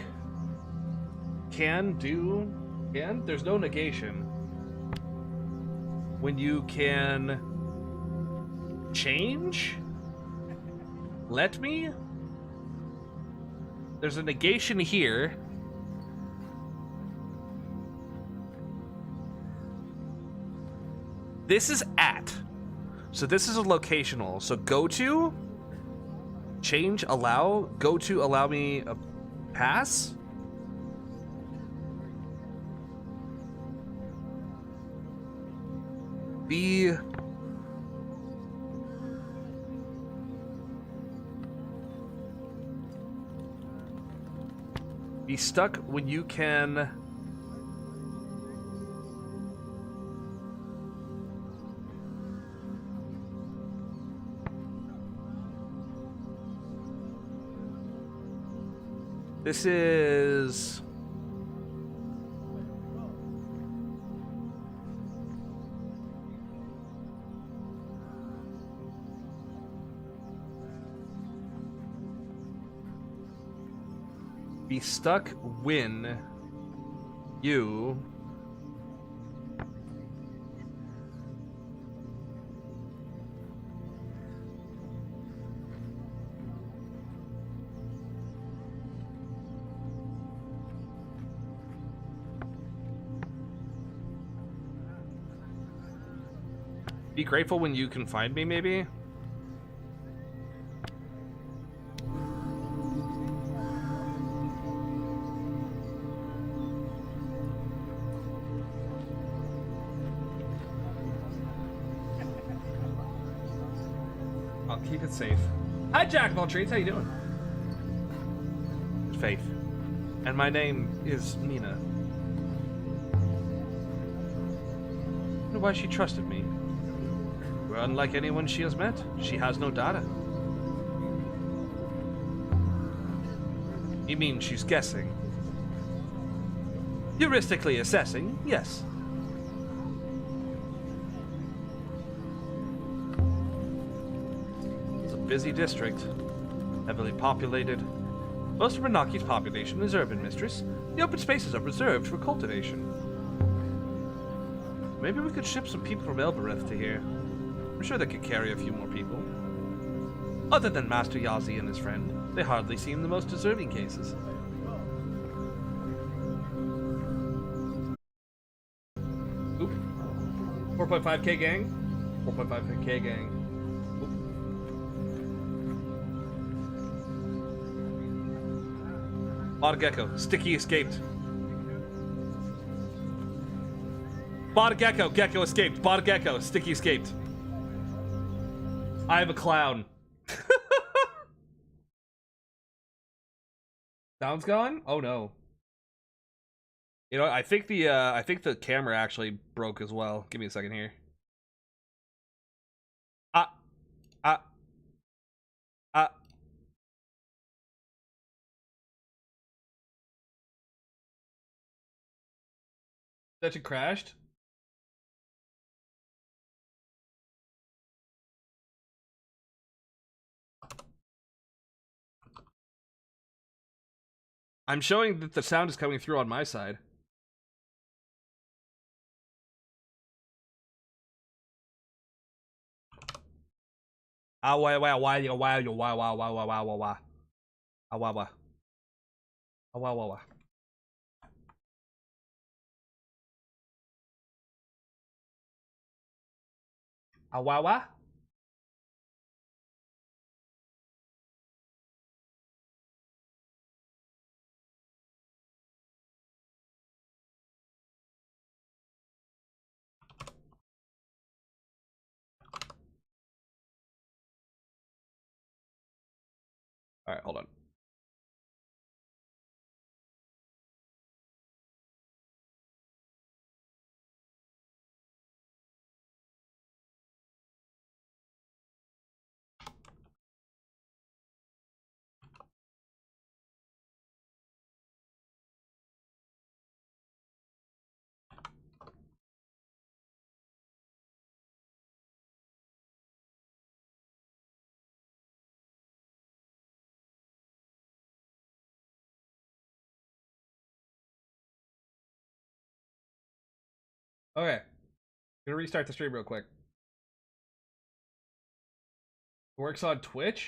Can, do, can? There's no negation. When you can change? Let me? There's a negation here. This is at. So this is a locational. So go to, change, allow, go to, allow me a pass. Be stuck when you can. This is be stuck when you be grateful when you can find me, maybe? I'll keep it safe. Hi, Jack of all trades. How you doing? Faith. And my name is Nina. I wonder why she trusted me. We're unlike anyone she has met. She has no data. You mean she's guessing? Heuristically assessing, yes. It's a busy district, heavily populated. Most of Renaki's population is urban, mistress. The open spaces are reserved for cultivation. Maybe we could ship some people from Elbereth to here. I'm sure they could carry a few more people. Other than Master Yazi and his friend, they hardly seem the most deserving cases. Oop. 4.5k gang? 4.5k gang. Oop. Bought a gecko. Sticky escaped. Bought a gecko. Gecko escaped. Bought a gecko. Sticky escaped. I have a clown. Sound's gone? Oh no. You know, I think the camera actually broke as well. Give me a second here. Ah. Ah. Ah. That you crashed? I'm showing that the sound is coming through on my side. Ah, why, why, why, why, why, why, why, why, why, why, why, ah, why, why, ah, why, why, why. Ah, why, why. All right, hold on. Okay, gonna restart the stream real quick. Works on Twitch.